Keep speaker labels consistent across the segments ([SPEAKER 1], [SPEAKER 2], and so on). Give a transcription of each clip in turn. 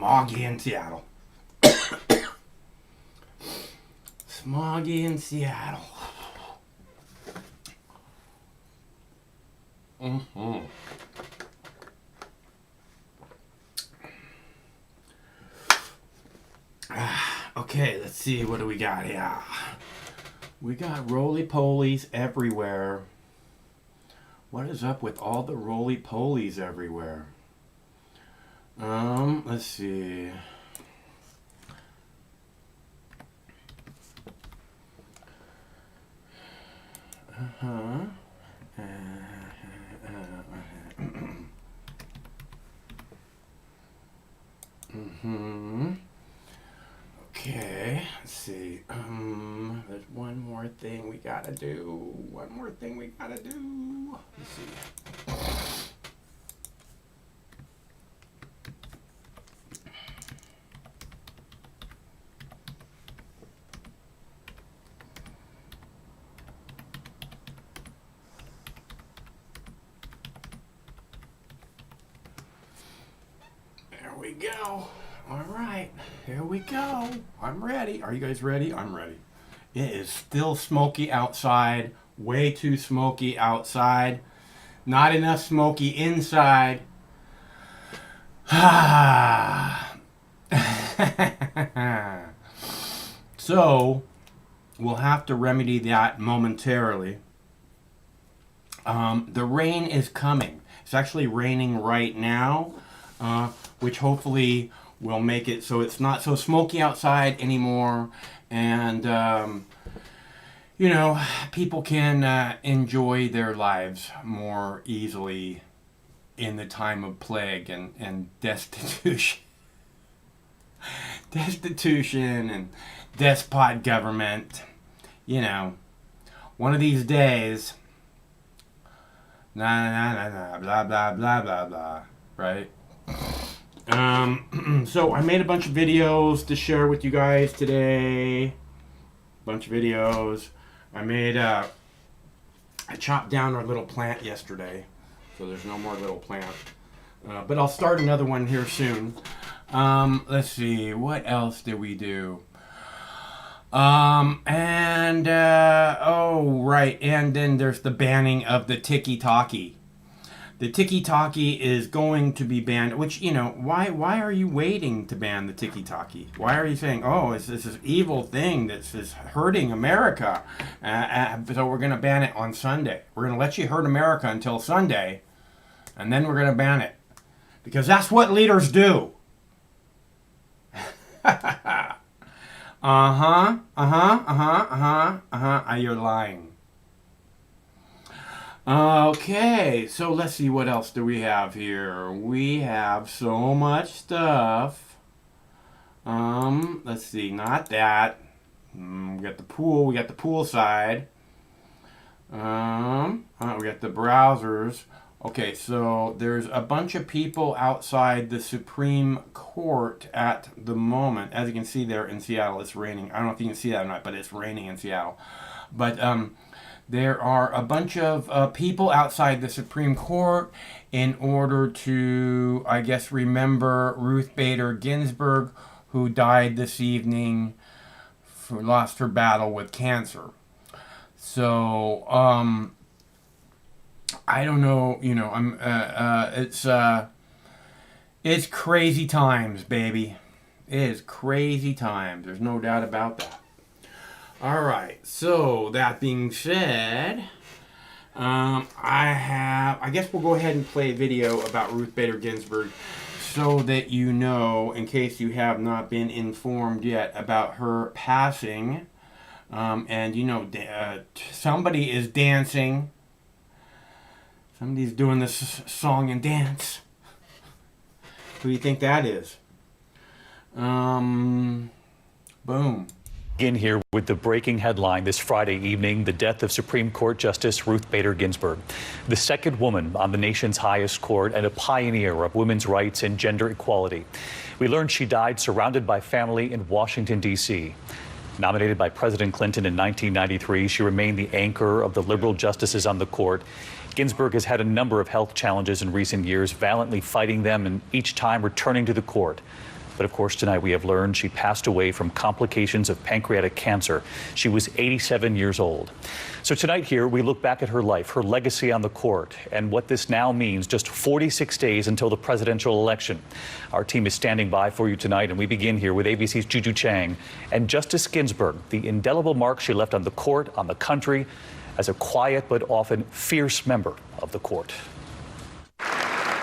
[SPEAKER 1] smoggy in Seattle. Smoggy in Seattle. Mm-hmm. Okay, let's see. What do we got here? We got roly-polies everywhere. What is up with all the roly-polies everywhere? Let's see. Okay, let's see. There's one more thing we gotta do. One more thing we gotta do. Let's see. There we go. All right, here we go. I'm ready. Are you guys ready? I'm ready. It is still smoky outside. Way too smoky outside. Not enough smoky inside. So, we'll have to remedy that momentarily. The rain is coming. It's actually raining right now, which hopefully will make it so it's not so smoky outside anymore, and you know, people can enjoy their lives more easily in the time of plague and destitution. Destitution and despot government. You know, one of these days, blah blah blah blah blah, right? So I made a bunch of videos to share with you guys today. Bunch of videos. I chopped down our little plant yesterday, so there's no more little plant. But I'll start another one here soon. Let's see, what else did we do? Oh, right, and then there's the banning of the tiki-taki. The tiki-taki is going to be banned, which, you know, why are you waiting to ban the tiki-taki? Why are you saying, oh, it's this evil thing that's hurting America, so we're going to ban it on Sunday. We're going to let you hurt America until Sunday, and then we're going to ban it. Because that's what leaders do. You're lying. Okay, so let's see, what else do we have here? We have so much stuff. Let's see, not that. We got the pool. We got the pool side. We got the browsers. Okay, so there's a bunch of people outside the Supreme Court at the moment. As you can see there in Seattle, it's raining. I don't know if you can see that or not, but it's raining in Seattle. But there are a bunch of people outside the Supreme Court in order to, I guess, remember Ruth Bader Ginsburg, who died this evening, lost her battle with cancer. So, I don't know, you know, it's crazy times, baby. It is crazy times. There's no doubt about that. All right. So that being said, I guess we'll go ahead and play a video about Ruth Bader Ginsburg so that you know, in case you have not been informed yet, about her passing. And, you know, somebody is dancing. Somebody's doing this song and dance. Who do you think that is? Boom.
[SPEAKER 2] In here with the breaking headline this Friday evening, the death of Supreme Court Justice Ruth Bader Ginsburg, the second woman on the nation's highest court and a pioneer of women's rights and gender equality. We learned she died surrounded by family in Washington, D.C. Nominated by President Clinton in 1993, she remained the anchor of the liberal justices on the court. Ginsburg has had a number of health challenges in recent years, valiantly fighting them and each time returning to the court. But of course, tonight we have learned she passed away from complications of pancreatic cancer. She was 87 years old. So tonight here, we look back at her life, her legacy on the court, and what this now means just 46 days until the presidential election. Our team is standing by for you tonight, and we begin here with ABC's Juju Chang and Justice Ginsburg, the indelible mark she left on the court, on the country, as a quiet but often fierce member of the court.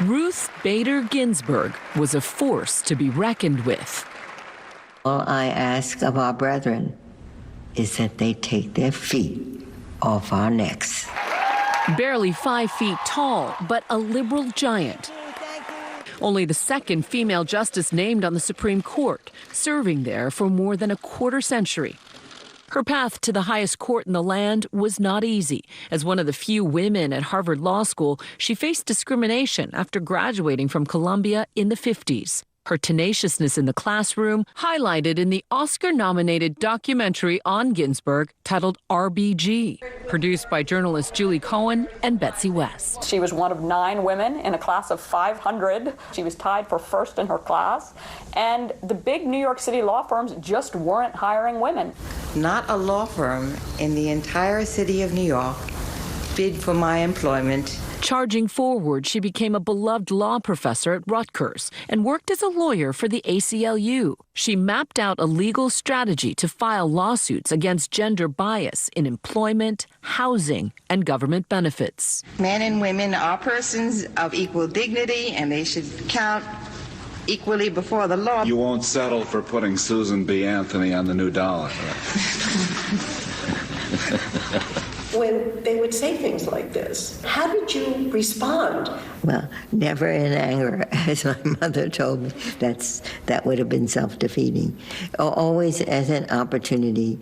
[SPEAKER 3] Ruth Bader Ginsburg was a force to be reckoned with.
[SPEAKER 4] All I ask of our brethren is that they take their feet off our necks.
[SPEAKER 3] Barely 5 feet tall, but a liberal giant. Only the second female justice named on the Supreme Court, serving there for more than a quarter century. Her path to the highest court in the land was not easy. As one of the few women at Harvard Law School, she faced discrimination after graduating from Columbia in the 50s. Her tenaciousness in the classroom highlighted in the Oscar-nominated documentary on Ginsburg titled RBG, produced by journalist Julie Cohen and Betsy West.
[SPEAKER 5] She was one of 9 women in a class of 500. She was tied for first in her class. And the big New York City law firms just weren't hiring women.
[SPEAKER 6] Not a law firm in the entire city of New York bid for my employment.
[SPEAKER 3] Charging forward, she became a beloved law professor at Rutgers and worked as a lawyer for the ACLU. She mapped out a legal strategy to file lawsuits against gender bias in employment, housing, and government benefits.
[SPEAKER 6] Men and women are persons of equal dignity, and they should count equally before the law.
[SPEAKER 7] You won't settle for putting Susan B. Anthony on the new dollar.
[SPEAKER 8] When they would say things like this, how did you respond?
[SPEAKER 4] Well, never in anger, as my mother told me. That would have been self-defeating. Always as an opportunity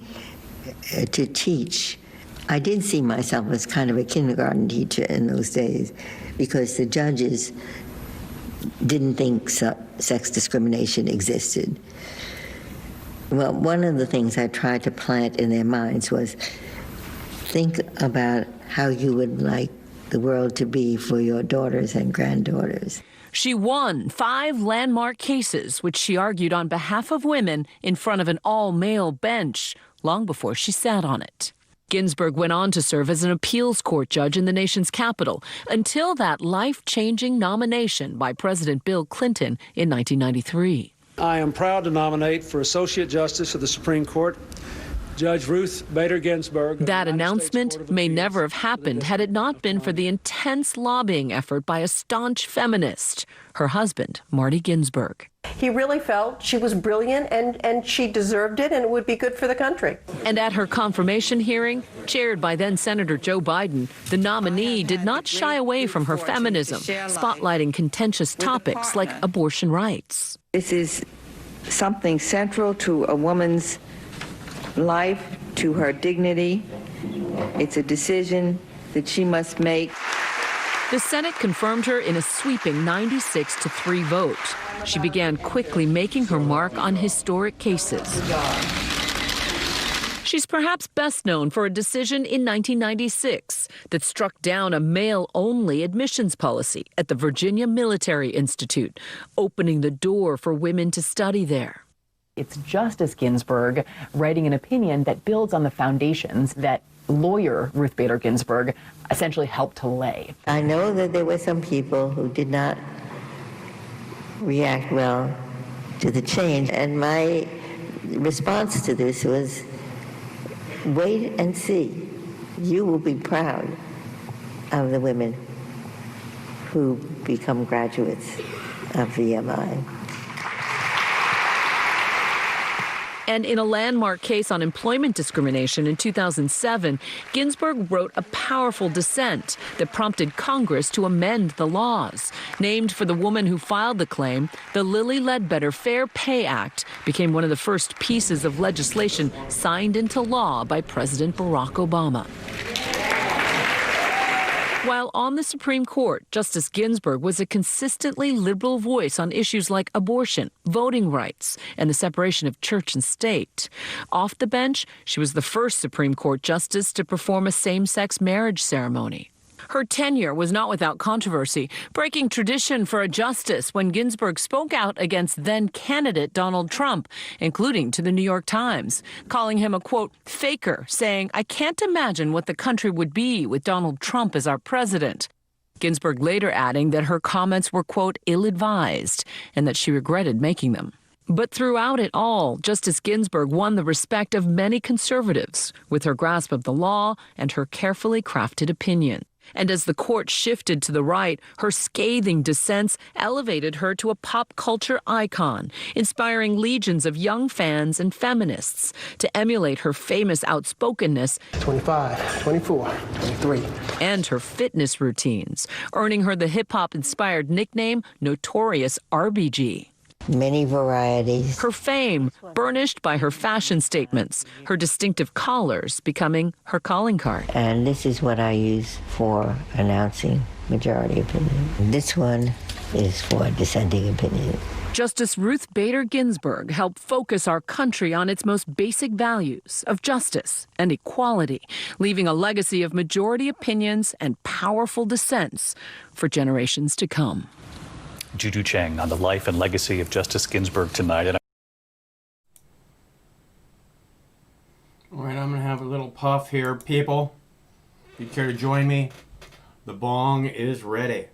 [SPEAKER 4] to teach. I did see myself as kind of a kindergarten teacher in those days because the judges didn't think sex discrimination existed. Well, one of the things I tried to plant in their minds was think about how you would like the world to be for your daughters and granddaughters.
[SPEAKER 3] She won 5 landmark cases, which she argued on behalf of women in front of an all-male bench long before she sat on it. Ginsburg went on to serve as an appeals court judge in the nation's capital until that life-changing nomination by President Bill Clinton in 1993.
[SPEAKER 9] I am proud to nominate for Associate Justice of the Supreme Court Judge Ruth Bader Ginsburg.
[SPEAKER 3] That announcement may never have happened had it not been for the intense lobbying effort by a staunch feminist, her husband, Marty Ginsburg.
[SPEAKER 8] He really felt she was brilliant and she deserved it and it would be good for the country.
[SPEAKER 3] And at her confirmation hearing, chaired by then-Senator Joe Biden, the nominee did not shy away from her feminism, spotlighting contentious topics like abortion rights.
[SPEAKER 6] This is something central to a woman's life, to her dignity. It's a decision that she must make.
[SPEAKER 3] The Senate confirmed her in a sweeping 96-3 vote. She began quickly making her mark on historic cases. She's perhaps best known for a decision in 1996 that struck down a male-only admissions policy at the Virginia Military Institute, opening the door for women to study there.
[SPEAKER 10] It's Justice Ginsburg writing an opinion that builds on the foundations that lawyer Ruth Bader Ginsburg essentially helped to lay.
[SPEAKER 4] I know that there were some people who did not react well to the change, and my response to this was, wait and see. You will be proud of the women who become graduates of VMI.
[SPEAKER 3] And in a landmark case on employment discrimination in 2007, Ginsburg wrote a powerful dissent that prompted Congress to amend the laws. Named for the woman who filed the claim, the Lilly Ledbetter Fair Pay Act became one of the first pieces of legislation signed into law by President Barack Obama. While on the Supreme Court, Justice Ginsburg was a consistently liberal voice on issues like abortion, voting rights, and the separation of church and state. Off the bench, she was the first Supreme Court justice to perform a same-sex marriage ceremony. Her tenure was not without controversy, breaking tradition for a justice when Ginsburg spoke out against then-candidate Donald Trump, including to the New York Times, calling him a, quote, faker, saying, "I can't imagine what the country would be with Donald Trump as our president." Ginsburg later adding that her comments were, quote, ill-advised, and that she regretted making them. But throughout it all, Justice Ginsburg won the respect of many conservatives with her grasp of the law and her carefully crafted opinion. And as the court shifted to the right, her scathing dissents elevated her to a pop culture icon, inspiring legions of young fans and feminists to emulate her famous outspokenness
[SPEAKER 11] 25, 24, 23.
[SPEAKER 3] And her fitness routines, earning her the hip-hop inspired nickname Notorious RBG.
[SPEAKER 4] Many varieties.
[SPEAKER 3] Her fame burnished by her fashion statements, her distinctive collars becoming her calling card.
[SPEAKER 4] And this is what I use for announcing majority opinion. This one is for dissenting opinion.
[SPEAKER 3] Justice Ruth Bader Ginsburg helped focus our country on its most basic values of justice and equality, leaving a legacy of majority opinions and powerful dissents for generations to come.
[SPEAKER 2] Juju Chang on the life and legacy of Justice Ginsburg tonight.
[SPEAKER 1] All right, I'm going to have a little puff here, people. If you care to join me, the bong is ready.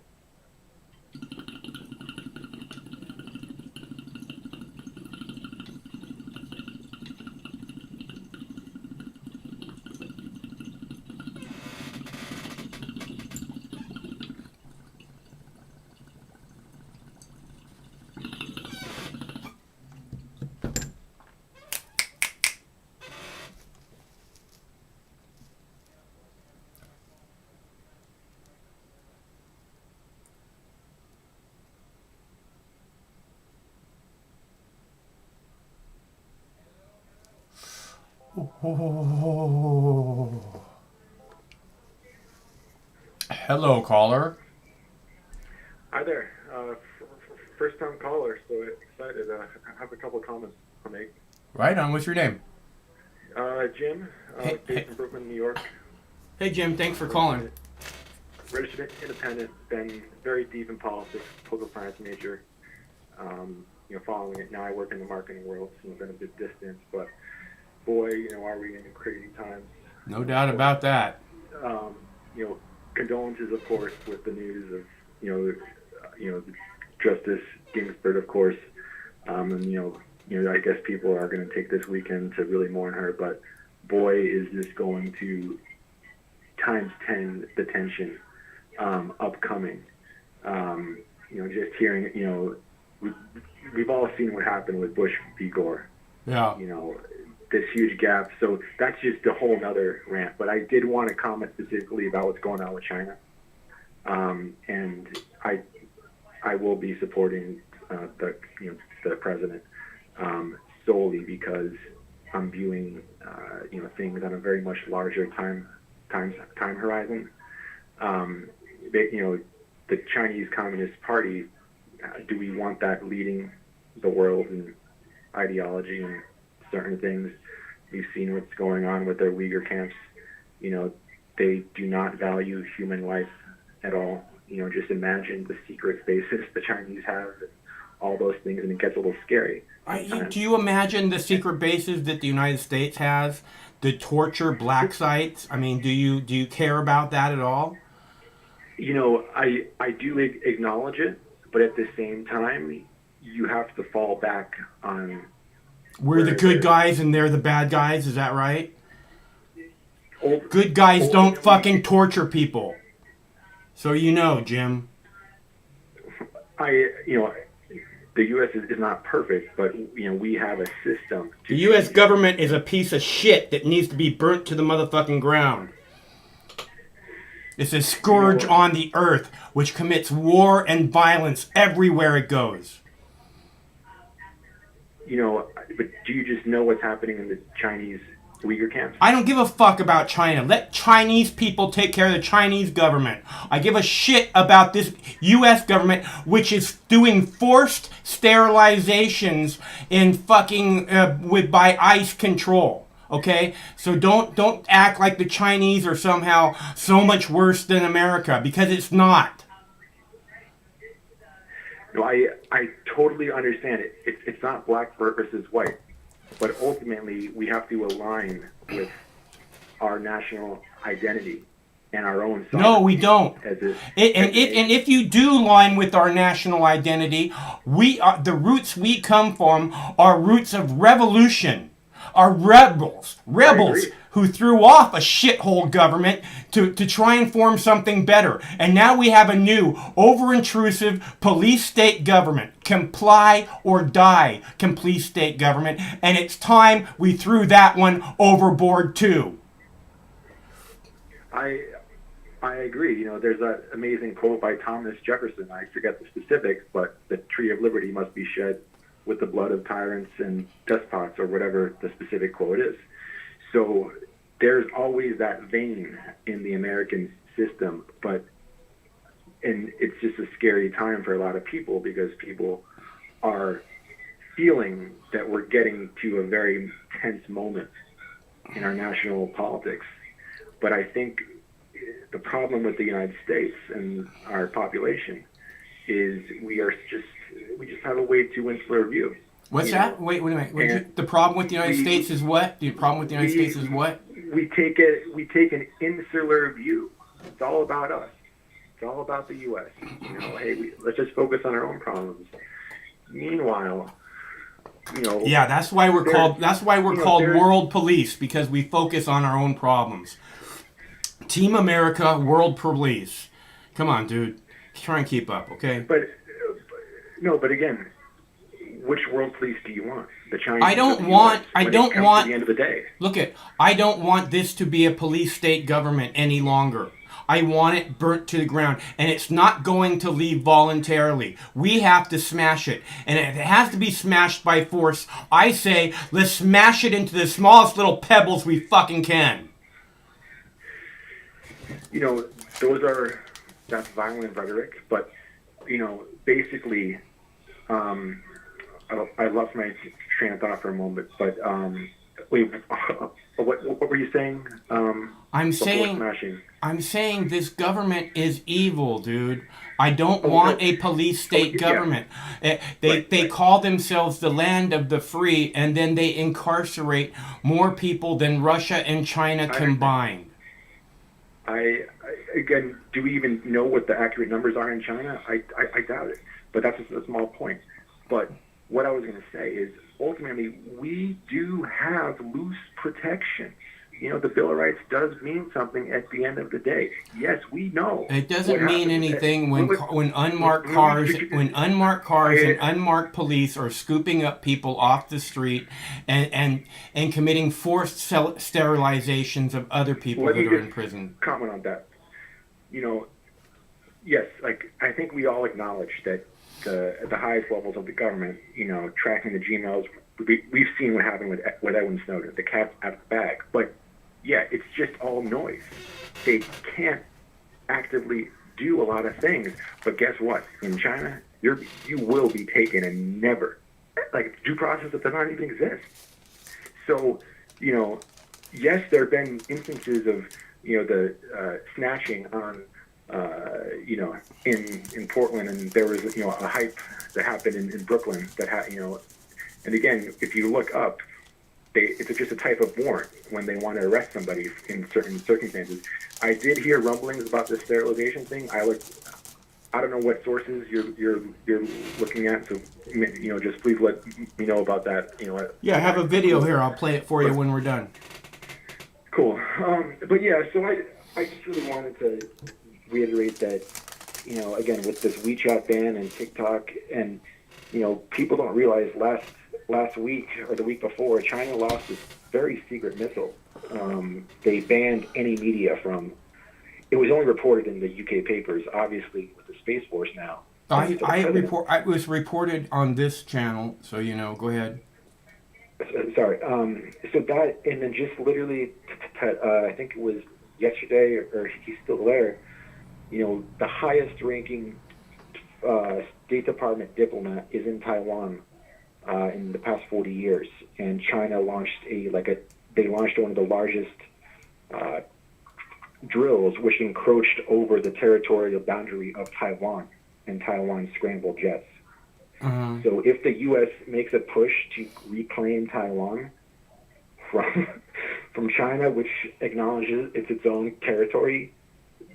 [SPEAKER 1] Oh. Hello, caller.
[SPEAKER 12] Hi there. First-time caller, so excited. I have a couple of comments to make.
[SPEAKER 1] Right on. What's your name?
[SPEAKER 12] Jim, based in Brooklyn, New York.
[SPEAKER 1] Hey, Jim. Thanks for calling.
[SPEAKER 12] Registered independent, been very deep in politics, political science major. Following it. Now I work in the marketing world, so I've been a bit distant, but boy, are we in crazy times.
[SPEAKER 1] No doubt about that.
[SPEAKER 12] Condolences, of course, with the news of, Justice Ginsburg, of course. And, I guess people are going to take this weekend to really mourn her, but boy, is this going to times 10 the tension upcoming. Just hearing, we've all seen what happened with Bush v. Gore.
[SPEAKER 1] Yeah.
[SPEAKER 12] This huge gap. So that's just a whole nother rant. But I did want to comment specifically about what's going on with China. And I will be supporting the president solely because I'm viewing things on a very much larger time horizon. The Chinese Communist Party, do we want that leading the world in ideology and certain things? We've seen what's going on with their Uyghur camps. They do not value human life at all. Just imagine the secret bases the Chinese have, and all those things, and it gets a little scary.
[SPEAKER 1] Do you imagine the secret bases that the United States has, the torture black sites? I mean, do you care about that at all?
[SPEAKER 12] I do acknowledge it, but at the same time, you have to fall back on.
[SPEAKER 1] We're the good guys and they're the bad guys, is that right? Good guys don't fucking torture people. So Jim.
[SPEAKER 12] The U.S. is not perfect, but we have a system.
[SPEAKER 1] The U.S. government is a piece of shit that needs to be burnt to the motherfucking ground. It's a scourge on the earth, which commits war and violence everywhere it goes.
[SPEAKER 12] But do you just know what's happening in the Chinese Uyghur camps?
[SPEAKER 1] I don't give a fuck about China. Let Chinese people take care of the Chinese government. I give a shit about this U.S. government, which is doing forced sterilizations in fucking by ICE control. Okay, so don't act like the Chinese are somehow so much worse than America, because it's not.
[SPEAKER 12] No, I totally understand it. It's not black versus white, but ultimately we have to align with our national identity and our own.
[SPEAKER 1] No, we don't. If you do line with our national identity, the roots we come from are roots of revolution. Are rebels who threw off a shithole government to try and form something better. And now we have a new, over-intrusive police state government. Comply or die, police state government. And it's time we threw that one overboard too.
[SPEAKER 12] I agree. You know, there's that amazing quote by Thomas Jefferson. I forget the specifics, but the tree of liberty must be shed with the blood of tyrants and despots, or whatever the specific quote is. So there's always that vein in the American system, and it's just a scary time for a lot of people, because people are feeling that we're getting to a very tense moment in our national politics. But I think the problem with the United States and our population is we just have a way too insular view.
[SPEAKER 1] What's that? Wait a minute. The problem with the United States is what? The problem with the United States is what?
[SPEAKER 12] We take an insular view. It's all about us. It's all about the U.S. You know, hey, let's just focus on our own problems. Meanwhile, you know.
[SPEAKER 1] Yeah, that's why we're called world police, because we focus on our own problems. Team America, world police. Come on, dude. Try and keep up, okay?
[SPEAKER 12] But again, which world police do you want? The Chinese?
[SPEAKER 1] I don't want.
[SPEAKER 12] At the end of the day.
[SPEAKER 1] Look I don't want this to be a police state government any longer. I want it burnt to the ground, and it's not going to leave voluntarily. We have to smash it, and if it has to be smashed by force, I say let's smash it into the smallest little pebbles we fucking can.
[SPEAKER 12] You know, that's violent rhetoric, but you know, basically, I lost my train of thought for a moment. But wait, what were you saying?
[SPEAKER 1] I'm saying this government is evil, dude. I don't want a police state government. They call themselves the land of the free, and then they incarcerate more people than Russia and China combined.
[SPEAKER 12] Again, do we even know what the accurate numbers are in China? I doubt it. But that's a small point. But what I was going to say is, ultimately, we do have loose protection. You know, the Bill of Rights does mean something at the end of the day. Yes, we know.
[SPEAKER 1] It doesn't mean anything when unmarked cars and unmarked police are scooping up people off the street and committing forced sterilizations of other people that are in prison.
[SPEAKER 12] Comment on that. You know, yes, like I think we all acknowledge that at the highest levels of the government, you know, tracking the Gmails, we've seen what happened with Edwin Snowden, the cat's out of the bag. But yeah, it's just all noise. They can't actively do a lot of things. But guess what? In China, you will be taken and never, like, due process that does not even exist. So, you know, yes, there have been instances of, you know, the snatching on, you know, in Portland, and there was, you know, a hype that happened in Brooklyn that had, you know, and again, if you look up, it's just a type of warrant when they want to arrest somebody in certain circumstances. I did hear rumblings about this sterilization thing. I don't know what sources you're looking at, so you know, just please let me know about that. You know.
[SPEAKER 1] Yeah, I have a video here. I'll play it for you when we're done.
[SPEAKER 12] Cool. But yeah, so I just really wanted to reiterate that, you know, again, with this WeChat ban and TikTok, and you know, people don't realize last week or the week before, China lost this very secret missile. They banned any media from. It was only reported in the UK papers, obviously, with the Space Force now.
[SPEAKER 1] It was reported on this channel, so you know. Go ahead.
[SPEAKER 12] Sorry. So that, and then just literally, I think it was yesterday, or he's still there. You know, the highest-ranking State Department diplomat is in Taiwan in the past 40 years, and China launched a they launched one of the largest drills, which encroached over the territorial boundary of Taiwan and Taiwan's scrambled jets. So if the U.S. makes a push to reclaim Taiwan from China, which acknowledges it's its own territory,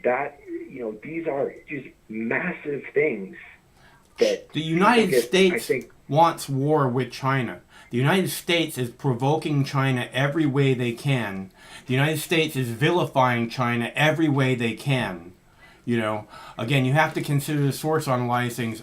[SPEAKER 12] that, you know, these are just massive things that
[SPEAKER 1] the United States wants war with China. The United States is provoking China every way they can. The United States is vilifying China every way they can. You know, again, you have to consider the source on a lot of things.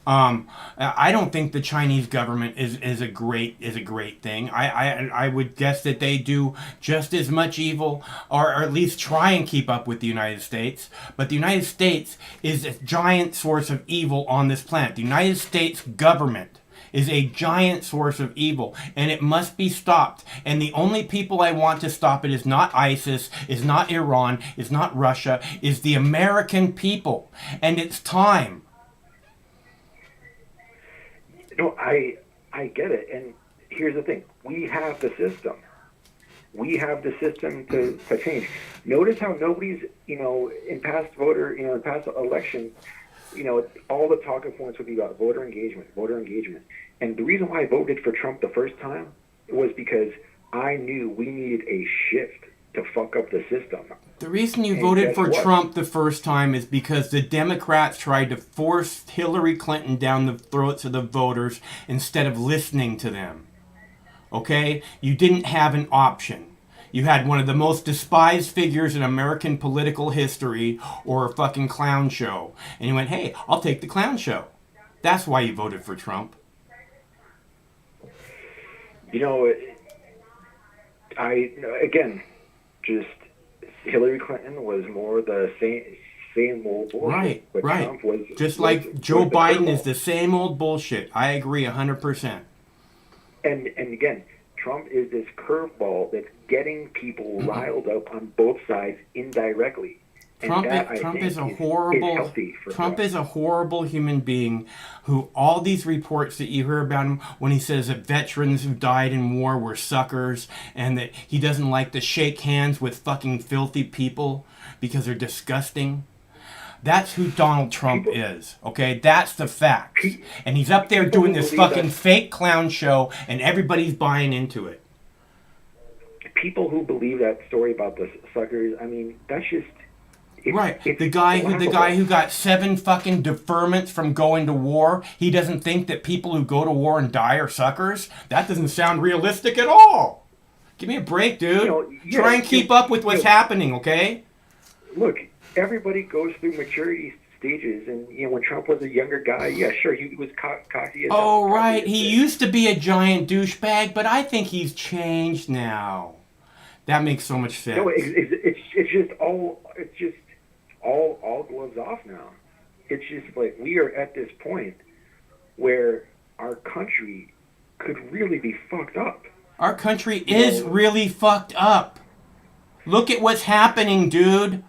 [SPEAKER 1] I don't think the Chinese government is a great thing. I would guess that they do just as much evil, or at least try and keep up with the United States. But the United States is a giant source of evil on this planet. The United States government is a giant source of evil, and it must be stopped. And the only people I want to stop it is not ISIS, is not Iran, is not Russia, is the American people. And it's time.
[SPEAKER 12] No, I get it. And here's the thing. We have the system. We have the system to change. Notice how nobody's, you know, in past elections, you know, all the talking points would be about voter engagement. And the reason why I voted for Trump the first time was because I knew we needed a shift to fuck up the system.
[SPEAKER 1] The reason you voted for Trump the first time is because the Democrats tried to force Hillary Clinton down the throats of the voters instead of listening to them. Okay? You didn't have an option. You had one of the most despised figures in American political history, or a fucking clown show. And you went, hey, I'll take the clown show. That's why you voted for Trump.
[SPEAKER 12] You know, just Hillary Clinton was more the same old bullshit.
[SPEAKER 1] Right,
[SPEAKER 12] but
[SPEAKER 1] right.
[SPEAKER 12] Trump was,
[SPEAKER 1] just like Joe Biden is the same old bullshit. I agree 100%.
[SPEAKER 12] And again, Trump is this curveball that's getting people riled up on both sides indirectly.
[SPEAKER 1] Trump is a horrible human being who, all these reports that you hear about him when he says that veterans who died in war were suckers, and that he doesn't like to shake hands with fucking filthy people because they're disgusting. That's who Donald Trump is, okay? That's the fact. And he's up there doing this fucking fake clown show, and everybody's buying into it.
[SPEAKER 12] People who believe that story about the suckers, I mean, that's just...
[SPEAKER 1] The guy who got 7 fucking deferments from going to war, he doesn't think that people who go to war and die are suckers? That doesn't sound realistic at all. Give me a break, dude. Try and keep up with what's happening, okay?
[SPEAKER 12] Look, everybody goes through maturity stages, and you know, when Trump was a younger guy, yeah, sure, he was cocky.
[SPEAKER 1] Oh, right. He used to be a giant douchebag, but I think he's changed now. That makes so much sense.
[SPEAKER 12] No, it's just all gloves off now. It's just like we are at this point where our country could really be fucked up.
[SPEAKER 1] Our country is really fucked up. Look at what's happening, dude.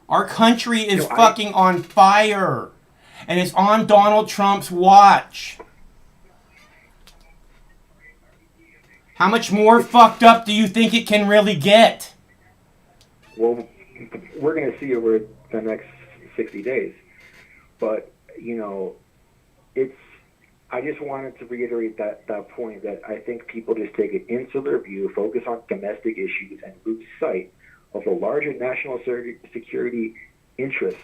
[SPEAKER 1] Our country is fucking on fire. And it's on Donald Trump's watch. How much more fucked up do you think it can really get?
[SPEAKER 12] Well, we're going to see over the next 60 days. But, you know, I just wanted to reiterate that point that I think people just take an insular view, focus on domestic issues, and lose sight of the larger national security interests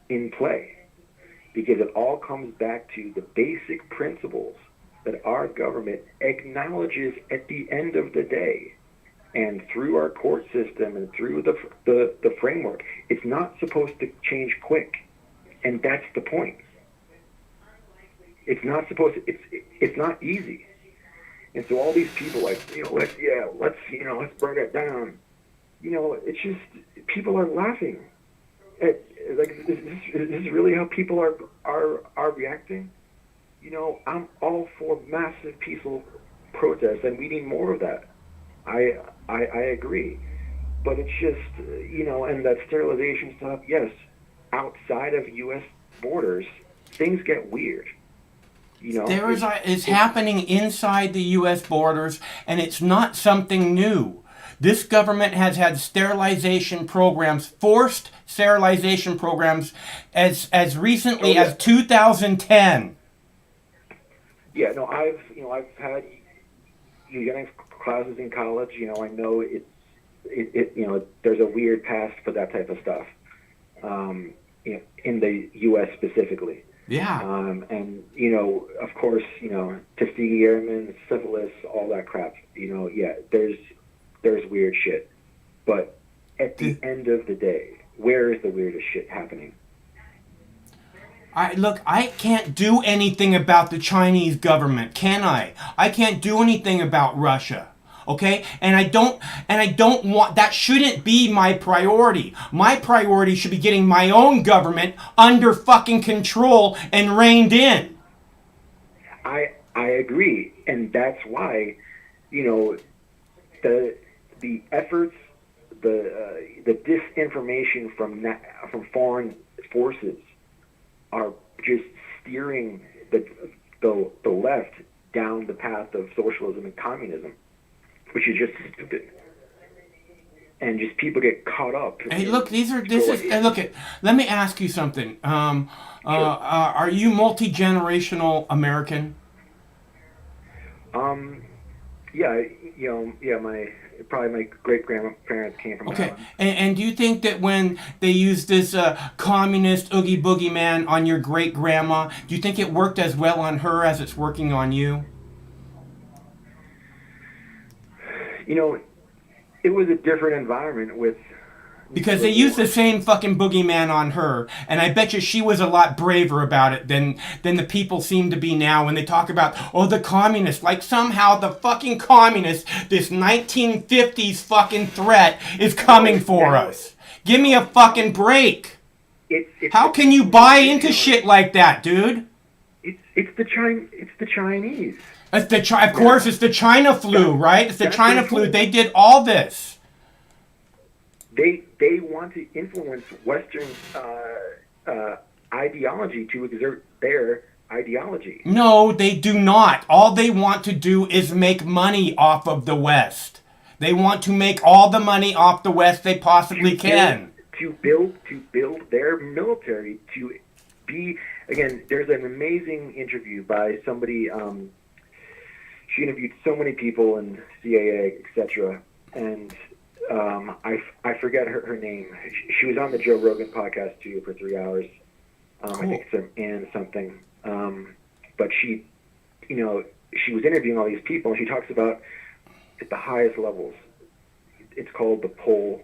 [SPEAKER 12] in play. Because it all comes back to the basic principles that our government acknowledges at the end of the day. And through our court system and through the framework, it's not supposed to change quick. And that's the point. It's not supposed to, it's not easy. And so all these people like, you know, let's burn it down. You know, it's just, people are laughing. Like, this is really how people are reacting. You know, I'm all for massive peaceful protests, and we need more of that. I agree. But it's just, you know, and that sterilization stuff, yes, outside of U.S. borders, things get weird.
[SPEAKER 1] It's happening inside the U.S. borders, and it's not something new. This government has had sterilization programs, forced sterilization programs, as recently as 2010.
[SPEAKER 12] Yeah, no, I've had eugenics classes in college. I know there's a weird past for that type of stuff. In the U.S. specifically.
[SPEAKER 1] Yeah.
[SPEAKER 12] And of course, Tuskegee Airmen, syphilis, all that crap. There's weird shit. But at the end of the day, where is the weirdest shit happening?
[SPEAKER 1] I can't do anything about the Chinese government, can I? I can't do anything about Russia. Okay? And I don't want, that shouldn't be my priority. My priority should be getting my own government under fucking control and reined in.
[SPEAKER 12] I agree. And that's why, the efforts, the disinformation from foreign forces are just steering the left down the path of socialism and communism, which is just stupid. And just people get caught up.
[SPEAKER 1] Hey, look, let me ask you something.
[SPEAKER 12] Sure.
[SPEAKER 1] Are you multi-generational American?
[SPEAKER 12] My great-grandparents came from
[SPEAKER 1] Okay,
[SPEAKER 12] Ireland.
[SPEAKER 1] and do you think that when they used this communist Oogie Boogie Man on your great-grandma, do you think it worked as well on her as it's working on you?
[SPEAKER 12] It was a different environment with...
[SPEAKER 1] Because they used the same fucking boogeyman on her, and I bet you she was a lot braver about it than the people seem to be now when they talk about, the communists. Like somehow the fucking communists, this 1950s fucking threat, is coming for us. Give me a fucking break. How can you buy into shit like that, dude?
[SPEAKER 12] It's the Chinese.
[SPEAKER 1] Of course, it's the China flu, right? It's the China flu. They did all this.
[SPEAKER 12] They want to influence Western ideology to exert their ideology.
[SPEAKER 1] No, they do not. All they want to do is make money off of the West. They want to make all the money off the West they possibly can.
[SPEAKER 12] To build their military to be, again, there's an amazing interview by somebody, she interviewed so many people in CAA, etc., and I forget her name. She was on the Joe Rogan podcast too for 3 hours.
[SPEAKER 1] Cool.
[SPEAKER 12] I think it's Ann something. But she was interviewing all these people, and she talks about at the highest levels, it's called the pole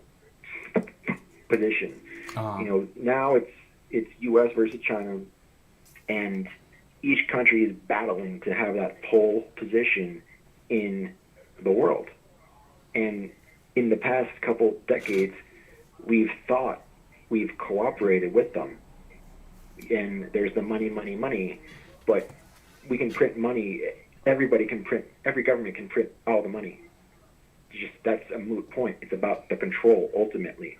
[SPEAKER 12] position. Now it's U.S. versus China, and each country is battling to have that pole position in the world. And in the past couple decades, we've thought we've cooperated with them. And there's the money, but we can print money. Everybody can print, every government can print all the money. That's a moot point. It's about the control, ultimately.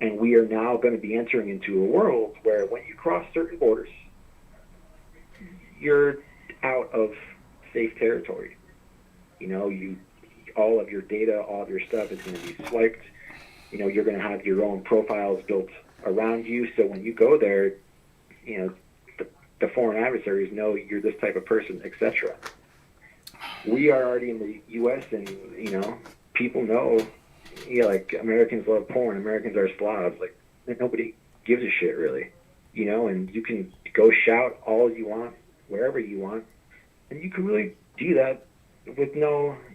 [SPEAKER 12] And we are now going to be entering into a world where when you cross certain borders, you're out of safe territory. All of your data, all of your stuff is going to be swiped. You're going to have your own profiles built around you. So when you go there, the foreign adversaries know you're this type of person, etc. We are already in the U.S. and, people know, like Americans love porn, Americans are Slavs. Like, nobody gives a shit, really. And you can go shout all you want, wherever you want. And you can really do that with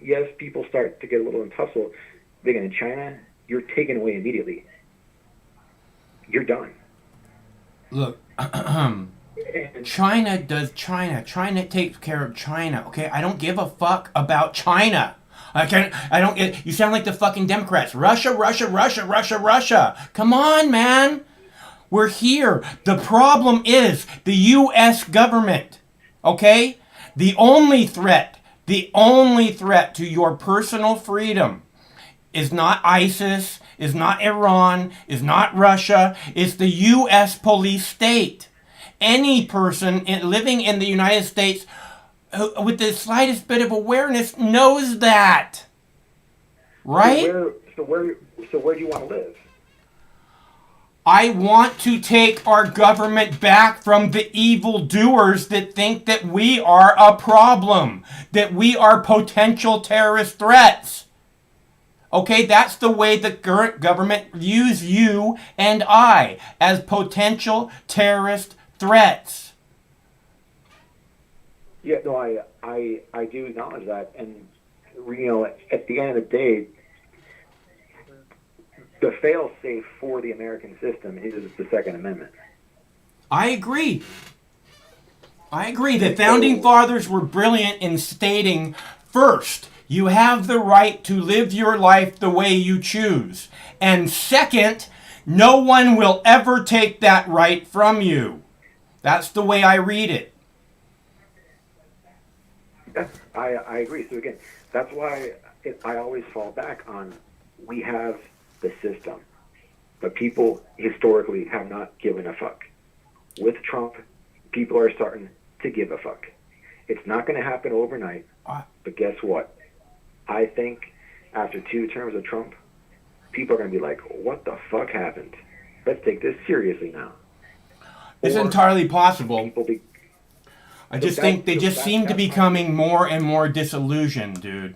[SPEAKER 12] yes, people start to get a little in tussle. Big in China, you're taken away immediately. You're done.
[SPEAKER 1] Look, China does China. China takes care of China, okay? I don't give a fuck about China. You sound like the fucking Democrats. Russia. Come on, man. We're here. The problem is the U.S. government, okay? The only threat to your personal freedom is not ISIS, is not Iran, is not Russia, it's the U.S. police state. Any person living in the United States with the slightest bit of awareness knows that. Right?
[SPEAKER 12] So where do you want to live?
[SPEAKER 1] I want to take our government back from the evildoers that think that we are a problem, that we are potential terrorist threats. Okay, that's the way the current government views you and I, as potential terrorist threats.
[SPEAKER 12] Yeah, no, I do acknowledge that, and at the end of the day, the fail-safe for the American system is the Second Amendment.
[SPEAKER 1] I agree. The Founding Fathers were brilliant in stating, first, you have the right to live your life the way you choose. And second, no one will ever take that right from you. That's the way I read it.
[SPEAKER 12] Yes, I agree. So again, that's why I always fall back on, we have the system, but people historically have not given a fuck. With Trump, people are starting to give a fuck. It's not going to happen overnight, but guess what? I think after 2 terms of Trump, people are going to be like, what the fuck happened? Let's take this seriously now.
[SPEAKER 1] It's entirely possible. I just think they just seem to be becoming more and more disillusioned, dude.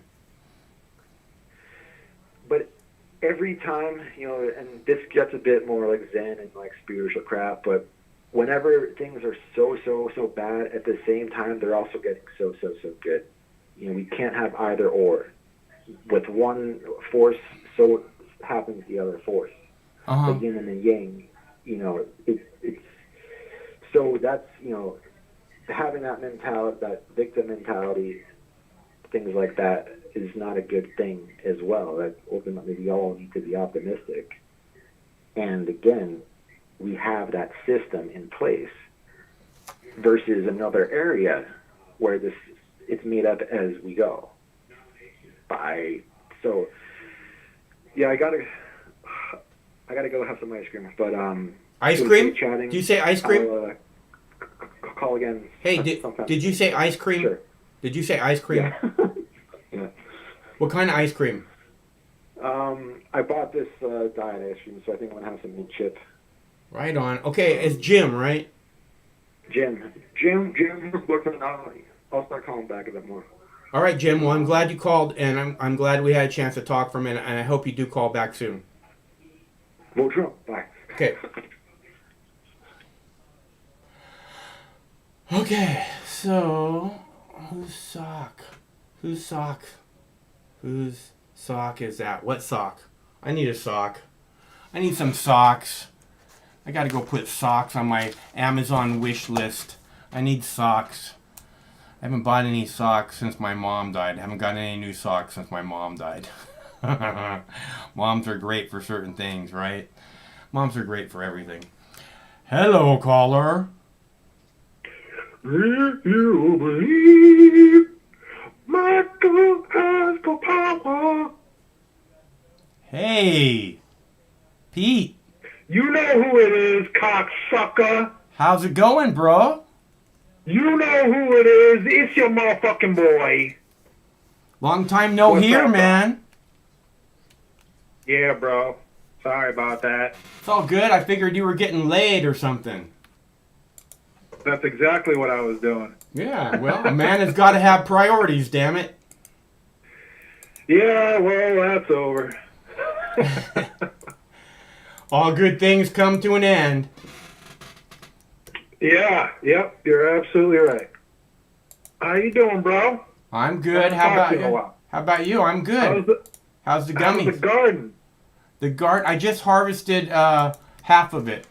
[SPEAKER 12] But every time, and this gets a bit more like Zen and like spiritual crap, but whenever things are so bad, at the same time, they're also getting so good. We can't have either or. With one force, so happens the other force. The yin and the yang, it's so that's, having that mentality, that victim mentality, things like that is not a good thing as well. That ultimately we all need to be optimistic. And again, we have that system in place versus another area where it's made up as we go. So yeah, I gotta go have some ice cream. But
[SPEAKER 1] ice cream? Do you say ice cream?
[SPEAKER 12] I'll, call again.
[SPEAKER 1] Hey, did you say ice cream?
[SPEAKER 12] Sure.
[SPEAKER 1] Did you say ice cream?
[SPEAKER 12] Yeah. Yeah.
[SPEAKER 1] What kind of ice cream?
[SPEAKER 12] I bought this diet ice cream, so I think I'm gonna have some mint chip.
[SPEAKER 1] Right on. Okay, it's Jim, right?
[SPEAKER 12] Jim, looking out. I'll start calling back a bit more.
[SPEAKER 1] All right, Jim. Well, I'm glad you called, and I'm glad we had a chance to talk for a minute, and I hope you do call back soon.
[SPEAKER 12] Vote Trump. Bye.
[SPEAKER 1] Okay. Okay, so whose sock is that? What sock? I need a sock. I need some socks. I gotta go put socks on my Amazon wish list. I need socks. I haven't bought any socks since my mom died. I haven't gotten any new socks since my mom died. Moms are great for certain things, right? Moms are great for everything. Hello, caller.
[SPEAKER 13] If you believe Michael has the power.
[SPEAKER 1] Hey, Pete.
[SPEAKER 13] You know who it is, cocksucker.
[SPEAKER 1] How's it going, bro?
[SPEAKER 13] You know who it is. It's your motherfucking boy.
[SPEAKER 1] Long time no hear, man.
[SPEAKER 13] Yeah, bro. Sorry about that.
[SPEAKER 1] It's all good. I figured you were getting laid or something.
[SPEAKER 13] That's exactly what I was doing.
[SPEAKER 1] Yeah, well, a man has got to have priorities, damn it.
[SPEAKER 13] Yeah, well, that's over.
[SPEAKER 1] All good things come to an end.
[SPEAKER 13] Yeah, yep, you're absolutely right. How you doing, bro?
[SPEAKER 1] I'm good. How about you? How about you? I'm good. How's the gummies?
[SPEAKER 13] How's the garden?
[SPEAKER 1] The garden, I just harvested half of it.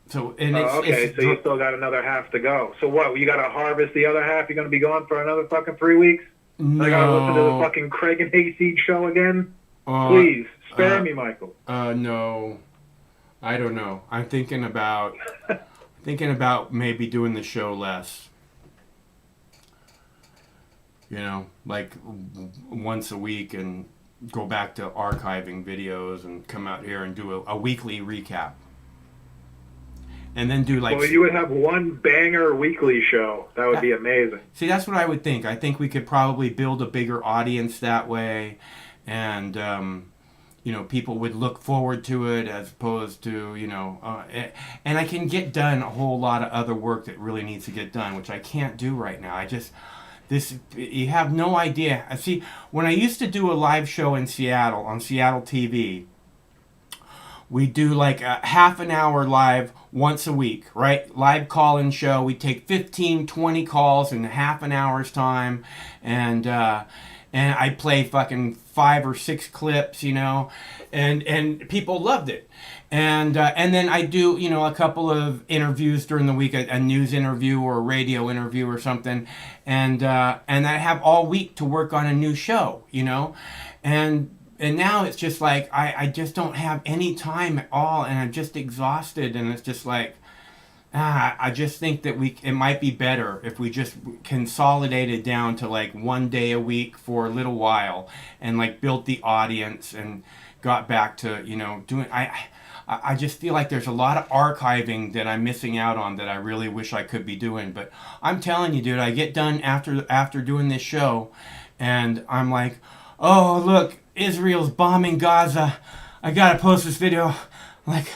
[SPEAKER 1] So and it's
[SPEAKER 13] okay, so you still got another half to go. So what? You got to harvest the other half? You're going to be gone for another fucking 3 weeks?
[SPEAKER 1] No.
[SPEAKER 13] I got to listen to the fucking Craig and Hayseed show again? Please, spare me, Michael.
[SPEAKER 1] No. I don't know. I'm thinking about maybe doing the show less. Like once a week and go back to archiving videos and come out here and do a weekly recap. and then do like.
[SPEAKER 13] Well, you would have one banger weekly show. That would be amazing.
[SPEAKER 1] See, that's what I would think. I think we could probably build a bigger audience that way, and people would look forward to it as opposed to and I can get done a whole lot of other work that really needs to get done, which I can't do right now. You have no idea. See, when I used to do a live show in Seattle on Seattle TV, we do like a half an hour live once a week, right? Live call-in show. We take 15, 20 calls in half an hour's time, and I play fucking 5 or 6 clips, and people loved it. And then I do, a couple of interviews during the week, a news interview or a radio interview or something, and I have all week to work on a new show, and now it's just like I just don't have any time at all, and I'm just exhausted, and it's just like I just think that it might be better if we just consolidate it down to like one day a week for a little while, and like built the audience and got back to doing. I just feel like there's a lot of archiving that I'm missing out on that I really wish I could be doing. But I'm telling you, dude, I get done after doing this show, and I'm like, oh look, Israel's bombing Gaza. I gotta post this video. Like,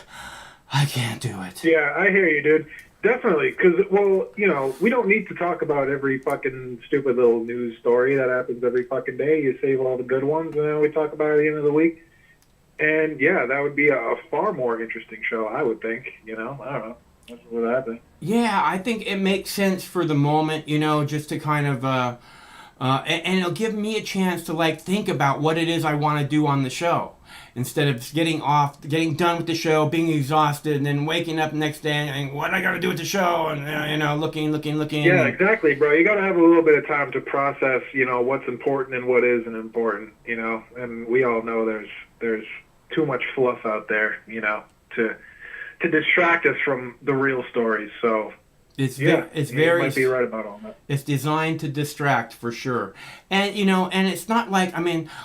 [SPEAKER 1] I can't do it.
[SPEAKER 13] Yeah, I hear you, dude. Definitely, because, we don't need to talk about every fucking stupid little news story that happens every fucking day. You save all the good ones, and then we talk about it at the end of the week. And, yeah, that would be a far more interesting show, I would think. I don't know. That's what I think.
[SPEAKER 1] Yeah, I think it makes sense for the moment, just to kind of... and it'll give me a chance to, like, think about what it is I want to do on the show. Instead of getting done with the show, being exhausted, and then waking up the next day and what I got to do with the show, and looking.
[SPEAKER 13] Yeah, exactly, bro. You got to have a little bit of time to process, what's important and what isn't important, And we all know there's too much fluff out there, to distract us from the real stories. So.
[SPEAKER 1] You
[SPEAKER 13] might be right about all that.
[SPEAKER 1] It's designed to distract for sure, and and it's not like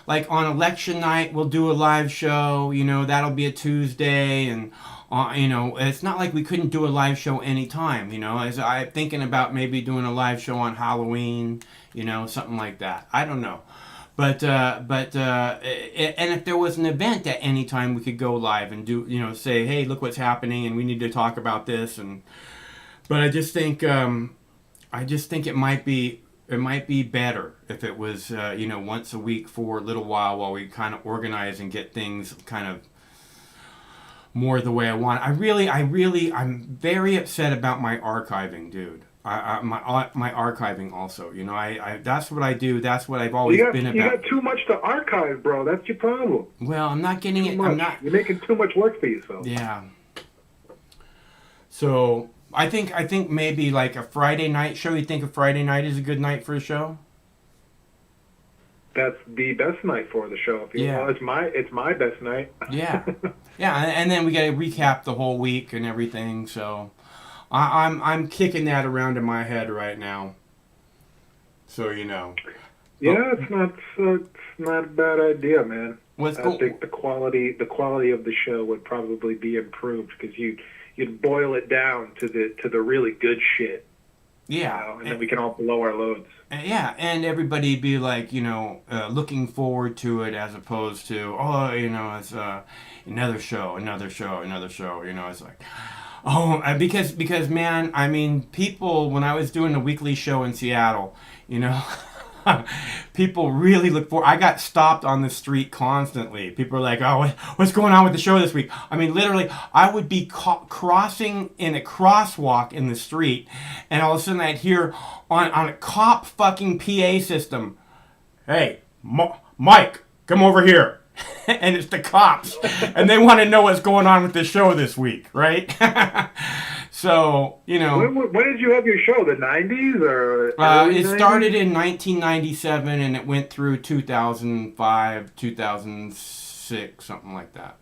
[SPEAKER 1] like on election night we'll do a live show. That'll be a Tuesday, and it's not like we couldn't do a live show anytime. As I'm thinking about maybe doing a live show on Halloween, something like that. I don't know, but and if there was an event at any time, we could go live and do say, hey, look what's happening, and we need to talk about this and. But I just think it might be better if it was once a week for a little while we kind of organize and get things kind of more the way I want. I'm very upset about my archiving, dude. My archiving also. That's what I do. That's what I've always been about.
[SPEAKER 13] You got too much to archive, bro. That's your problem.
[SPEAKER 1] Well, I'm not getting it.
[SPEAKER 13] You're making too much work for yourself.
[SPEAKER 1] Yeah. So. I think maybe like a Friday night show. You think a Friday night is a good night for a show?
[SPEAKER 13] That's the best night for the show. It's my best night.
[SPEAKER 1] Yeah, and then we got to recap the whole week and everything. So, I'm kicking that around in my head right now. So
[SPEAKER 13] Yeah, it's not a bad idea, man. I think the quality of the show would probably be improved because you'd boil it down to the really good shit.
[SPEAKER 1] Yeah.
[SPEAKER 13] And then we can all blow our loads.
[SPEAKER 1] Yeah, and everybody be like, looking forward to it as opposed to, it's another show. It's like, because man, people, when I was doing the weekly show in Seattle, people really look for. I got stopped on the street constantly. People are like, "Oh, what's going on with the show this week?" I mean, literally, I would be crossing in a crosswalk in the street, and all of a sudden I'd hear on a cop fucking PA system, "Hey, Mike, come over here." And it's the cops, and they want to know what's going on with the show this week, right? So,
[SPEAKER 13] When did you have your show? The 90s or?
[SPEAKER 1] It started in 1997 and it went through 2005, 2006, something like that.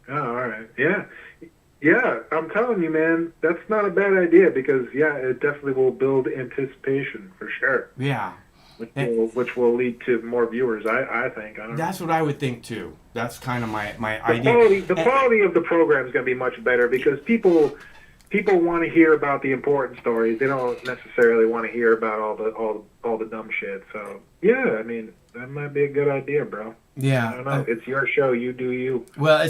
[SPEAKER 13] Oh, all right. Yeah. Yeah, I'm telling you, man, that's not a bad idea because, it definitely will build anticipation for sure.
[SPEAKER 1] Yeah.
[SPEAKER 13] which will lead to more viewers. I think. I don't know.
[SPEAKER 1] That's what I would think too. That's kind of my
[SPEAKER 13] The
[SPEAKER 1] idea.
[SPEAKER 13] quality of the program is going to be much better because people want to hear about the important stories. They don't necessarily want to hear about all the dumb shit. So yeah, I mean that might be a good idea, bro.
[SPEAKER 1] Yeah,
[SPEAKER 13] I don't know. It's your show. You do you.
[SPEAKER 1] Well,
[SPEAKER 13] I'll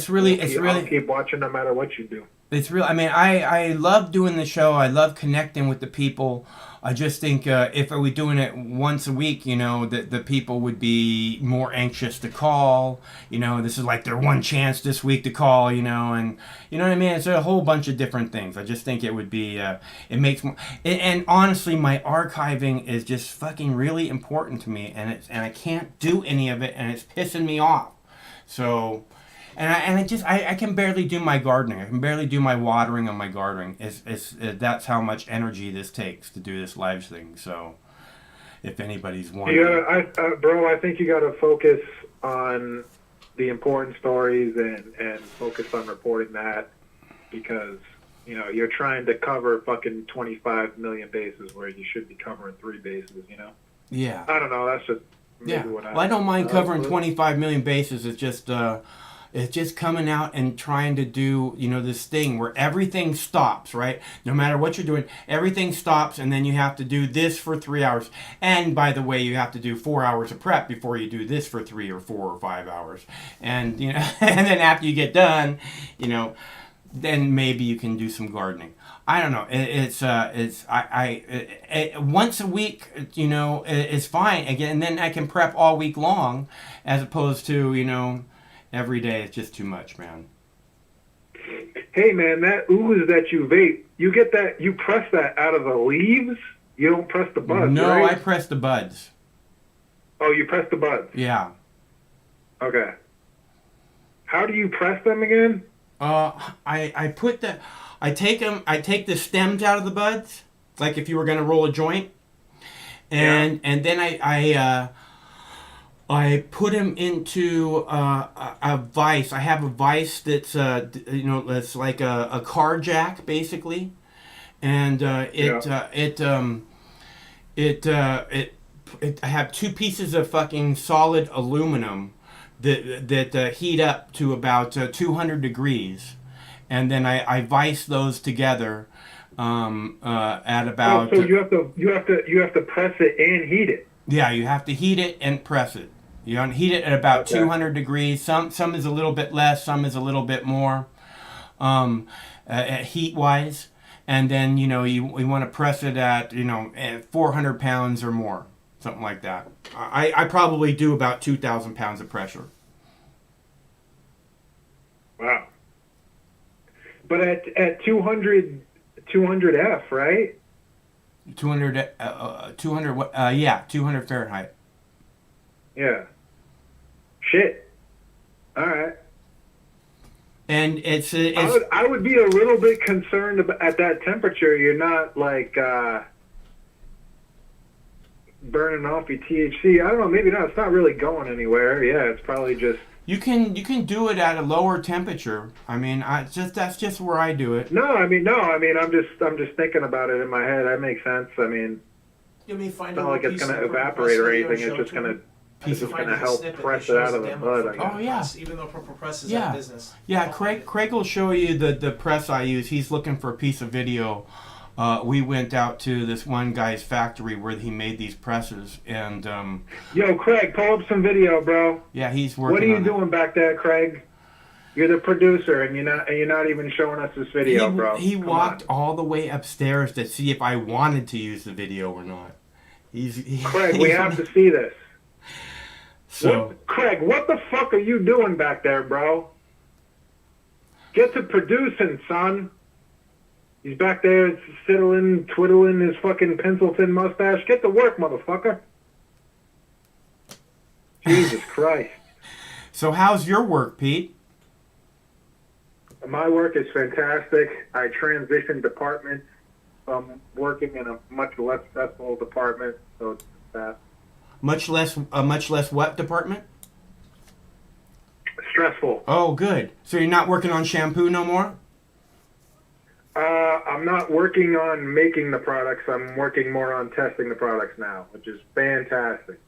[SPEAKER 13] keep watching no matter what you do.
[SPEAKER 1] It's real. I mean, I love doing the show. I love connecting with the people. I just think if I were doing it once a week, you know, the people would be more anxious to call. You know, this is like their one chance this week to call, you know, and you know what I mean? It's a whole bunch of different things. I just think it would be, it makes more, and honestly, my archiving is just fucking really important to me, and I can't do any of it, and it's pissing me off. So... I can barely do my gardening. I can barely do my watering on my gardening. That's how much energy this takes to do this live thing. So, if anybody's wondering,
[SPEAKER 13] bro, I think you got to focus on the important stories and focus on reporting that because you know you're trying to cover fucking 25 million bases where you should be covering 3 bases. You know.
[SPEAKER 1] Yeah.
[SPEAKER 13] I don't know. That's just maybe what
[SPEAKER 1] I don't mind covering 25 million bases. It's just coming out and trying to do, you know, this thing where everything stops, right? No matter what you're doing, everything stops, and then you have to do this for 3 hours. And by the way, you have to do 4 hours of prep before you do this for 3 or 4 or 5 hours. And you know, and then after you get done, you know, then maybe you can do some gardening. I don't know. Once a week, you know, it's fine. Again, and then I can prep all week long, as opposed to, you know. Every day, it's just too much, man.
[SPEAKER 13] Hey, man, that ooze that you vape, you get that, you press that out of the leaves? You don't press the buds,
[SPEAKER 1] No,
[SPEAKER 13] right?
[SPEAKER 1] I press the buds.
[SPEAKER 13] Oh, you press the buds?
[SPEAKER 1] Yeah.
[SPEAKER 13] Okay. How do you press them again?
[SPEAKER 1] I take the stems out of the buds, like if you were going to roll a joint, and then I put them into a vise. I have a vise that's you know, that's like a car jack basically, and I have 2 pieces of fucking solid aluminum that heat up to about 200 degrees, and then I vise those together at about.
[SPEAKER 13] Oh, so you have to press it and heat it.
[SPEAKER 1] Yeah, you have to heat it and press it. You heat it at about 200 degrees. Some is a little bit less, some is a little bit more, heat wise. And then you know we want to press it at 400 pounds or more, something like that. I probably do about 2,000 pounds of pressure.
[SPEAKER 13] Wow. But at 200 F, right?
[SPEAKER 1] 200 Fahrenheit.
[SPEAKER 13] Yeah. Shit. All right.
[SPEAKER 1] And it's
[SPEAKER 13] I would be a little bit concerned at that temperature. You're not like burning off your THC. I don't know. Maybe not. It's not really going anywhere. Yeah. It's probably just.
[SPEAKER 1] You can do it at a lower temperature. I mean, that's just where I do it.
[SPEAKER 13] No. I'm just thinking about it in my head. That makes sense. I mean. It's not like it's going to evaporate or anything. It's just going to. It's just going to help press it out of the bud.
[SPEAKER 1] Oh yeah.
[SPEAKER 11] Even though press is that business.
[SPEAKER 1] Yeah, Craig will show you the press I use. He's looking for a piece of video. We went out to this one guy's factory where he made these presses, and
[SPEAKER 13] Yo, Craig, pull up some video, bro.
[SPEAKER 1] Yeah, he's working.
[SPEAKER 13] What are you doing back there, Craig? You're the producer, and you're not even showing us this video, bro.
[SPEAKER 1] He walked all the way upstairs to see if I wanted to use the video or not.
[SPEAKER 13] Craig, we have to see this.
[SPEAKER 1] So,
[SPEAKER 13] Craig, what the fuck are you doing back there, bro? Get to producing, son. He's back there twiddling his fucking pencil-thin mustache. Get to work, motherfucker. Jesus Christ.
[SPEAKER 1] So how's your work, Pete?
[SPEAKER 13] My work is fantastic. I transitioned departments from working in a much less stressful department, so it's that.
[SPEAKER 1] Much less what department?
[SPEAKER 13] Stressful.
[SPEAKER 1] Oh, good. So you're not working on shampoo no more?
[SPEAKER 13] I'm not working on making the products. I'm working more on testing the products now, which is fantastic.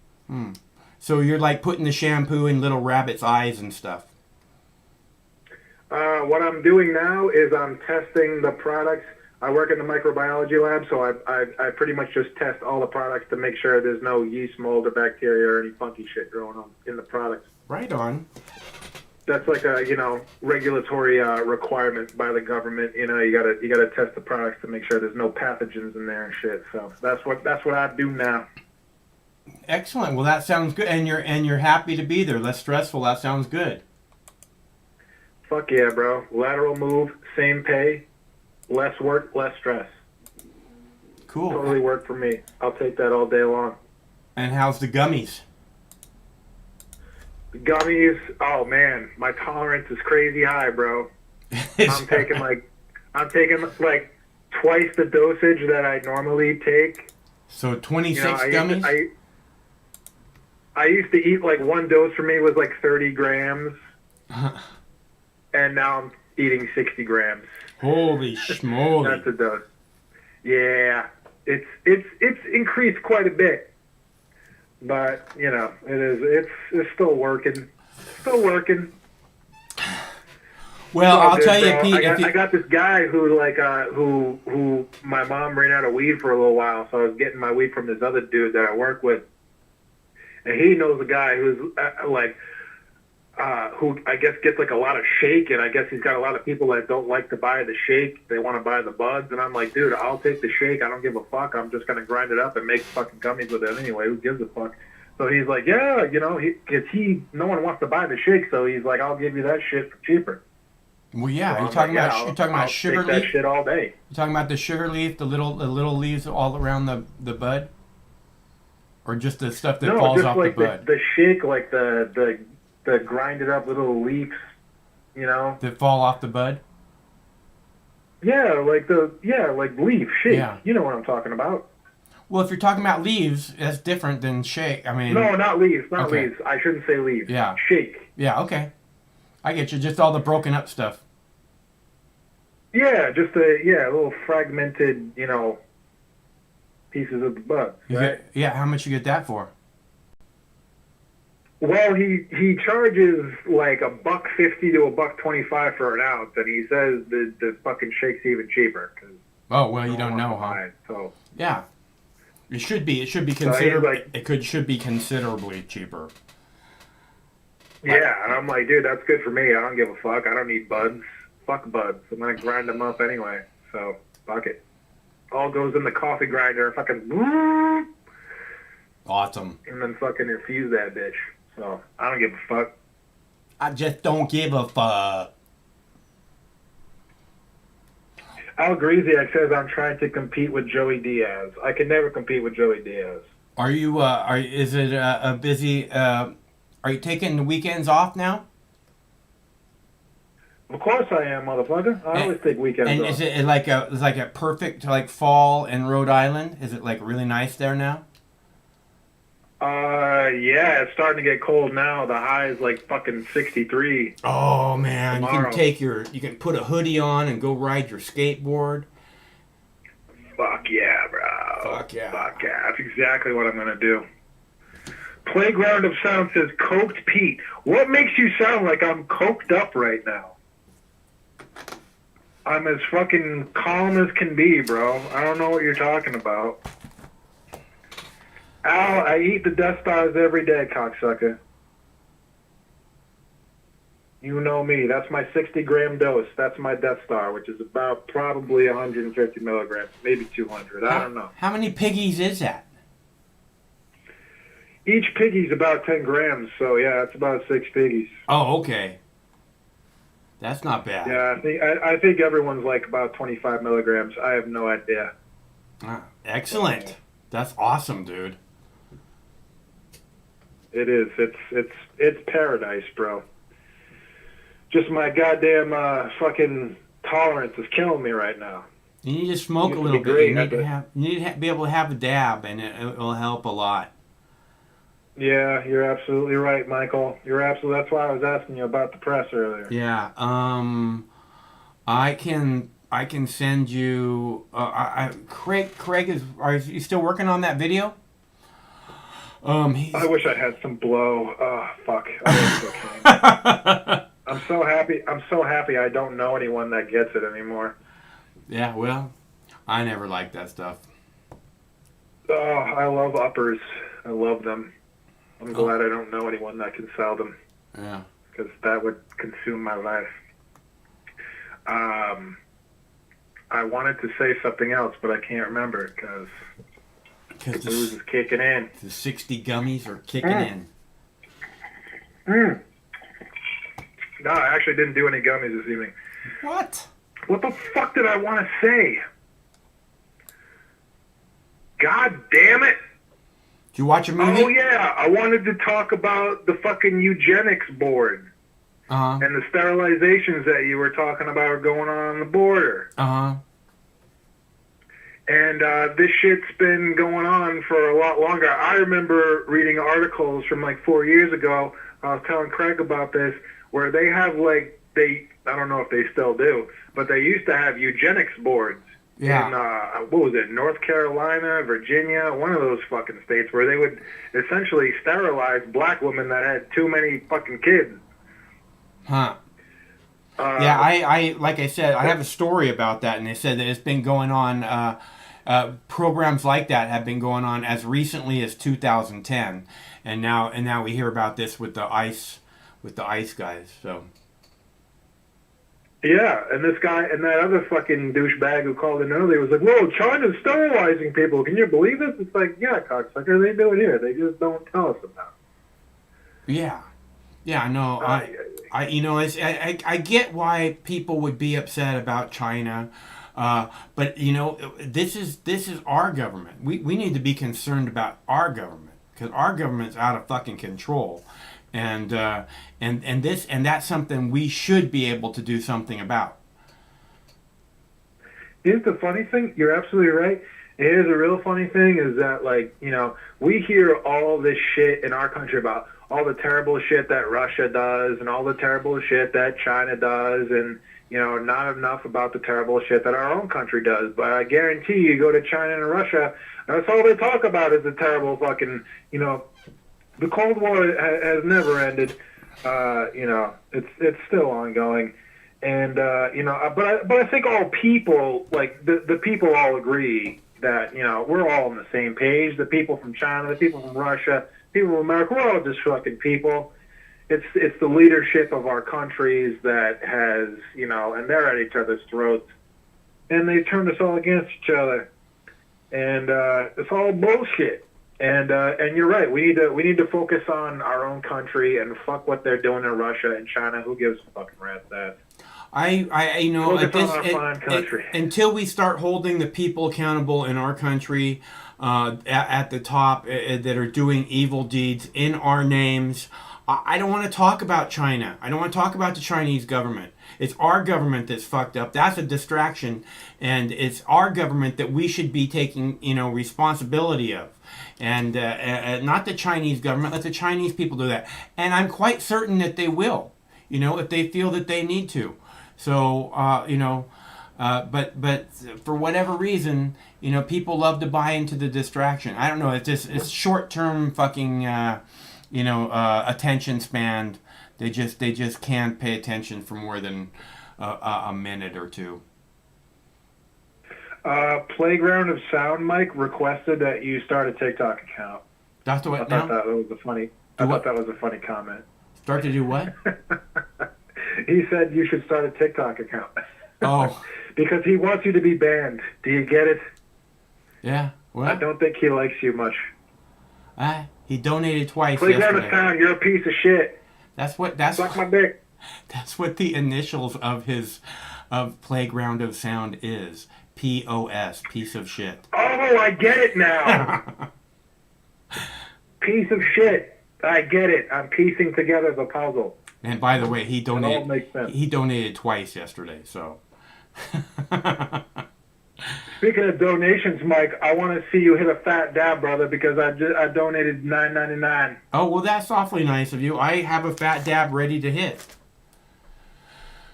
[SPEAKER 1] So you're like putting the shampoo in little rabbits' eyes and stuff.
[SPEAKER 13] What I'm doing now is I'm testing the products. I work in the microbiology lab, so I pretty much just test all the products to make sure there's no yeast, mold, or bacteria or any funky shit growing on in the products.
[SPEAKER 1] Right on.
[SPEAKER 13] That's like a regulatory requirement by the government. You gotta test the products to make sure there's no pathogens in there and shit. So that's what I do now.
[SPEAKER 1] Excellent. Well, that sounds good. And you're happy to be there. Less stressful. That sounds good.
[SPEAKER 13] Fuck yeah, bro. Lateral move, same pay, less work, less stress.
[SPEAKER 1] Cool.
[SPEAKER 13] Totally work for me. I'll take that all day long.
[SPEAKER 1] And how's the gummies?
[SPEAKER 13] The gummies, oh man, my tolerance is crazy high, bro. I'm taking like twice the dosage that I normally take.
[SPEAKER 1] So 26 gummies?
[SPEAKER 13] I used to eat like one dose for me was like 30 grams. And now I'm eating 60 grams.
[SPEAKER 1] Holy schmoly.
[SPEAKER 13] That's a dose. Yeah. It's increased quite a bit. But, it's still working. Still working.
[SPEAKER 1] Well, I'll tell you, Pete.
[SPEAKER 13] I got this guy who who my mom ran out of weed for a little while, so I was getting my weed from this other dude that I work with. And he knows a guy who's who I guess gets like a lot of shake, and I guess he's got a lot of people that don't like to buy the shake. They want to buy the buds, and I'm like, dude, I'll take the shake. I don't give a fuck. I'm just gonna grind it up and make fucking gummies with it anyway. Who gives a fuck? So he's like, yeah, no one wants to buy the shake, so he's like, I'll give you that shit for cheaper.
[SPEAKER 1] Well, yeah,
[SPEAKER 13] So
[SPEAKER 1] you're
[SPEAKER 13] I'm
[SPEAKER 1] talking
[SPEAKER 13] like,
[SPEAKER 1] about you're talking about
[SPEAKER 13] I'll
[SPEAKER 1] sugar
[SPEAKER 13] take
[SPEAKER 1] leaf.
[SPEAKER 13] that shit all day.
[SPEAKER 1] You're talking about the sugar leaf, the little leaves all around the bud, or just the stuff that falls off
[SPEAKER 13] like
[SPEAKER 1] the bud.
[SPEAKER 13] The shake, like the grinded up little leaves,
[SPEAKER 1] that fall off the bud.
[SPEAKER 13] Yeah, like leaf shake.
[SPEAKER 1] Yeah.
[SPEAKER 13] You know what I'm talking about.
[SPEAKER 1] Well, if you're talking about leaves, that's different than shake. I mean,
[SPEAKER 13] No, not leaves,
[SPEAKER 1] Okay.
[SPEAKER 13] leaves. I shouldn't say leaves.
[SPEAKER 1] Yeah.
[SPEAKER 13] Shake.
[SPEAKER 1] Yeah, okay. I get you. Just all the broken up stuff.
[SPEAKER 13] Yeah, just a little fragmented, pieces of the bud. Right?
[SPEAKER 1] How much you get that for?
[SPEAKER 13] Well, he charges like $1.50 to $1.25 for an ounce, and he says the fucking shake's even cheaper.
[SPEAKER 1] Oh well, you don't know, huh?
[SPEAKER 13] So
[SPEAKER 1] yeah, it should be. It should be
[SPEAKER 13] So he's
[SPEAKER 1] considerably. Should be considerably cheaper.
[SPEAKER 13] yeah, and I'm like, dude, that's good for me. I don't give a fuck. I don't need buds. Fuck buds. I'm gonna grind them up anyway. So fuck it. All goes in the coffee grinder. Fucking.
[SPEAKER 1] Awesome.
[SPEAKER 13] And then fucking infuse that bitch. So I don't give a fuck.
[SPEAKER 1] I just don't give a fuck.
[SPEAKER 13] Al Greziak says I'm trying to compete with Joey Diaz. I can never compete with Joey Diaz.
[SPEAKER 1] Are you? Is it a busy? Are you taking the weekends off now?
[SPEAKER 13] Of course I am, motherfucker. I always take weekends
[SPEAKER 1] And
[SPEAKER 13] off.
[SPEAKER 1] is it like a perfect like fall in Rhode Island? Is it like really nice there now?
[SPEAKER 13] Yeah, it's starting to get cold now. The high is like fucking 63.
[SPEAKER 1] Oh man,
[SPEAKER 13] Tomorrow.
[SPEAKER 1] you can put a hoodie on and go ride your skateboard.
[SPEAKER 13] Fuck yeah, bro.
[SPEAKER 1] Fuck yeah.
[SPEAKER 13] Fuck yeah. That's exactly what I'm gonna do. Playground of Sound says, Coked Pete. What makes you sound like I'm coked up right now? I'm as fucking calm as can be, bro. I don't know what you're talking about. Al, I eat the Death Stars every day, cocksucker. You know me. That's my 60-gram dose. That's my Death Star, which is about probably 150 milligrams, maybe 200. I don't know.
[SPEAKER 1] How many piggies is that?
[SPEAKER 13] Each piggy's about 10 grams, so yeah, it's about 6 piggies.
[SPEAKER 1] Oh, okay. That's not bad.
[SPEAKER 13] Yeah, I think everyone's like about 25 milligrams. I have no idea.
[SPEAKER 1] Ah, excellent. That's awesome, dude.
[SPEAKER 13] It is. It's paradise, bro. Just my goddamn fucking tolerance is killing me right now.
[SPEAKER 1] You need to smoke a little bit. You need to be able to have a dab, and it'll help a lot.
[SPEAKER 13] Yeah, you're absolutely right, Michael. That's why I was asking you about the press earlier.
[SPEAKER 1] Yeah. I can I can send you. Craig are you still working on that video?
[SPEAKER 13] I wish I had some blow. Oh, fuck. I I'm so happy. I'm so happy I don't know anyone that gets it anymore.
[SPEAKER 1] Yeah, well, I never liked that stuff.
[SPEAKER 13] Oh, I love uppers. I love them. I'm glad I don't know anyone that can sell them.
[SPEAKER 1] Yeah.
[SPEAKER 13] Because that would consume my life. I wanted to say something else, but I can't remember because the booze is kicking in.
[SPEAKER 1] The 60 gummies are kicking in.
[SPEAKER 13] No, I actually didn't do any gummies this evening.
[SPEAKER 1] What?
[SPEAKER 13] What the fuck did I want to say? God damn it!
[SPEAKER 1] Did you watch a movie?
[SPEAKER 13] Oh yeah, I wanted to talk about the fucking eugenics board.
[SPEAKER 1] Uh-huh.
[SPEAKER 13] And the sterilizations that you were talking about going on the border.
[SPEAKER 1] Uh-huh.
[SPEAKER 13] And this shit's been going on for a lot longer. I remember reading articles from like 4 years ago. I was telling Craig about this, where they have I don't know if they still do, but they used to have eugenics boards.
[SPEAKER 1] Yeah.
[SPEAKER 13] In, what was it, North Carolina, Virginia, one of those fucking states where they would essentially sterilize black women that had too many fucking kids.
[SPEAKER 1] Huh. Yeah, I like I said, I have a story about that, and they said that it's been going on. Programs like that have been going on as recently as 2010, and now we hear about this with the ICE guys. So.
[SPEAKER 13] Yeah, and this guy and that other fucking douchebag who called in earlier was like, "Whoa, China's sterilizing people. Can you believe this?" It's like, yeah, cocksucker, they do it here. They just don't tell us about it.
[SPEAKER 1] Yeah. Yeah, no, I get why people would be upset about China, but this is our government. We need to be concerned about our government because our government's out of fucking control, and that's something we should be able to do something about.
[SPEAKER 13] Here's the funny thing. You're absolutely right. Here's the real funny thing is that we hear all this shit in our country about all the terrible shit that Russia does and all the terrible shit that China does and, not enough about the terrible shit that our own country does. But I guarantee you go to China and Russia, that's all they talk about is the terrible fucking, the Cold War has never ended. It's still ongoing. And, but I think all people, the people all agree that, we're all on the same page. The people from China, the people from Russia, people from America, we're all just fucking people. It's the leadership of our countries that has, and they're at each other's throats. And they turned us all against each other. And it's all bullshit. And you're right. We need to focus on our own country and fuck what they're doing in Russia and China. Who gives a fucking rat's ass?
[SPEAKER 1] Until we start holding the people accountable in our country at the top that are doing evil deeds in our names, I don't want to talk about China. I don't want to talk about the Chinese government. It's our government that's fucked up. That's a distraction, and it's our government that we should be taking responsibility of. And not the Chinese government. Let the Chinese people do that. And I'm quite certain that they will, if they feel that they need to. So, but for whatever reason, people love to buy into the distraction. I don't know. It's short-term fucking, attention span. They just can't pay attention for more than a minute or two.
[SPEAKER 13] Playground of Sound Mike requested that you start a TikTok account.
[SPEAKER 1] That's what.
[SPEAKER 13] I thought that was a funny. I thought that was a funny comment.
[SPEAKER 1] Start to do what?
[SPEAKER 13] He said you should start a TikTok account.
[SPEAKER 1] Oh.
[SPEAKER 13] Because he wants you to be banned. Do you get it?
[SPEAKER 1] Yeah. Well,
[SPEAKER 13] I don't think he likes you much.
[SPEAKER 1] He donated twice.
[SPEAKER 13] Playground
[SPEAKER 1] yesterday.
[SPEAKER 13] of Sound, you're a piece of shit. Suck my dick.
[SPEAKER 1] That's what the initials of Playground of Sound is. POS, piece of shit.
[SPEAKER 13] Oh, I get it now. Piece of shit. I get it. I'm piecing together the puzzle.
[SPEAKER 1] And by the way, he
[SPEAKER 13] It all makes
[SPEAKER 1] donated.
[SPEAKER 13] sense.
[SPEAKER 1] He donated twice yesterday. So.
[SPEAKER 13] Speaking of donations, Mike, I want to see you hit a fat dab, brother, because I donated $9.99.
[SPEAKER 1] Oh well, that's awfully nice of you. I have a fat dab ready to hit.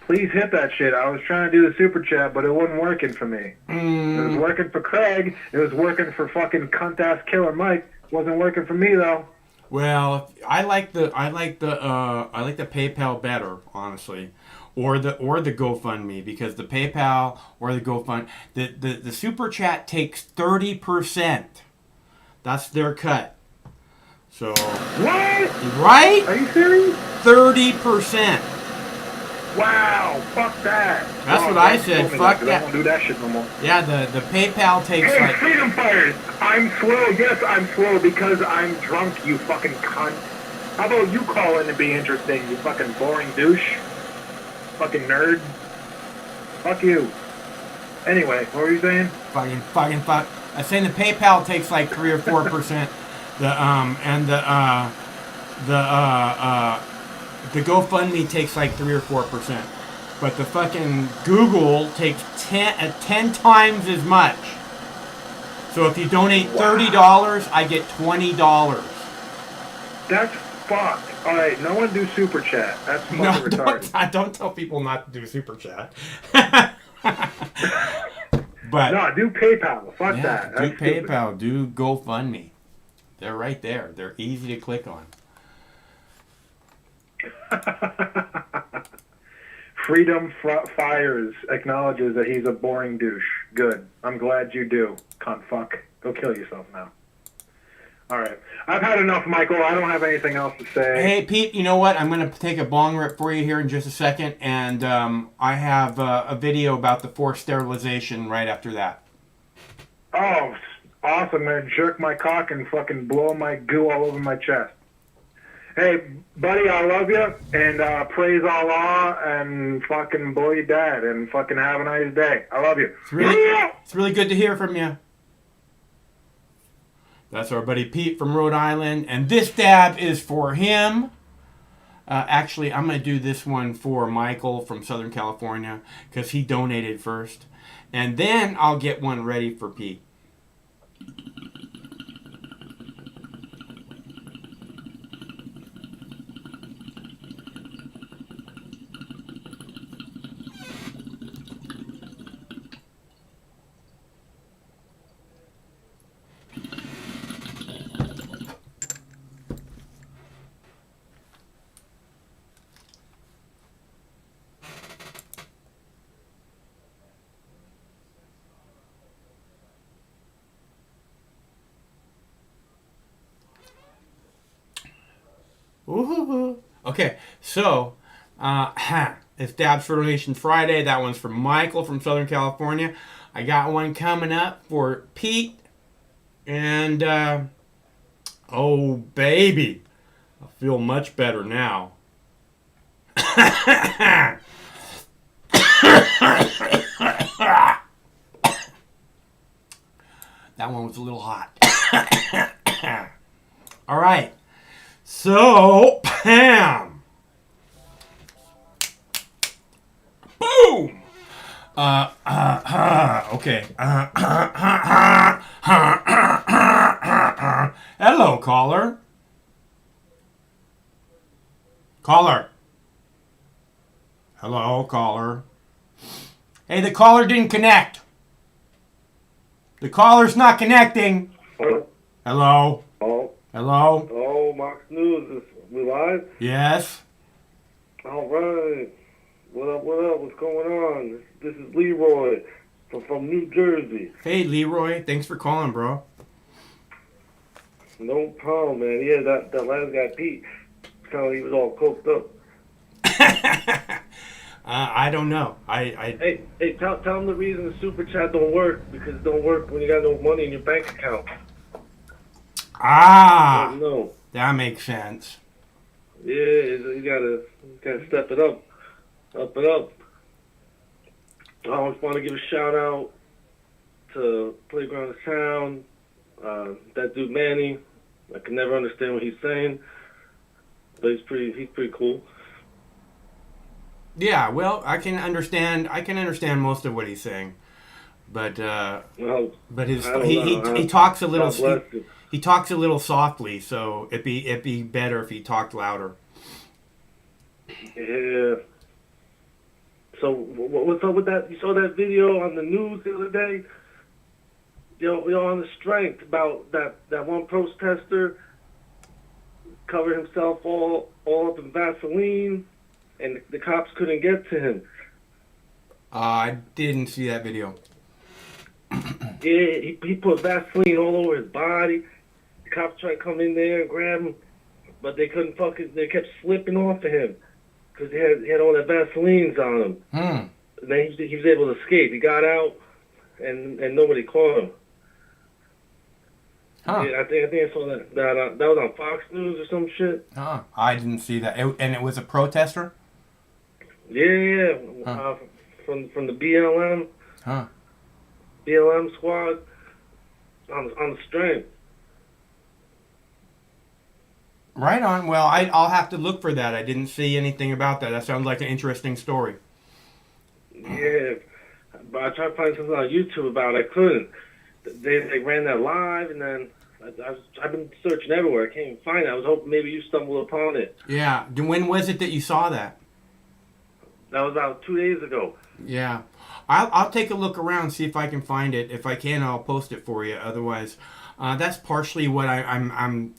[SPEAKER 13] Please hit that shit. I was trying to do the super chat, but it wasn't working for me. It was working for Craig. It was working for fucking cunt ass killer Mike. Wasn't working for me though.
[SPEAKER 1] Well, I like the PayPal better, honestly, or the GoFundMe, because the PayPal or the GoFund, the super chat takes 30%. That's their cut. So
[SPEAKER 13] what?
[SPEAKER 1] Right?
[SPEAKER 13] Are you serious?
[SPEAKER 1] 30%.
[SPEAKER 13] Wow, fuck that.
[SPEAKER 1] That's what I said. Fuck
[SPEAKER 13] that.
[SPEAKER 1] that.
[SPEAKER 13] I won't do that shit no more.
[SPEAKER 1] Yeah, the PayPal takes
[SPEAKER 13] Hey,
[SPEAKER 1] like.
[SPEAKER 13] freedom fighters! I'm slow. Yes, I'm slow because I'm drunk, you fucking cunt. How about you call in and be interesting, you fucking boring douche? Fucking nerd. Fuck you. Anyway, what were you saying?
[SPEAKER 1] Fuck. I was saying the PayPal takes like 3 or 4%. The GoFundMe takes like 3 or 4%, but the fucking Google takes 10 times as much. So if you donate $30, I get $20.
[SPEAKER 13] That's fucked. All right, no one do super chat. That's fucking retarded.
[SPEAKER 1] Don't tell people not to do super chat. But
[SPEAKER 13] no, do PayPal. Fuck that.
[SPEAKER 1] Do
[SPEAKER 13] That's stupid.
[SPEAKER 1] PayPal. Do GoFundMe. They're right there. They're easy to click on.
[SPEAKER 13] Freedom Fires acknowledges that he's a boring douche. Good. I'm glad you do. Cunt fuck. Go kill yourself now. All right. I've had enough, Michael. I don't have anything else to say.
[SPEAKER 1] Hey, Pete, you know what? I'm going to take a bong rip for you here in just a second, and I have a video about the forced sterilization right after that.
[SPEAKER 13] Oh, awesome, man. Jerk my cock and fucking blow my goo all over my chest. Hey, buddy, I love you, and praise Allah, and fucking blow your dad, and fucking have a nice day. I love you.
[SPEAKER 1] It's really good to hear from you. That's our buddy Pete from Rhode Island, and this dab is for him. Actually, I'm going to do this one for Michael from Southern California, because he donated first. And then I'll get one ready for Pete. Ooh. Okay, so it's Dabs for Donation Friday. That one's for Michael from Southern California. I got one coming up for Pete. And, oh, baby. I feel much better now. That one was a little hot. All right. So, Pam. Boom. Okay. Hello, caller. Caller. Hello, caller. Hey, the caller didn't connect. The caller's not connecting. Hello.
[SPEAKER 14] Oh.
[SPEAKER 1] Hello.
[SPEAKER 14] Oh, Mox News. We live?
[SPEAKER 1] Yes.
[SPEAKER 14] All right. What up? What up? What's going on? This is Leroy from New Jersey.
[SPEAKER 1] Hey, Leroy. Thanks for calling, bro.
[SPEAKER 14] No problem, man. Yeah, that last guy, Pete, sounded like he was all coked up.
[SPEAKER 1] I don't know.
[SPEAKER 14] Hey, tell him the reason the super chat don't work, because it don't work when you got no money in your bank account.
[SPEAKER 1] No. That makes sense.
[SPEAKER 14] Yeah, you gotta step it up. Up it up. I just want to give a shout out to Playground of Sound, that dude Manny. I can never understand what he's saying, but he's pretty cool.
[SPEAKER 1] Yeah, well, I can understand most of what he's saying, but he talks a little he talks a little softly, so it'd be better if he talked louder.
[SPEAKER 14] Yeah. So what's up with that? You saw that video on the news the other day? You're on the strength about that one protester covered himself all up in Vaseline, and the cops couldn't get to him.
[SPEAKER 1] I didn't see that video.
[SPEAKER 14] Yeah, he put Vaseline all over his body. The cops tried to come in there and grab him, but they couldn't they kept slipping off of him because he had all that Vaselines on him. And then he was able to escape. He got out, and nobody caught him. Yeah, I think I saw that was on Fox News or some shit.
[SPEAKER 1] I didn't see that. And it was a protester?
[SPEAKER 14] Yeah. From the BLM. BLM squad on the strength.
[SPEAKER 1] Right on. Well, I'll have to look for that. I didn't see anything about that. That sounds like an interesting story.
[SPEAKER 14] Yeah, but I tried to find something on YouTube about it. I couldn't. They ran that live, and then I've been searching everywhere. I can't even find it. I was hoping maybe you stumbled upon it.
[SPEAKER 1] Yeah. When was it that you saw that?
[SPEAKER 14] That was about 2 days ago.
[SPEAKER 1] Yeah. I'll take a look around, see if I can find it. If I can, I'll post it for you. Otherwise, that's partially what I'm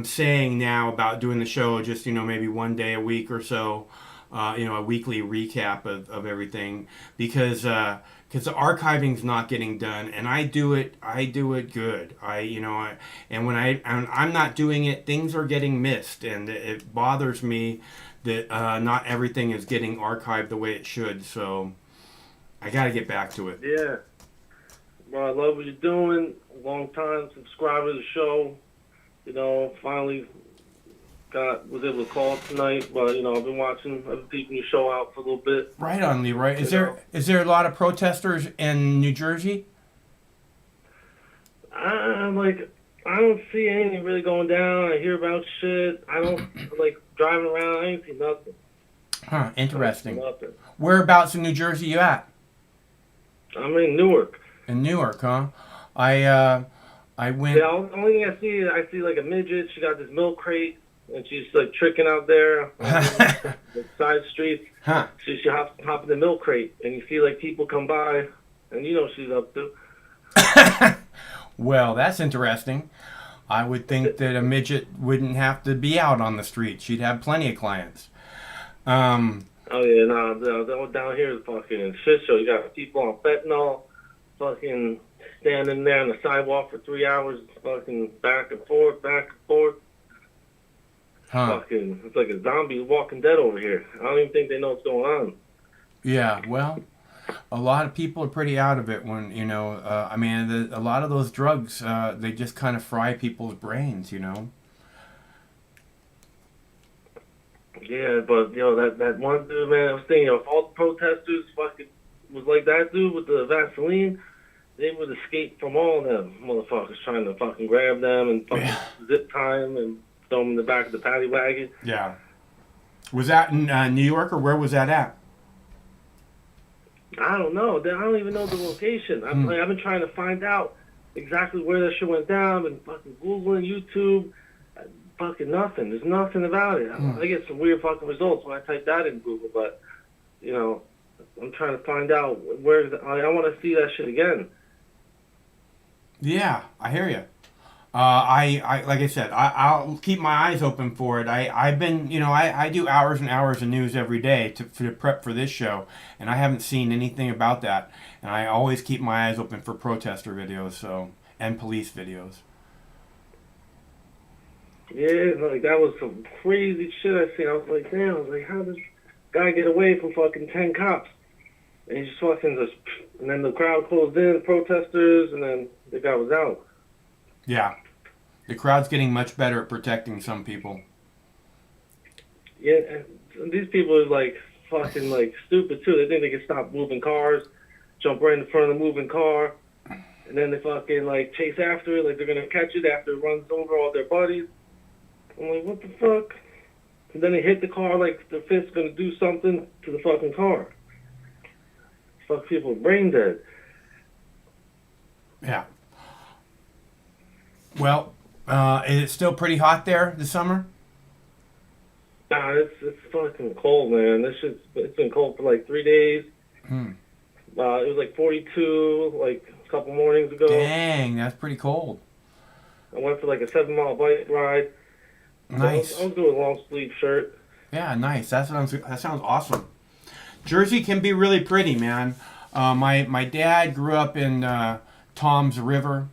[SPEAKER 1] saying now about doing the show. Just maybe one day a week or so. A weekly recap of everything because the archiving's not getting done, and I do it good. And when I'm not doing it, things are getting missed, and it bothers me that not everything is getting archived the way it should. So I got to get back to it.
[SPEAKER 14] Yeah. Well, I love what you're doing. Long time subscriber to the show. Finally was able to call tonight, but I've been watching other people your show out for a little bit.
[SPEAKER 1] Right on, Leroy. Is there a lot of protesters in New Jersey?
[SPEAKER 14] I don't see anything really going down. I hear about shit. I don't driving around. I ain't see nothing.
[SPEAKER 1] Interesting.
[SPEAKER 14] Nothing.
[SPEAKER 1] Whereabouts in New Jersey you at?
[SPEAKER 14] I'm in Newark.
[SPEAKER 1] In Newark, huh? I went.
[SPEAKER 14] The only thing I see like a midget. She got this milk crate, and she's tricking out there on the side streets. She hop in the milk crate, and you see people come by, and you know what she's up to.
[SPEAKER 1] Well, that's interesting. I would think that a midget wouldn't have to be out on the street. She'd have plenty of clients.
[SPEAKER 14] Oh yeah, no, down here is fucking shit show. You got people on fentanyl, fucking standing there on the sidewalk for 3 hours, fucking back and forth. Fucking, it's like a zombie Walking Dead over here. I don't even think they know what's going on.
[SPEAKER 1] Yeah, well, a lot of people are pretty out of it when, a lot of those drugs, they just kind of fry people's brains,
[SPEAKER 14] Yeah, but, that one dude, man, I was thinking, if all the protesters fucking was like that dude with the Vaseline, they would escape from all them motherfuckers trying to fucking grab them and fucking zip tie them and throw them in the back of the paddy wagon.
[SPEAKER 1] Yeah. Was that in New York, or where was that at?
[SPEAKER 14] I don't know. I don't even know the location. I've been trying to find out exactly where that shit went down and fucking Googling, YouTube, fucking nothing. There's nothing about it. I get some weird fucking results when I type that in Google, but, I'm trying to find out I want to see that shit again.
[SPEAKER 1] Yeah, I hear you. I like I said, I'll keep my eyes open for it. I've been, I do hours and hours of news every day to prep for this show, and I haven't seen anything about that. And I always keep my eyes open for protester videos, and police videos.
[SPEAKER 14] Yeah, that was some crazy shit I seen. I was like, damn, how does this guy get away from fucking 10 cops? And he just and then the crowd closed in, protesters, and then the guy was out.
[SPEAKER 1] Yeah. The crowd's getting much better at protecting some people.
[SPEAKER 14] Yeah, and these people are fucking stupid too. They think they can stop moving cars, jump right in front of the moving car, and then they fucking chase after it, they're gonna catch it after it runs over all their buddies. I'm like, what the fuck? And then they hit the car their fist's gonna do something to the fucking car. Fuck, people brain dead.
[SPEAKER 1] Yeah. Well, is it still pretty hot there this summer?
[SPEAKER 14] Nah, it's fucking cold, man. It's been cold for like 3 days.
[SPEAKER 1] Hmm.
[SPEAKER 14] It was like 42 like a couple mornings ago.
[SPEAKER 1] Dang, that's pretty cold.
[SPEAKER 14] I went for like a 7-mile bike ride.
[SPEAKER 1] Nice.
[SPEAKER 14] I was doing a long sleeve shirt.
[SPEAKER 1] Yeah, nice. That sounds awesome. Jersey can be really pretty, man. My dad grew up in Toms River.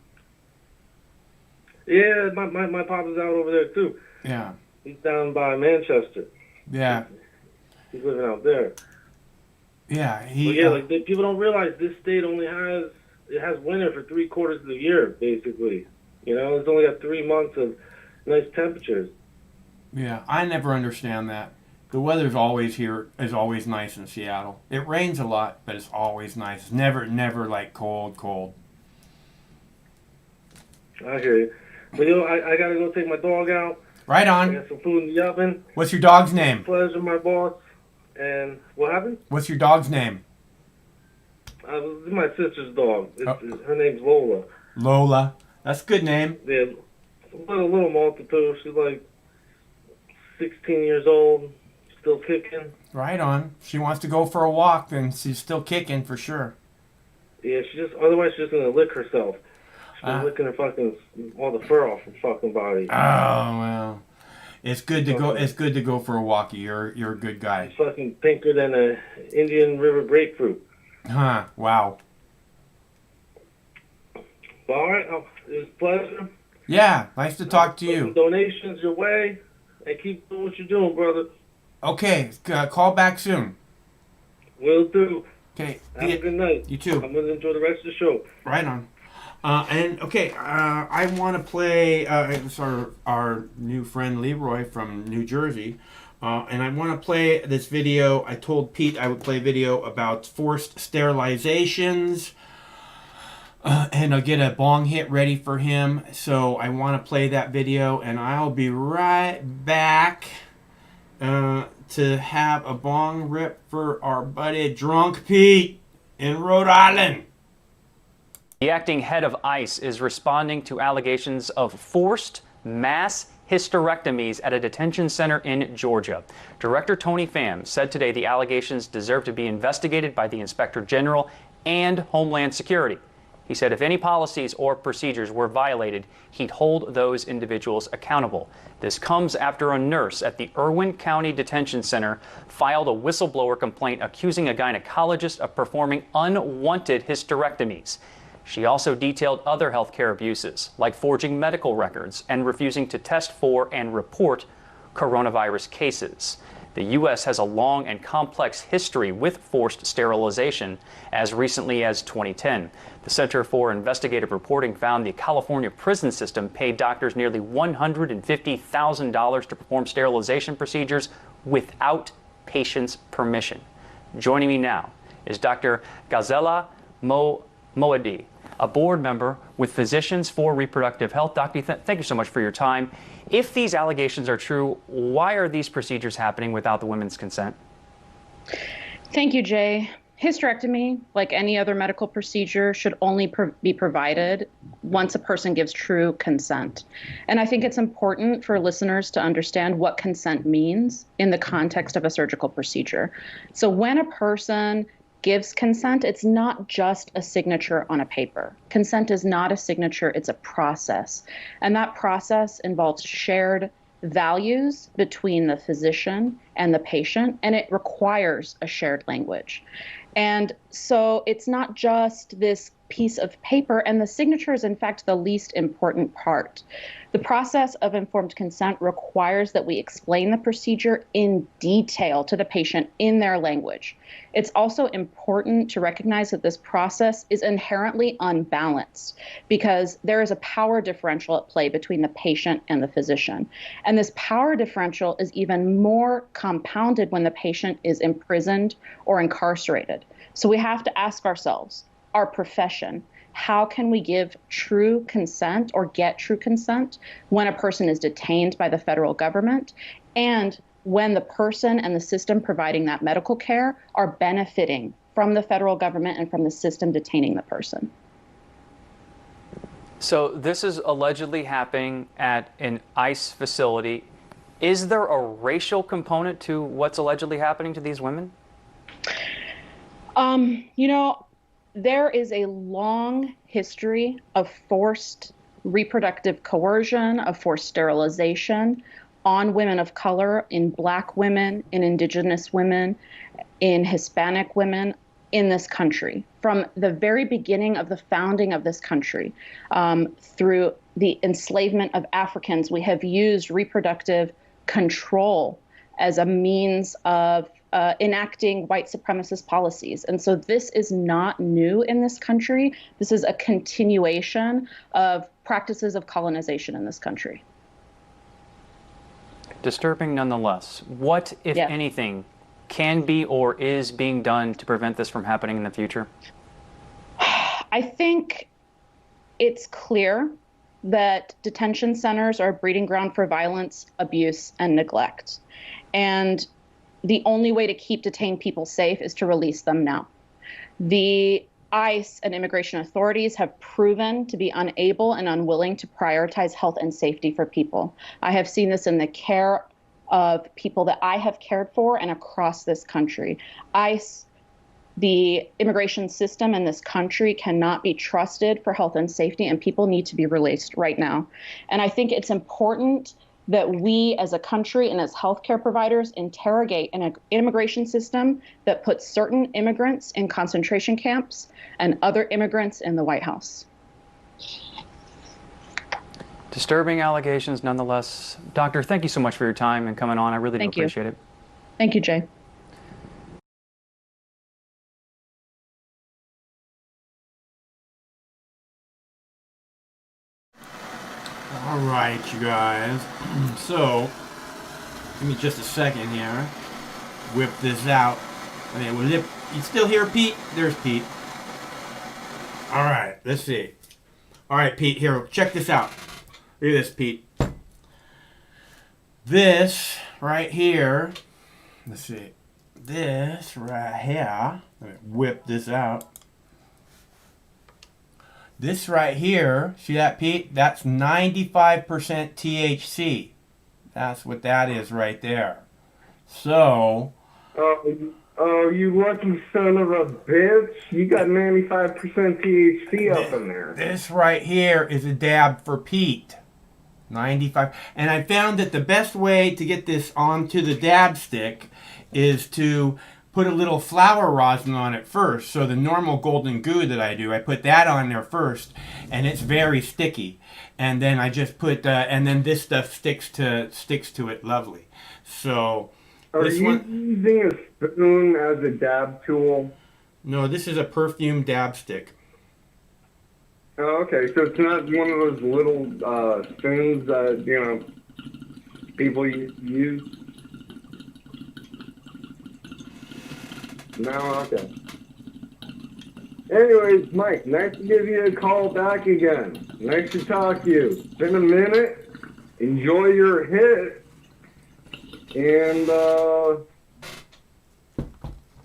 [SPEAKER 14] Yeah, my pop is out over there too.
[SPEAKER 1] Yeah.
[SPEAKER 14] He's down by Manchester.
[SPEAKER 1] Yeah.
[SPEAKER 14] He's living out there.
[SPEAKER 1] Yeah.
[SPEAKER 14] Like people don't realize this state only has winter for 3/4 of the year, basically. You know, it's only got 3 months of nice temperatures.
[SPEAKER 1] Yeah, I never understand that. The weather's always always nice in Seattle. It rains a lot, but it's always nice. It's never like cold.
[SPEAKER 14] I hear you. But I gotta go take my dog out.
[SPEAKER 1] Right on.
[SPEAKER 14] I got some food in the oven.
[SPEAKER 1] What's your dog's name?
[SPEAKER 14] Pleasure, my boss. And what happened?
[SPEAKER 1] What's your dog's name?
[SPEAKER 14] This is my sister's dog. Her name's Lola.
[SPEAKER 1] Lola. That's a good name.
[SPEAKER 14] Yeah, a little multitude. She's like 16 years old, still kicking.
[SPEAKER 1] Right on. She wants to go for a walk, then she's still kicking for sure.
[SPEAKER 14] Yeah, otherwise she's just gonna lick herself. She's licking her all the fur off her fucking body.
[SPEAKER 1] Oh well, it's good to go. It's good to go for a walk. You're a good guy.
[SPEAKER 14] She's fucking pinker than a Indian River grapefruit.
[SPEAKER 1] Huh? Wow.
[SPEAKER 14] All right, it was a pleasure.
[SPEAKER 1] Yeah, nice to talk to you.
[SPEAKER 14] Donations your way, and keep doing what you're doing, brother.
[SPEAKER 1] Okay, call back soon.
[SPEAKER 14] Will do.
[SPEAKER 1] Okay.
[SPEAKER 14] Have a good night.
[SPEAKER 1] You too.
[SPEAKER 14] I'm gonna enjoy the rest of the show.
[SPEAKER 1] Right on. I want to play. It's our new friend Leroy from New Jersey, and I want to play this video. I told Pete I would play a video about forced sterilizations, and I'll get a bong hit ready for him. So I want to play that video, and I'll be right back to have a bong rip for our buddy Drunk Pete in Rhode Island.
[SPEAKER 15] The acting head of ICE is responding to allegations of forced mass hysterectomies at a detention center in Georgia. Director Tony Pham said today the allegations deserve to be investigated by the Inspector General and Homeland Security. He said if any policies or procedures were violated, he'd hold those individuals accountable. This comes after a nurse at the Irwin County Detention Center filed a whistleblower complaint accusing a gynecologist of performing unwanted hysterectomies. She also detailed other healthcare abuses, like forging medical records and refusing to test for and report coronavirus cases. The U.S. has a long and complex history with forced sterilization, as recently as 2010. The Center for Investigative Reporting found the California prison system paid doctors nearly $150,000 to perform sterilization procedures without patients' permission. Joining me now is Dr. Ghazala Moadi, a board member with Physicians for Reproductive Health. Doctor, thank you so much for your time. If these allegations are true, why are these procedures happening without the women's consent?
[SPEAKER 16] Thank you, Jay. Hysterectomy, like any other medical procedure, should only be provided once a person gives true consent. And I think it's important for listeners to understand what consent means in the context of a surgical procedure. So when a person gives consent, it's not just a signature on a paper. Consent is not a signature, it's a process. And that process involves shared values between the physician and the patient, and it requires a shared language. And so it's not just this piece of paper, and the signature is in fact the least important part. The process of informed consent requires that we explain the procedure in detail to the patient in their language. It's also important to recognize that this process is inherently unbalanced because there is a power differential at play between the patient and the physician. And this power differential is even more compounded when the patient is imprisoned or incarcerated. So we have to ask ourselves, our profession, how can we give true consent or get true consent when a person is detained by the federal government and when the person and the system providing that medical care are benefiting from the federal government and from the system detaining the person?
[SPEAKER 15] So this is allegedly happening at an ICE facility Is there a racial component to what's allegedly happening to these women?
[SPEAKER 16] You know, there is a long history of forced reproductive coercion, of forced sterilization on women of color, in Black women, in Indigenous women, in Hispanic women in this country. From the very beginning of the founding of this country, through the enslavement of Africans, we have used reproductive control as a means of enacting white supremacist policies. And so this is not new in this country. This is a continuation of practices of colonization in this country.
[SPEAKER 15] Disturbing nonetheless. What, if anything, can be or is being done to prevent this from happening in the future?
[SPEAKER 16] I think it's clear that detention centers are a breeding ground for violence, abuse, and neglect. And the only way to keep detained people safe is to release them now. The ICE and immigration authorities have proven to be unable and unwilling to prioritize health and safety for people. I have seen this in the care of people that I have cared for and across this country. ICE, the immigration system in this country, cannot be trusted for health and safety, and people need to be released right now. And I think it's important that we as a country and as healthcare providers interrogate an immigration system that puts certain immigrants in concentration camps and other immigrants in the White House.
[SPEAKER 15] Disturbing allegations nonetheless. Doctor, thank you so much for your time and coming on. I really do appreciate it.
[SPEAKER 16] Thank you, Jay.
[SPEAKER 1] All right, you guys. So, give me just a second here. Whip this out. Okay, well, you still hear Pete? There's Pete. All right, let's see. All right, Pete, here, check this out. Look at this, Pete. This right here. Let's see. This right here. Let me whip this out. This right here, see that, Pete? That's 95% THC. That's what that is right there. So...
[SPEAKER 17] Oh, you lucky son of a bitch. You got 95% THC up in there.
[SPEAKER 1] This right here is a dab for Pete. 95. And I found that the best way to get this onto the dab stick is to put a little flower rosin on it first. So the normal golden goo that I do, I put that on there first, and it's very sticky. And then I just put, and then this stuff sticks to it lovely. So
[SPEAKER 17] this one. Are you using a spoon as a dab tool?
[SPEAKER 1] No, this is a perfume dab stick.
[SPEAKER 17] Oh, okay. So it's not one of those little spoons that, you know, people use? No, okay. Anyways, Mike, nice to give you a call back again. Nice to talk to you. It's been a minute. Enjoy your hit. And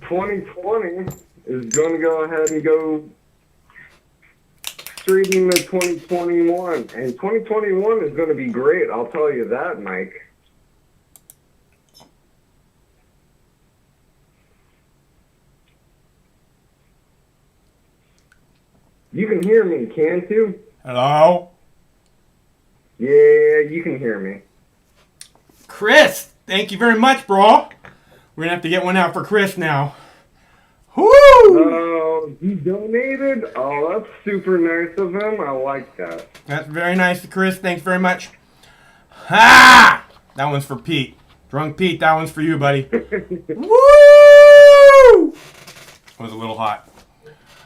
[SPEAKER 17] 2020 is going to go ahead and go straight into 2021. And 2021 is going to be great, I'll tell you that, Mike. You can hear me, can't you?
[SPEAKER 1] Hello?
[SPEAKER 17] Yeah, you can hear me.
[SPEAKER 1] Chris, thank you very much, bro. We're going to have to get one out for Chris now. Woo!
[SPEAKER 17] Oh, he donated? Oh, that's super nice of him. I like that.
[SPEAKER 1] That's very nice, Chris. Thanks very much. Ha! That one's for Pete. Drunk Pete, that one's for you, buddy. Woo! That was a little hot.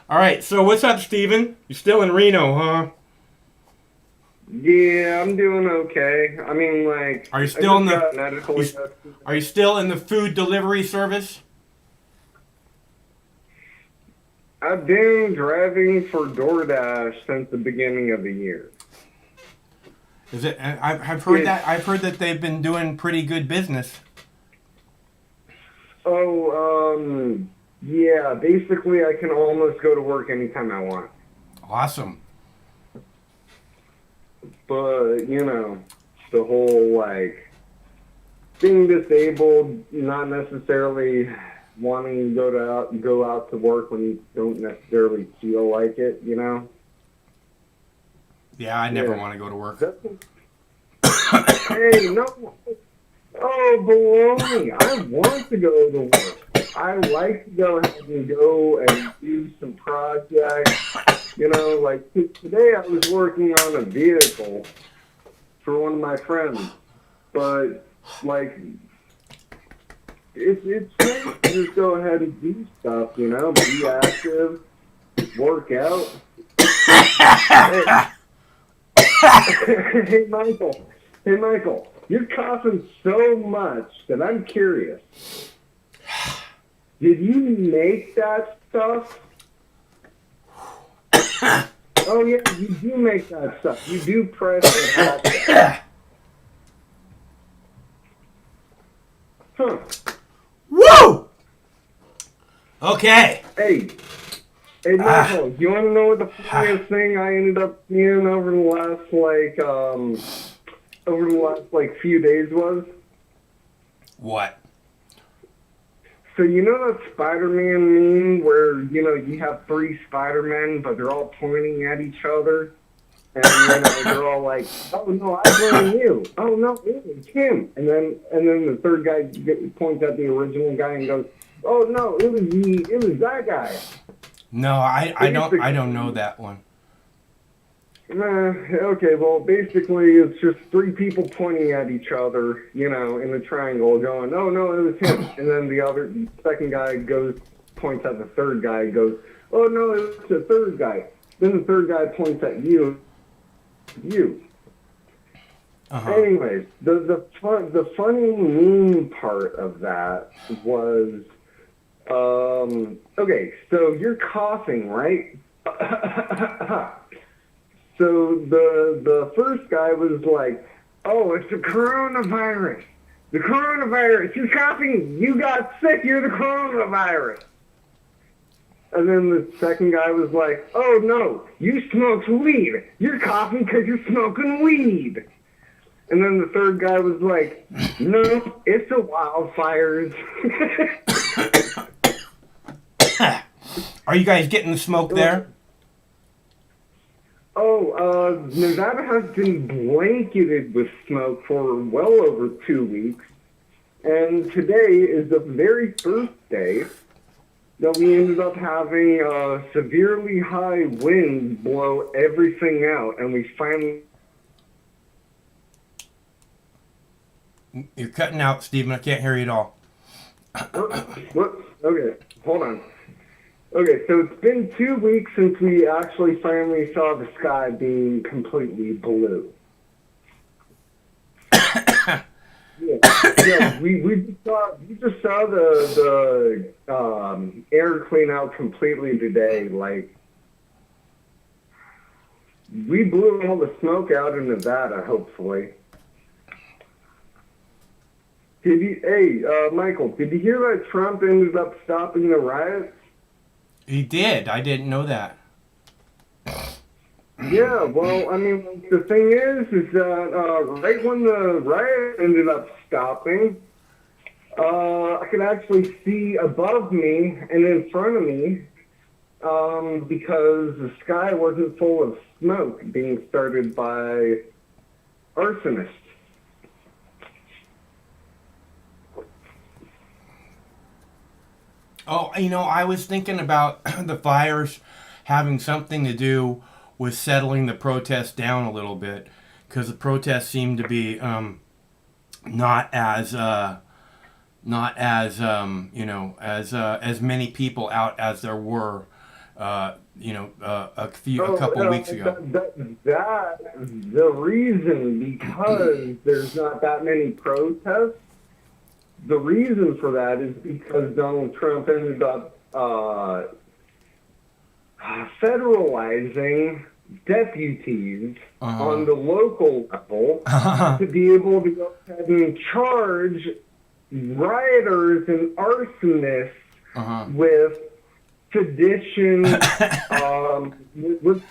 [SPEAKER 1] All right, so what's up, Steven? You're still in Reno, huh?
[SPEAKER 17] Yeah, I'm doing okay. I mean, like,
[SPEAKER 1] are you still in the
[SPEAKER 17] medical?
[SPEAKER 1] Are you still in the food delivery service?
[SPEAKER 17] I've been driving for DoorDash since the beginning of the year.
[SPEAKER 1] Is it? I've heard that. I've heard that they've been doing pretty good business.
[SPEAKER 17] Oh, yeah. Basically, I can almost go to work anytime I want.
[SPEAKER 1] Awesome.
[SPEAKER 17] But, you know, the whole, like, being disabled, not necessarily wanting to go out to work when you don't necessarily feel like it, you know?
[SPEAKER 1] Yeah, I never want to go to work.
[SPEAKER 17] Hey, no. Oh, baloney. I want to go to work. I like to go ahead and go and do some projects. You know, like today I was working on a vehicle for one of my friends. But, like, it's nice to just go ahead and do stuff, you know? Be active, work out. Hey, Michael, you're coughing so much that I'm curious. Did you make that stuff? Oh, yeah, you do make that stuff. You do press and stuff. Huh.
[SPEAKER 1] Woo! Okay.
[SPEAKER 17] Hey, Michael, you want to know what the funniest thing I ended up seeing over the last few days was?
[SPEAKER 1] What?
[SPEAKER 17] So you know that Spider-Man meme where, you know, you have 3 Spider-Men, but they're all pointing at each other? And, you know, they're all like, oh, no, I blame you. Oh, no, it was him. And then the third guy points at the original guy and goes, oh, no, it was that guy.
[SPEAKER 1] No, I don't know that one.
[SPEAKER 17] Okay, well, basically, it's just 3 people pointing at each other, you know, in a triangle, going, "Oh no, it was him," and then the second guy points at the third guy, goes, "Oh no, it was the third guy." Then the third guy points at you. Anyways, the funny meme part of that was, okay, so you're coughing, right? So the first guy was like, "Oh, it's the coronavirus. The coronavirus. You're coughing. You got sick. You're the coronavirus." And then the second guy was like, "Oh, no, you smoked weed. You're coughing because you're smoking weed." And then the third guy was like, "No, it's the wildfires."
[SPEAKER 1] Are you guys getting the smoke there?
[SPEAKER 17] Oh, Nevada has been blanketed with smoke for well over 2 weeks. And today is the very first day that we ended up having severely high winds blow everything out. And we finally...
[SPEAKER 1] You're cutting out, Stephen. I can't hear you at all.
[SPEAKER 17] What? Okay, hold on. Okay, so it's been 2 weeks since we actually finally saw the sky being completely blue. Yeah, we just saw the air clean out completely today. Like, we blew all the smoke out in Nevada, hopefully. Michael, did you hear that Trump ended up stopping the riots?
[SPEAKER 1] He did. I didn't know that.
[SPEAKER 17] Yeah, well, I mean, the thing is that right when the riot ended up stopping, I could actually see above me and in front of me because the sky wasn't full of smoke being started by arsonists.
[SPEAKER 1] Oh, you know, I was thinking about the fires having something to do with settling the protests down a little bit, because the protests seem to be not as many people out as there were, a couple weeks ago.
[SPEAKER 17] That's the reason, because there's not that many protests. The reason for that is because Donald Trump ended up federalizing deputies on the local level to be able to go ahead and charge rioters and arsonists with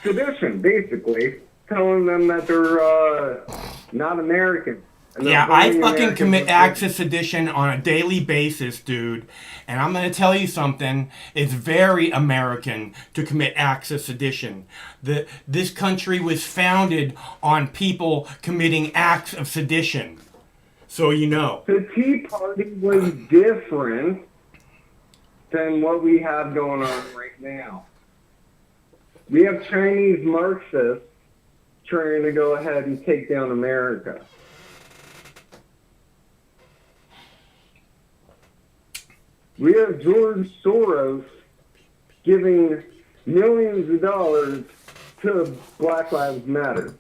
[SPEAKER 17] sedition, basically, telling them that they're not American. And they're
[SPEAKER 1] Yeah, I
[SPEAKER 17] holding
[SPEAKER 1] fucking
[SPEAKER 17] Americans
[SPEAKER 1] commit
[SPEAKER 17] responsible.
[SPEAKER 1] acts of sedition on a daily basis, dude. And I'm going to tell you something. It's very American to commit acts of sedition. This country was founded on people committing acts of sedition. So you know.
[SPEAKER 17] The Tea Party was different than what we have going on right now. We have Chinese Marxists trying to go ahead and take down America. We have George Soros giving millions of dollars to Black Lives Matter.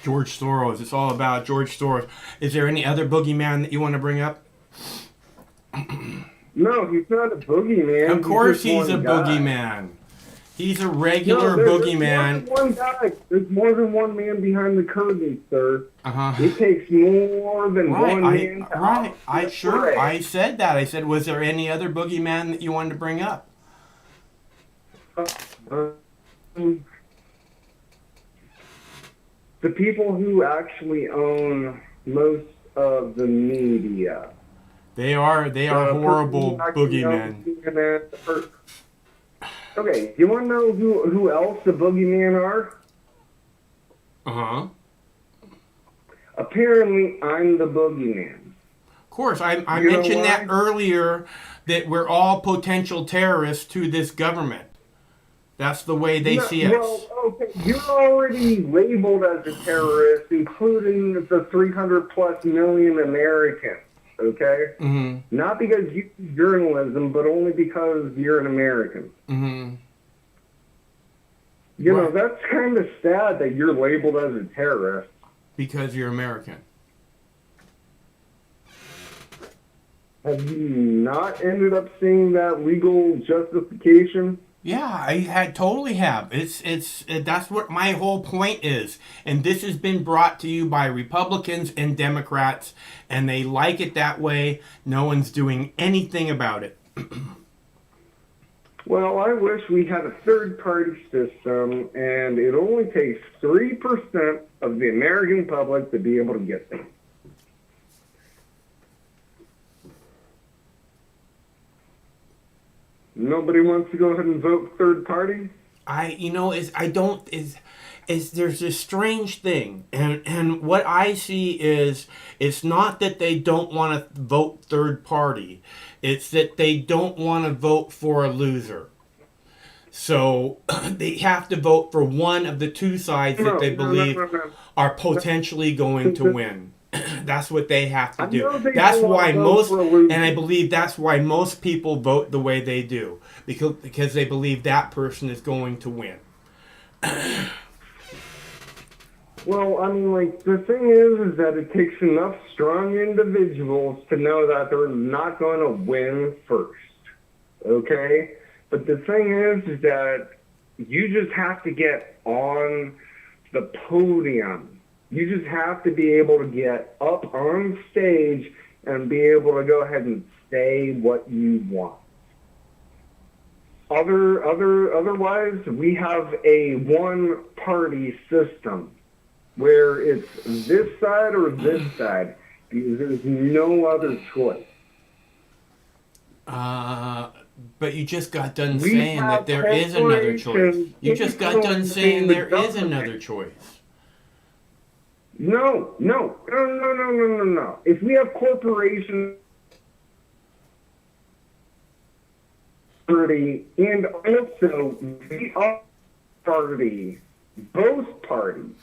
[SPEAKER 1] George Soros. It's all about George Soros. Is there any other boogeyman that you want to bring up?
[SPEAKER 17] No, he's not a boogeyman.
[SPEAKER 1] Of course he's
[SPEAKER 17] just
[SPEAKER 1] a
[SPEAKER 17] one guy.
[SPEAKER 1] boogeyman. He's a regular
[SPEAKER 17] There's
[SPEAKER 1] boogeyman.
[SPEAKER 17] more than one guy. There's more than one man behind the curtain, sir.
[SPEAKER 1] Uh-huh.
[SPEAKER 17] It takes more than one man to
[SPEAKER 1] I said that. I said, was there any other boogeyman that you wanted to bring up?
[SPEAKER 17] The people who actually own most of the media.
[SPEAKER 1] They are horrible boogeymen.
[SPEAKER 17] Okay, you want to know who else the boogeyman are?
[SPEAKER 1] Uh-huh.
[SPEAKER 17] Apparently, I'm the boogeyman.
[SPEAKER 1] Of course, I
[SPEAKER 17] You know
[SPEAKER 1] mentioned
[SPEAKER 17] why?
[SPEAKER 1] that earlier, that we're all potential terrorists to this government. That's the way they see us.
[SPEAKER 17] Well, okay, you're already labeled as a terrorist, including the 300 plus million Americans, okay?
[SPEAKER 1] Mm-hmm.
[SPEAKER 17] Not because you do journalism, but only because you're an American.
[SPEAKER 1] Mm-hmm.
[SPEAKER 17] You know, that's kind of sad that you're labeled as a terrorist.
[SPEAKER 1] Because you're American.
[SPEAKER 17] Have you not ended up seeing that legal justification?
[SPEAKER 1] Yeah, I totally have. That's what my whole point is. And this has been brought to you by Republicans and Democrats, and they like it that way. No one's doing anything about it.
[SPEAKER 17] Well, I wish we had a third-party system, and it only takes 3% of the American public to be able to get them. Nobody wants to go ahead and vote third party?
[SPEAKER 1] There's this strange thing, and what I see is, it's not that they don't want to vote third party, it's that they don't want to vote for a loser. So they have to vote for one of the two sides that they believe are potentially going to win. That's what they have to do. That's why I believe that's why most people vote the way they do, because they believe that person is going to win.
[SPEAKER 17] Well, I mean, like, the thing is that it takes enough strong individuals to know that they're not going to win first, okay? But the thing is that you just have to get on the podium. You just have to be able to get up on stage and be able to go ahead and say what you want. Otherwise, we have a one-party system where it's this side or this side, because there's no other choice.
[SPEAKER 1] But you just got done saying that there is another choice. You just got done saying there is another choice.
[SPEAKER 17] No. If we have corporations and also the other party, both parties,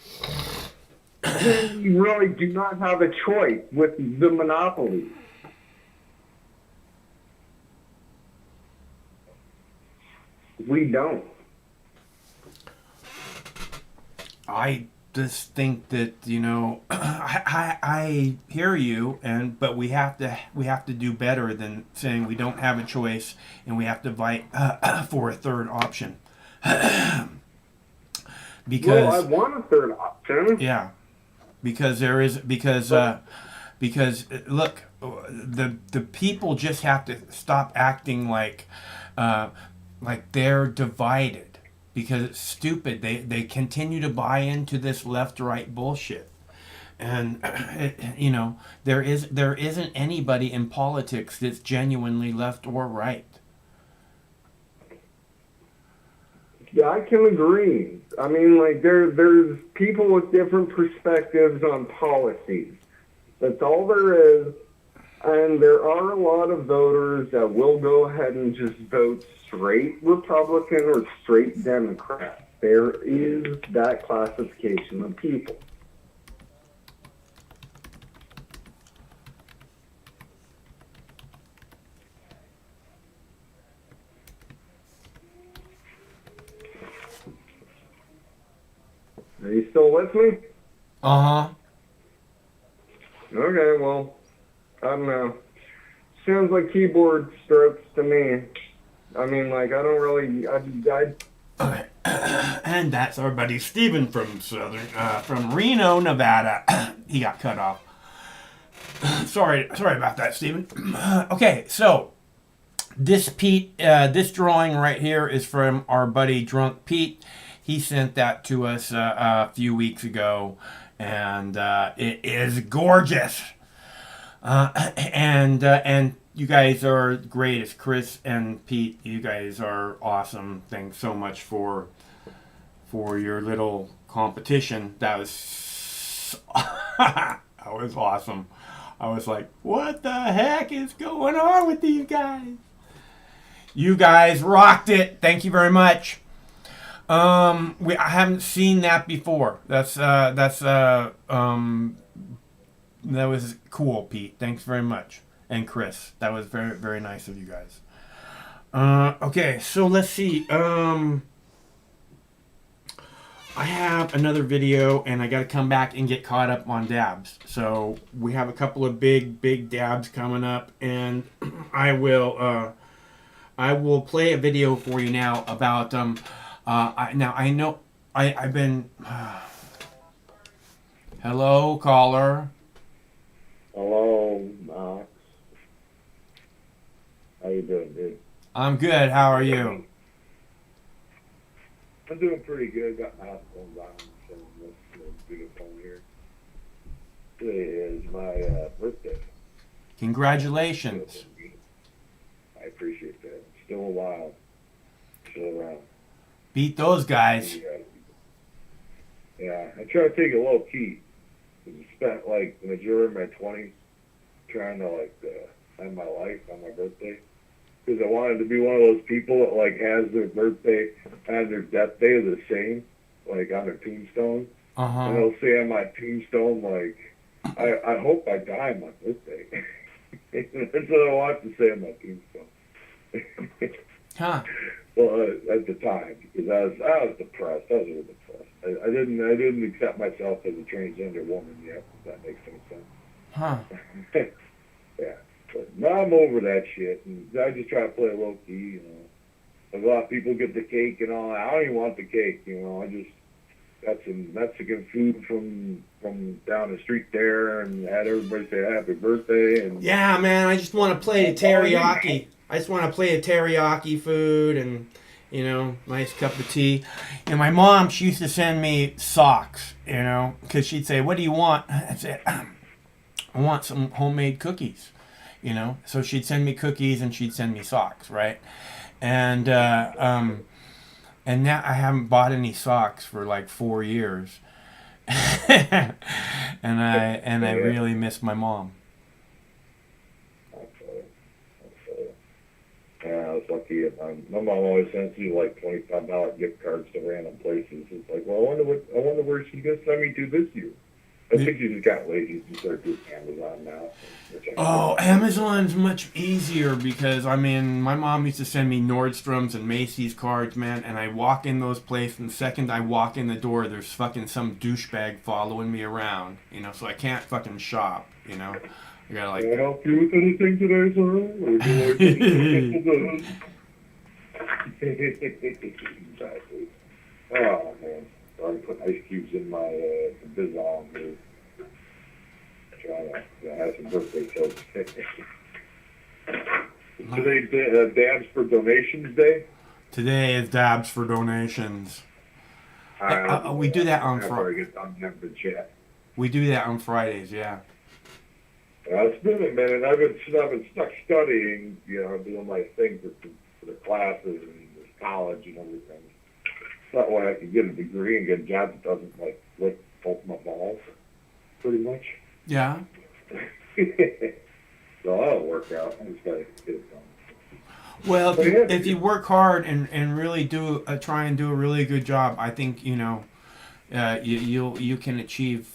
[SPEAKER 17] then you really do not have a choice with the monopoly. We don't.
[SPEAKER 1] I just think that, you know, I hear you, but we have to do better than saying we don't have a choice and we have to fight for a third option. Because
[SPEAKER 17] I want a third option.
[SPEAKER 1] Yeah, because look, the people just have to stop acting like they're divided. because it's stupid. They continue to buy into this left-right bullshit. And you know, there isn't anybody in politics that's genuinely left or right.
[SPEAKER 17] Yeah, I can agree. I mean, like, there's people with different perspectives on policies. That's all there is. And there are a lot of voters that will go ahead and just vote straight Republican or straight Democrat. There is that classification of people. Are you still with me?
[SPEAKER 1] Uh-huh.
[SPEAKER 17] Okay, well, I don't know. Sounds like keyboard strokes to me. I mean, like, I don't really...
[SPEAKER 1] Okay. And that's our buddy Steven from from Reno, Nevada. He got cut off. Sorry about that, Steven. Okay, so this drawing right here is from our buddy Drunk Pete. He sent that to us a few weeks ago, and it is gorgeous. And you guys are great. It's Chris and Pete. You guys are awesome. Thanks so much for your little competition. That was that was awesome. I was like, what the heck is going on with these guys? You guys rocked it. Thank you very much. I haven't seen that before. That was cool, Pete. Thanks very much. And Chris, that was very, very nice of you guys. Okay, so let's see. I have another video, and I got to come back and get caught up on dabs. So we have a couple of big dabs coming up, and I will play a video for you now about I've been. Hello, caller.
[SPEAKER 17] Hello, Max. How you doing, dude?
[SPEAKER 1] I'm good. How are you?
[SPEAKER 17] I'm doing pretty good. Got my house going down. So let's do the phone here. Today is my birthday.
[SPEAKER 1] Congratulations.
[SPEAKER 17] I appreciate that. Still a while. Still around.
[SPEAKER 1] Beat those guys.
[SPEAKER 17] Yeah, I try to take it low key. I spent like the majority of my 20s trying to end my life on my birthday. Because I wanted to be one of those people that has their birthday and their death day the same, like on their tombstone. And they'll say on my tombstone, I hope I die on my birthday. That's what I want to say on my tombstone.
[SPEAKER 1] Huh.
[SPEAKER 17] Well, at the time, because I was depressed. I was really depressed. I didn't accept myself as a transgender woman yet. If that makes any sense.
[SPEAKER 1] Huh.
[SPEAKER 17] Yeah. But now I'm over that shit, and I just try to play low key. You know, a lot of people get the cake and all that. I don't even want the cake. You know, I just got some Mexican food from down the street there, and had everybody say happy birthday. And
[SPEAKER 1] yeah, man, I just want to play a teriyaki. I just want to play a teriyaki food and, you know, nice cup of tea. And my mom, she used to send me socks, you know, because she'd say, what do you want? I'd say, I want some homemade cookies, you know. So she'd send me cookies and she'd send me socks, right? And now I haven't bought any socks for like 4 years. and I really miss my mom.
[SPEAKER 17] Yeah, I was lucky. My mom always sends me like $25 gift cards to random places. It's like, well, I wonder where she's gonna send me to this year. I think she just got lazy and started doing Amazon now.
[SPEAKER 1] Oh, Amazon's much easier because, I mean, my mom used to send me Nordstrom's and Macy's cards, man, and I walk in those places, and the second I walk in the door, there's fucking some douchebag following me around, you know, so I can't fucking shop, you know. I gotta
[SPEAKER 17] Can I help you with anything today, sir? Or do you Exactly. Oh, man. Already put ice cubes in my Bizon here. Trying to have some birthday jokes. Today, Dabs for Donations Day?
[SPEAKER 1] Today is Dabs for donations. We do that on Friday. We do that on Fridays, yeah.
[SPEAKER 18] It's been a minute. I've been stuck studying, doing my thing for the classes and college and everything. That way I can get a degree and get a job that doesn't lick both my balls, pretty much.
[SPEAKER 1] Yeah.
[SPEAKER 18] So that'll work out. I just gotta get it done.
[SPEAKER 1] Well, if you work hard and really do try and do a really good job, I think you can achieve.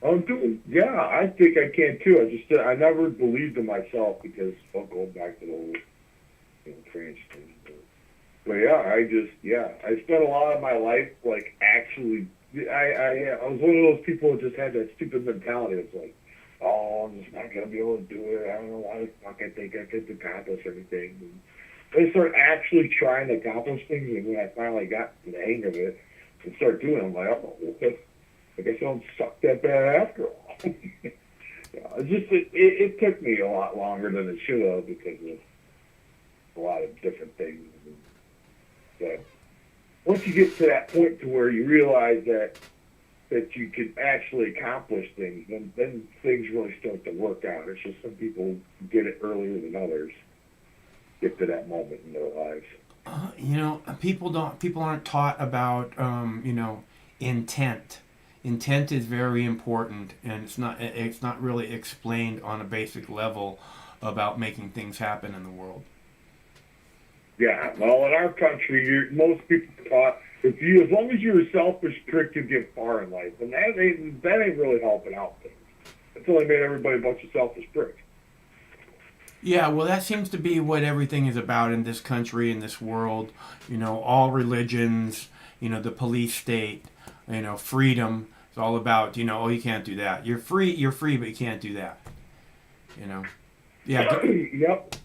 [SPEAKER 18] I'm doing. Yeah, I think I can too. I never believed in myself because going back to the old trans thing. But yeah, I spent a lot of my life actually. I was one of those people who just had that stupid mentality. It's like, oh, I'm just not gonna be able to do it. I don't know why the fuck I think I could accomplish everything. And I started actually trying to accomplish things, and when I finally got to the hang of it and started doing it, I'm like, oh, well, I guess I don't suck that bad after all. It took me a lot longer than it should have because of a lot of different things. But once you get to that point to where you realize that you can actually accomplish things, then things really start to work out. It's just some people get it earlier than others, get to that moment in their lives.
[SPEAKER 1] People aren't taught about intent. Intent is very important, and it's not really explained on a basic level about making things happen in the world.
[SPEAKER 18] Yeah, well, in our country, most people are taught as long as you're selfish prick, you get far in life, and that ain't really helping out things. It's only made everybody a bunch of selfish pricks.
[SPEAKER 1] Yeah, well, that seems to be what everything is about in this country, in this world. All religions, the police state, freedom. It's all about, oh, you can't do that. You're free, but you can't do that. Yeah.
[SPEAKER 18] Yep.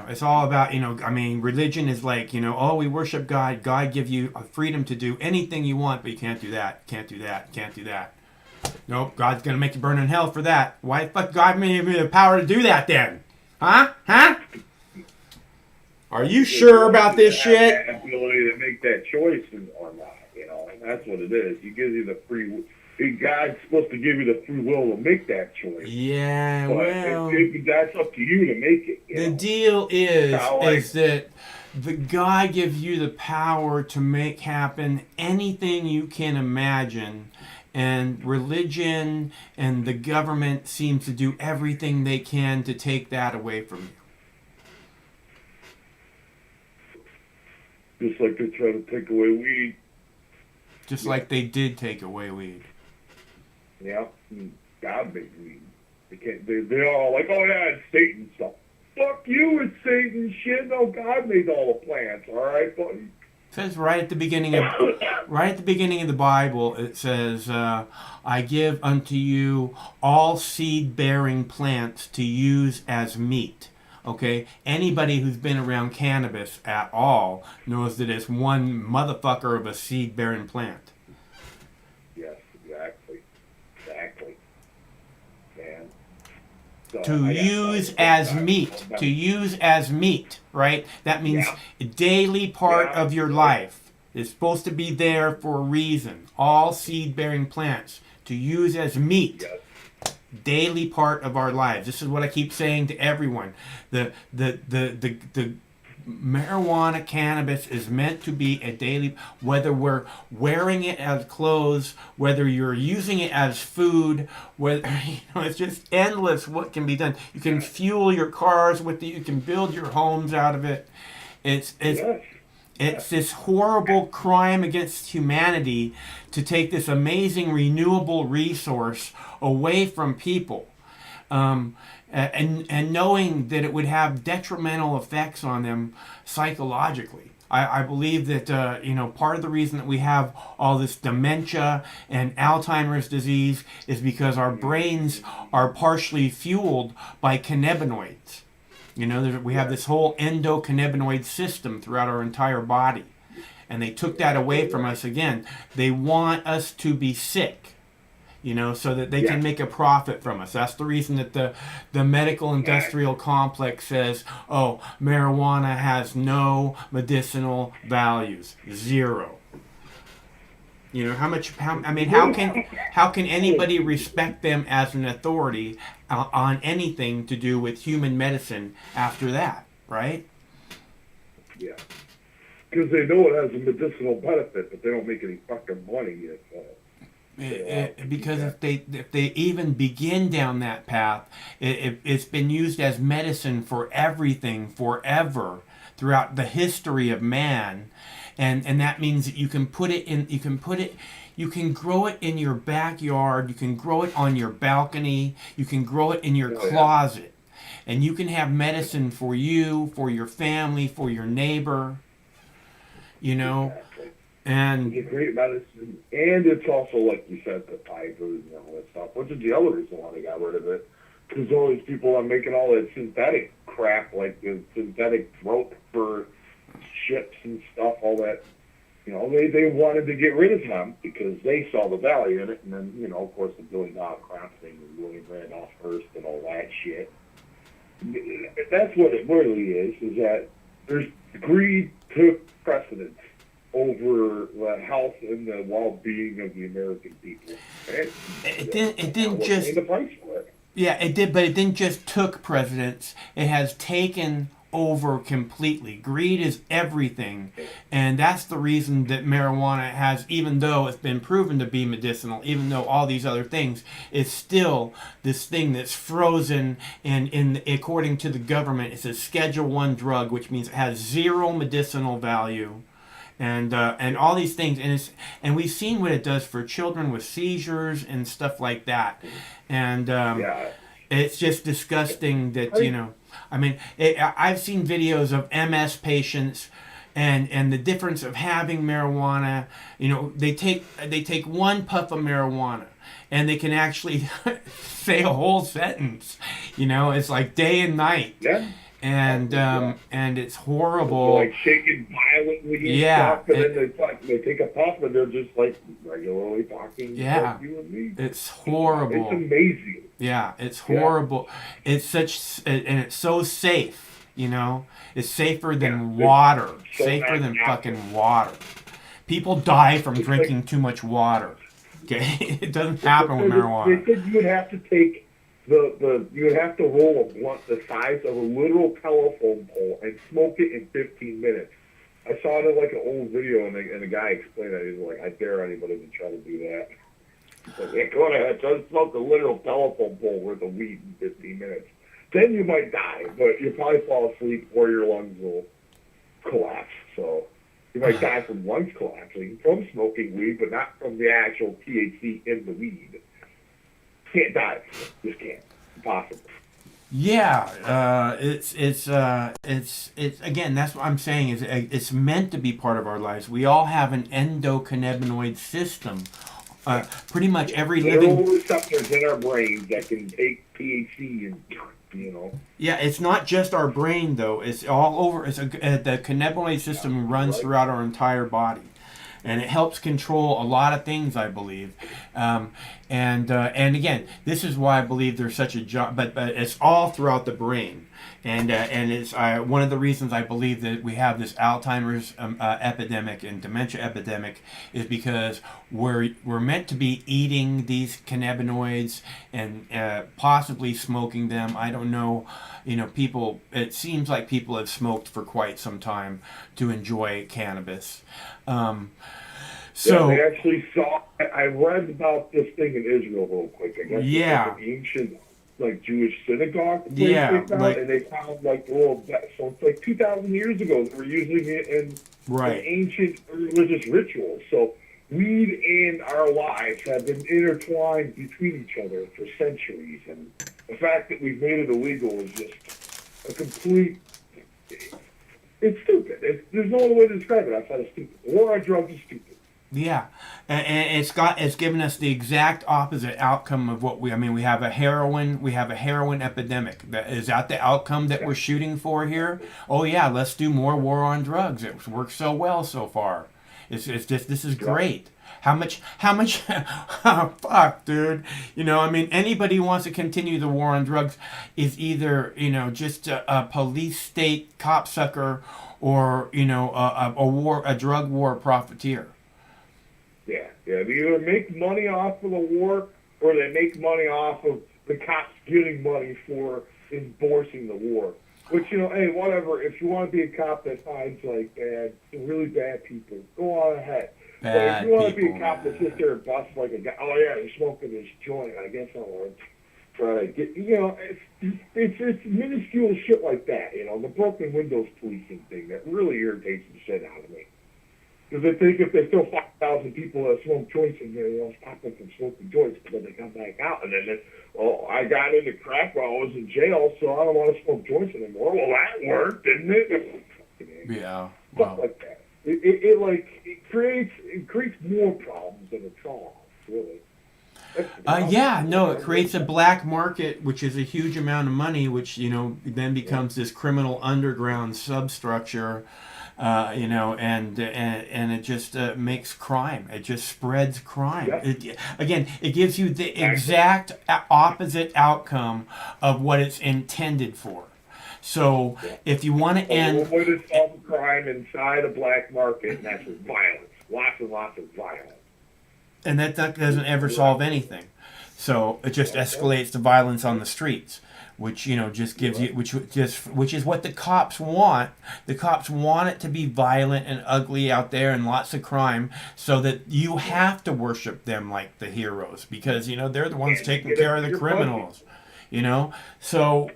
[SPEAKER 1] It's all about, religion is like, oh, we worship God. God give you a freedom to do anything you want, but you can't do that. Can't do that. Can't do that. Nope, God's going to make you burn in hell for that. Why the fuck God gave me the power to do that then? Huh? Are you sure about this shit?
[SPEAKER 18] That ability to make that choice or not, and that's what it is. He gives you the free. God's supposed to give you the free will to make that choice.
[SPEAKER 1] Yeah,
[SPEAKER 18] but
[SPEAKER 1] well,
[SPEAKER 18] that's up to you to make it.
[SPEAKER 1] The deal is that the God gives you the power to make happen anything you can imagine, and religion and the government seems to do everything they can to take that away from
[SPEAKER 18] you. Just like they try to take away weed.
[SPEAKER 1] Just like they did take away weed.
[SPEAKER 18] Yeah, God made weed. They're all like, oh yeah, it's Satan stuff. Fuck you, it's Satan shit. No, God made all the plants. All right, buddy.
[SPEAKER 1] It says right at the beginning of the Bible, it says, "I give unto you all seed-bearing plants to use as meat." Okay, anybody who's been around cannabis at all knows that it's one motherfucker of a seed-bearing plant.
[SPEAKER 18] Yes, exactly. Man. So
[SPEAKER 1] to use as meat, right? That means a daily part of your life. It's supposed to be there for a reason. All seed-bearing plants to use as meat.
[SPEAKER 18] Yes.
[SPEAKER 1] Daily part of our lives. This is what I keep saying to everyone. The marijuana, cannabis is meant to be a daily, whether we're wearing it as clothes, whether you're using it as food, whether it's just endless what can be done. You can fuel your cars with it, you can build your homes out of it. It's this horrible crime against humanity to take this amazing renewable resource away from people. And knowing that it would have detrimental effects on them psychologically. I believe that, part of the reason that we have all this dementia and Alzheimer's disease is because our brains are partially fueled by cannabinoids. We have this whole endocannabinoid system throughout our entire body. And they took that away from us again. They want us to be sick. you know, so that they can make a profit from us. That's the reason that the medical industrial complex says, oh, marijuana has no medicinal values, zero. You know, how can anybody respect them as an authority on anything to do with human medicine after that, right?
[SPEAKER 18] Yeah. Because they know it has a medicinal benefit, but they don't make any fucking money yet.
[SPEAKER 1] Because if they even begin down that path, it's been used as medicine for everything forever throughout the history of man. And that means that you can grow it in your backyard, you can grow it on your balcony, you can grow it in your closet. And you can have medicine for you, for your family, for your neighbor, you know.
[SPEAKER 18] Exactly.
[SPEAKER 1] And
[SPEAKER 18] you get great medicine, and it's also, like you said, the fibers and all that stuff, which is the other reason why they got rid of it. Because all these people are making all that synthetic crap, like the synthetic throat for ships and stuff, all that. You know, they wanted to get rid of them because they saw the value in it. And then, you know, of course, the $1 billion crap thing with William Randolph Hearst and all that shit. That's what it really is that there's greed took precedence over the health and the well-being of the American people.
[SPEAKER 1] It didn't just...
[SPEAKER 18] The price for it.
[SPEAKER 1] Yeah, it did, but it didn't just took precedence. It has taken over completely. Greed is everything, and that's the reason that marijuana has, even though it's been proven to be medicinal, even though all these other things, it's still this thing that's frozen, and according to the government, it's a Schedule 1 drug, which means it has zero medicinal value. And all these things, and we've seen what it does for children with seizures and stuff like that, and it's just disgusting that, you know, I mean, I've seen videos of MS patients, and the difference of having marijuana. You know, they take one puff of marijuana, and they can actually say a whole sentence. You know, it's like day and night.
[SPEAKER 18] Yeah.
[SPEAKER 1] And it's horrible.
[SPEAKER 18] Like shaking violently and stuff, and then they take a puff and they're just like regularly talking like you and me.
[SPEAKER 1] It's horrible.
[SPEAKER 18] It's amazing.
[SPEAKER 1] Yeah, it's horrible. It's so safe, you know. It's safer than water. Safer than fucking water. People die from drinking too much water. Okay? It doesn't happen with marijuana.
[SPEAKER 18] They said you would have to take you would have to roll a blunt the size of a literal telephone pole and smoke it in 15 minutes. I saw it in like an old video, and the guy explained that. He was like, I dare anybody to try to do that. He's like, yeah, go ahead, just smoke a literal telephone pole worth of weed in 15 minutes. Then you might die, but you'll probably fall asleep or your lungs will collapse. So you might die from lungs collapsing from smoking weed, but not from the actual THC in the weed. Can't die. Just can't. Impossible.
[SPEAKER 1] Yeah, it's again. That's what I'm saying. Is it's meant to be part of our lives. We all have an endocannabinoid system. Pretty much every living.
[SPEAKER 18] There are receptors in our brains that can take THC and, you know.
[SPEAKER 1] Yeah, it's not just our brain though. It's all over. The cannabinoid system runs throughout our entire body. And it helps control a lot of things, I believe. And again, this is why I believe there's such a job. But it's all throughout the brain, and it's one of the reasons I believe that we have this Alzheimer's epidemic and dementia epidemic is because we're meant to be eating these cannabinoids and possibly smoking them. I don't know. You know, people. It seems like people have smoked for quite some time to enjoy cannabis. So
[SPEAKER 18] they actually saw. I read about this thing in Israel real quick. I guess it's like an ancient, like Jewish synagogue. And they found like little. So it's like 2,000 years ago. They were using it in ancient religious rituals. So weed and our lives have been intertwined between each other for centuries, and the fact that we've made it illegal is just a complete. It's stupid. There's no other way to describe it outside of stupid. The war on drugs is stupid.
[SPEAKER 1] Yeah, and it's given us the exact opposite outcome of what we have a heroin epidemic. Is that the outcome that we're shooting for here? Oh yeah, let's do more war on drugs. It works so well so far, It's just, this is great. How much, oh, fuck, dude. You know, I mean, anybody who wants to continue the war on drugs is either, you know, just a police state copsucker or, you know, a drug war profiteer.
[SPEAKER 18] Yeah. They either make money off of the war or they make money off of the cops getting money for enforcing the war. Which, you know, hey, whatever. If you want to be a cop that finds, like, really bad people, go on ahead. But if you want to be a cop that sits there and busts like a guy, oh yeah, he's smoking this joint, I guess I want to try to get, you know, it's minuscule shit like that, you know, the broken windows policing thing that really irritates the shit out of me. Because I think if there's still 5,000 people that smoke joints in here, they'll stop them from smoking joints, but then they come back out, and then, I got into crack while I was in jail, so I don't want to smoke joints anymore. Well, that worked, didn't it?
[SPEAKER 1] Yeah.
[SPEAKER 18] Stuff like that. It creates more problems than it solves, really.
[SPEAKER 1] It creates a black market, which is a huge amount of money, which, you know, then becomes this criminal underground substructure, you know, and it just makes crime. It just spreads crime. Yeah. It gives you the exact opposite outcome of what it's intended for. So if you want to end...
[SPEAKER 18] One way to solve crime inside a black market, and that's with violence. Lots and lots of violence.
[SPEAKER 1] And that doesn't ever solve anything. So it just escalates the violence on the streets, which, you know, just gives you... Which is what the cops want. The cops want it to be violent and ugly out there and lots of crime so that you have to worship them like the heroes because, you know, they're the ones taking care of the criminals. You know? So...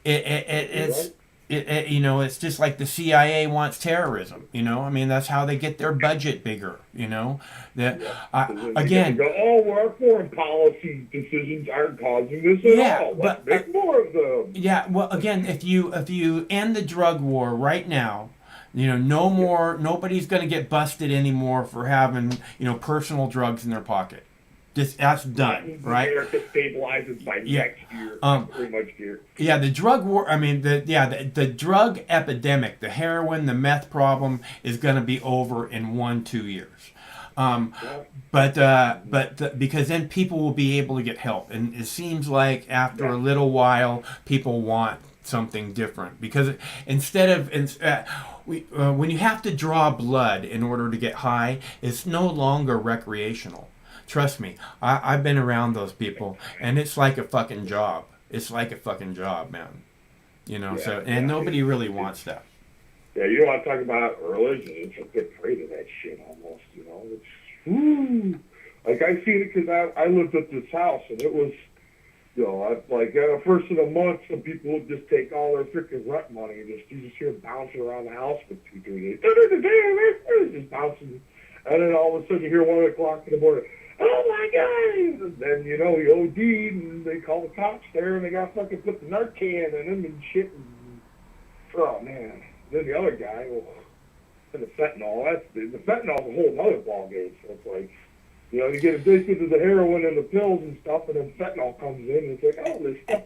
[SPEAKER 1] you know, it's just like the CIA wants terrorism. You know, I mean, that's how they get their budget bigger. You know, again.
[SPEAKER 18] Our foreign policy decisions aren't causing this at all. Let's make more of them.
[SPEAKER 1] Yeah, well, again, if you end the drug war right now, you know, no more. Nobody's going to get busted anymore for having, you know, personal drugs in their pocket. That's done, right?
[SPEAKER 18] America stabilizes by next year. Pretty much here.
[SPEAKER 1] Yeah, the drug war. I mean, the drug epidemic, the heroin, the meth problem is going to be over in 1-2 years. Because then people will be able to get help, and it seems like after a little while, people want something different because when you have to draw blood in order to get high, it's no longer recreational. Trust me, I've been around those people, and it's like a fucking job. It's like a fucking job, man. You know, nobody really wants that.
[SPEAKER 18] Yeah, you know what I'm talking about? Religion. It's a bit afraid of that shit almost, you know. It's, like, I seen it because I lived at this house, and it was, you know, first of the month, some people would just take all their freaking rent money and you just hear them bouncing around the house for 2-3 days. Just bouncing. And then all of a sudden you hear 1 o'clock in the morning, oh my God! And then, you know, he OD'd and they call the cops there and they got fucking put the Narcan in him and shit. And, oh man. Then the other guy, and the fentanyl, the fentanyl's a whole other ballgame. So it's like, you know, you get addicted to the heroin and the pills and stuff, and then fentanyl comes in and it's like, oh, this stuff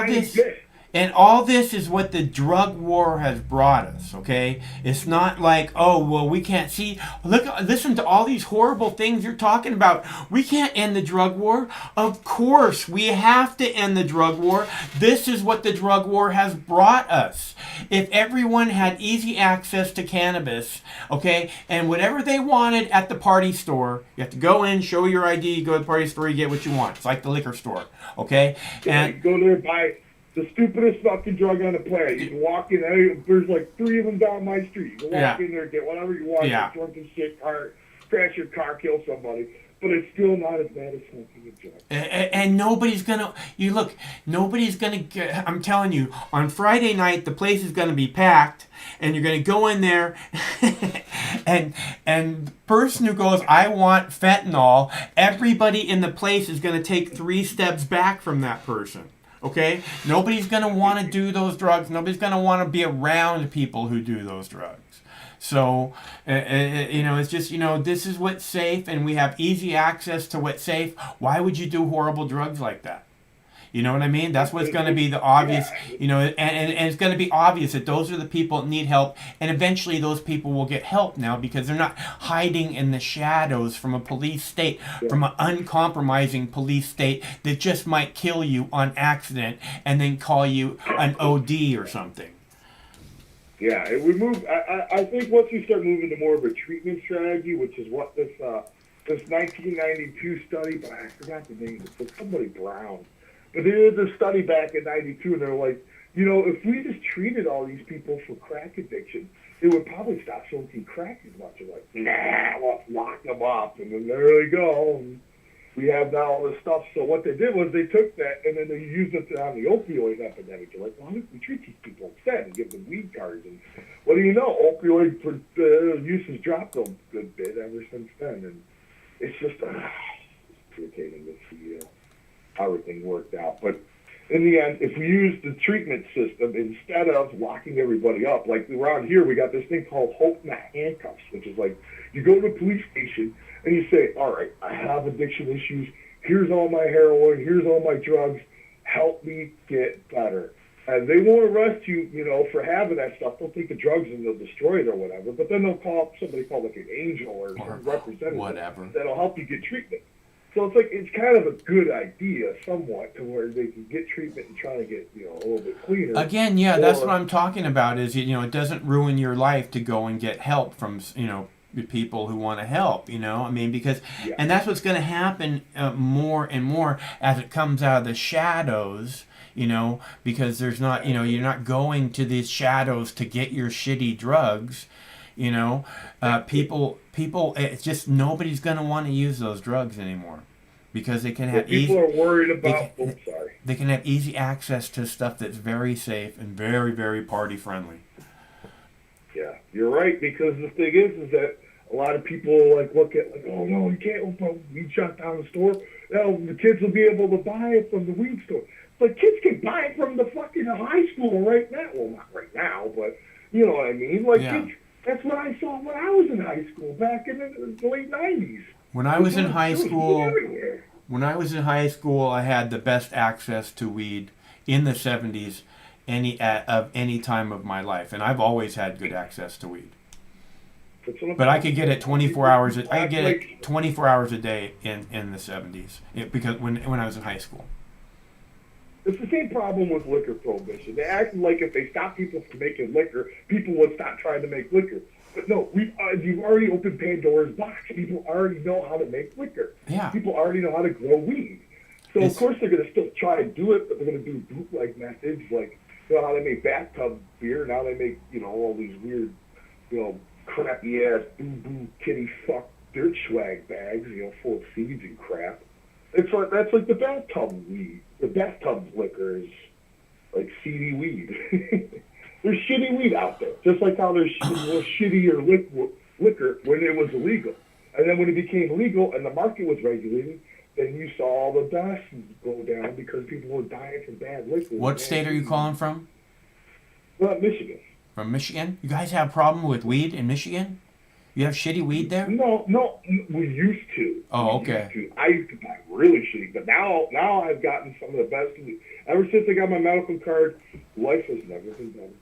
[SPEAKER 18] is like...
[SPEAKER 1] And all this is what the drug war has brought us, okay? It's not like, oh, well, we can't see. Listen to all these horrible things you're talking about. We can't end the drug war. Of course, we have to end the drug war. This is what the drug war has brought us. If everyone had easy access to cannabis, okay, and whatever they wanted at the party store, you have to go in, show your ID, go to the party store, you get what you want. It's like the liquor store, okay?
[SPEAKER 18] And go there and buy the stupidest fucking drug on the planet. You can walk in, there's like 3 of them down my street. You can walk in there, get whatever you want, drink some shit, crash your car, kill somebody. But it's still not as bad as smoking a joint.
[SPEAKER 1] And nobody's gonna, I'm telling you, on Friday night, the place is gonna be packed, and you're gonna go in there, and the person who goes, I want fentanyl, everybody in the place is gonna take 3 steps back from that person. Okay? Nobody's going to want to do those drugs. Nobody's going to want to be around people who do those drugs. So, you know, it's just, you know, this is what's safe, and we have easy access to what's safe. Why would you do horrible drugs like that? You know what I mean? That's what's going to be the obvious, you know, and it's going to be obvious that those are the people that need help, and eventually those people will get help now because they're not hiding in the shadows from a police state, from an uncompromising police state that just might kill you on accident and then call you an OD or something.
[SPEAKER 18] Yeah, it would move. I think once we start moving to more of a treatment strategy, which is what this 1992 study, but I forgot the name. It's somebody Brown. But they did this study back in '92, and they're like, you know, if we just treated all these people for crack addiction, it would probably stop smoking crack as much. They're like, nah, let's lock them up, and then there they go. And we have now all this stuff. So what they did was they took that and then they used it on the opioid epidemic. They're like, well, how do we treat these people instead and give them weed cards? And what do you know? Opioid use has dropped a good bit ever since then. And it's just irritating to see how everything worked out. But in the end, if we use the treatment system instead of locking everybody up, like around here, we got this thing called Hope Not Handcuffs, which is like you go to a police station and you say, all right, I have addiction issues. Here's all my heroin. Here's all my drugs. Help me get better. And they won't arrest you, you know, for having that stuff. They'll take the drugs and they'll destroy it or whatever. But then they'll call up somebody called like an angel or some representative that'll help you get treatment. So it's like it's kind of a good idea somewhat to where they can get treatment and try to get, you know, a little bit cleaner.
[SPEAKER 1] Again, yeah, that's what I'm talking about is, you know, it doesn't ruin your life to go and get help from, you know, people who want to help, you know, I mean, because, and that's what's going to happen more and more as it comes out of the shadows, you know, because there's not, you know, you're not going to these shadows to get your shitty drugs, you know, people, it's just nobody's going to want to use those drugs anymore because they can have
[SPEAKER 18] people are worried about,
[SPEAKER 1] they can have easy access to stuff that's very safe and very, very party friendly.
[SPEAKER 18] Yeah, you're right, because the thing is that a lot of people like look at like, oh no, you can't open a weed shop down the store. Now the kids will be able to buy it from the weed store. But kids can buy it from the fucking high school right now. Well, not right now, but you know what I mean. Like kids, that's what I saw when I was in high school back in the late '90s.
[SPEAKER 1] When I was in high school, I had the best access to weed in the '70s. Any time of my life, and I've always had good access to weed. But I could get it 24 hours. I could get it 24 hours a day in the '70s because when I was in high school.
[SPEAKER 18] It's the same problem with liquor prohibition. They acted like if they stopped people from making liquor, people would stop trying to make liquor. But no, you've already opened Pandora's box. People already know how to make liquor.
[SPEAKER 1] Yeah.
[SPEAKER 18] People already know how to grow weed. So of course they're going to still try to do it, but they're going to do bootleg methods like. You know how they make bathtub beer, now they make, you know, all these weird, you know, crappy ass boo-boo kitty fuck dirt swag bags, you know, full of seeds and crap. It's like that's like the bathtub weed. The bathtub liquor is like seedy weed. There's shitty weed out there, just like how there's shittier liquor when it was illegal. And then when it became legal and the market was regulated, then you saw all the dust go down because people were dying from bad liquor.
[SPEAKER 1] What state are you calling from?
[SPEAKER 18] Michigan.
[SPEAKER 1] From Michigan? You guys have a problem with weed in Michigan? You have shitty weed there?
[SPEAKER 18] No, we used to.
[SPEAKER 1] Oh, okay.
[SPEAKER 18] I used to buy really shitty, but now I've gotten some of the best weed. Ever since I got my medical card, life has never been better.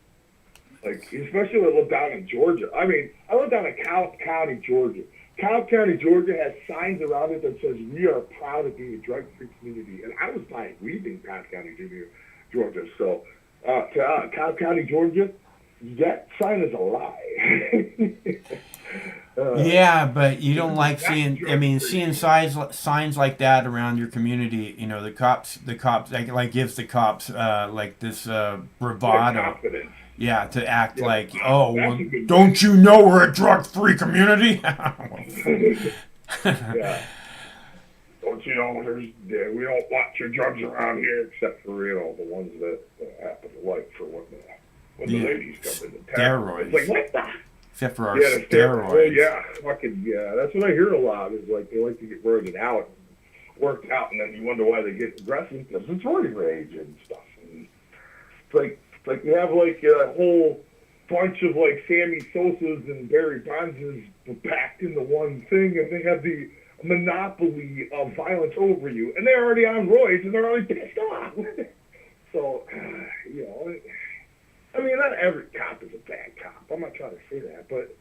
[SPEAKER 18] Like, especially when I lived down in Georgia. I mean, I lived down in Cobb County, Georgia. Cobb County, Georgia has signs around it that says, we are proud of being a drug-free community. And I was buying weed in Cobb County, Georgia. So, Cobb County, Georgia, that sign is a lie.
[SPEAKER 1] Yeah, but you don't like seeing signs like that around your community. You know, the cops like gives the cops like this bravado.
[SPEAKER 18] Confidence.
[SPEAKER 1] Yeah, to act like, oh, well, don't you know we're a drug-free community?
[SPEAKER 18] Yeah. Don't you know we don't want your drugs around here except for, you know, the ones that happen to like for when the ladies come into town.
[SPEAKER 1] Steroids.
[SPEAKER 18] It's like, what the?
[SPEAKER 1] Except for our steroids.
[SPEAKER 18] Oh, yeah, that's what I hear a lot is like they like to get roided out, worked out, and then you wonder why they get aggressive because it's roid rage and stuff. And it's like you have like a whole bunch of like Sammy Sosa's and Barry Bonds packed into one thing, and they have the monopoly of violence over you, and they're already on roids and they're already pissed off. So, you know, I mean, not every cop is a bad cop. I'm not trying to say that, but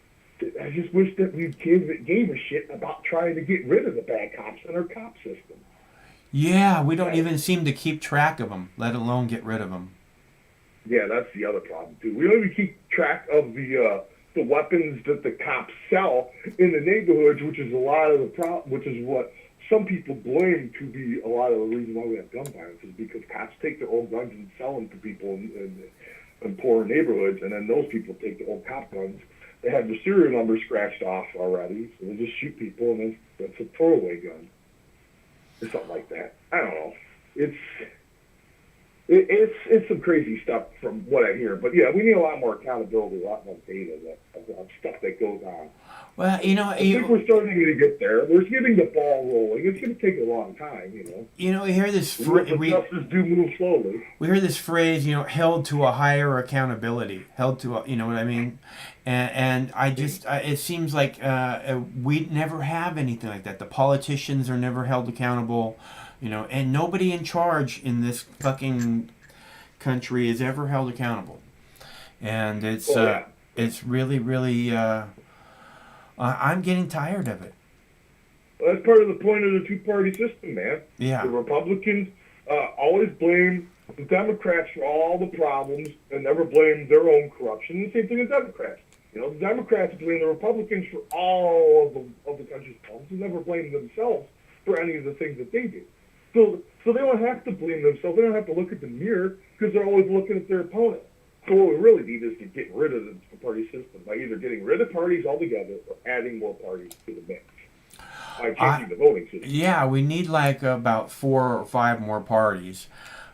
[SPEAKER 18] I just wish that we gave a shit about trying to get rid of the bad cops in our cop system.
[SPEAKER 1] Yeah, we don't even seem to keep track of them, let alone get rid of them.
[SPEAKER 18] Yeah, that's the other problem too. We don't even keep track of the weapons that the cops sell in the neighborhoods, which is a lot of the problem. Which is what some people blame to be a lot of the reason why we have gun violence, is because cops take their old guns and sell them to people in poor neighborhoods, and then those people take the old cop guns. They have the serial number scratched off already, so they just shoot people, and then that's a throwaway gun or something like that. I don't know. It's some crazy stuff from what I hear, but yeah, we need a lot more accountability, a lot more data of stuff that goes on.
[SPEAKER 1] Well, you know,
[SPEAKER 18] I think we're starting to get there. We're getting the ball rolling. It's going to take a long time, you know.
[SPEAKER 1] You know, we hear this
[SPEAKER 18] justice do move slowly.
[SPEAKER 1] We hear this phrase, you know, held to a higher accountability, held to a, you know what I mean? And I just, it seems like we never have anything like that. The politicians are never held accountable, you know, and nobody in charge in this fucking country is ever held accountable. And it's really, really, I'm getting tired of it.
[SPEAKER 18] Well, that's part of the point of the two-party system, man.
[SPEAKER 1] Yeah.
[SPEAKER 18] The Republicans always blame the Democrats for all the problems and never blame their own corruption. And the same thing with Democrats. You know, the Democrats blame the Republicans for all of the country's problems and never blame themselves for any of the things that they do. So they don't have to blame themselves. They don't have to look at the mirror because they're always looking at their opponent. So what we really need is to get rid of the party system by either getting rid of parties altogether or adding more parties to the mix by changing the voting system.
[SPEAKER 1] Yeah, we need like about 4 or 5 more parties.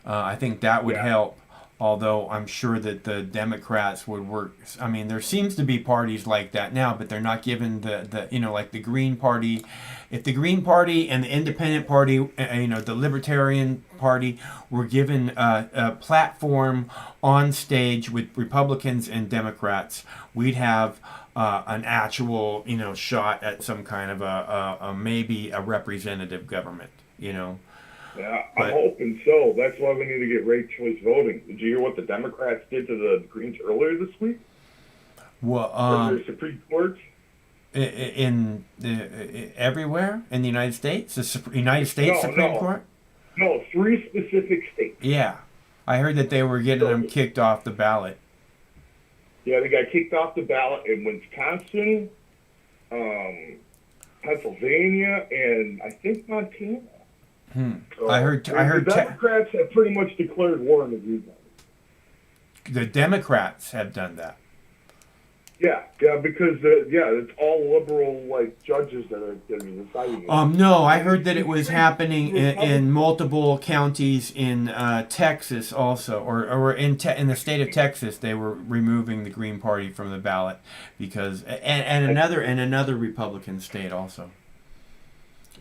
[SPEAKER 1] I think that would help. Although I'm sure that the Democrats would work. I mean, there seems to be parties like that now, but they're not given the you know, like the Green Party. If the Green Party and the Independent Party, you know, the Libertarian Party were given a platform on stage with Republicans and Democrats, we'd have an actual, you know, shot at some kind of a maybe a representative government, you know.
[SPEAKER 18] Yeah, I'm hoping so. That's why we need to get ranked choice voting. Did you hear what the Democrats did to the Greens earlier this week?
[SPEAKER 1] Well,
[SPEAKER 18] the Supreme Court?
[SPEAKER 1] In everywhere in the United States? The United States Supreme Court?
[SPEAKER 18] No, 3 specific states.
[SPEAKER 1] Yeah. I heard that they were getting them kicked off the ballot.
[SPEAKER 18] Yeah, they got kicked off the ballot in Wisconsin, Pennsylvania, and I think Montana. So
[SPEAKER 1] I heard
[SPEAKER 18] the Democrats have pretty much declared war on the Green Party.
[SPEAKER 1] The Democrats have done that.
[SPEAKER 18] Yeah, because it's all liberal like judges that are deciding.
[SPEAKER 1] No, I heard that it was happening in multiple counties in Texas also, or in the state of Texas. They were removing the Green Party from the ballot because and another Republican state also.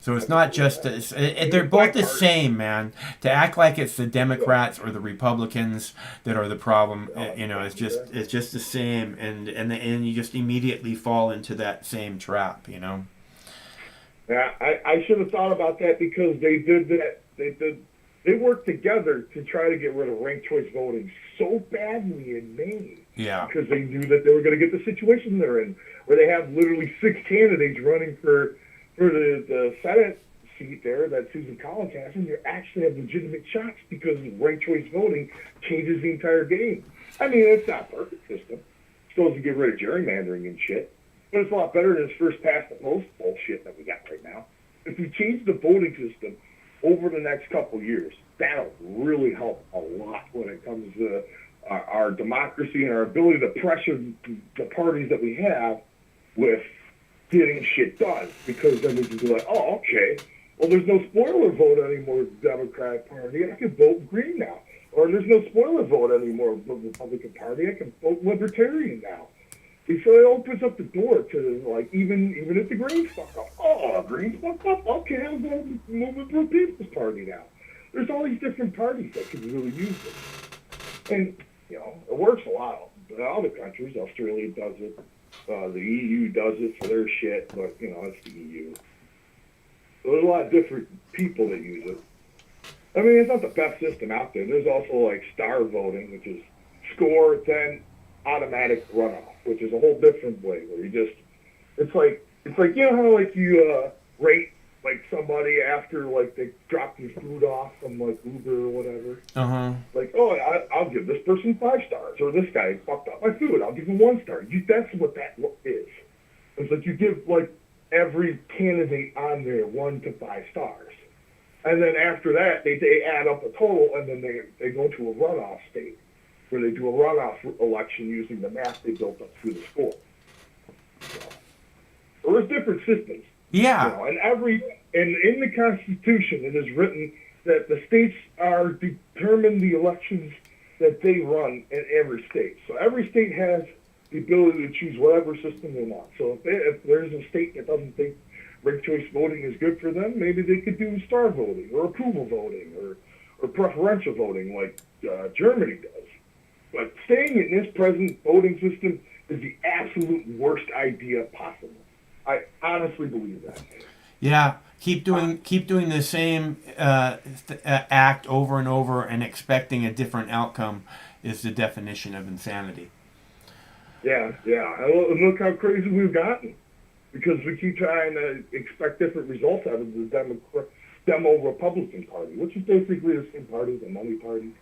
[SPEAKER 1] So it's not just they're both the same, man. To act like it's the Democrats or the Republicans that are the problem, you know, it's just the same, and you just immediately fall into that same trap, you know.
[SPEAKER 18] Yeah, I should have thought about that because they did that. They worked together to try to get rid of ranked choice voting so badly in Maine.
[SPEAKER 1] Yeah.
[SPEAKER 18] Because they knew that they were going to get the situation they're in, where they have literally 6 candidates running for the Senate seat there that Susan Collins has, and you actually have legitimate shots because ranked choice voting changes the entire game. I mean, it's not a perfect system. Still doesn't get rid of gerrymandering and shit, but it's a lot better than this first past the post bullshit that we got right now. If we change the voting system over the next couple years, that'll really help a lot when it comes to our democracy and our ability to pressure the parties that we have with getting shit done, because then we can be like, oh, okay, well, there's no spoiler vote anymore with the Democratic Party. I can vote Green now. Or there's no spoiler vote anymore with the Republican Party. I can vote Libertarian now. And so it opens up the door to, like, even if the Greens fuck up. Oh, Greens fucked up? Okay, I'm going to move to the People's Party now. There's all these different parties that can really use it. And, you know, it works a lot. In other countries, Australia does it. The EU does it for their shit, but, you know, it's the EU. So there's a lot of different people that use it. I mean, it's not the best system out there. There's also like star voting, which is score, then automatic runoff, which is a whole different way where you just, it's like you know how like you rate like somebody after like they drop their food off from like Uber or whatever. Like, oh, I'll give this person 5 stars, or this guy fucked up my food, I'll give him 1 star. That's what that is. It's like you give like every candidate on there 1 to 5 stars, and then after that they add up a total, and then they go to a runoff state where they do a runoff election using the math they built up through the score. So there's different systems.
[SPEAKER 1] Yeah.
[SPEAKER 18] You know, and in the Constitution, it is written that the states are determine the elections that they run in every state. So every state has the ability to choose whatever system they want. So if there's a state that doesn't think ranked choice voting is good for them, maybe they could do star voting or approval voting or preferential voting like Germany does. But staying in this present voting system is the absolute worst idea possible. I honestly believe that.
[SPEAKER 1] Yeah, keep doing the same act over and over and expecting a different outcome is the definition of insanity.
[SPEAKER 18] Yeah. And look how crazy we've gotten because we keep trying to expect different results out of the Demo-Republican Party, which is basically the same party, the money party.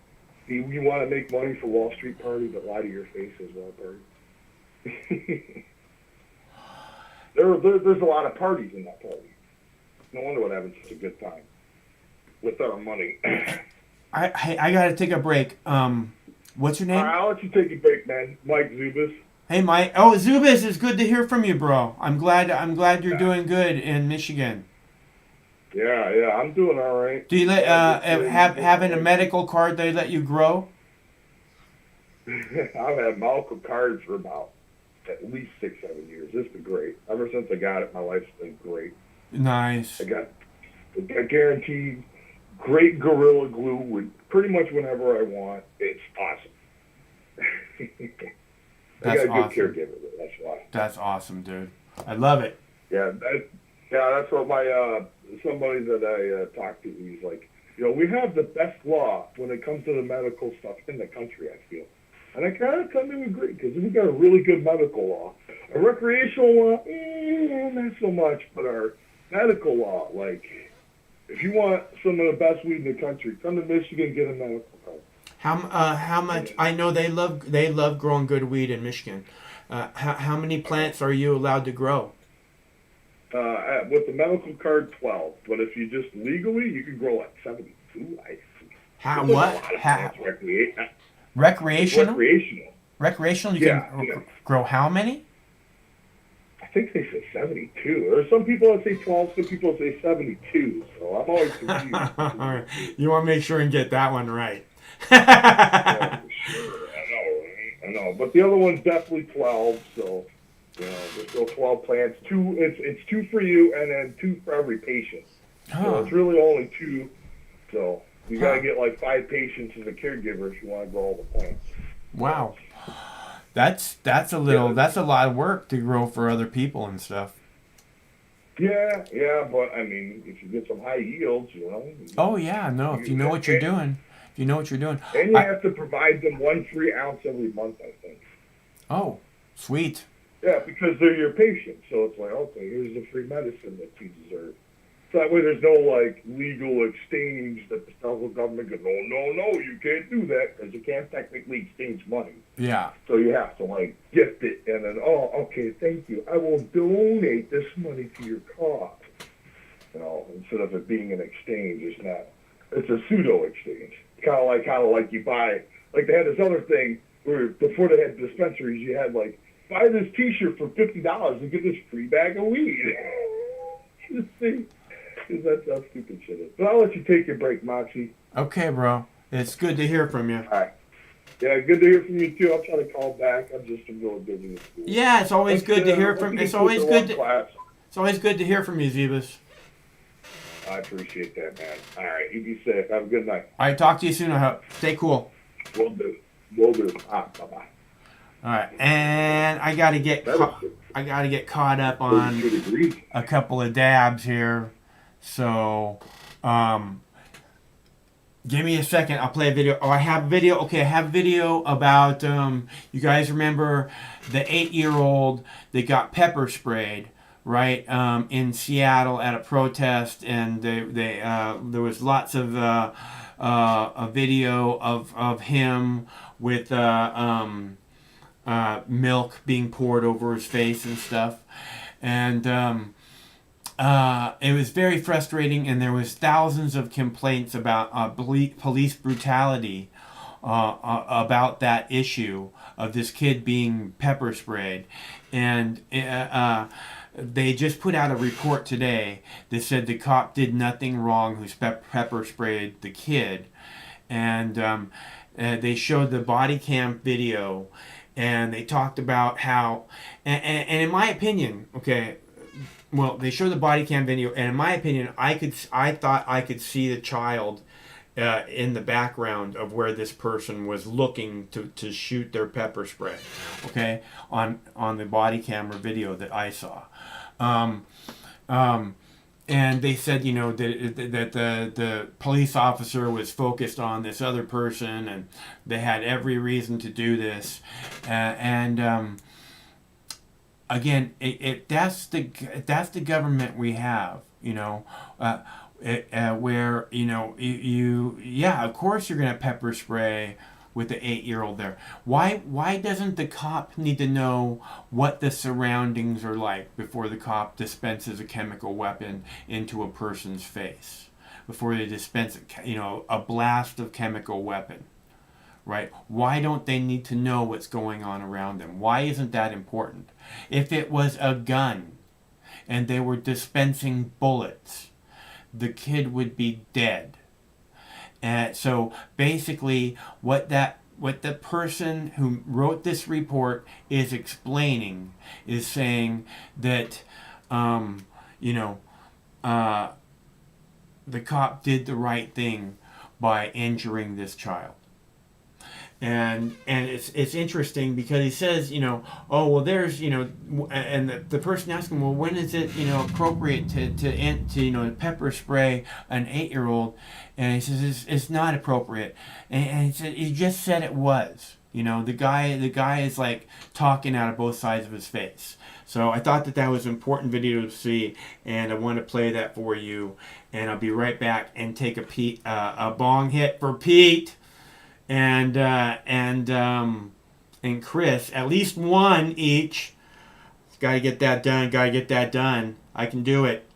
[SPEAKER 18] You want to make money for Wall Street party, but lie to your face as well party. There's a lot of parties in that party. No wonder we're having such a good time with our money.
[SPEAKER 1] I got to take a break. What's your name?
[SPEAKER 18] All right, I'll let you take a break, man. Mike Zubas.
[SPEAKER 1] Hey, Mike. Oh, Zubas, it's good to hear from you, bro. I'm glad you're doing good in Michigan.
[SPEAKER 18] Yeah, I'm doing all right.
[SPEAKER 1] Do you having a medical card they let you grow?
[SPEAKER 18] I've had medical cards for about at least 6-7 years. It's been great. Ever since I got it, my life's been great.
[SPEAKER 1] Nice.
[SPEAKER 18] I got guaranteed great Gorilla Glue with pretty much whenever I want. It's awesome. I got a good caregiver, that's why.
[SPEAKER 1] That's awesome, dude. I love it.
[SPEAKER 18] Yeah, that's what my somebody that I talked to, he's like, we have the best law when it comes to the medical stuff in the country, I feel. And I kind of come to agree, because we've got a really good medical law. A recreational law, not so much, but our medical law, like, if you want some of the best weed in the country, come to Michigan, get a medical card.
[SPEAKER 1] How much? I know they love growing good weed in Michigan. How many plants are you allowed to grow?
[SPEAKER 18] With the medical card, 12. But if you just legally, you can grow like 72, I think.
[SPEAKER 1] Recreational?
[SPEAKER 18] Recreational.
[SPEAKER 1] You can grow how many?
[SPEAKER 18] I think they say 72. There's some people that say 12, some people that say 72. So I'm always confused.
[SPEAKER 1] You want to make sure and get that one right.
[SPEAKER 18] Yeah, sure. I know. But the other one's definitely 12. So, there's still 12 plants. It's 2 for you, and then 2 for every patient. So it's really only 2. So you gotta get like 5 patients as a caregiver if you want to grow all the plants.
[SPEAKER 1] Wow. That's a lot of work to grow for other people and stuff.
[SPEAKER 18] Yeah, but I mean, if you get some high yields,
[SPEAKER 1] Oh yeah, no. If you know what you're doing, And
[SPEAKER 18] you have to provide them 1 free ounce every month, I think.
[SPEAKER 1] Oh, sweet.
[SPEAKER 18] Yeah, because they're your patients, so it's like, okay, here's the free medicine that you deserve. So that way there's no, like, legal exchange that the federal government goes, no, you can't do that, because you can't technically exchange money.
[SPEAKER 1] Yeah.
[SPEAKER 18] So you have to, like, gift it, and then, okay, thank you. I will donate this money to your cause. Instead of it being an exchange, it's a pseudo-exchange. Kind of like you buy, like they had this other thing where before they had dispensaries, you had, like, buy this T-shirt for $50 and get this free bag of weed. You see? That's how stupid shit is. But I'll let you take your break, Moxie.
[SPEAKER 1] Okay, bro. It's good to hear from you.
[SPEAKER 18] All right. Yeah, good to hear from you too. I'll try to call back. I'm just really busy with school.
[SPEAKER 1] Yeah, it's always good to hear from. It's always good to hear from you, Zebus.
[SPEAKER 18] I appreciate that, man. All right, you be safe. Have a good night.
[SPEAKER 1] All right, talk to you soon. I hope. Stay cool.
[SPEAKER 18] Will do. Bye-bye.
[SPEAKER 1] All right, and I gotta get caught up on a couple of dabs here. So, give me a second. I'll play a video. Oh, I have video. Okay, I have video about, you guys remember the 8-year-old that got pepper sprayed, right, in Seattle at a protest, and there was lots of a video of him with milk being poured over his face and stuff. And it was very frustrating, and there was thousands of complaints about police brutality about that issue of this kid being pepper sprayed. And they just put out a report today that said the cop did nothing wrong who pepper sprayed the kid. And they showed the body cam video, and they talked about how, and in my opinion, okay, well, they showed the body cam video, and in my opinion, I thought I could see the child in the background of where this person was looking to shoot their pepper spray, okay, on the body camera video that I saw. And they said, you know, that the police officer was focused on this other person, and they had every reason to do this. Again, that's the government we have, you know, where, you know, yeah, of course you're gonna pepper spray with the 8-year-old there. Why doesn't the cop need to know what the surroundings are like before the cop dispenses a chemical weapon into a person's face? Before they dispense, you know, a blast of chemical weapon, right? Why don't they need to know what's going on around them? Why isn't that important? If it was a gun and they were dispensing bullets, the kid would be dead. And so basically what the person who wrote this report is explaining is saying that, you know, the cop did the right thing by injuring this child. And it's interesting because he says, you know, oh, well, there's, you know, and the person asked him, well, when is it, you know, appropriate to you know, pepper spray an 8-year-old? And he says it's not appropriate. And he said he just said it was. You know, the guy is like talking out of both sides of his face. So I thought that was an important video to see, and I want to play that for you. And I'll be right back and take a bong hit for Pete. And Chris, at least one each. Gotta get that done. I can do it.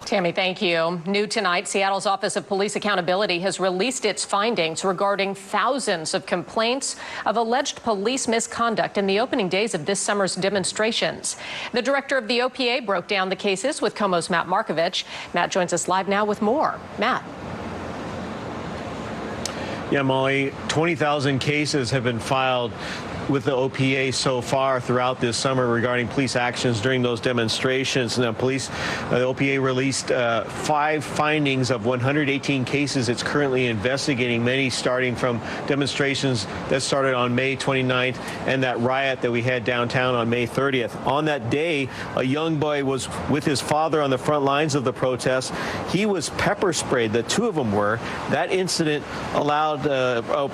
[SPEAKER 19] Tammy, thank you. New tonight, Seattle's Office of Police Accountability has released its findings regarding thousands of complaints of alleged police misconduct in the opening days of this summer's demonstrations. The director of the OPA broke down the cases with KOMO's Matt Markovich. Matt joins us live now with more. Matt.
[SPEAKER 20] Yeah, Molly, 20,000 cases have been filed with the OPA so far throughout this summer regarding police actions during those demonstrations. Now, the OPA released 5 findings of 118 cases it's currently investigating, many starting from demonstrations that started on May 29th and that riot that we had downtown on May 30th. On that day, a young boy was with his father on the front lines of the protest. He was pepper sprayed, the two of them were. That incident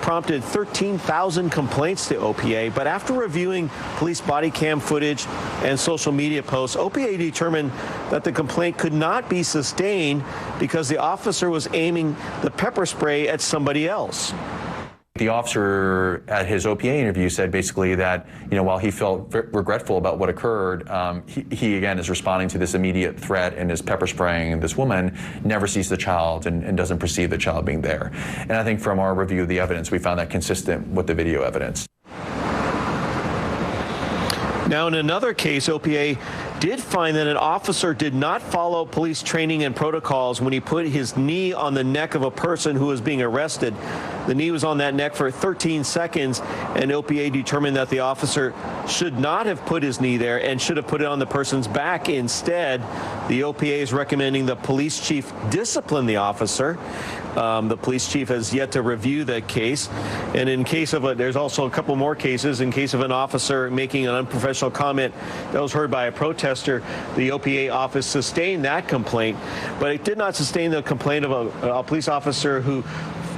[SPEAKER 20] prompted 13,000 complaints to OPA. But after reviewing police body cam footage and social media posts, OPA determined that the complaint could not be sustained because the officer was aiming the pepper spray at somebody else.
[SPEAKER 21] The officer at his OPA interview said basically that, you know, while he felt regretful about what occurred, he again is responding to this immediate threat and is pepper spraying this woman, never sees the child and doesn't perceive the child being there. And I think from our review of the evidence, we found that consistent with the video evidence.
[SPEAKER 20] Now, in another case, OPA did find that an officer did not follow police training and protocols when he put his knee on the neck of a person who was being arrested. The knee was on that neck for 13 seconds, and OPA determined that the officer should not have put his knee there and should have put it on the person's back instead. The OPA is recommending the police chief discipline the officer. The police chief has yet to review that case. And in case of there's also a couple more cases in case of an officer making an unprofessional comment that was heard by a protester. protester. The OPA office sustained that complaint, but it did not sustain the complaint of a police officer who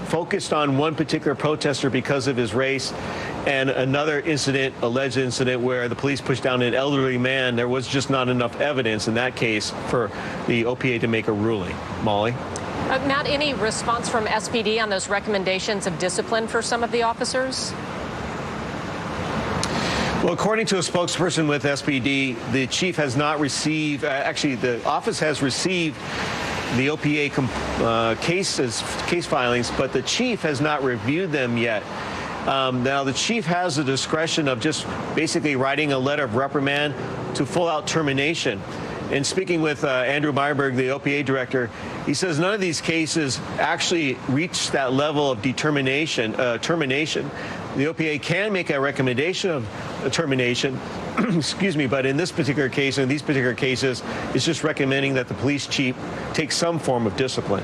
[SPEAKER 20] focused on one particular protester because of his race, and another incident, alleged incident, where the police pushed down an elderly man. There was just not enough evidence in that case for the OPA to make a ruling. Molly?
[SPEAKER 19] Matt, any response from SPD on those recommendations of discipline for some of the officers?
[SPEAKER 20] Well, according to a spokesperson with SPD, the chief has not received, actually the office has received the OPA case filings, but the chief has not reviewed them yet. Now, the chief has the discretion of just basically writing a letter of reprimand to full-out termination. And speaking with Andrew Meyerberg, the OPA director, he says none of these cases actually reach that level of termination. The OPA can make a recommendation of a termination, excuse me, but in this particular case, in these particular cases, it's just recommending that the police chief take some form of discipline.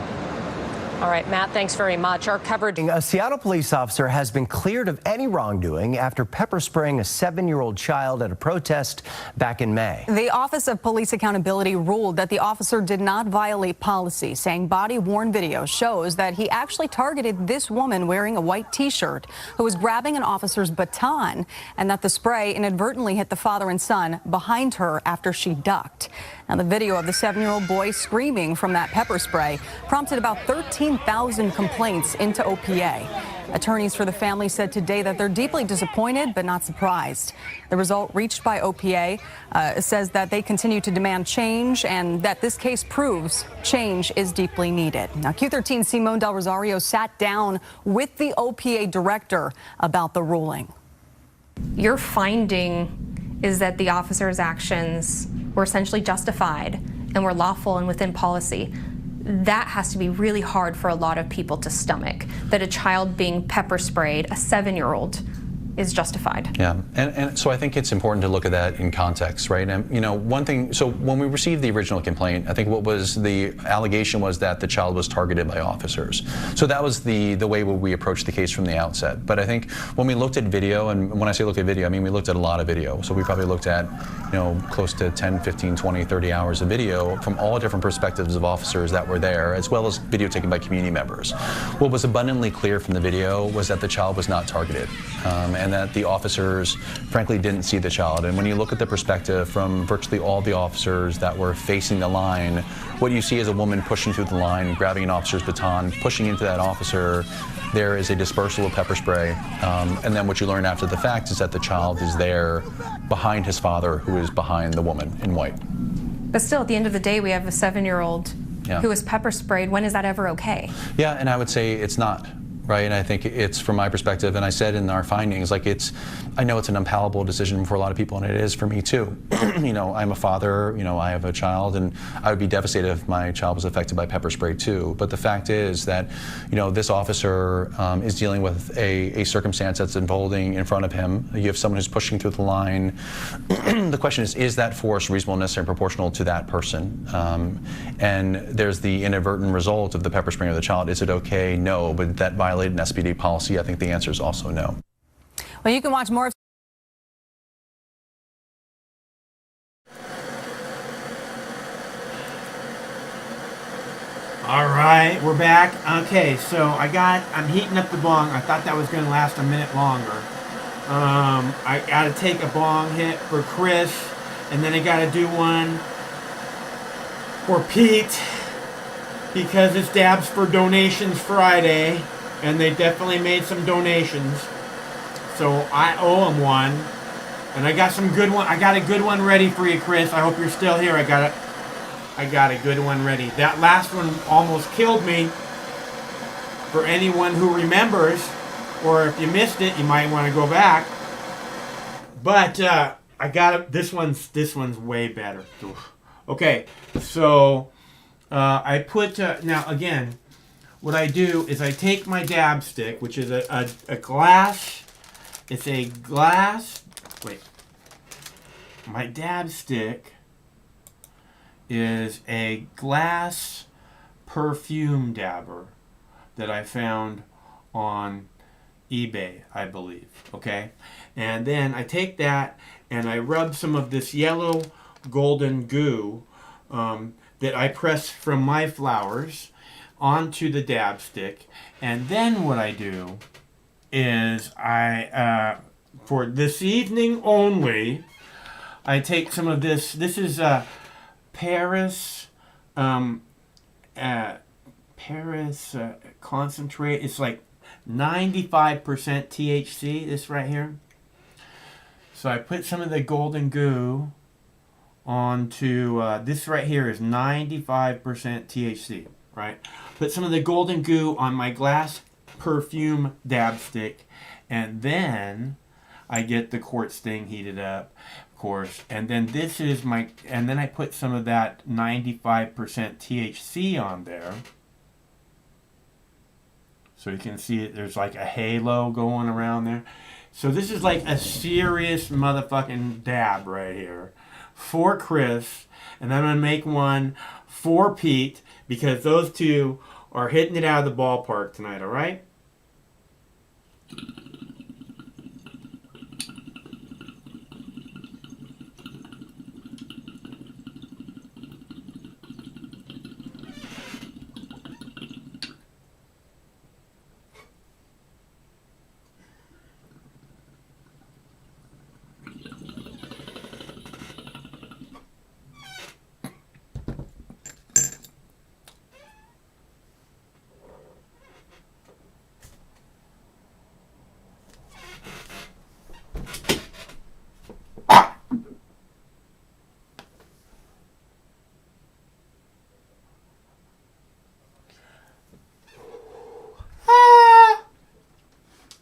[SPEAKER 19] All right, Matt, thanks very much. Our coverage.
[SPEAKER 5] A Seattle police officer has been cleared of any wrongdoing after pepper spraying a 7-year-old child at a protest back in May.
[SPEAKER 22] The Office of Police Accountability ruled that the officer did not violate policy, saying body-worn video shows that he actually targeted this woman wearing a white T-shirt who was grabbing an officer's baton, and that the spray inadvertently hit the father and son behind her after she ducked. Now, the video of the 7-year-old boy screaming from that pepper spray prompted about 13,000 complaints into OPA. Attorneys for the family said today that they're deeply disappointed but not surprised. The result reached by OPA says that they continue to demand change and that this case proves change is deeply needed. Now, Q13 Simone Del Rosario sat down with the OPA director about the ruling.
[SPEAKER 23] Your finding is that the officer's actions were essentially justified and were lawful and within policy. That has to be really hard for a lot of people to stomach, that a child being pepper sprayed, a 7-year-old, is justified.
[SPEAKER 21] Yeah, and so I think it's important to look at that in context, right? And you know, one thing, so when we received the original complaint, I think what was the allegation was that the child was targeted by officers. So that was the way we approached the case from the outset. But I think when we looked at video, and when I say look at video, I mean we looked at a lot of video. So we probably looked at, you know, close to 10, 15, 20, 30 hours of video from all different perspectives of officers that were there, as well as video taken by community members. What was abundantly clear from the video was that the child was not targeted. And that the officers, frankly, didn't see the child. And when you look at the perspective from virtually all the officers that were facing the line, what you see is a woman pushing through the line, grabbing an officer's baton, pushing into that officer. There is a dispersal of pepper spray. And then what you learn after the fact is that the child is there behind his father, who is behind the woman in white.
[SPEAKER 23] But still, at the end of the day, we have a 7-year-old who was pepper sprayed. When is that ever okay?
[SPEAKER 21] Yeah, and I would say it's not. Right, and I think it's, from my perspective, and I said in our findings, like I know it's an unpalatable decision for a lot of people, and it is for me too. You know, I'm a father, you know, I have a child, and I would be devastated if my child was affected by pepper spray too. But the fact is that, you know, this officer is dealing with a circumstance that's unfolding in front of him. You have someone who's pushing through the line. The question is that force reasonable, necessary, and proportional to that person? And there's the inadvertent result of the pepper spraying of the child. Is it okay? No, but that violated an SPD policy. I think the answer is also no.
[SPEAKER 22] Well, you can watch more.
[SPEAKER 1] All right, we're back. Okay, so I'm heating up the bong. I thought that was going to last a minute longer. I got to take a bong hit for Chris, and then I got to do one for Pete, because it's Dabs for Donations Friday, and they definitely made some donations. So I owe them one, and I got some good one. I got a good one ready for you, Chris. I hope you're still here. I got a good one ready. That last one almost killed me. For anyone who remembers, or if you missed it, you might want to go back. But I got it. This one's way better. Okay, so I put now again. What I do is I take my dab stick, which is a glass. It's a glass. Wait. My dab stick is a glass perfume dabber that I found on eBay, I believe. Okay? And then I take that and I rub some of this yellow golden goo that I press from my flowers onto the dab stick. And then what I do is for this evening only, I take some of this. This is Paris concentrate. It's like 95% THC, this right here. So I put some of the golden goo onto, this right here is 95% THC, right? Put some of the golden goo on my glass perfume dab stick, and then I get the quartz thing heated up, of course, and then this is and then I put some of that 95% THC on there. So you can see it, there's like a halo going around there. So this is like a serious motherfucking dab right here for Chris. And I'm going to make one for Pete because those two are hitting it out of the ballpark tonight, all right?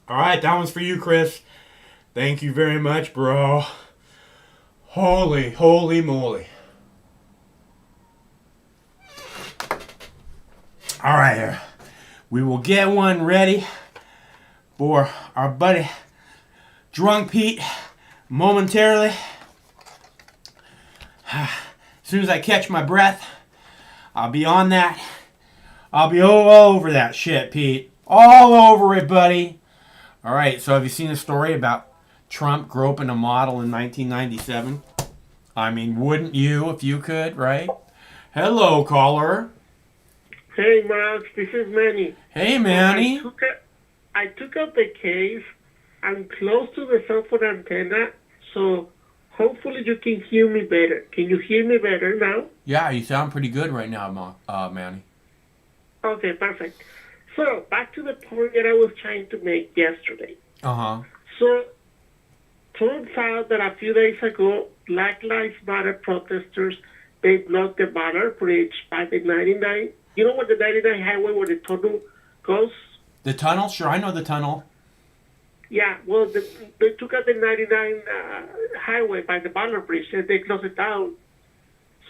[SPEAKER 1] Alright, that one's for you, Chris. Thank you very much, bro. Holy moly. Alright, here. We will get one ready for our buddy Drunk Pete momentarily. As soon as I catch my breath, I'll be on that. I'll be all over that shit, Pete. All over it, buddy. All right, so have you seen the story about Trump groping a model in 1997? I mean, wouldn't you if you could, right? Hello, caller.
[SPEAKER 7] Hey, Max, this is Manny.
[SPEAKER 1] Hey, Manny.
[SPEAKER 7] I took out the case. I'm close to the cell phone antenna, so hopefully you can hear me better. Can you hear me better now?
[SPEAKER 1] Yeah, you sound pretty good right now, Manny.
[SPEAKER 7] Okay, perfect. So, back to the point that I was trying to make yesterday.
[SPEAKER 1] Uh-huh.
[SPEAKER 7] So, turns out that a few days ago, Black Lives Matter protesters, they blocked the Ballard Bridge by the 99. You know what the 99 highway where the tunnel goes?
[SPEAKER 1] The tunnel? Sure, I know the tunnel.
[SPEAKER 7] Yeah, well, they took out the 99 highway by the Ballard Bridge and they closed it down.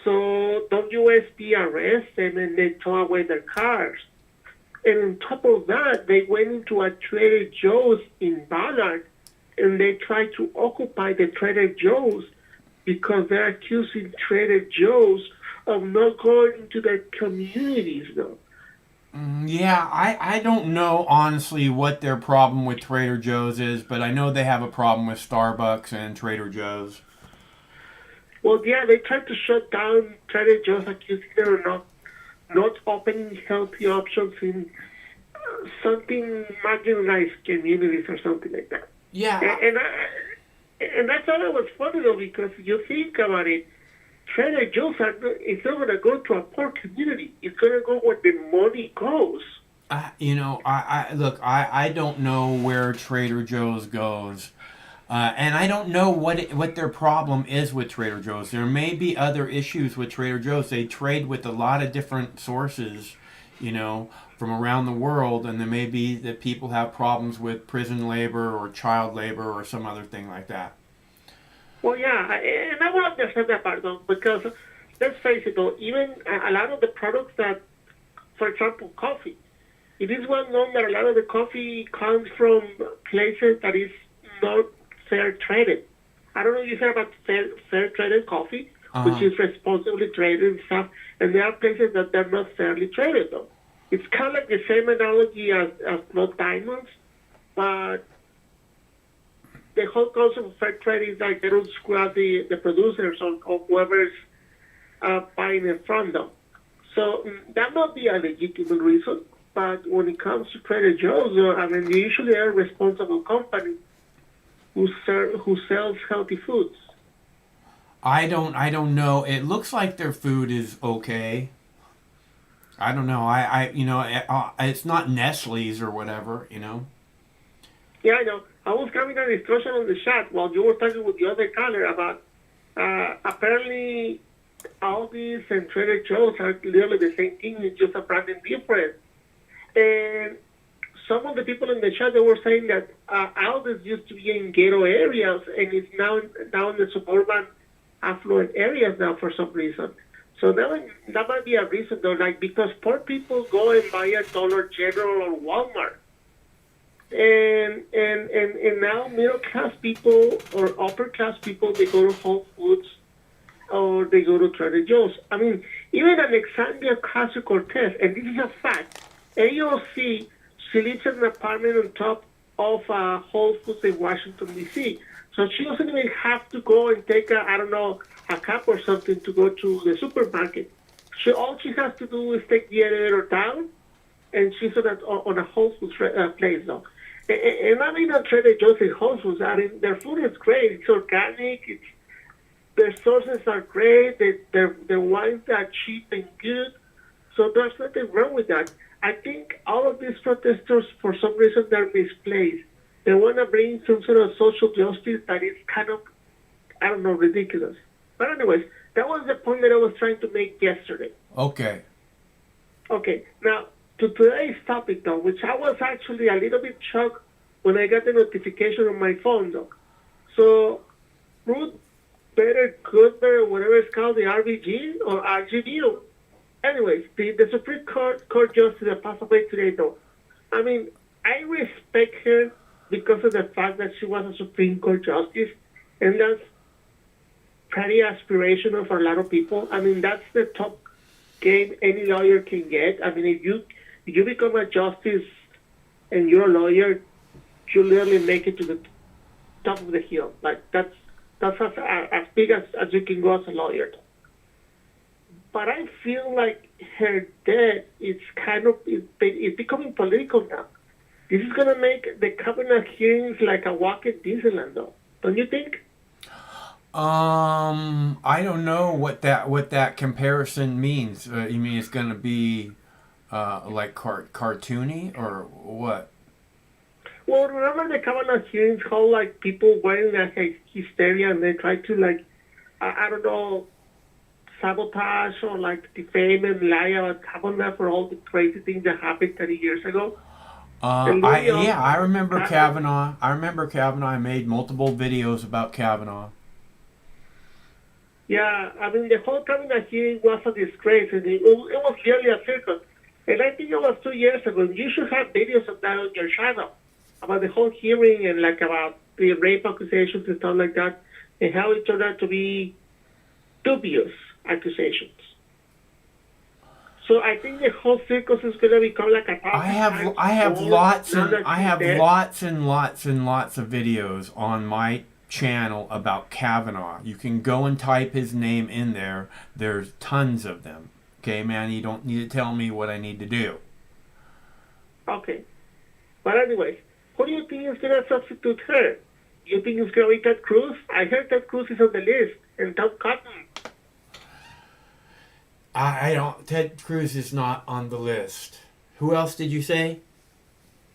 [SPEAKER 7] So, WSP arrested them and they tore away their cars. And on top of that, they went into a Trader Joe's in Ballard, and they tried to occupy the Trader Joe's because they're accusing Trader Joe's of not going into their communities, though.
[SPEAKER 1] Yeah, I don't know, honestly, what their problem with Trader Joe's is, but I know they have a problem with Starbucks and Trader Joe's.
[SPEAKER 7] Well, yeah, they tried to shut down Trader Joe's, accusing them of not opening healthy options in something marginalized communities or something like that.
[SPEAKER 1] Yeah.
[SPEAKER 7] And I thought it was funny, though, because you think about it, Trader Joe's is not going to go to a poor community. It's going to go where the money goes.
[SPEAKER 1] I don't know where Trader Joe's goes. And I don't know what their problem is with Trader Joe's. There may be other issues with Trader Joe's. They trade with a lot of different sources, from around the world, and there may be that people have problems with prison labor or child labor or some other thing like that.
[SPEAKER 7] Well, yeah, and I will understand that part, though, because let's face it, though, even a lot of the products that, for example, coffee, it is well known that a lot of the coffee comes from places that is not fair traded. I don't know if you heard about fair traded coffee, which is responsibly traded and stuff, and there are places that they're not fairly traded, though. It's kind of like the same analogy as blood diamonds, but the whole concept of fair trade is like they don't screw out the producers or whoever's buying it from them. So that might be a legitimate reason. But when it comes to Trader Joe's, I mean, they usually are a responsible company who sells healthy foods.
[SPEAKER 1] I don't know. It looks like their food is okay. I don't know. It's not Nestle's or whatever, you know.
[SPEAKER 7] Yeah, I know. I was having a discussion on the chat while you were talking with the other caller about apparently Aldi's and Trader Joe's are literally the same thing, it's just a branding difference. And some of the people in the chat, they were saying that Aldi's used to be in ghetto areas and it's now in the suburban affluent areas now for some reason. So that might be a reason though, like because poor people go and buy at Dollar General or Walmart. And now middle class people or upper class people, they go to Whole Foods or they go to Trader Joe's. I mean, even Alexandria Ocasio-Cortez, and this is a fact, AOC, she lives in an apartment on top of Whole Foods in Washington, D.C. So she doesn't even have to go and take a cab or something to go to the supermarket. All she has to do is take the elevator down, and she's on a Whole Foods place now. And I mean, at Trader Joe's and Whole Foods, I mean, their food is great. It's organic. Their sources are great. Their wines are cheap and good. So there's nothing wrong with that. I think all of these protesters, for some reason, they're misplaced. They want to bring some sort of social justice that is kind of, I don't know, ridiculous. But anyways, that was the point that I was trying to make yesterday.
[SPEAKER 1] Okay.
[SPEAKER 7] Okay, now, to today's topic, though, which I was actually a little bit shocked when I got the notification on my phone, though. So, Ruth Bader Ginsburg, whatever it's called, the RBG or RGB. Anyways, the Supreme Court Justice that passed away today, though. I mean, I respect her because of the fact that she was a Supreme Court Justice, and that's pretty aspirational for a lot of people. I mean, that's the top game any lawyer can get. I mean, if you become a justice and you're a lawyer, you literally make it to the top of the hill. Like, that's as big as you can go as a lawyer. But I feel like her death is it's becoming political now. This is going to make the Kavanaugh hearings like a walk at Disneyland, though. Don't you think?
[SPEAKER 1] I don't know what that comparison means. You mean it's going to be like cartoony or what?
[SPEAKER 7] Well, remember the Kavanaugh hearings, how like people were in that hysteria and they tried to like, I don't know, sabotage or like defame and lie about Kavanaugh for all the crazy things that happened 30 years ago.
[SPEAKER 1] I remember Kavanaugh. I made multiple videos about Kavanaugh.
[SPEAKER 7] Yeah, I mean, the whole Kavanaugh hearing was a disgrace, and it was really a circus. And I think it was 2 years ago. You should have videos of that on your channel about the whole hearing and like about the rape accusations and stuff like that, and how it turned out to be dubious accusations. So I think the whole circus is going to become like a.
[SPEAKER 1] I have lots and lots and lots of videos on my channel about Kavanaugh. You can go and type his name in there. There's tons of them. Okay, man, you don't need to tell me what I need to do.
[SPEAKER 7] Okay. But anyways, who do you think is going to substitute her? You think it's going to be Ted Cruz? I heard Ted Cruz is on the list, and Tom Cotton.
[SPEAKER 1] I don't. Ted Cruz is not on the list. Who else did you say?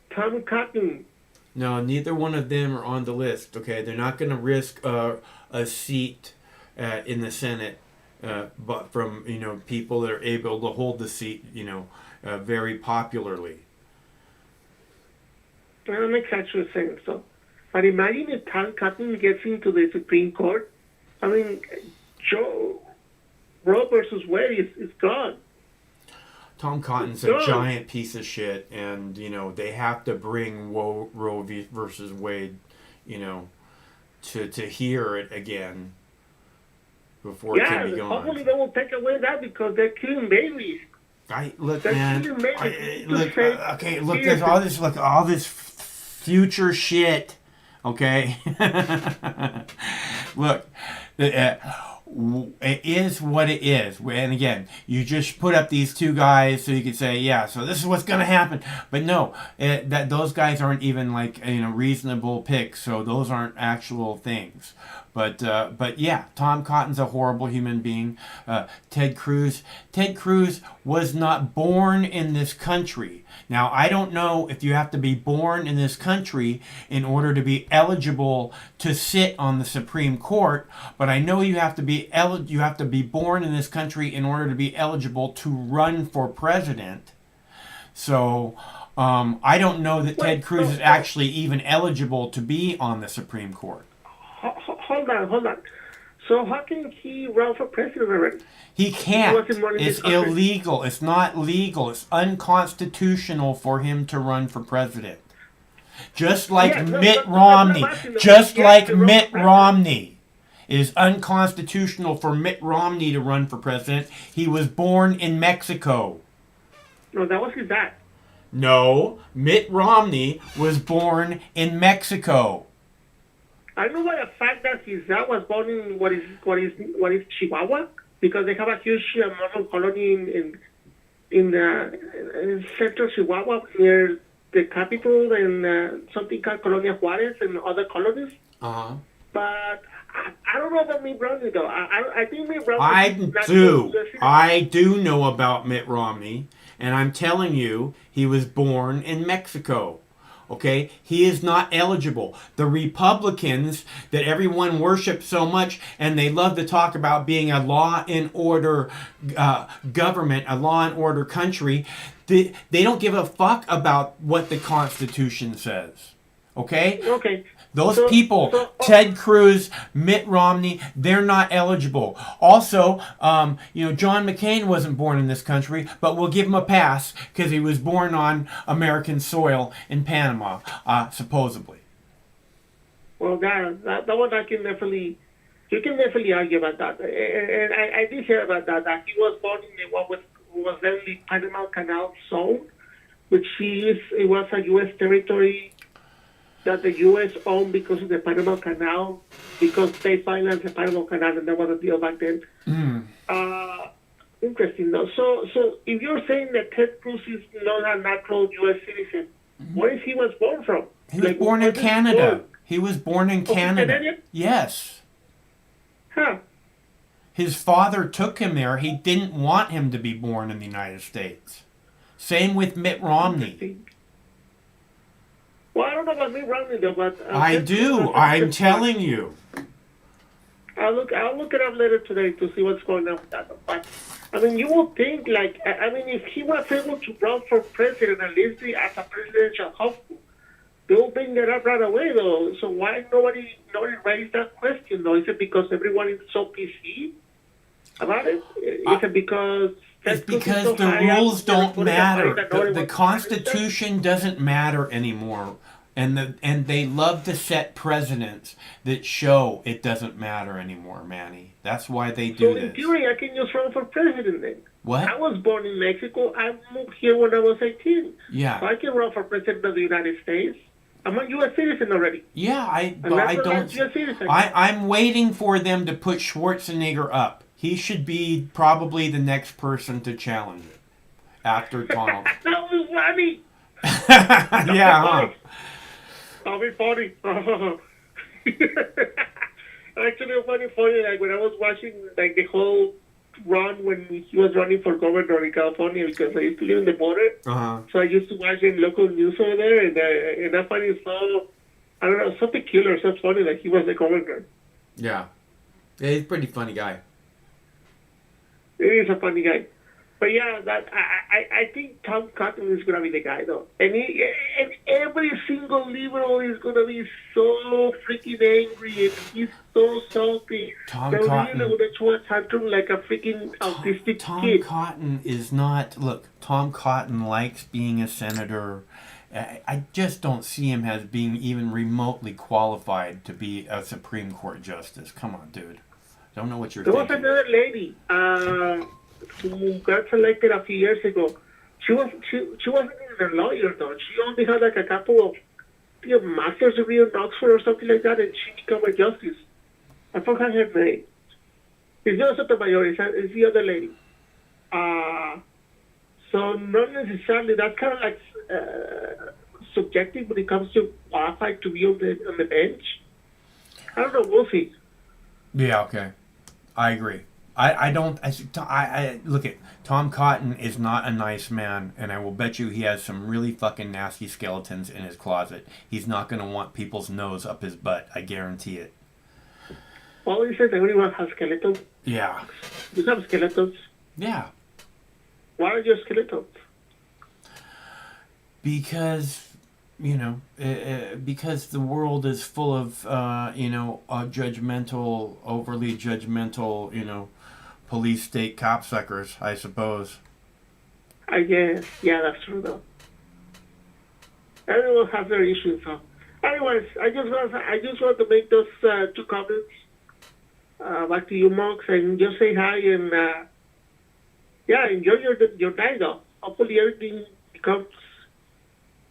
[SPEAKER 7] Tom Cotton.
[SPEAKER 1] No, neither one of them are on the list. Okay, they're not going to risk a seat in the Senate, but from people that are able to hold the seat, very popularly.
[SPEAKER 7] That makes actual sense. So, but imagine if Tom Cotton gets into the Supreme Court. I mean, Roe versus Wade is gone.
[SPEAKER 1] Tom Cotton's a giant piece of shit, and they have to bring Roe versus Wade, to hear it again before it can be gone.
[SPEAKER 7] Hopefully they will take away that because they're killing babies.
[SPEAKER 1] Look, there's all this future shit Okay? Look, it is what it is. And again, you just put up these two guys so you could say, yeah, so this is what's going to happen. But no, those guys aren't even like, reasonable picks. So those aren't actual things. But yeah, Tom Cotton's a horrible human being. Ted Cruz was not born in this country. Now, I don't know if you have to be born in this country in order to be eligible to sit on the Supreme Court, but I know you have to be born in this country in order to be eligible to run for president. So, I don't know that Ted Cruz is actually even eligible to be on the Supreme Court.
[SPEAKER 7] Hold on. So how can he run for president already?
[SPEAKER 1] He can't. It's illegal. It's not legal. It's unconstitutional for him to run for president. Just like Mitt Romney. Mitt Romney. It is unconstitutional for Mitt Romney to run for president. He was born in Mexico.
[SPEAKER 7] No, that was his dad.
[SPEAKER 1] No, Mitt Romney was born in Mexico.
[SPEAKER 7] I know by the fact that his dad was born in what is Chihuahua, because they have a huge model colony in central Chihuahua near the capital and something called Colonia Juarez and other colonies.
[SPEAKER 1] Uh-huh.
[SPEAKER 7] But I don't know about Mitt Romney though. I think Mitt Romney.
[SPEAKER 1] I do know about Mitt Romney, and I'm telling you, he was born in Mexico. Okay, he is not eligible. The Republicans that everyone worships so much, and they love to talk about being a law and order government, a law and order country, they don't give a fuck about what the Constitution says. Okay?
[SPEAKER 7] Okay.
[SPEAKER 1] Those people, Ted Cruz, Mitt Romney, they're not eligible. Also, John McCain wasn't born in this country, but we'll give him a pass because he was born on American soil in Panama, supposedly.
[SPEAKER 7] Well, that one you can definitely argue about that. And I did hear about that he was born in what was then the Panama Canal Zone, which it was a U.S. territory that the U.S. owned because of the Panama Canal, because they financed the Panama Canal, and that was a deal back then. Interesting, though. So if you're saying that Ted Cruz is not a natural U.S. citizen, where is he was born from?
[SPEAKER 1] He was born in Canada. He was born in Canada.
[SPEAKER 7] Canadian?
[SPEAKER 1] Yes.
[SPEAKER 7] Huh.
[SPEAKER 1] His father took him there. He didn't want him to be born in the United States. Same with Mitt Romney.
[SPEAKER 7] Well, I don't know about Mitt Romney though, but
[SPEAKER 1] I do. I'm telling you.
[SPEAKER 7] I'll look it up later today to see what's going on with that. But I mean, you would think if he was able to run for president, at least as a presidential hopeful, they'll bring that up right away though. So why nobody raised that question though? Is it because everyone is so PC about it? Is it because?
[SPEAKER 1] It's because the rules don't matter. The Constitution doesn't matter anymore. And they love to set precedents that show it doesn't matter anymore, Manny. That's why they do this.
[SPEAKER 7] So in theory, I can just run for president then.
[SPEAKER 1] What?
[SPEAKER 7] I was born in Mexico. I moved here when I was 18.
[SPEAKER 1] Yeah.
[SPEAKER 7] So I can run for president of the United States. I'm a U.S. citizen already.
[SPEAKER 1] Yeah, I'm waiting for them to put Schwarzenegger up. He should be probably the next person to challenge it after Donald.
[SPEAKER 7] That was funny.
[SPEAKER 1] Yeah, huh?
[SPEAKER 7] That'll be funny. Actually, funny. Like when I was watching the whole run when he was running for governor in California, because I used to live in the border.
[SPEAKER 1] Uh-huh.
[SPEAKER 7] So I used to watch the local news over there, and I find it so, I don't know, so peculiar, so funny that he was the governor.
[SPEAKER 1] Yeah. He's a pretty funny guy.
[SPEAKER 7] He is a funny guy. But yeah, I think Tom Cotton is gonna be the guy though, and every single liberal is gonna be so freaking angry, and he's so salty.
[SPEAKER 1] Tom Cotton.
[SPEAKER 7] They're gonna throw a tantrum like a freaking autistic kid.
[SPEAKER 1] Tom Cotton is not. Look, Tom Cotton likes being a senator. I just don't see him as being even remotely qualified to be a Supreme Court justice. Come on, dude. Don't know what you're thinking.
[SPEAKER 7] There was another lady who got selected a few years ago. She wasn't even a lawyer though. She only had like a couple of master's degree in Oxford or something like that, and she became a justice. I forgot her name. It's not Sotomayor, it's the other lady. So not necessarily, that's kind of like subjective when it comes to qualified to be on the bench. I don't know, we'll see.
[SPEAKER 1] Yeah, okay. I agree. I look at Tom Cotton is not a nice man, and I will bet you he has some really fucking nasty skeletons in his closet. He's not going to want people's nose up his butt. I guarantee it.
[SPEAKER 7] Well, you said everyone has skeletons.
[SPEAKER 1] Yeah.
[SPEAKER 7] You have skeletons.
[SPEAKER 1] Yeah.
[SPEAKER 7] Why are your skeletons?
[SPEAKER 1] Because, because the world is full of, judgmental, overly judgmental, police state copsuckers, I suppose.
[SPEAKER 7] I guess. Yeah, that's true, though. Everyone has their issues, so. Anyways, I just want to make those two comments back to you, Mox, and just say hi and, enjoy your night, though. Hopefully everything becomes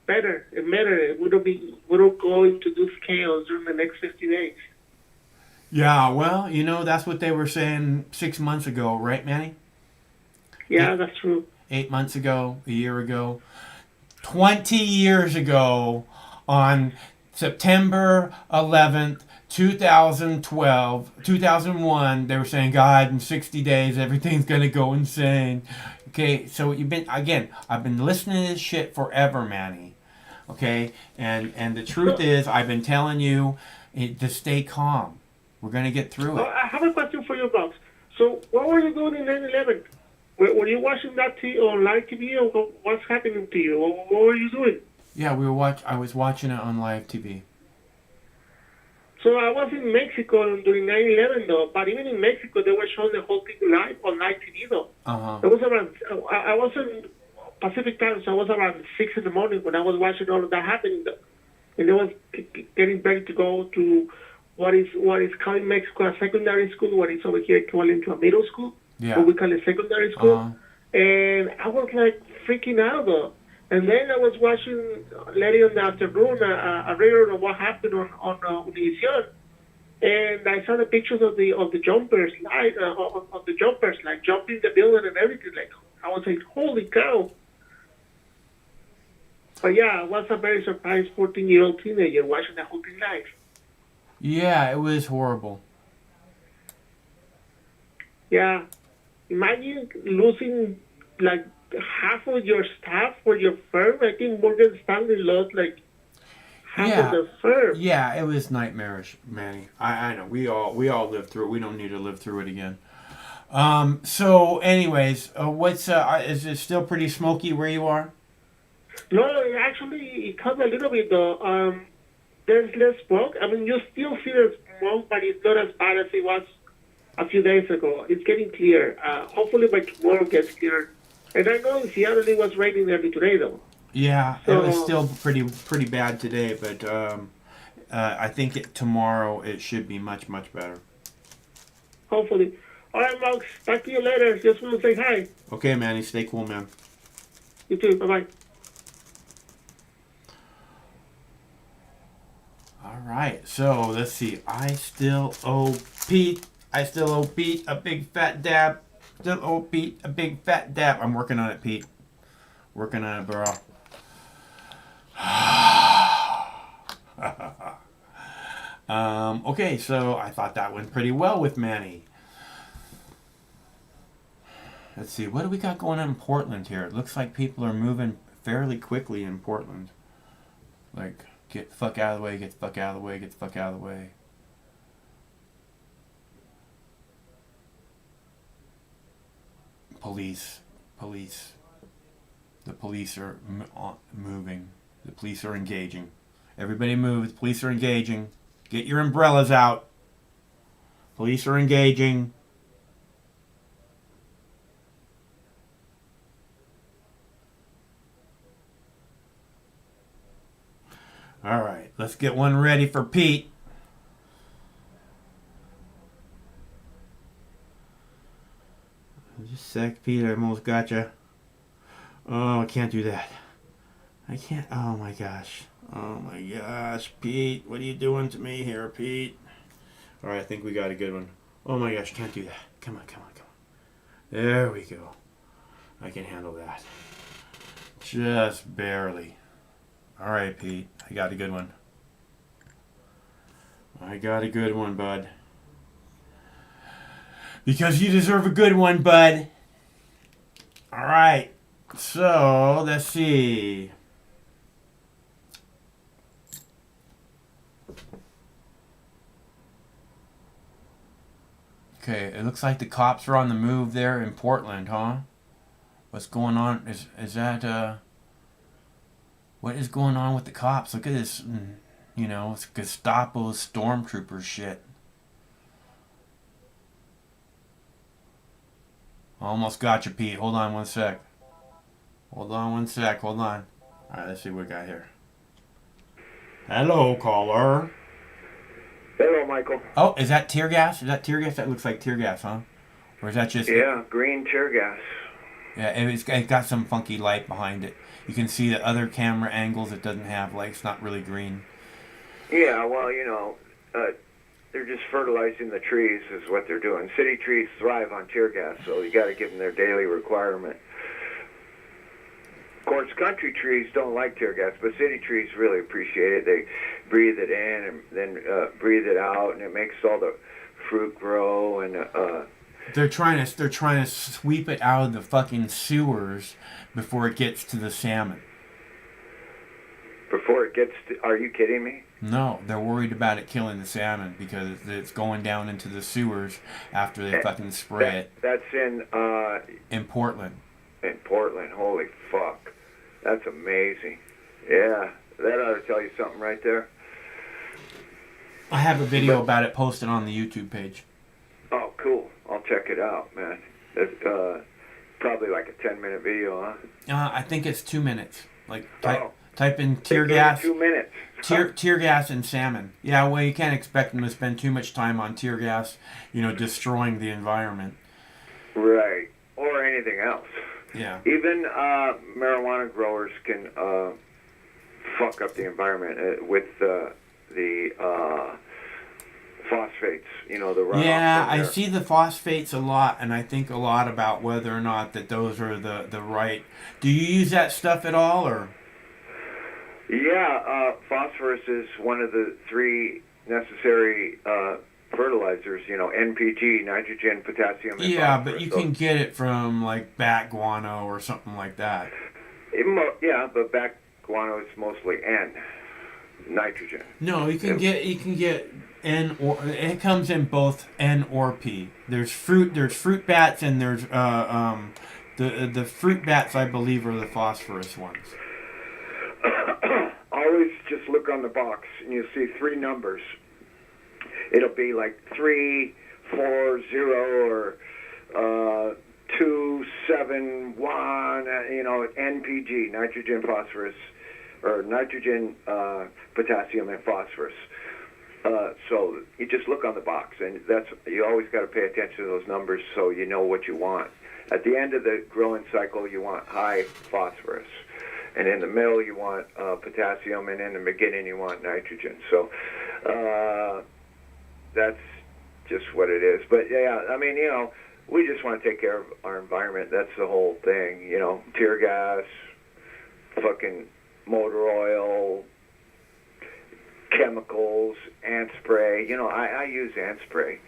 [SPEAKER 7] better and better. We don't go into this chaos during the next 50 days.
[SPEAKER 1] Yeah, well, that's what they were saying 6 months ago, right, Manny?
[SPEAKER 7] Yeah, that's true.
[SPEAKER 1] 8 months ago, a year ago, 20 years ago, on September 11th, 2001, they were saying, God, in 60 days, everything's going to go insane. Okay, so I've been listening to this shit forever, Manny. Okay, and the truth is, I've been telling you to stay calm. We're going to get through it.
[SPEAKER 7] I have a question for you, Box. So, what were you doing in 9/11? Were you watching that on live TV, or what's happening to you? What were you doing?
[SPEAKER 1] Yeah, I was watching it on live TV.
[SPEAKER 7] So I was in Mexico during 9/11, though. But even in Mexico, they were showing the whole thing live on live TV, though. It was around. I was in Pacific time, so I was around 6 in the morning when I was watching all of that happening, though. And I was getting ready to go to what is called in Mexico a secondary school, what is over here equivalent to a middle school.
[SPEAKER 1] Yeah.
[SPEAKER 7] What we call a secondary school. And I was like freaking out, though. And then I was watching later in the afternoon a record of what happened on Univision, and I saw the pictures of the jumpers, like jumping the building and everything. Like I was like, holy cow! But yeah, I was a very surprised 14-year-old teenager watching the whole thing live.
[SPEAKER 1] Yeah, it was horrible.
[SPEAKER 7] Yeah, imagine losing like half of your staff for your firm. I think Morgan Stanley lost like half of the firm.
[SPEAKER 1] Yeah, it was nightmarish, Manny. I know. We all lived through it. We don't need to live through it again. So, anyways, is it still pretty smoky where you are?
[SPEAKER 7] No, actually, it comes a little bit though. There's less smoke. I mean, you still see the smoke, but it's not as bad as it was a few days ago. It's getting clear. Hopefully by tomorrow it gets clearer. And I know in Seattle it was raining early today, though.
[SPEAKER 1] Yeah, it was still pretty bad today, but I think tomorrow it should be much better.
[SPEAKER 7] Hopefully. All right, Max. Talk to you later. Just want to say hi.
[SPEAKER 1] Okay, Manny. Stay cool, man.
[SPEAKER 7] You too. Bye-bye.
[SPEAKER 1] All right, so let's see. I still owe Pete a big fat dab. Still owe Pete a big fat dab. I'm working on it, Pete. Working on it, bro. Okay, so I thought that went pretty well with Manny. Let's see, what do we got going on in Portland here? It looks like people are moving fairly quickly in Portland. Like, get the fuck out of the way, get the fuck out of the way, get the fuck out of the way. Police. The police are moving. The police are engaging. Everybody move. The police are engaging. Get your umbrellas out. Police are engaging. All right, let's get one ready for Pete. Just a sec, Pete. I almost got you. Oh, I can't do that. I can't. Oh my gosh. Oh my gosh, Pete, what are you doing to me here, Pete? All right, I think we got a good one. Oh my gosh, can't do that. Come on, come on, come on. There we go. I can handle that. Just barely. All right, Pete, I got a good one. I got a good one, bud. Because you deserve a good one, bud. All right, so let's see. Okay, it looks like the cops are on the move there in Portland, huh? What's going on? Is that what is going on with the cops? Look at this, you know, it's Gestapo stormtrooper shit. Almost got you, Pete. Hold on one sec. Hold on one sec. Hold on. All right, let's see what we got here. Hello, caller.
[SPEAKER 6] Hello, Michael.
[SPEAKER 1] Oh, is that tear gas? Is that tear gas? That looks like tear gas, huh? Or is that just...
[SPEAKER 6] Yeah, green tear gas.
[SPEAKER 1] Yeah, it got some funky light behind it. You can see the other camera angles it doesn't have. Like, it's not really green.
[SPEAKER 6] Yeah, well, you know, they're just fertilizing the trees is what they're doing. City trees thrive on tear gas, so you got to give them their daily requirement. Of course, country trees don't like tear gas, but city trees really appreciate it. They breathe it in and then breathe it out, and it makes all the fruit grow. And
[SPEAKER 1] they're trying to sweep it out of the fucking sewers before it gets to the salmon.
[SPEAKER 6] Before it gets to, are you kidding me?
[SPEAKER 1] No, they're worried about it killing the salmon because it's going down into the sewers after they fucking spray it.
[SPEAKER 6] That's in
[SPEAKER 1] Portland.
[SPEAKER 6] In Portland, holy fuck. That's amazing. Yeah, that ought to tell you something right there.
[SPEAKER 1] I have a video about it posted on the YouTube page.
[SPEAKER 6] Oh, cool. I'll check it out, man. It's probably like a 10-minute video, huh?
[SPEAKER 1] I think it's 2 minutes. Like type in tear gas.
[SPEAKER 6] 2 minutes.
[SPEAKER 1] Tear gas and salmon. Yeah, well, you can't expect them to spend too much time on tear gas, you know, destroying the environment.
[SPEAKER 6] Right. Or anything else.
[SPEAKER 1] Yeah.
[SPEAKER 6] Even marijuana growers can fuck up the environment with the phosphates, you know, the runoff.
[SPEAKER 1] Yeah, I see the phosphates a lot, and I think a lot about whether or not that those are the right... Do you use that stuff at all, or...?
[SPEAKER 6] Yeah, phosphorus is one of the 3 necessary fertilizers, you know, NPG, nitrogen, potassium, and
[SPEAKER 1] yeah,
[SPEAKER 6] phosphorus.
[SPEAKER 1] But you can get it from, like, bat guano or something like that.
[SPEAKER 6] Yeah, but bat guano is mostly N, nitrogen.
[SPEAKER 1] No, you can get N, or it comes in both N or P. There's fruit bats, and there's the fruit bats, I believe, are the phosphorus ones.
[SPEAKER 6] Always just look on the box and you'll see 3 numbers. It'll be like 340 or 271, you know, NPG, nitrogen, phosphorus, or nitrogen, potassium, and phosphorus. So you just look on the box, and you always got to pay attention to those numbers so you know what you want. At the end of the growing cycle, you want high phosphorus. And in the middle, you want potassium, and in the beginning, you want nitrogen. So that's just what it is. But yeah, I mean, you know, we just want to take care of our environment. That's the whole thing. You know, tear gas, fucking motor oil, chemicals, ant spray. You know, I use ant spray,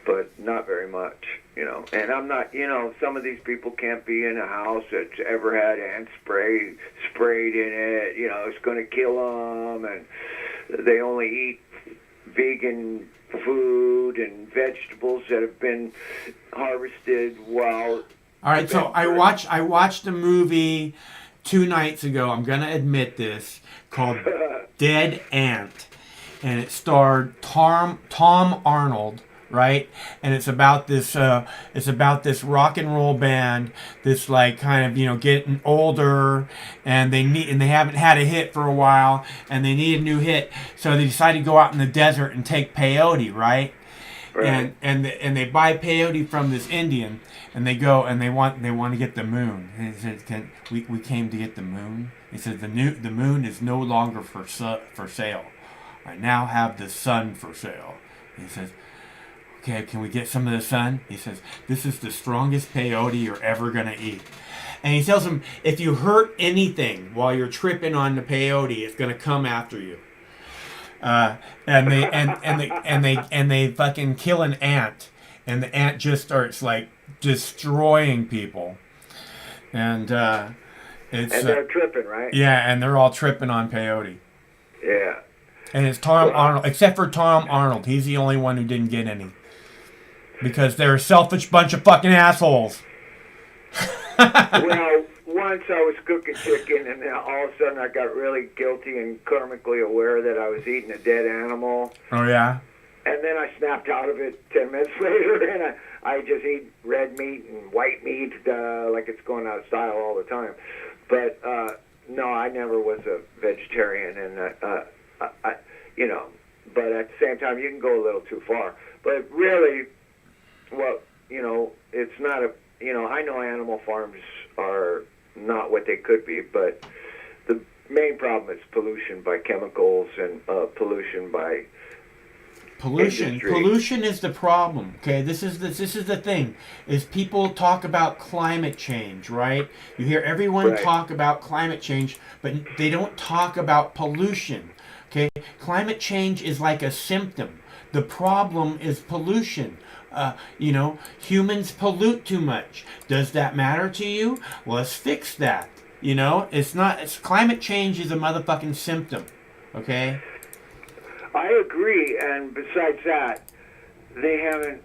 [SPEAKER 6] but not very much, you know. And I'm not, you know, some of these people can't be in a house that's ever had ant spray sprayed in it. You know, it's going to kill them, and they only eat vegan food and vegetables that have been harvested while...
[SPEAKER 1] All right, so I watched a movie 2 nights ago, I'm going to admit this, called Dead Ant. And it starred Tom Arnold, right? And it's about this rock and roll band, this like kind of, you know, getting older, and they haven't had a hit for a while, and they need a new hit, so they decide to go out in the desert and take peyote, right?
[SPEAKER 6] Right.
[SPEAKER 1] And they buy peyote from this Indian, and they go and they want to get the moon. And he says, we came to get the moon? He says the moon is no longer for sale. I now have the sun for sale. He says, okay, can we get some of the sun? He says, this is the strongest peyote you're ever gonna eat. And he tells him, if you hurt anything while you're tripping on the peyote, it's gonna come after you. And they fucking kill an ant, and the ant just starts like destroying people. And it's
[SPEAKER 6] and they're tripping, right?
[SPEAKER 1] Yeah, and they're all tripping on peyote.
[SPEAKER 6] Yeah.
[SPEAKER 1] And it's Tom Arnold, except for Tom Arnold. He's the only one who didn't get any. Because they're a selfish bunch of fucking assholes.
[SPEAKER 6] Well, once I was cooking chicken, and then all of a sudden I got really guilty and karmically aware that I was eating a dead animal.
[SPEAKER 1] Oh, yeah?
[SPEAKER 6] And then I snapped out of it 10 minutes later, and I just eat red meat and white meat like it's going out of style all the time. But, no, I never was a vegetarian, and, you know, but at the same time, you can go a little too far. But really, well, you know, it's not a, you know, I know animal farms are not what they could be, but the main problem is pollution by chemicals and pollution by industry.
[SPEAKER 1] Pollution is the problem. Okay, this is the thing. Is people talk about climate change, right? You hear everyone talk about climate change, but they don't talk about pollution. Okay, climate change is like a symptom. The problem is pollution. You know, humans pollute too much. Does that matter to you? Well, let's fix that. You know, it's climate change is a motherfucking symptom. Okay?
[SPEAKER 6] I agree, and besides that, they haven't,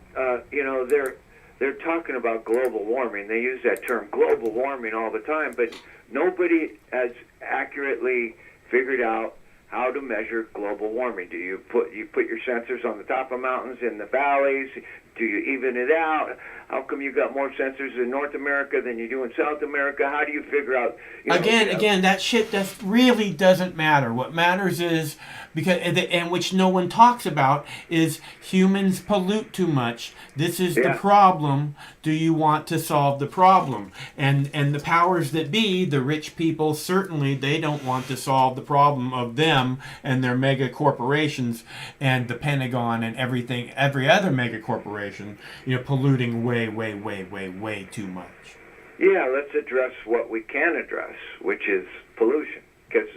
[SPEAKER 6] you know, they're talking about global warming. They use that term global warming all the time, but nobody has accurately figured out how to measure global warming. Do you put your sensors on the top of mountains, in the valleys? Do you even it out? How come you got more sensors in North America than you do in South America? How do you figure out? You know,
[SPEAKER 1] Again, that shit that really doesn't matter. What matters is and which no one talks about is humans pollute too much. This is the problem. Do you want to solve the problem? And the powers that be, the rich people, certainly they don't want to solve the problem of them and their mega corporations and the Pentagon and everything, every other mega corporation, you know, polluting way too much.
[SPEAKER 6] Yeah, let's address what we can address, which is pollution. Because,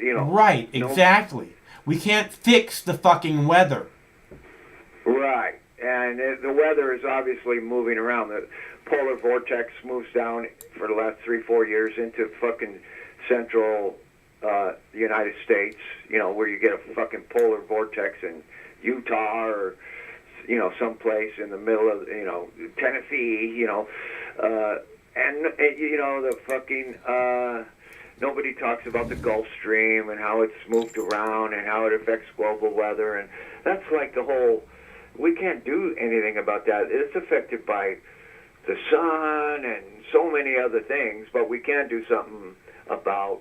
[SPEAKER 6] you know.
[SPEAKER 1] Right, exactly. We can't fix the fucking weather.
[SPEAKER 6] Right. And the weather is obviously moving around. The polar vortex moves down for the last 3-4 years into fucking central United States, you know, where you get a fucking polar vortex in Utah or, you know, someplace in the middle of, you know, Tennessee, you know, and you know, the fucking, nobody talks about the Gulf Stream and how it's moved around and how it affects global weather, and that's like the whole, we can't do anything about that. It's affected by the sun and so many other things, but we can do something about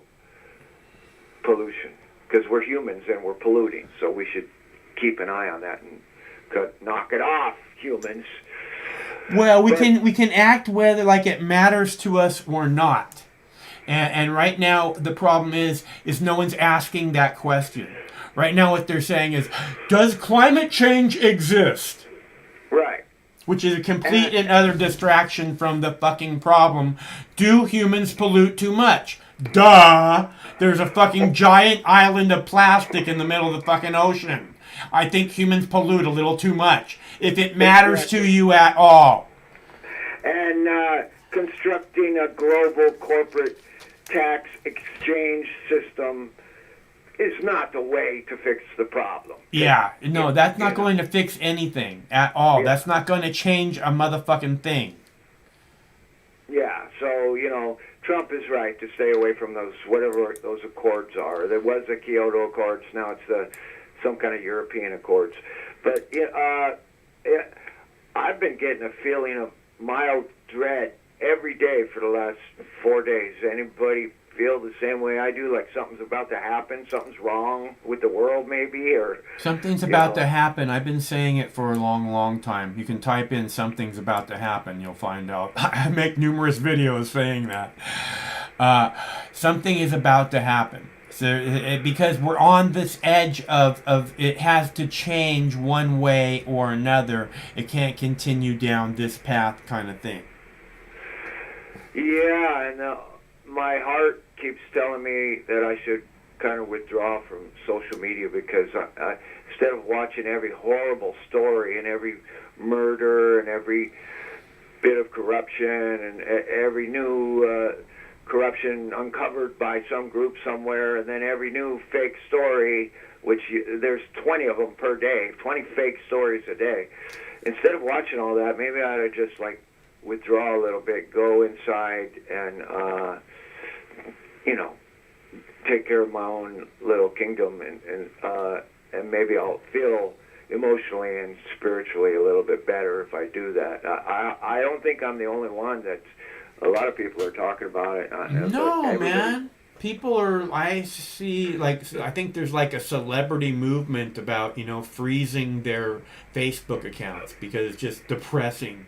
[SPEAKER 6] pollution because we're humans and we're polluting, so we should keep an eye on that and knock it off, humans.
[SPEAKER 1] Well, we can act whether like it matters to us or not. And right now the problem is no one's asking that question. Right now what they're saying is, does climate change exist?
[SPEAKER 6] Right.
[SPEAKER 1] Which is a complete and utter distraction from the fucking problem. Do humans pollute too much? Duh! There's a fucking giant island of plastic in the middle of the fucking ocean. I think humans pollute a little too much. If it matters to you at all.
[SPEAKER 6] And constructing a global corporate tax exchange system is not the way to fix the problem.
[SPEAKER 1] Yeah, no, that's not going to fix anything at all. That's not going to change a motherfucking thing.
[SPEAKER 6] Yeah, so, you know, Trump is right to stay away from those, whatever those accords are. There was the Kyoto Accords, now it's some kind of European Accords. But I've been getting a feeling of mild dread every day for the last 4 days. Anybody feel the same way I do? Like something's about to happen? Something's wrong with the world, maybe? Or
[SPEAKER 1] something's about to happen. I've been saying it for a long time. You can type in "something's about to happen." You'll find out. I make numerous videos saying that. Something is about to happen. So because we're on this edge of it has to change one way or another. It can't continue down this path kind of thing.
[SPEAKER 6] Yeah, and my heart keeps telling me that I should kind of withdraw from social media because instead of watching every horrible story and every murder and every bit of corruption and every new corruption uncovered by some group somewhere, and then every new fake story, which there's 20 of them per day, 20 fake stories a day. Instead of watching all that, maybe I ought to just like withdraw a little bit, go inside and, take care of my own little kingdom, and maybe I'll feel emotionally and spiritually a little bit better if I do that. I don't think I'm the only one that's. A lot of people are talking about it.
[SPEAKER 1] No, man. People are. I see. Like, I think there's like a celebrity movement about freezing their Facebook accounts because it's just depressing.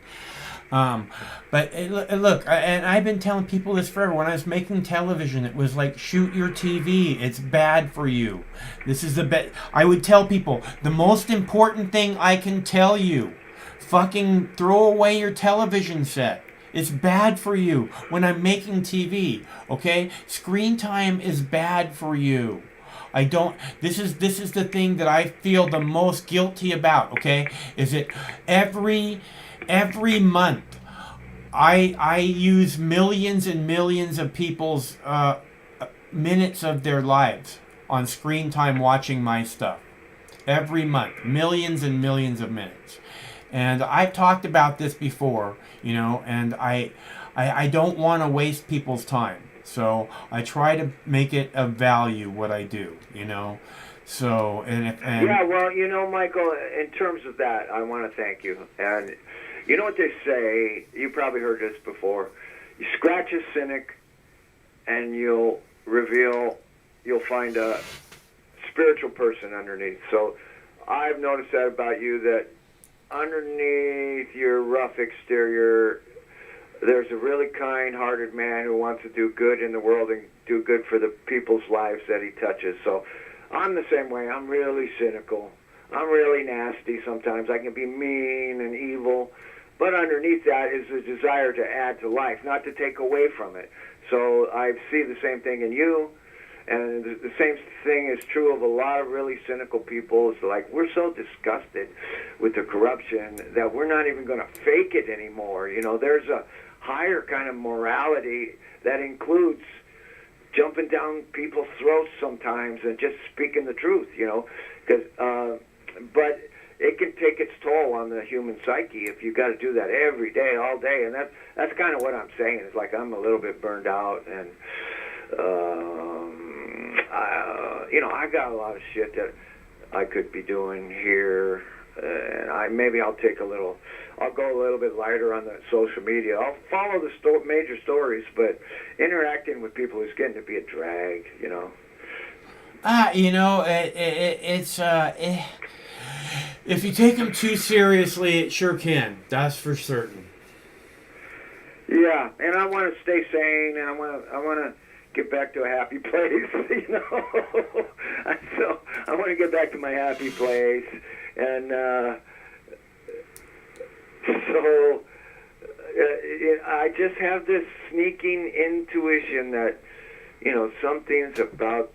[SPEAKER 1] But look, and I've been telling people this forever. When I was making television, it was like, shoot your TV. It's bad for you. This is the best. I would tell people, the most important thing I can tell you, fucking throw away your television set. It's bad for you when I'm making TV, okay? Screen time is bad for you. This is the thing that I feel the most guilty about, okay? Is it every month I use millions and millions of people's minutes of their lives on screen time watching my stuff. Every month, millions and millions of minutes. And I've talked about this before, and I don't want to waste people's time. So I try to make it of value what I do, So,
[SPEAKER 6] Yeah, well, Michael, in terms of that, I want to thank you. And you know what they say, you probably heard this before, you scratch a cynic and you'll find a spiritual person underneath. So I've noticed that about you, that underneath your rough exterior, there's a really kind-hearted man who wants to do good in the world and do good for the people's lives that he touches. So I'm the same way. I'm really cynical. I'm really nasty sometimes. I can be mean and evil. But underneath that is a desire to add to life, not to take away from it. So I see the same thing in you. And the same thing is true of a lot of really cynical people. It's like, we're so disgusted with the corruption that we're not even going to fake it anymore. There's a higher kind of morality that includes jumping down people's throats sometimes and just speaking the truth, but it can take its toll on the human psyche if you got to do that every day, all day. And that's kind of what I'm saying. It's like I'm a little bit burned out, and I got a lot of shit that I could be doing here, and I'll go a little bit lighter on the social media. I'll follow the major stories, but interacting with people is getting to be a drag,
[SPEAKER 1] if you take them too seriously, it sure can. That's for certain.
[SPEAKER 6] Yeah, and I want to stay sane, and I want to get back to a happy place, So I want to get back to my happy place, and so I just have this sneaking intuition that something's about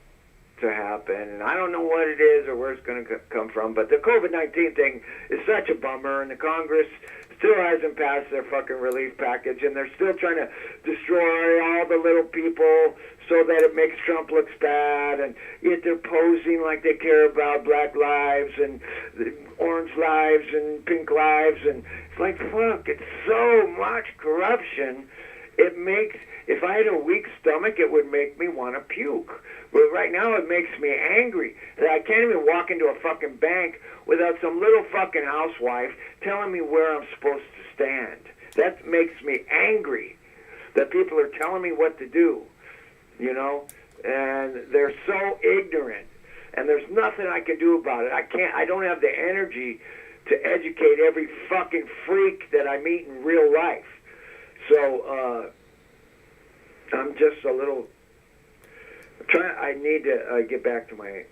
[SPEAKER 6] to happen, and I don't know what it is or where it's going to come from. But the COVID-19 thing is such a bummer, and the Congress still hasn't passed their fucking relief package, and they're still trying to destroy all the little people so that it makes Trump look bad, and yet they're posing like they care about black lives and orange lives and pink lives, and it's like, fuck, it's so much corruption. If I had a weak stomach, it would make me want to puke. But right now it makes me angry that I can't even walk into a fucking bank without some little fucking housewife telling me where I'm supposed to stand. That makes me angry that people are telling me what to do, and they're so ignorant, and there's nothing I can do about it. I don't have the energy to educate every fucking freak that I meet in real life. So, I'm just a little I need to get back to my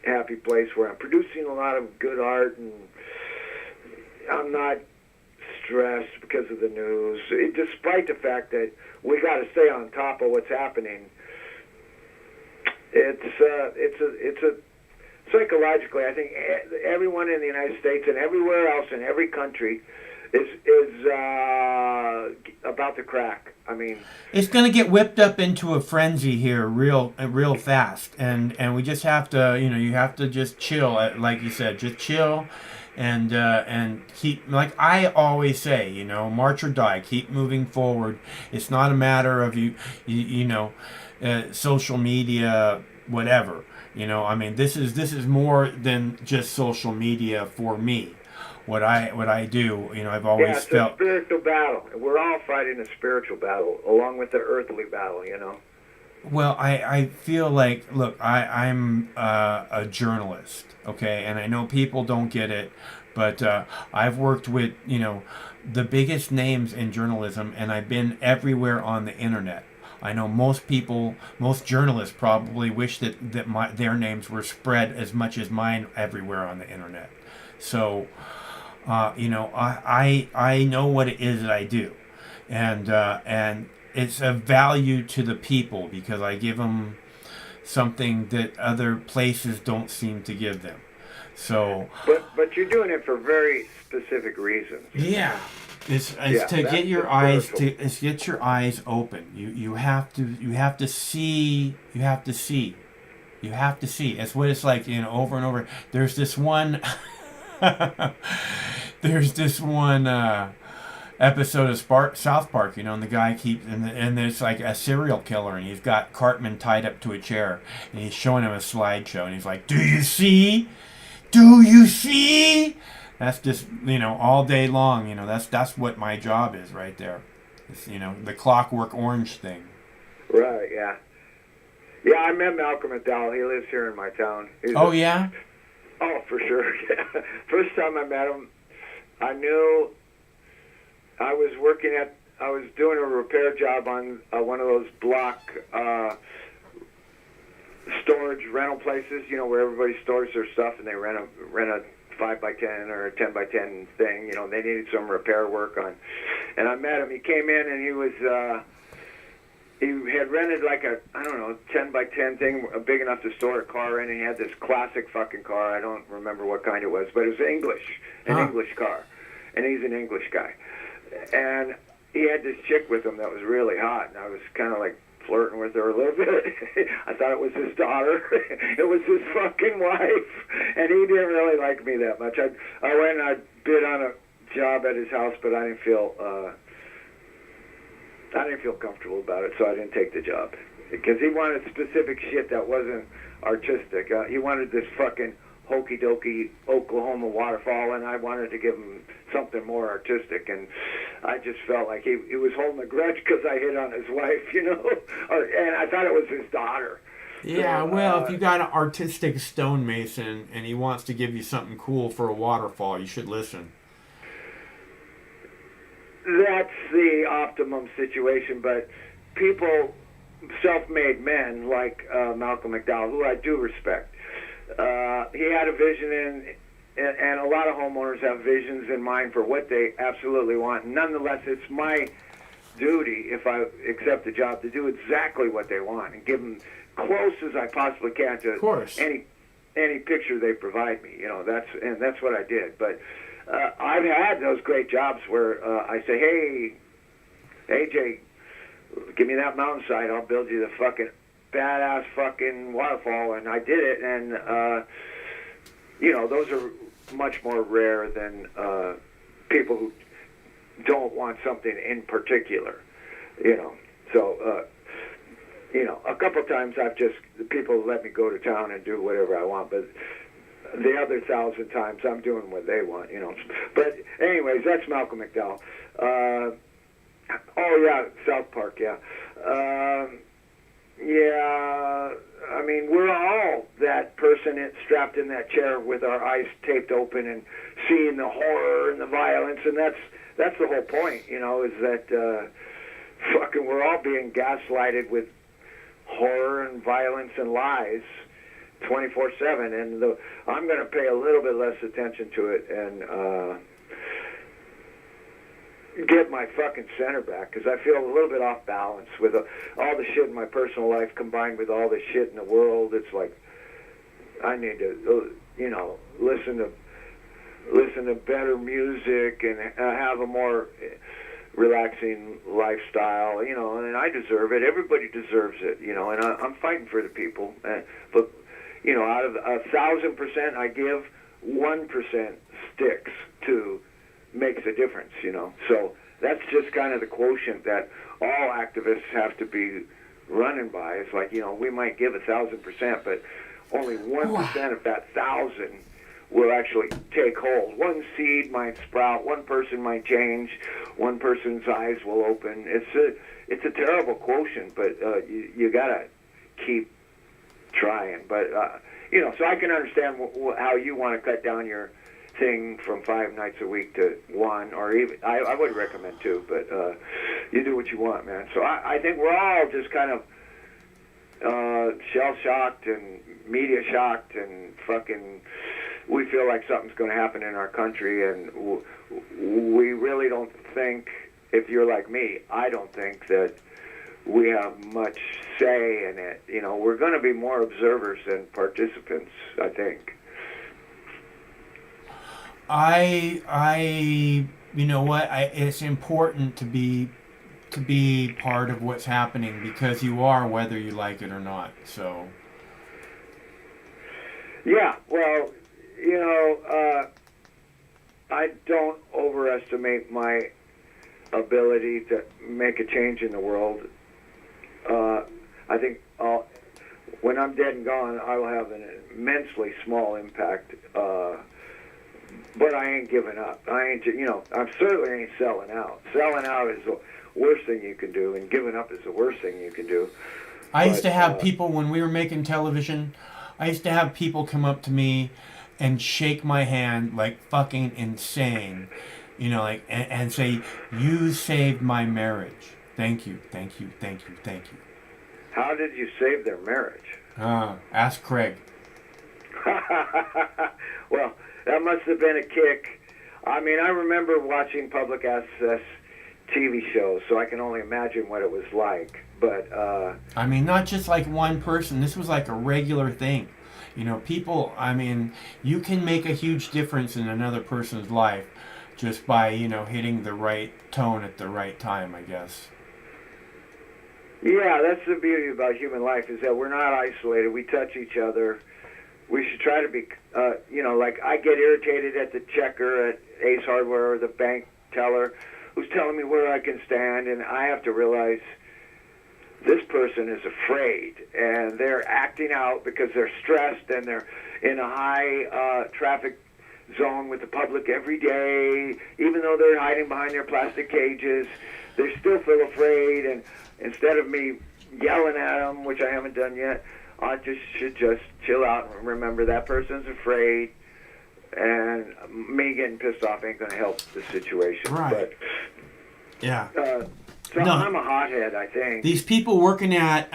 [SPEAKER 6] happy place where I'm producing a lot of good art, and I'm not stressed because of the news. Despite the fact that we got to stay on top of what's happening, it's a psychologically, I think everyone in the United States and everywhere else in every country is about to crack. I mean,
[SPEAKER 1] it's going to get whipped up into a frenzy here real fast, and we just have to, you have to just chill, like you said, just chill, and keep, like I always say, march or die, keep moving forward. It's not a matter of social media, whatever. I mean, this is more than just social media for me. What I do, I've always felt.
[SPEAKER 6] It's a spiritual battle. We're all fighting a spiritual battle along with the earthly battle,
[SPEAKER 1] Well, I feel like, look, I'm a journalist, okay, and I know people don't get it, but I've worked with, the biggest names in journalism, and I've been everywhere on the internet. I know most journalists probably wish that their names were spread as much as mine everywhere on the internet. So, I know what it is that I do, and it's a value to the people because I give them something that other places don't seem to give them. So,
[SPEAKER 6] but you're doing it for very specific reasons.
[SPEAKER 1] Yeah. It's to get your eyes get your eyes open. You have to see. It's what it's like, over and over. There's this one episode of South Park, and the guy keeps and there's like a serial killer, and he's got Cartman tied up to a chair, and he's showing him a slideshow, and he's like, "Do you see? Do you see?" That's just, all day long, that's what my job is right there. It's, the Clockwork Orange thing.
[SPEAKER 6] Right, yeah. Yeah, I met Malcolm McDowell. He lives here in my town.
[SPEAKER 1] Yeah?
[SPEAKER 6] Oh, for sure, yeah. First time I met him, I knew I was doing a repair job on one of those block storage rental places, where everybody stores their stuff and they rent a 5x10 or a 10x10 thing. They needed some repair work on, and I met him. He came in and he had rented like a 10x10 thing, big enough to store a car in. And he had this classic fucking car. I don't remember what kind it was, but it was an English car, and he's an English guy. And he had this chick with him that was really hot, and I was kind of like flirting with her a little bit. I thought it was his daughter. It was his fucking wife, and he didn't really like me that much. I went and I bid on a job at his house, but I didn't feel comfortable about it, so I didn't take the job because he wanted specific shit that wasn't artistic. He wanted this fucking hokey dokey Oklahoma waterfall, and I wanted to give him something more artistic, and I just felt like he was holding a grudge because I hit on his wife, and I thought it was his daughter.
[SPEAKER 1] Yeah, well, if you got an artistic stonemason and he wants to give you something cool for a waterfall, you should listen.
[SPEAKER 6] That's the optimum situation, but people, self-made men like Malcolm McDowell, who I do respect, he had a vision and a lot of homeowners have visions in mind for what they absolutely want. Nonetheless, it's my duty, if I accept the job, to do exactly what they want and give them close as I possibly can to any picture they provide me. That's what I did. But I've had those great jobs where I say, hey, AJ, give me that mountainside. I'll build you the fucking badass fucking waterfall, and I did it, and those are much more rare than people who don't want something in particular, so a couple of times people let me go to town and do whatever I want, but the other 1,000 times I'm doing what they want, but anyways, that's Malcolm McDowell. South Park, I mean, we're all that person strapped in that chair with our eyes taped open and seeing the horror and the violence, and that's the whole point, is that fucking, we're all being gaslighted with horror and violence and lies 24/7, and I'm going to pay a little bit less attention to it and get my fucking center back, because I feel a little bit off balance with all the shit in my personal life combined with all the shit in the world. It's like I need to, you know, listen to better music and have a more relaxing lifestyle, you know, and I deserve it. Everybody deserves it, you know, and I'm fighting for the people. But, you know, out of 1,000% I give, 1% sticks to makes a difference, you know. So that's just kind of the quotient that all activists have to be running by. It's like, you know, we might give 1,000%, but only 1% of that 1,000 will actually take hold. One seed might sprout, one person might change, one person's eyes will open. It's a terrible quotient, but you gotta keep trying. But you know, so I can understand how you want to cut down your thing from 5 nights a week to 1, or even I would recommend 2, but you do what you want, man. So I think we're all just kind of shell shocked and media shocked and fucking. We feel like something's going to happen in our country, and we really don't think, if you're like me, I don't think that we have much say in it. You know, we're going to be more observers than participants, I think.
[SPEAKER 1] You know what? It's important to be part of what's happening, because you are, whether you like it or not. So.
[SPEAKER 6] Yeah, well, you know, I don't overestimate my ability to make a change in the world. I think when I'm dead and gone, I will have an immensely small impact. But I ain't giving up. I certainly ain't selling out. Selling out is the worst thing you can do, and giving up is the worst thing you can do.
[SPEAKER 1] I used to have people, when we were making television, I used to have people come up to me and shake my hand like fucking insane, you know, like, and say, "You saved my marriage. Thank you, thank you, thank you, thank you."
[SPEAKER 6] How did you save their marriage?
[SPEAKER 1] Ask Craig.
[SPEAKER 6] Well, that must have been a kick. I mean, I remember watching public access TV shows, so I can only imagine what it was like. But
[SPEAKER 1] I mean, not just like one person. This was like a regular thing. You know, people, I mean, you can make a huge difference in another person's life just by, you know, hitting the right tone at the right time, I guess.
[SPEAKER 6] Yeah, that's the beauty about human life, is that we're not isolated. We touch each other. We should try to be, you know, like I get irritated at the checker at Ace Hardware or the bank teller who's telling me where I can stand, and I have to realize this person is afraid, and they're acting out because they're stressed, and they're in a high traffic zone with the public every day. Even though they're hiding behind their plastic cages, they still feel afraid, and instead of me yelling at them, which I haven't done yet, I should just chill out and remember that person's afraid, and me getting pissed off ain't going to help the situation.
[SPEAKER 1] Right.
[SPEAKER 6] But,
[SPEAKER 1] yeah.
[SPEAKER 6] So no. I'm a hothead, I think.
[SPEAKER 1] These people working at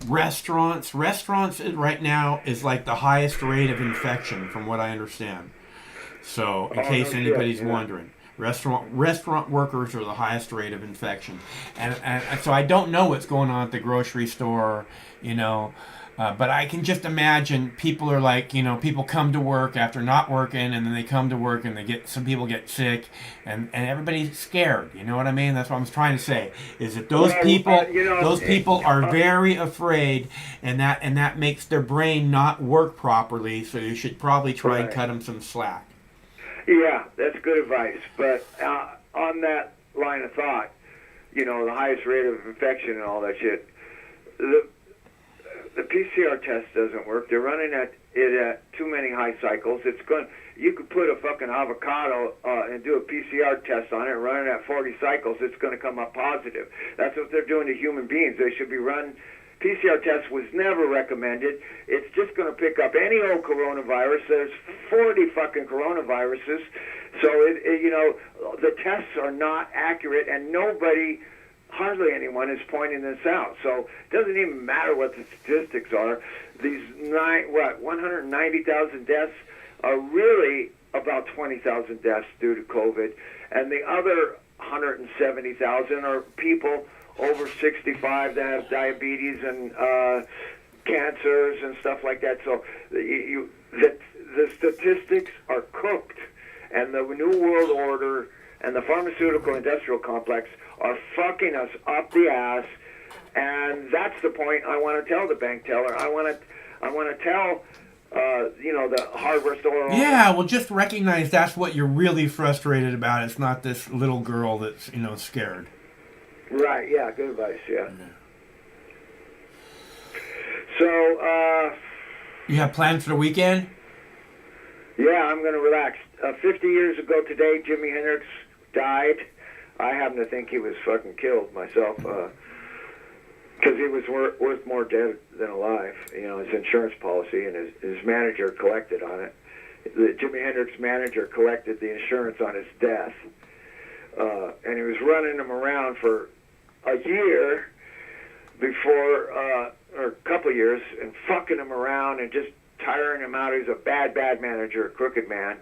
[SPEAKER 1] restaurants right now is like the highest rate of infection, from what I understand. So, in case anybody's wondering, restaurant workers are the highest rate of infection, and so I don't know what's going on at the grocery store, you know. But I can just imagine people are like, you know, people come to work after not working, and then they come to work and some people get sick, and everybody's scared. You know what I mean? That's what I'm trying to say, is that those people are very afraid, and that makes their brain not work properly. So you should probably try and cut them some slack.
[SPEAKER 6] Yeah, that's good advice. But on that line of thought, you know, the highest rate of infection and all that shit, the PCR test doesn't work. They're running it at too many high cycles. You could put a fucking avocado and do a PCR test on it, run it at 40 cycles. It's going to come up positive. That's what they're doing to human beings. They should be run. PCR test was never recommended. It's just going to pick up any old coronavirus. There's 40 fucking coronaviruses. So, you know, the tests are not accurate, and nobody hardly anyone is pointing this out. So it doesn't even matter what the statistics are. These 190,000 deaths are really about 20,000 deaths due to COVID, and the other 170,000 are people over 65 that have diabetes and cancers and stuff like that. So the statistics are cooked, and the New World Order and the pharmaceutical industrial complex are fucking us up the ass. And that's the point I want to tell the bank teller. I want to tell the hardware store owner.
[SPEAKER 1] Yeah, well, just recognize that's what you're really frustrated about. It's not this little girl that's, scared.
[SPEAKER 6] Right, yeah, good advice, yeah. So,
[SPEAKER 1] You have plans for the weekend?
[SPEAKER 6] yeah, I'm going to relax. 50 years ago today, Jimi Hendrix died. I happen to think he was fucking killed myself, because he was worth more dead than alive. His insurance policy, and his manager collected on it. The Jimi Hendrix manager collected the insurance on his death, and he was running him around for a year before, or a couple of years, and fucking him around and just tiring him out. He was a bad manager, a crooked man,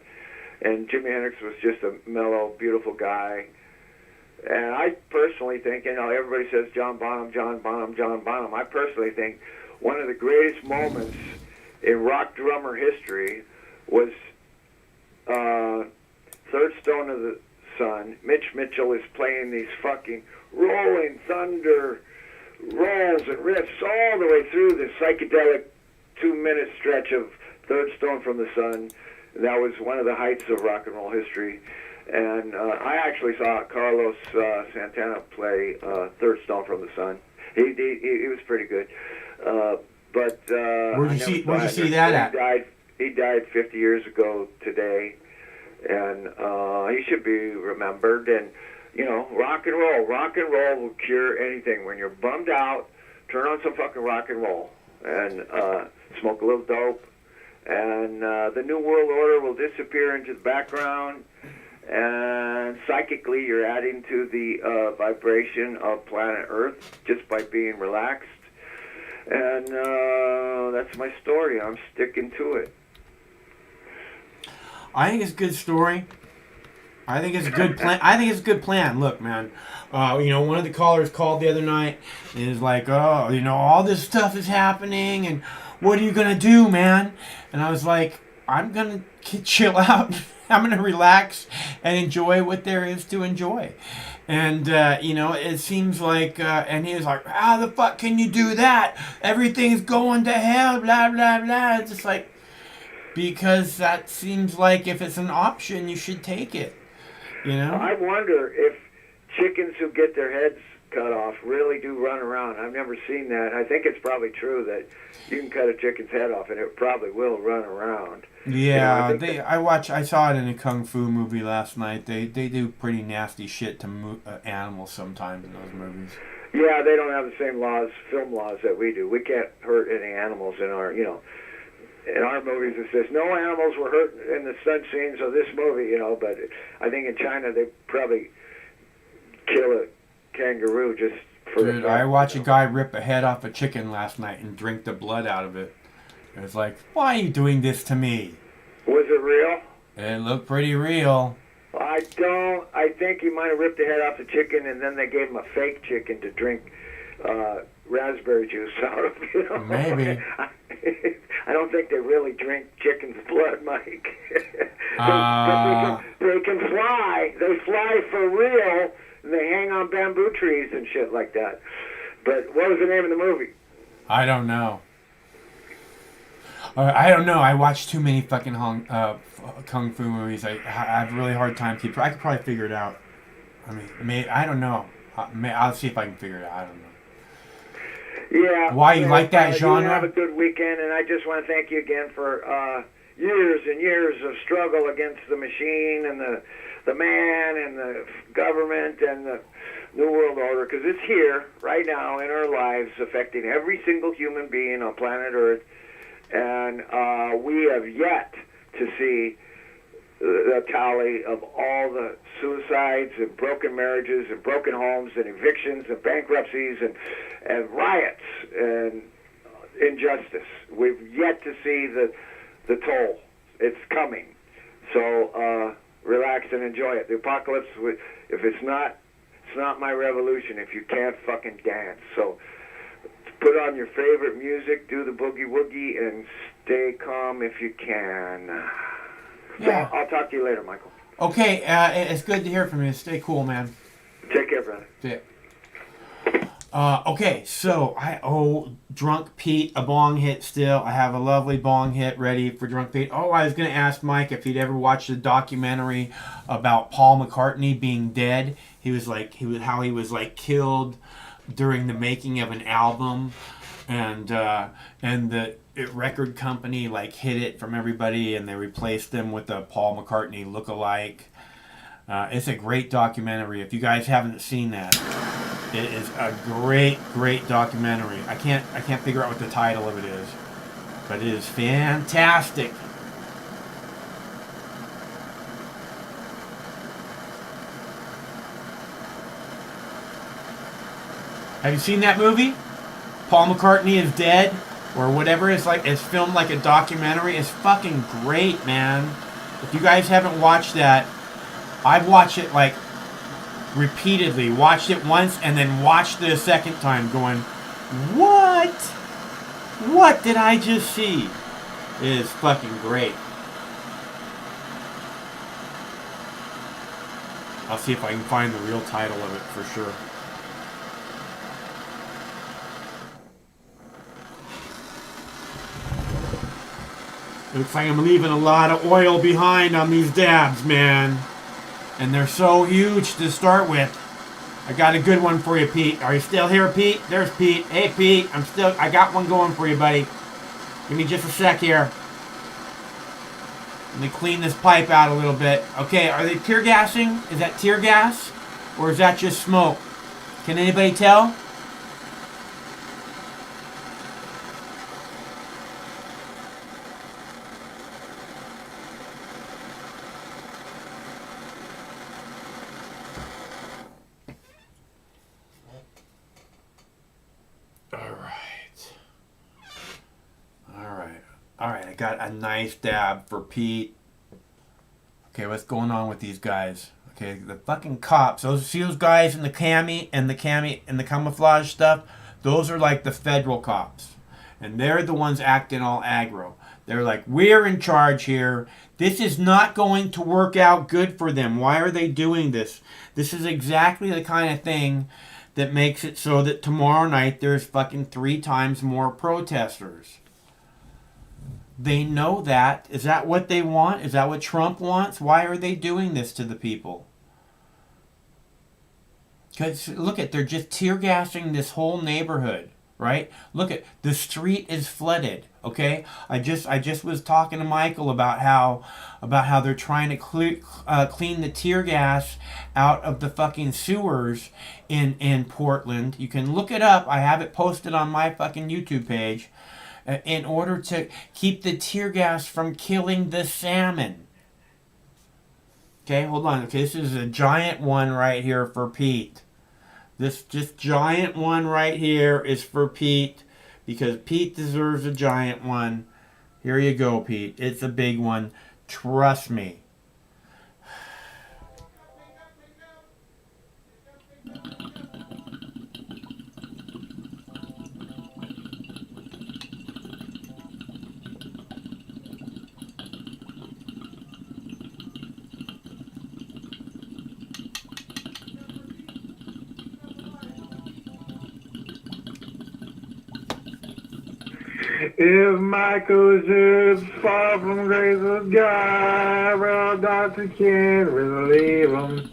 [SPEAKER 6] and Jimi Hendrix was just a mellow, beautiful guy. And I personally think, everybody says John Bonham. I personally think one of the greatest moments in rock drummer history was Third Stone of the Sun. Mitch Mitchell is playing these fucking rolling thunder rolls and riffs all the way through the psychedelic 2-minute stretch of Third Stone from the Sun. That was one of the heights of rock and roll history. And I actually saw Carlos Santana play Third Stone from the Sun. He was pretty good. But
[SPEAKER 1] Where'd you see that at?
[SPEAKER 6] He died 50 years ago today, and he should be remembered. And rock and roll will cure anything. When you're bummed out, turn on some fucking rock and roll and smoke a little dope, and the New World Order will disappear into the background. And psychically, you're adding to the vibration of planet Earth just by being relaxed. And that's my story. I'm sticking to it.
[SPEAKER 1] I think it's a good story. I think it's a good plan. Look, man. One of the callers called the other night and is like, all this stuff is happening, and what are you gonna do, man? And I was like, I'm gonna chill out. I'm going to relax and enjoy what there is to enjoy. And, it seems like, and he was like, how the fuck can you do that? Everything's going to hell, blah, blah, blah. It's just like, because that seems like if it's an option, you should take it,
[SPEAKER 6] I wonder if chickens who get their heads cut off really do run around. I've never seen that. I think it's probably true that you can cut a chicken's head off and it probably will run around.
[SPEAKER 1] Yeah, I saw it in a kung fu movie last night. They do pretty nasty shit to animals sometimes in those movies.
[SPEAKER 6] Yeah, they don't have the same film laws that we do. We can't hurt any animals in our, in our movies. It says no animals were hurt in the stunt scenes of this movie, but I think in China they probably kill a kangaroo just for
[SPEAKER 1] Dude, I watched a guy rip a head off a chicken last night and drink the blood out of it. It was like, why are you doing this to me?
[SPEAKER 6] Was it real?
[SPEAKER 1] It looked pretty real.
[SPEAKER 6] I think he might have ripped the head off the chicken and then they gave him a fake chicken to drink raspberry juice out of.
[SPEAKER 1] Maybe.
[SPEAKER 6] I don't think they really drink chicken's blood, Mike. They can fly. They fly for real. And they hang on bamboo trees and shit like that. But what was the name of the movie?
[SPEAKER 1] I don't know. I watched too many fucking kung fu movies. I have a really hard time keeping. I could probably figure it out. I don't know. I'll see if I can figure it out. I don't know.
[SPEAKER 6] Yeah.
[SPEAKER 1] Why you like that genre?
[SPEAKER 6] You have a good weekend, and I just want to thank you again for years and years of struggle against the machine and the man and the government and the New World Order, because it's here right now in our lives, affecting every single human being on planet Earth. And we have yet to see the tally of all the suicides and broken marriages and broken homes and evictions and bankruptcies and riots and injustice. We've yet to see the toll. It's coming. So relax and enjoy it. The apocalypse, if it's not my revolution if you can't fucking dance. So put on your favorite music, do the boogie woogie, and stay calm if you can.
[SPEAKER 1] Yeah.
[SPEAKER 6] So I'll talk to you later, Michael.
[SPEAKER 1] Okay, it's good to hear from you. Stay cool, man.
[SPEAKER 6] Take care, brother.
[SPEAKER 1] See ya. Okay, so I owe Drunk Pete a bong hit still. I have a lovely bong hit ready for Drunk Pete. Oh, I was going to ask Mike if he'd ever watched the documentary about Paul McCartney being dead. He was killed during the making of an album, and the record company hid it from everybody, and they replaced them with a Paul McCartney look-alike. It's a great documentary. If you guys haven't seen that, it is a great documentary. I can't figure out what the title of it is, but it is fantastic. Have you seen that movie? Paul McCartney is Dead, or whatever. It's filmed like a documentary. It's fucking great, man. If you guys haven't watched that, I've watched it repeatedly. Watched it once and then watched it a second time going, what? What did I just see? It is fucking great. I'll see if I can find the real title of it for sure. Looks like I'm leaving a lot of oil behind on these dabs, man. And they're so huge to start with. I got a good one for you, Pete. Are you still here, Pete? There's Pete. Hey, Pete. I got one going for you, buddy. Give me just a sec here. Let me clean this pipe out a little bit. Okay, are they tear gassing? Is that tear gas? Or is that just smoke? Can anybody tell? Alright, I got a nice dab for Pete. Okay, what's going on with these guys? Okay, the fucking cops. See those guys in the cami and the camouflage stuff? Those are like the federal cops. And they're the ones acting all aggro. They're like, we're in charge here. This is not going to work out good for them. Why are they doing this? This is exactly the kind of thing that makes it so that tomorrow night there's fucking 3 times more protesters. They know that. Is that what they want? Is that what Trump wants? Why are they doing this to the people? Because look they're just tear gassing this whole neighborhood, right? Look the street is flooded. Okay, I just was talking to Michael about how they're trying to clean the tear gas out of the fucking sewers in Portland. You can look it up. I have it posted on my fucking YouTube page. In order to keep the tear gas from killing the salmon. Okay, hold on. Okay, this is a giant one right here for Pete. This giant one right here is for Pete, because Pete deserves a giant one. Here you go, Pete. It's a big one. Trust me.
[SPEAKER 13] If Michael's is far from grace of God, well, doctor can't relieve him.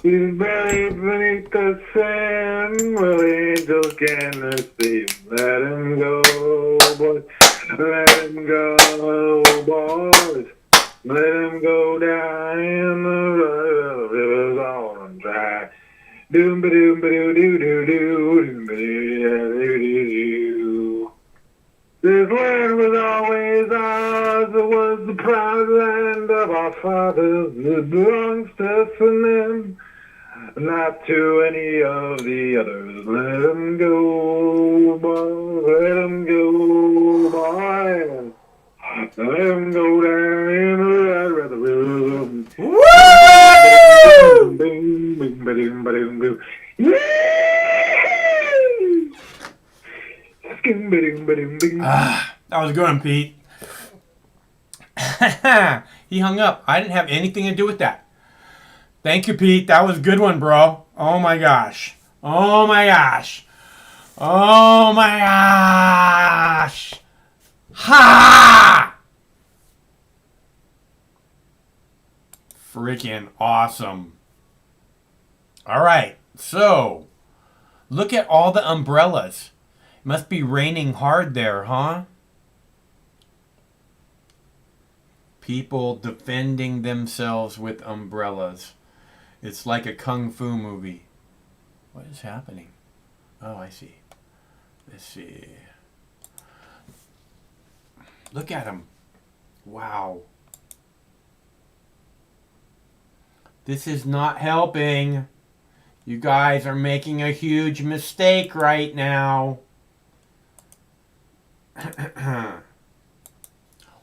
[SPEAKER 13] He's buried beneath the sand, well, angels can receive him. Let him go, boys. Let him go, boys. Let him go down in the river's on dry. Doom ba doom ba doo doo doo doo doom ba doo doo doo doo. This land was always ours. It was the proud land of our fathers. It belongs to us and them, not to any of the others. Let them go, boy. Let them go, boy. Let them go down in the red river. Woo!
[SPEAKER 1] That was a good one, Pete. He hung up. I didn't have anything to do with that. Thank you, Pete. That was a good one, bro. Oh my gosh. Oh my gosh. Oh my gosh. Ha! Freaking awesome. All right. So, look at all the umbrellas. It must be raining hard there, huh? People defending themselves with umbrellas. It's like a kung fu movie. What is happening? Oh, I see. Let's see. Look at them. Wow. This is not helping. You guys are making a huge mistake right now.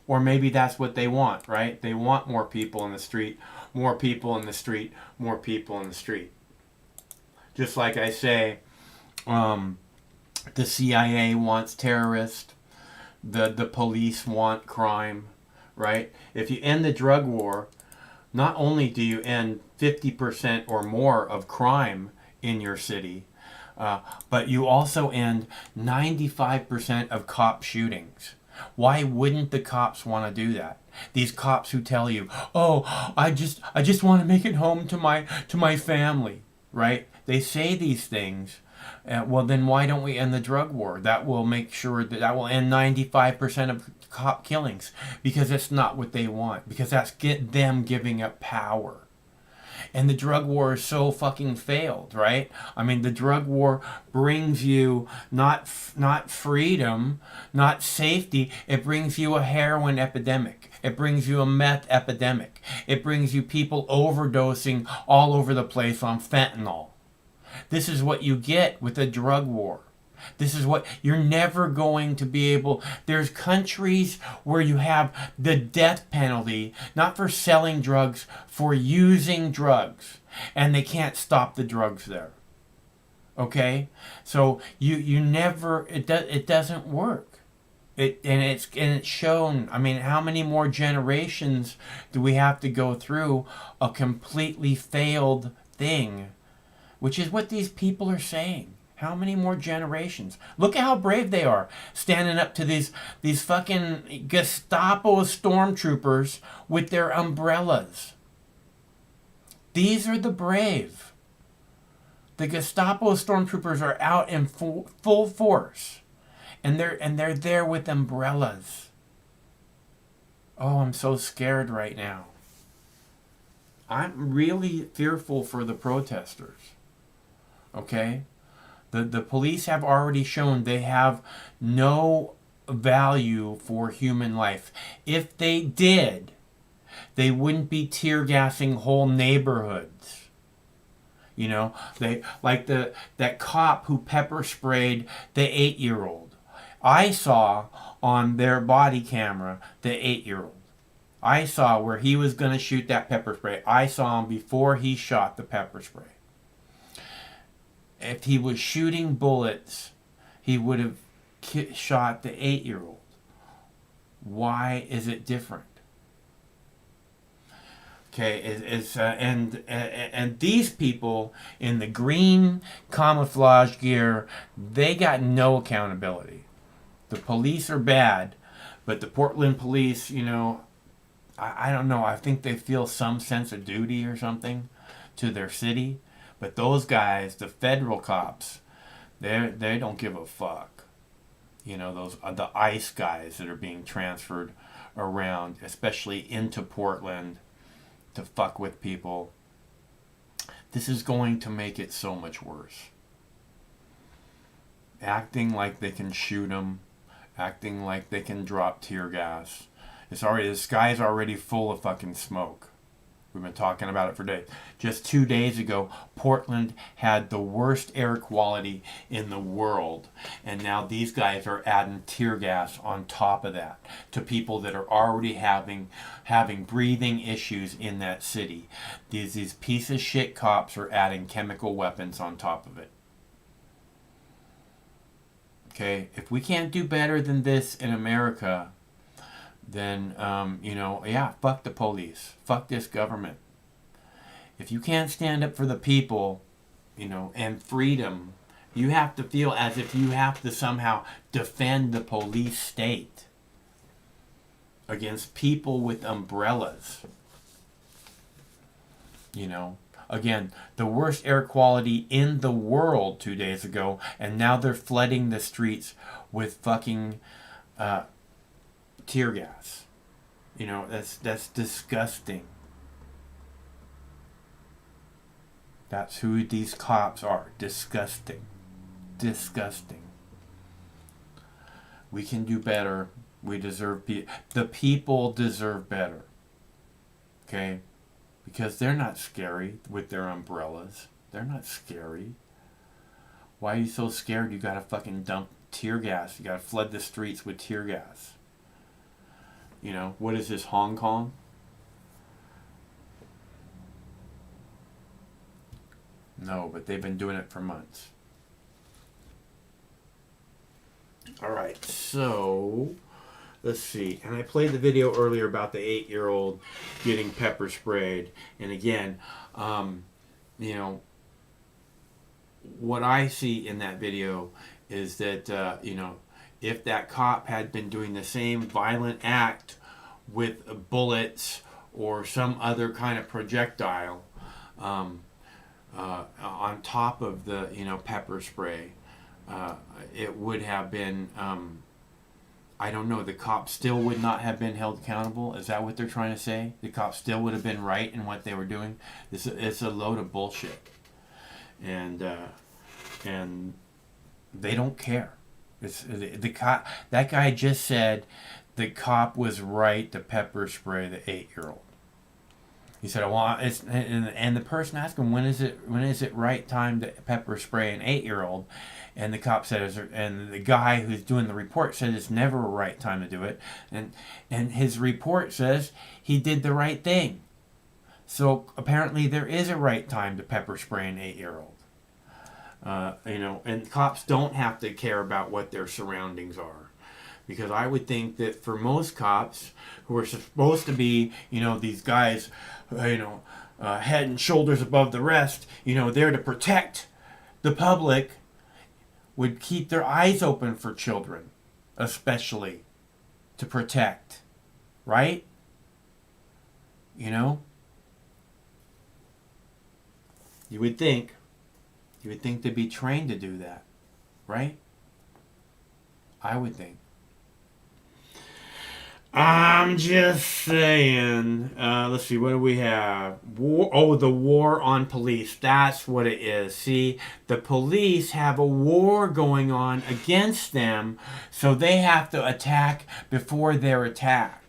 [SPEAKER 1] Or maybe that's what they want, right? They want more people in the street, more people in the street, more people in the street. Just like I say, the CIA wants terrorists, the police want crime, right? If you end the drug war, not only do you end 50% or more of crime in your city, but you also end 95% of cop shootings. Why wouldn't the cops want to do that? These cops who tell you, "Oh, I just want to make it home to my family," right? They say these things. Well, then why don't we end the drug war? That will make sure that will end 95% of cop killings, because it's not what they want. Because that's them giving up power. And the drug war is so fucking failed, right? I mean, the drug war brings you not freedom, not safety. It brings you a heroin epidemic. It brings you a meth epidemic. It brings you people overdosing all over the place on fentanyl. This is what you get with a drug war. This is what you're never going to be able. There's countries where you have the death penalty, not for selling drugs, for using drugs, and they can't stop the drugs there. Okay, so you never it doesn't work. It's shown. I mean, how many more generations do we have to go through a completely failed thing, which is what these people are saying. How many more generations? Look at how brave they are, standing up to these fucking Gestapo stormtroopers with their umbrellas. These are the brave. The Gestapo stormtroopers are out in full force, and they're there with umbrellas. Oh, I'm so scared right now. I'm really fearful for the protesters. Okay? The police have already shown they have no value for human life. If they did, they wouldn't be tear gassing whole neighborhoods. You know, they like that cop who pepper sprayed the 8-year-old. I saw on their body camera the 8-year-old. I saw where he was going to shoot that pepper spray. I saw him before he shot the pepper spray. If he was shooting bullets, he would have shot the 8-year-old. Why is it different? Okay, and these people in the green camouflage gear, they got no accountability. The police are bad, but the Portland police, you know, I don't know. I think they feel some sense of duty or something to their city. But those guys, the federal cops, they don't give a fuck. You know, those the ICE guys that are being transferred around, especially into Portland, to fuck with people. This is going to make it so much worse. Acting like they can shoot them, acting like they can drop tear gas. The sky's already full of fucking smoke. We've been talking about it for days. Just 2 days ago, Portland had the worst air quality in the world. And now these guys are adding tear gas on top of that to people that are already having breathing issues in that city. These piece of shit cops are adding chemical weapons on top of it. Okay, if we can't do better than this in America, then, fuck the police. Fuck this government. If you can't stand up for the people, and freedom, you have to feel as if you have to somehow defend the police state against people with umbrellas. Again, the worst air quality in the world 2 days ago, and now they're flooding the streets with fucking tear gas. That's disgusting. That's who these cops are. Disgusting. Disgusting. We can do better. We deserve the people deserve better. Okay? Because they're not scary with their umbrellas. They're not scary. Why are you so scared you gotta fucking dump tear gas? You gotta flood the streets with tear gas. What is this, Hong Kong? No, but they've been doing it for months. Alright, so let's see. And I played the video earlier about the 8-year-old getting pepper sprayed. And again, what I see in that video is that, if that cop had been doing the same violent act with bullets or some other kind of projectile on top of the pepper spray, it would have been I don't know, the cop still would not have been held accountable. Is that what they're trying to say? The cop still would have been right in what they were doing. It's a load of bullshit, and they don't care. It's the cop. That guy just said the cop was right to pepper spray the 8-year-old. He said, "Well, it's," and the person asked him, "When is it right time to pepper spray an 8-year-old?" And the cop said, and the guy who's doing the report said it's never a right time to do it, and his report says he did the right thing. So apparently there is a right time to pepper spray an 8-year-old. And cops don't have to care about what their surroundings are. Because I would think that for most cops who are supposed to be, these guys, head and shoulders above the rest, there to protect the public, would keep their eyes open for children, especially to protect, right? You would think they'd be trained to do that, right? I would think. I'm just saying. Let's see, what do we have? War. Oh, the war on police. That's what it is. See, the police have a war going on against them, so they have to attack before they're attacked.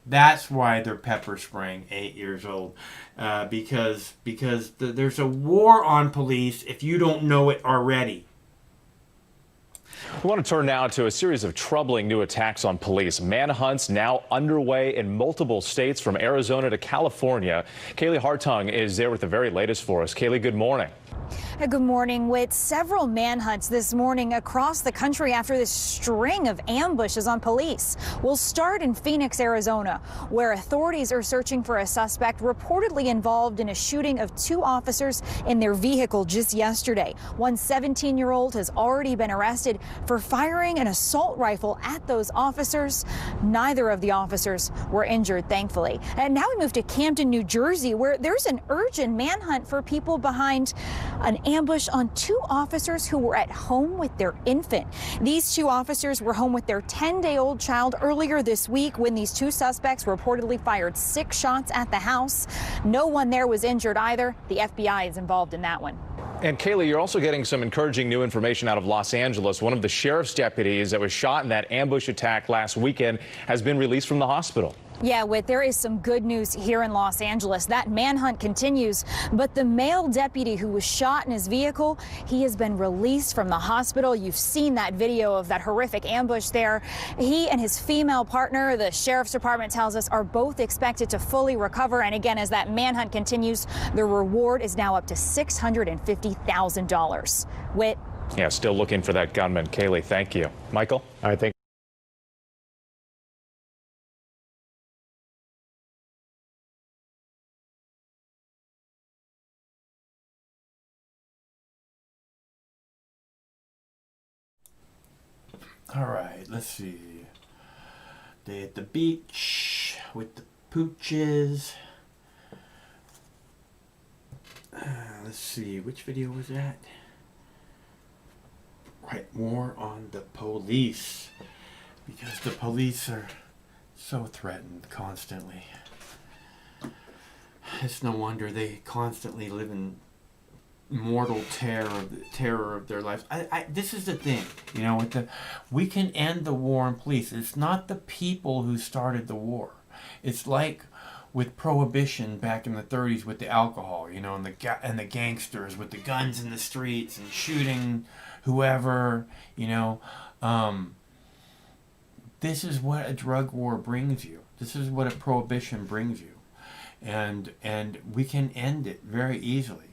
[SPEAKER 1] That's why they're pepper spraying 8 years old. Because there's a war on police if you don't know it already.
[SPEAKER 8] We want to turn now to a series of troubling new attacks on police. Manhunts now underway in multiple states from Arizona to California. Kaylee Hartung is there with the very latest for us. Kaylee, good morning.
[SPEAKER 9] Good morning. With several manhunts this morning across the country after this string of ambushes on police. We'll start in Phoenix, Arizona, where authorities are searching for a suspect reportedly involved in a shooting of 2 officers in their vehicle just yesterday. One 17-year-old has already been arrested for firing an assault rifle at those officers. Neither of the officers were injured, thankfully. And now we move to Camden, New Jersey, where there's an urgent manhunt for people behind an ambush on 2 officers who were at home with their infant. These 2 officers were home with their 10-day-old child earlier this week when these 2 suspects reportedly fired 6 shots at the house. No one there was injured either. The FBI is involved in that one.
[SPEAKER 8] And Kaylee, you're also getting some encouraging new information out of Los Angeles. One of the sheriff's deputies that was shot in that ambush attack last weekend has been released from the hospital.
[SPEAKER 9] Yeah, Whit, there is some good news here in Los Angeles. That manhunt continues, but the male deputy who was shot in his vehicle, he has been released from the hospital. You've seen that video of that horrific ambush there. He and his female partner, the sheriff's department tells us, are both expected to fully recover. And again, as that manhunt continues, the reward is now up to $650,000. Whit.
[SPEAKER 8] Yeah, still looking for that gunman. Kaylee, thank you. Michael?
[SPEAKER 3] All right, thank you.
[SPEAKER 1] All right, let's see. Day at the beach with the pooches. Let's see, which video was that? Right, more on the police. Because the police are so threatened constantly. It's no wonder they constantly live in mortal terror of their lives. This is the thing, you know, we can end the war on police. It's not the people who started the war. It's like with prohibition back in the 30s with the alcohol, you know, and the gangsters with the guns in the streets and shooting whoever, you know. This is what a drug war brings you. This is what a prohibition brings you, and we can end it very easily.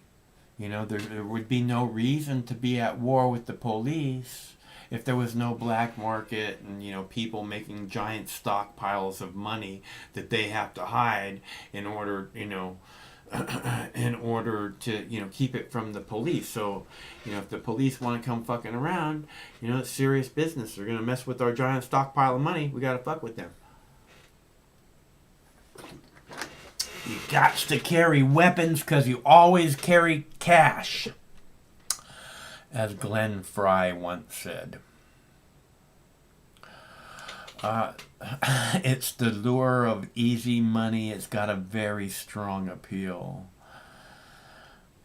[SPEAKER 1] You know, there would be no reason to be at war with the police if there was no black market and, you know, people making giant stockpiles of money that they have to hide in order, you know, in order to, you know, keep it from the police. So, you know, if the police want to come fucking around, you know, it's serious business. They're going to mess with our giant stockpile of money. We got to fuck with them. You got to carry weapons because you always carry cash, as Glenn Fry once said. It's the lure of easy money. It's got a very strong appeal.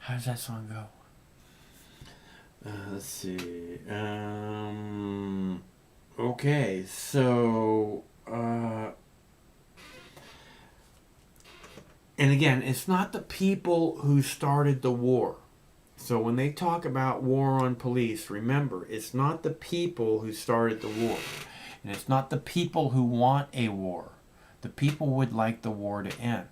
[SPEAKER 1] How does that song go? Let's see. Okay, so... And again, it's not the people who started the war. So when they talk about war on police, remember, it's not the people who started the war. And it's not the people who want a war. The people would like the war to end.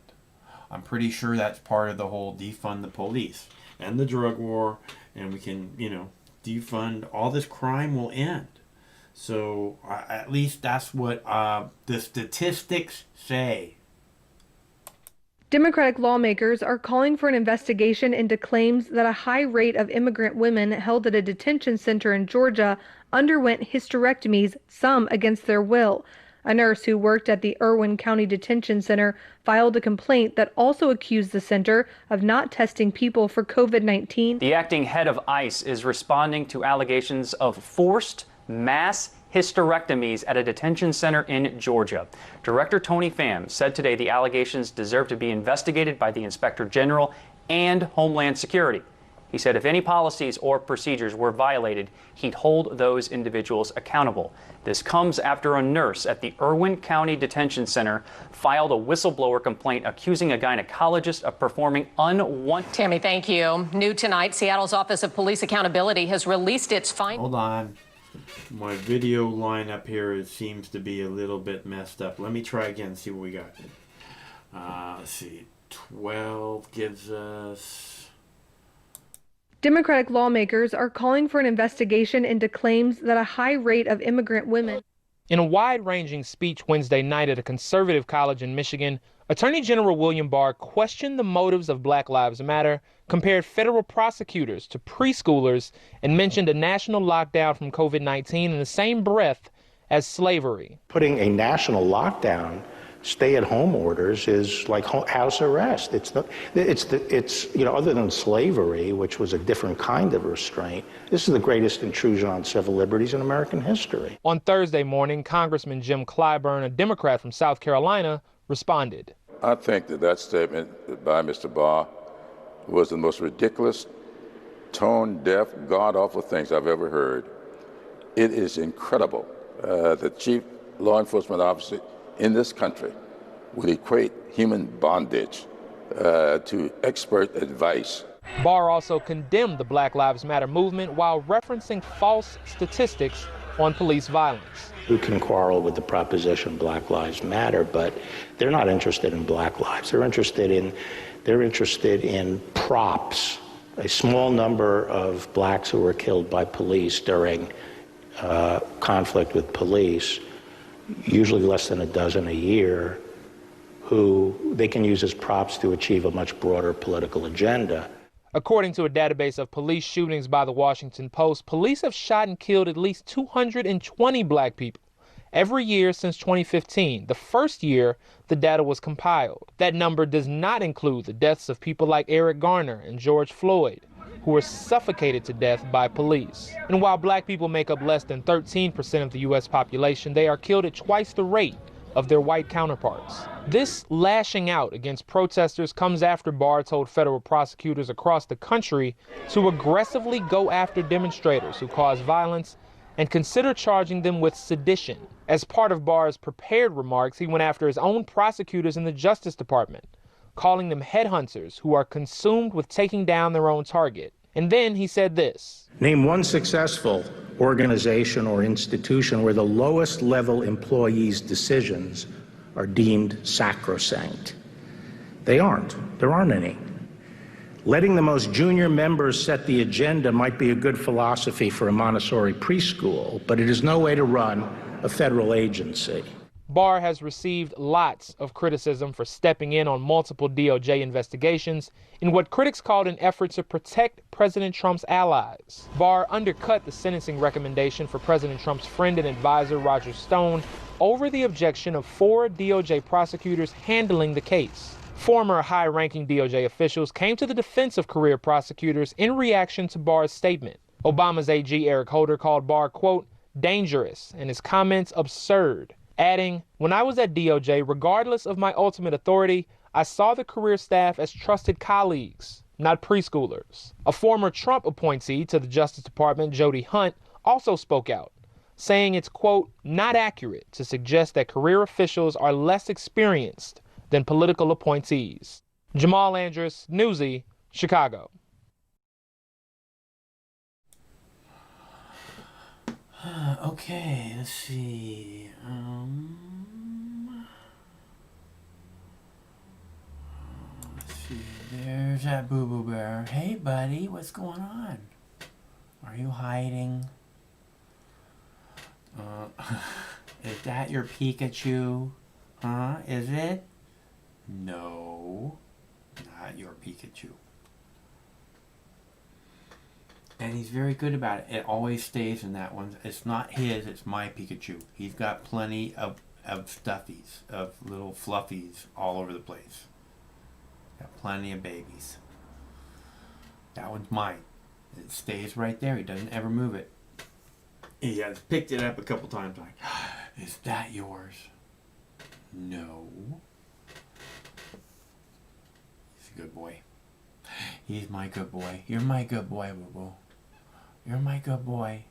[SPEAKER 1] I'm pretty sure that's part of the whole defund the police and the drug war. And we can, you know, defund, all this crime will end. So at least that's what the statistics say.
[SPEAKER 4] Democratic lawmakers are calling for an investigation into claims that a high rate of immigrant women held at a detention center in Georgia underwent hysterectomies, some against their will. A nurse who worked at the Irwin County Detention Center filed a complaint that also accused the center of not testing people for COVID-19.
[SPEAKER 15] The acting head of ICE is responding to allegations of forced mass hysterectomies at a detention center in Georgia. Director Tony Pham said today the allegations deserve to be investigated by the Inspector General and Homeland Security. He said if any policies or procedures were violated, he'd hold those individuals accountable. This comes after a nurse at the Irwin County Detention Center filed a whistleblower complaint accusing a gynecologist of performing unwanted...
[SPEAKER 19] Tammy, thank you. New tonight, Seattle's Office of Police Accountability has released its findings.
[SPEAKER 1] Hold on. My video lineup here seems to be a little bit messed up. Let me try again and see what we got. Let's see. 12 gives us...
[SPEAKER 4] Democratic lawmakers are calling for an investigation into claims that a high rate of immigrant women...
[SPEAKER 3] In a wide-ranging speech Wednesday night at a conservative college in Michigan, Attorney General William Barr questioned the motives of Black Lives Matter, compared federal prosecutors to preschoolers, and mentioned a national lockdown from COVID-19 in the same breath as slavery.
[SPEAKER 10] Putting a national lockdown, stay-at-home orders is like house arrest. It's you know, other than slavery, which was a different kind of restraint, this is the greatest intrusion on civil liberties in American history.
[SPEAKER 3] On Thursday morning, Congressman Jim Clyburn, a Democrat from South Carolina, responded.
[SPEAKER 24] I think that statement by Mr. Barr was the most ridiculous
[SPEAKER 2] tone-deaf, god-awful things I've ever heard. It is incredible. The chief law enforcement officer in this country would equate human bondage to expert advice.
[SPEAKER 3] Barr also condemned the Black Lives Matter movement while referencing false statistics on police violence.
[SPEAKER 10] You can quarrel with the proposition Black Lives Matter, but they're not interested in black lives. They're interested in props. A small number of blacks who were killed by police during conflict with police, usually less than a dozen a year, who they can use as props to achieve a much broader political agenda.
[SPEAKER 3] According to a database of police shootings by the Washington Post, police have shot and killed at least 220 black people every year since 2015, the first year the data was compiled. That number does not include the deaths of people like Eric Garner and George Floyd, who were suffocated to death by police. And while black people make up less than 13% of the U.S. population, they are killed at twice the rate of their white counterparts. This lashing out against protesters comes after Barr told federal prosecutors across the country to aggressively go after demonstrators who cause violence and consider charging them with sedition. As part of Barr's prepared remarks, he went after his own prosecutors in the Justice Department, calling them headhunters who are consumed with taking down their own target. And then he said this.
[SPEAKER 10] Name one successful organization or institution where the lowest level employees' decisions are deemed sacrosanct. They aren't. There aren't any. Letting the most junior members set the agenda might be a good philosophy for a Montessori preschool, but it is no way to run a federal agency.
[SPEAKER 3] Barr has received lots of criticism for stepping in on multiple DOJ investigations in what critics called an effort to protect President Trump's allies. Barr undercut the sentencing recommendation for President Trump's friend and advisor Roger Stone over the objection of 4 DOJ prosecutors handling the case. Former high-ranking DOJ officials came to the defense of career prosecutors in reaction to Barr's statement. Obama's AG Eric Holder called Barr, quote, dangerous, and his comments absurd, adding, when I was at DOJ, regardless of my ultimate authority, I saw the career staff as trusted colleagues, not preschoolers. A former Trump appointee to the Justice Department, Jody Hunt, also spoke out, saying it's, quote, not accurate to suggest that career officials are less experienced than political appointees. Jamal Andrus, Newsy, Chicago.
[SPEAKER 1] Okay, let's see. Let's see. There's that Boo Boo Bear. Hey, buddy, what's going on? Are you hiding? Is that your Pikachu? Huh? Is it? No, not your Pikachu. And he's very good about it. It always stays in that one. It's not his, it's my Pikachu. He's got plenty of stuffies, of little fluffies all over the place. Got plenty of babies. That one's mine. It stays right there. He doesn't ever move it. He has picked it up a couple times like, is that yours? No. He's a good boy. He's my good boy. You're my good boy, Boo-Boo. You're my good boy.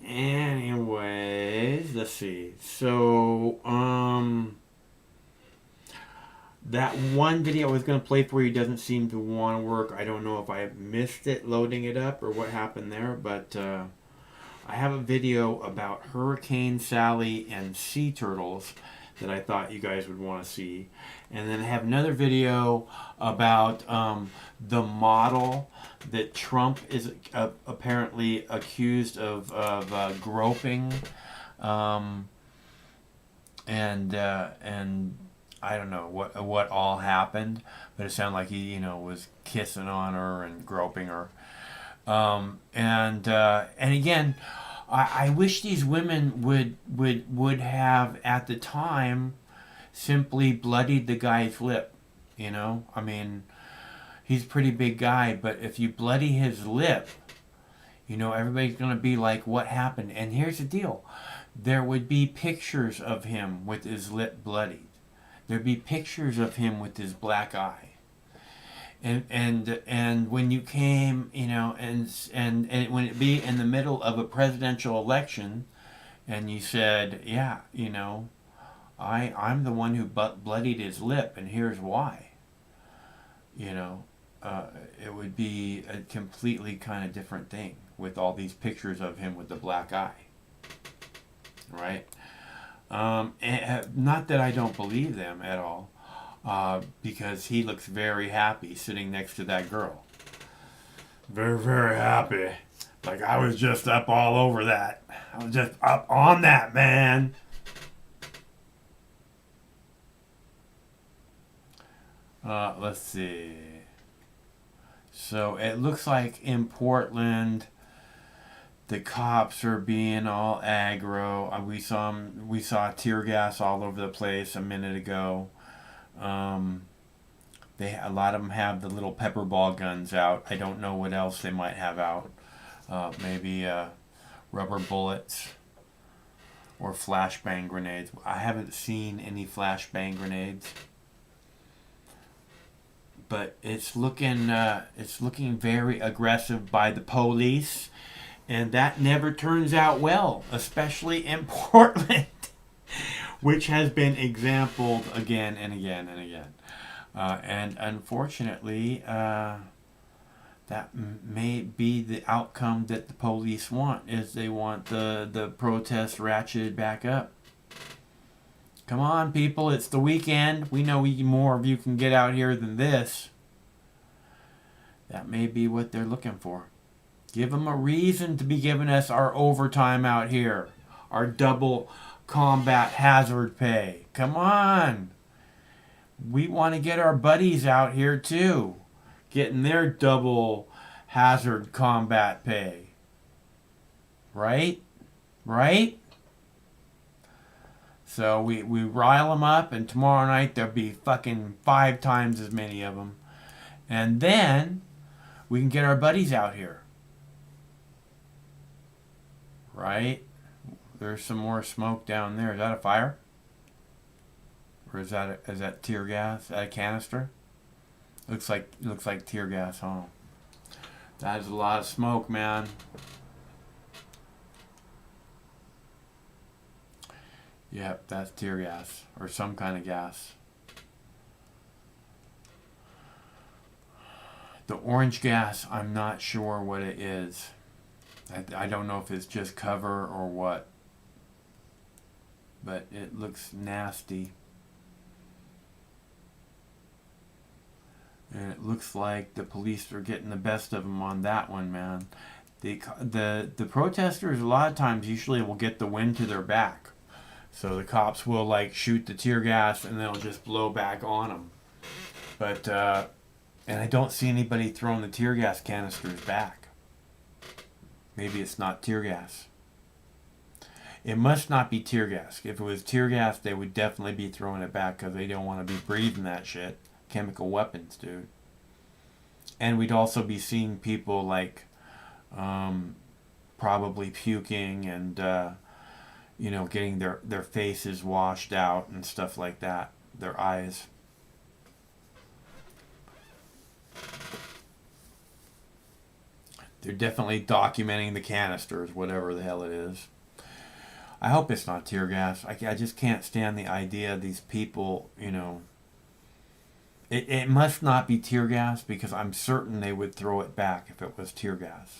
[SPEAKER 1] Anyways, let's see. So, that one video I was going to play for you doesn't seem to want to work. I don't know if I missed it loading it up or what happened there, but I have a video about Hurricane Sally and sea turtles that I thought you guys would want to see. And then I have another video about the model that Trump is apparently accused of groping. And I don't know what all happened, but it sounded like he, was kissing on her and groping her. And again, I wish these women would have at the time simply bloodied the guy's lip. I mean, he's a pretty big guy, but if you bloody his lip, everybody's gonna be like, what happened? And here's the deal: there would be pictures of him with his lip bloodied. There'd be pictures of him with his black eye. And when you came, you know, and when it be in the middle of a presidential election, and you said, yeah, you know, I'm the one who bloodied his lip, and here's why. You know, it would be a completely kind of different thing with all these pictures of him with the black eye. Right? Not that I don't believe them at all, because he looks very happy sitting next to that girl. Very, very happy. Like, I was just up all over that. I was just up on that, man. Let's see. So it looks like in Portland, the cops are being all aggro. We saw tear gas all over the place a minute ago. A lot of them have the little pepper ball guns out. I don't know what else they might have out. Maybe rubber bullets or flashbang grenades. I haven't seen any flashbang grenades. But it's looking very aggressive by the police, and that never turns out well, especially in Portland, which has been exampled again and again and again. And unfortunately, that may be the outcome that the police want, is they want the protests ratcheted back up. Come on, people, it's the weekend. We know more of you can get out here than this. That may be what they're looking for. Give them a reason to be giving us our overtime out here. Our double combat hazard pay. Come on. We want to get our buddies out here too, getting their double hazard combat pay. Right? Right? So we rile them up, and tomorrow night there'll be fucking 5 times as many of them. And then we can get our buddies out here. Right? There's some more smoke down there. Is that a fire? Or is that tear gas? Is that a canister? Looks like tear gas, huh? That is a lot of smoke, man. Yep, that's tear gas or some kind of gas. The orange gas, I'm not sure what it is. I don't know if it's just cover or what. But it looks nasty. And it looks like the police are getting the best of them on that one, man. The protesters a lot of times usually will get the wind to their back. So the cops will like shoot the tear gas and they'll just blow back on them. But, and I don't see anybody throwing the tear gas canisters back. Maybe it's not tear gas. It must not be tear gas. If it was tear gas, they would definitely be throwing it back because they don't want to be breathing that shit. Chemical weapons, dude. And we'd also be seeing people like probably puking and getting their faces washed out and stuff like that, their eyes. They're definitely documenting the canisters, whatever the hell it is. I hope it's not tear gas. I just can't stand the idea of these people, It must not be tear gas because I'm certain they would throw it back if it was tear gas.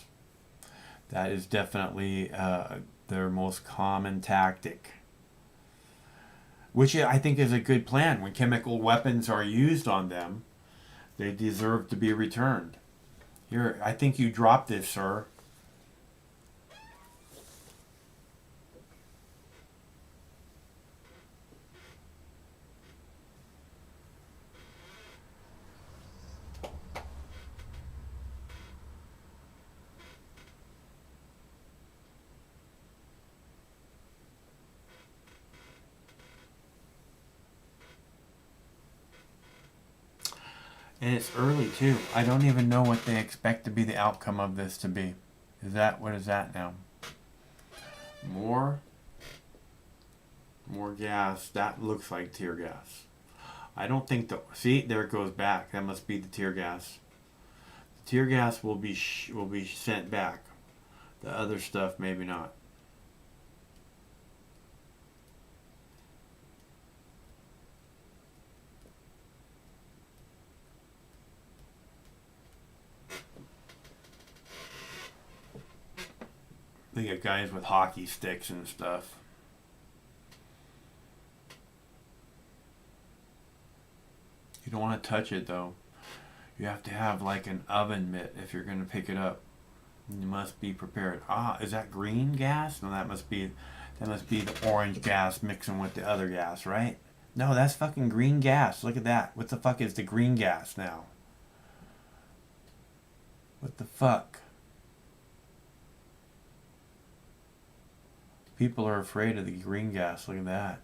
[SPEAKER 1] That is definitely their most common tactic. Which I think is a good plan. When chemical weapons are used on them, they deserve to be returned. Here, I think you dropped this, sir. And it's early too. I don't even know what they expect to be the outcome of this to be. What is that now? More gas. That looks like tear gas. I don't think the see there it goes back. That must be the tear gas. The tear gas will be sent back. The other stuff maybe not. They got guys with hockey sticks and stuff. You don't want to touch it though. You have to have like an oven mitt if you're going to pick it up. You must be prepared. Ah, is that green gas? No, that must be the orange gas mixing with the other gas, right? No, that's fucking green gas. Look at that. What the fuck is the green gas now? What the fuck? People are afraid of the green gas. Look at that.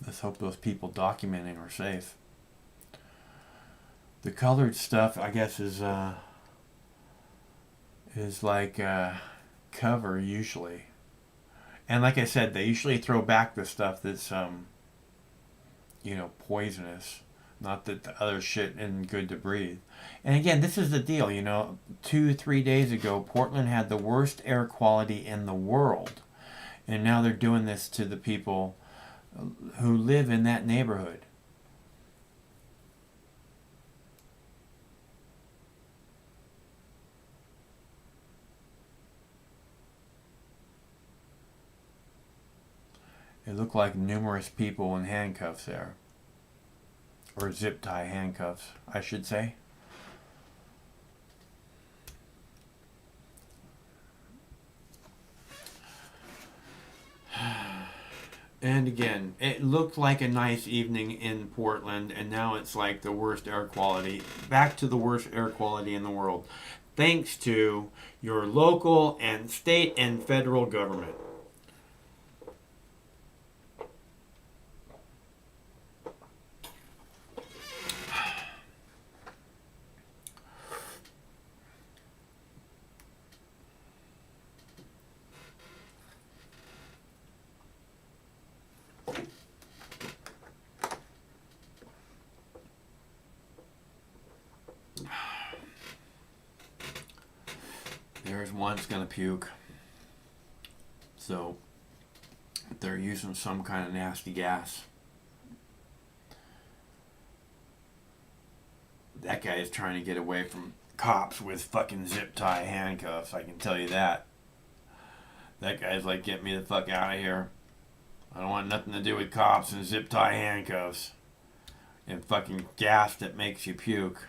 [SPEAKER 1] Let's hope those people documenting are safe. The colored stuff, I guess, is like cover usually. And like I said, they usually throw back the stuff that's, poisonous. Not that the other shit isn't good to breathe. And again, this is the deal, 2-3 days ago, Portland had the worst air quality in the world. And now they're doing this to the people who live in that neighborhood. It looked like numerous people in handcuffs there. Or zip tie handcuffs, I should say. And again, it looked like a nice evening in Portland, and now it's like the worst air quality. Back to the worst air quality in the world. Thanks to your local and state and federal government. There's one's gonna puke. So they're using some kind of nasty gas. That guy is trying to get away from cops with fucking zip tie handcuffs, I can tell you that. That guy's like, get me the fuck out of here. I don't want nothing to do with cops and zip tie handcuffs. And fucking gas that makes you puke.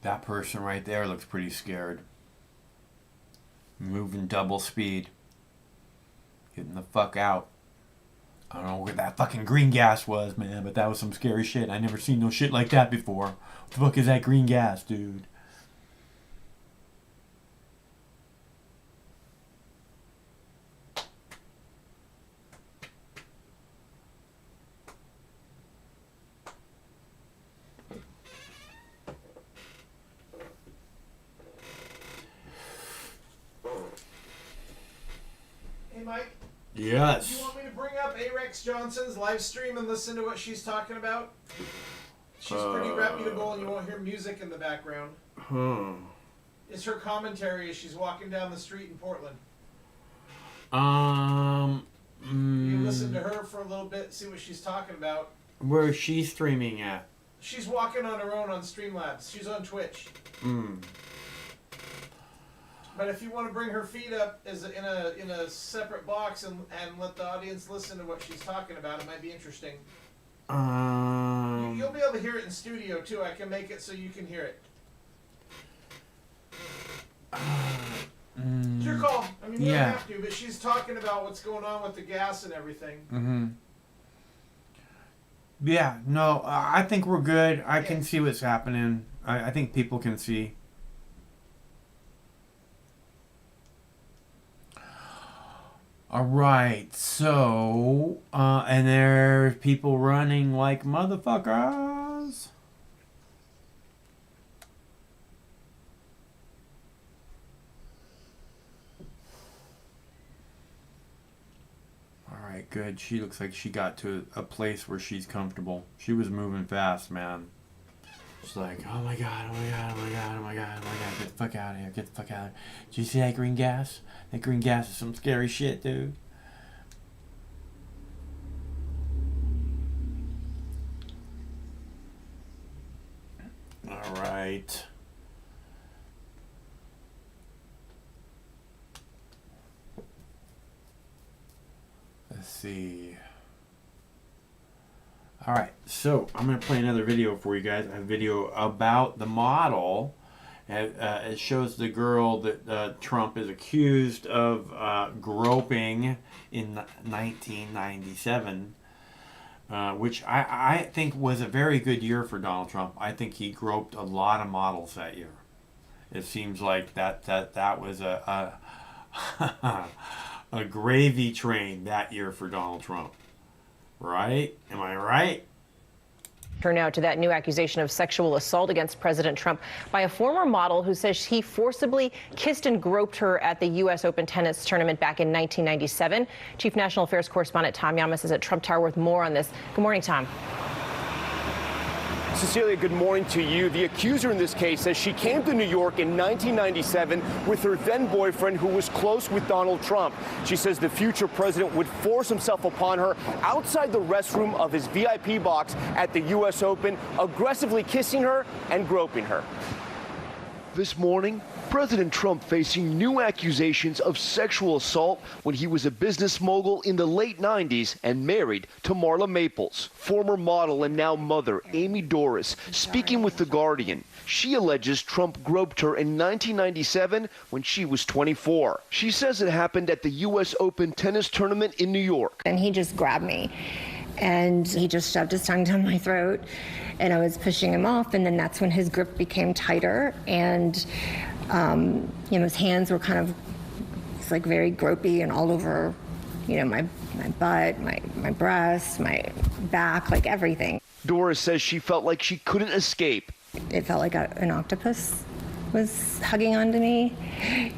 [SPEAKER 1] That person right there looks pretty scared. Moving double speed. Getting the fuck out. I don't know what that fucking green gas was, man, but that was some scary shit. I never seen no shit like that before. What the fuck is that green gas, dude?
[SPEAKER 11] Hey, Mike.
[SPEAKER 1] Yes.
[SPEAKER 11] Do you want me to bring up Arex Johnson's live stream and listen to what she's talking about? She's pretty reputable, and you won't hear music in the background. It's her commentary as she's walking down the street in Portland. You listen to her for a little bit, see what she's talking about.
[SPEAKER 1] Where is she streaming at?
[SPEAKER 11] She's walking on her own on Streamlabs. She's on Twitch. But if you want to bring her feed up as in a separate box and let the audience listen to what she's talking about, it might be interesting. You'll be able to hear it in studio too. I can make it so you can hear it. It's your call. I mean, you don't have to, but she's talking about what's going on with the gas and everything.
[SPEAKER 1] Yeah, no, I think we're good. I can see what's happening. I think people can see. All right, so, and there's people running like motherfuckers. All right, good. She looks like she got to a place where she's comfortable. She was moving fast, man. She's like, oh my god, oh my god, oh my god, oh my god, oh my god, get the fuck out of here, get the fuck out of here. Did you see that green gas? That green gas is some scary shit, dude. All right. Let's see. All right, so I'm going to play another video for you guys. A video about the model. It shows the girl that Trump is accused of groping in 1997, which I think was a very good year for Donald Trump. I think he groped a lot of models that year. It seems like that was a gravy train that year for Donald Trump. Right? Am I right?
[SPEAKER 12] Turn now to that new accusation of sexual assault against President Trump by a former model who says he forcibly kissed and groped her at the U.S. Open tennis tournament back in 1997. Chief National Affairs Correspondent Tom Llamas is at Trump Tower with more on this. Good morning, Tom.
[SPEAKER 14] Cecilia, good morning to you. The accuser in this case says she came to New York in 1997 with her then boyfriend who was close with Donald Trump. She says the future president would force himself upon her outside the restroom of his VIP box at the U.S. Open, aggressively kissing her and groping her.
[SPEAKER 16] This morning, President Trump facing new accusations of sexual assault when he was a business mogul in the late 90s and married to Marla Maples. Former model and now mother Amy Doris speaking with The Guardian. She alleges Trump groped her in 1997 when she was 24. She says it happened at the U.S. Open tennis tournament in New York.
[SPEAKER 24] And he just grabbed me and he just shoved his tongue down my throat and I was pushing him off, and then that's when his grip became tighter and his hands were kind of, it's like very gropey and all over, my butt, my breast, my back, like everything.
[SPEAKER 16] Doris says she felt like she couldn't escape.
[SPEAKER 24] It felt like an octopus was hugging onto me.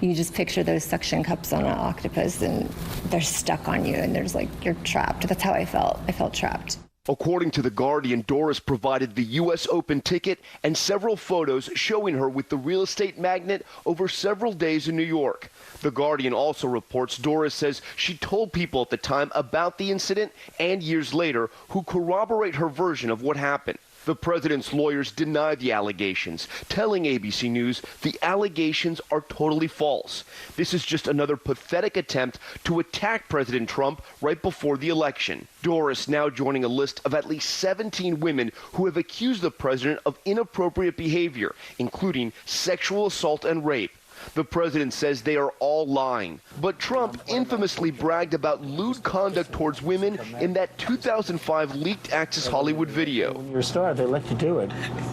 [SPEAKER 24] You just picture those suction cups on an octopus and they're stuck on you and there's like, you're trapped. That's how I felt. I felt trapped.
[SPEAKER 16] According to The Guardian, Doris provided the U.S. Open ticket and several photos showing her with the real estate magnate over several days in New York. The Guardian also reports Doris says she told people at the time about the incident and years later who corroborate her version of what happened. The president's lawyers deny the allegations, telling ABC News the allegations are totally false. This is just another pathetic attempt to attack President Trump right before the election. Doris now joining a list of at least 17 women who have accused the president of inappropriate behavior, including sexual assault and rape. The president says they are all lying. But Trump infamously bragged about lewd conduct towards women in that 2005 leaked Access Hollywood video.
[SPEAKER 10] When you're a star, they let you do it.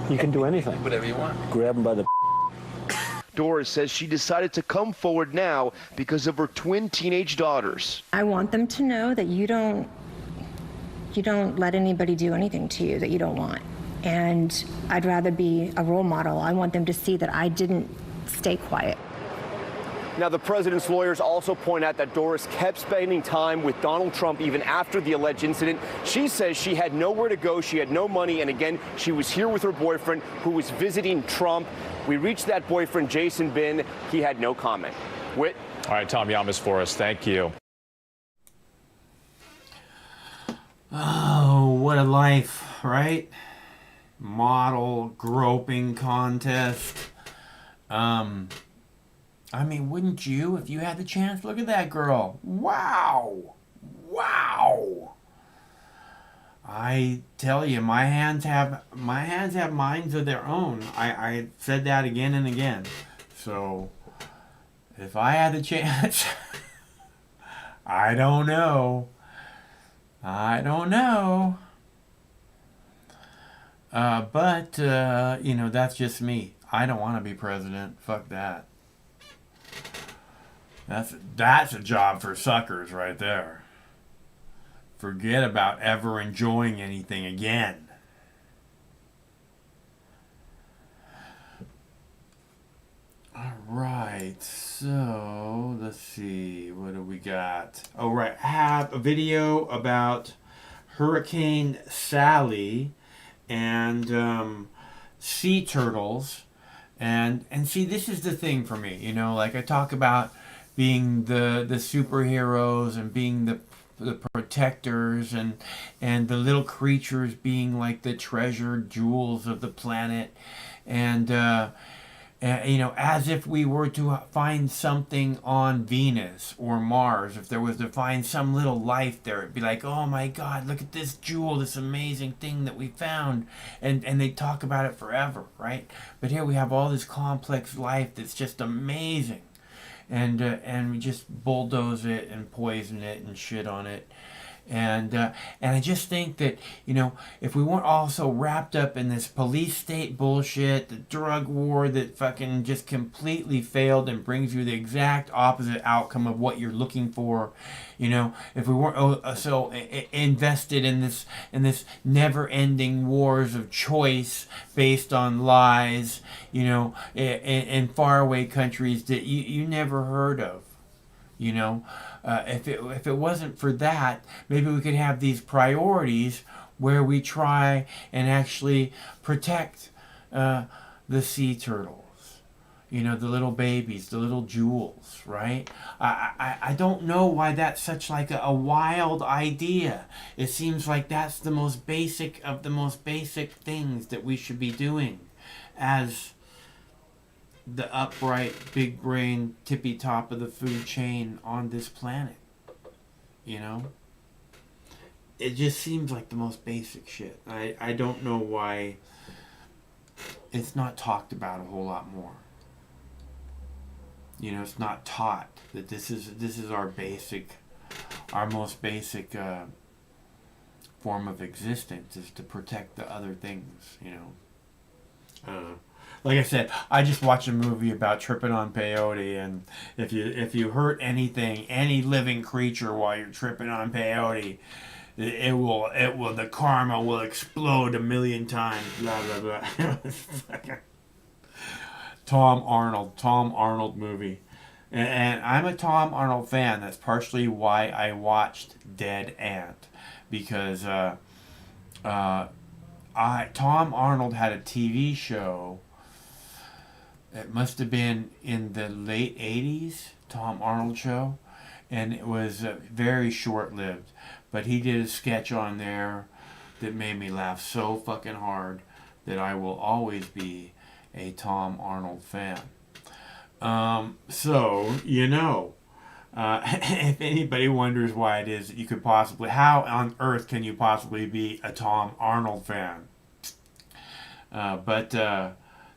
[SPEAKER 10] You can do anything.
[SPEAKER 2] Whatever you want.
[SPEAKER 10] Grab them by the...
[SPEAKER 16] Doris says she decided to come forward now because of her twin teenage daughters.
[SPEAKER 24] I want them to know that you don't let anybody do anything to you that you don't want. And I'd rather be a role model. I want them to see that I didn't stay quiet.
[SPEAKER 14] Now, the president's lawyers also point out that Doris kept spending time with Donald Trump even after the alleged incident. She says she had nowhere to go, she had no money, and again, she was here with her boyfriend who was visiting Trump. We reached that boyfriend, Jason Bin. He had no comment. Whit?
[SPEAKER 8] All right, Tom Llamas for us. Thank you.
[SPEAKER 1] Oh, what a life, right? Model groping contest. I mean, wouldn't you if you had the chance? Look at that girl. Wow. Wow. I tell you, my hands have minds of their own. I said that again and again. So if I had the chance, I don't know. But that's just me. I don't want to be president. Fuck that. That's a job for suckers right there. Forget about ever enjoying anything again. All right, so let's see, what do we got? Oh, right, I have a video about Hurricane Sally and sea turtles. And see, this is the thing for me, you know, like I talk about being the superheroes and being the protectors and the little creatures being like the treasured jewels of the planet. And you know, as if we were to find something on Venus or Mars, if there was to find some little life there, it'd be like, oh my God, look at this jewel, this amazing thing that we found. And they talk about it forever, right? But here we have all this complex life that's just amazing. And we just bulldoze it and poison it and shit on it. And I just think that, you know, if we weren't all so wrapped up in this police state bullshit, the drug war that fucking just completely failed and brings you the exact opposite outcome of what you're looking for, you know, if we weren't so invested in this never-ending wars of choice based on lies, you know, in faraway countries that you never heard of, you know. If it wasn't for that, maybe we could have these priorities where we try and actually protect the sea turtles, you know, the little babies, the little jewels, right? I don't know why that's such like a wild idea. It seems like that's the most basic of the most basic things that we should be doing as the upright, big brain, tippy top of the food chain on this planet. You know? It just seems like the most basic shit. I don't know why it's not talked about a whole lot more. You know, it's not taught that this is our most basic form of existence, is to protect the other things, you know. Like I said, I just watched a movie about tripping on peyote, and if you hurt anything, any living creature while you're tripping on peyote, the karma will explode 1,000,000 times. Blah blah blah. Tom Arnold movie, and I'm a Tom Arnold fan. That's partially why I watched Dead Ant, because Tom Arnold had a TV show. It must have been in the late 80s, Tom Arnold show, and it was very short-lived. But he did a sketch on there that made me laugh so fucking hard that I will always be a Tom Arnold fan. So, you know, if anybody wonders why it is that you could possibly, how on earth can you possibly be a Tom Arnold fan?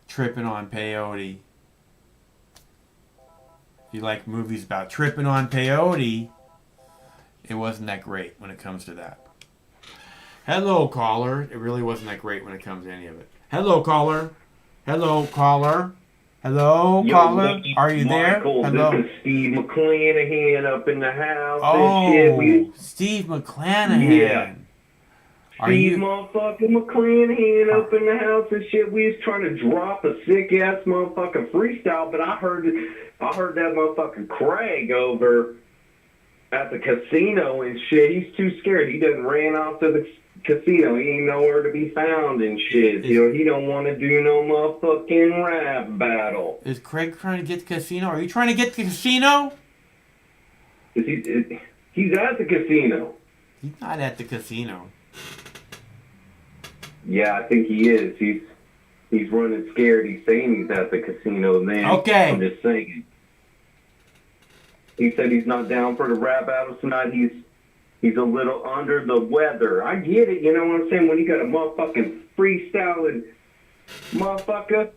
[SPEAKER 1] Tripping on peyote. If you like movies about tripping on peyote, it wasn't that great when it comes to that. Hello, caller. It really wasn't that great when it comes to any of it. Hello, caller. Hello, caller. Hello, caller. Are you there? Hello.
[SPEAKER 5] This is Steve McClanahan up in the house.
[SPEAKER 1] Oh, Steve McClanahan.
[SPEAKER 5] Yeah. Steve motherfucking McClanahan up in the house and shit. We was trying to drop a sick ass motherfucking freestyle, but I heard that motherfucking Craig over at the casino and shit. He's too scared. He done ran off to the casino. He ain't nowhere to be found and shit. You know, he don't want to do no motherfucking rap battle.
[SPEAKER 1] Is Craig trying to get the casino? Are you trying to get the casino?
[SPEAKER 5] He's at the casino.
[SPEAKER 1] He's not at the casino.
[SPEAKER 5] Yeah, I think he is. He's running scared. He's saying he's at the casino. Then
[SPEAKER 1] okay,
[SPEAKER 5] I'm just saying. He said he's not down for the rap battle tonight. He's a little under the weather. I get it. You know what I'm saying? When you got a motherfucking freestyling motherfucker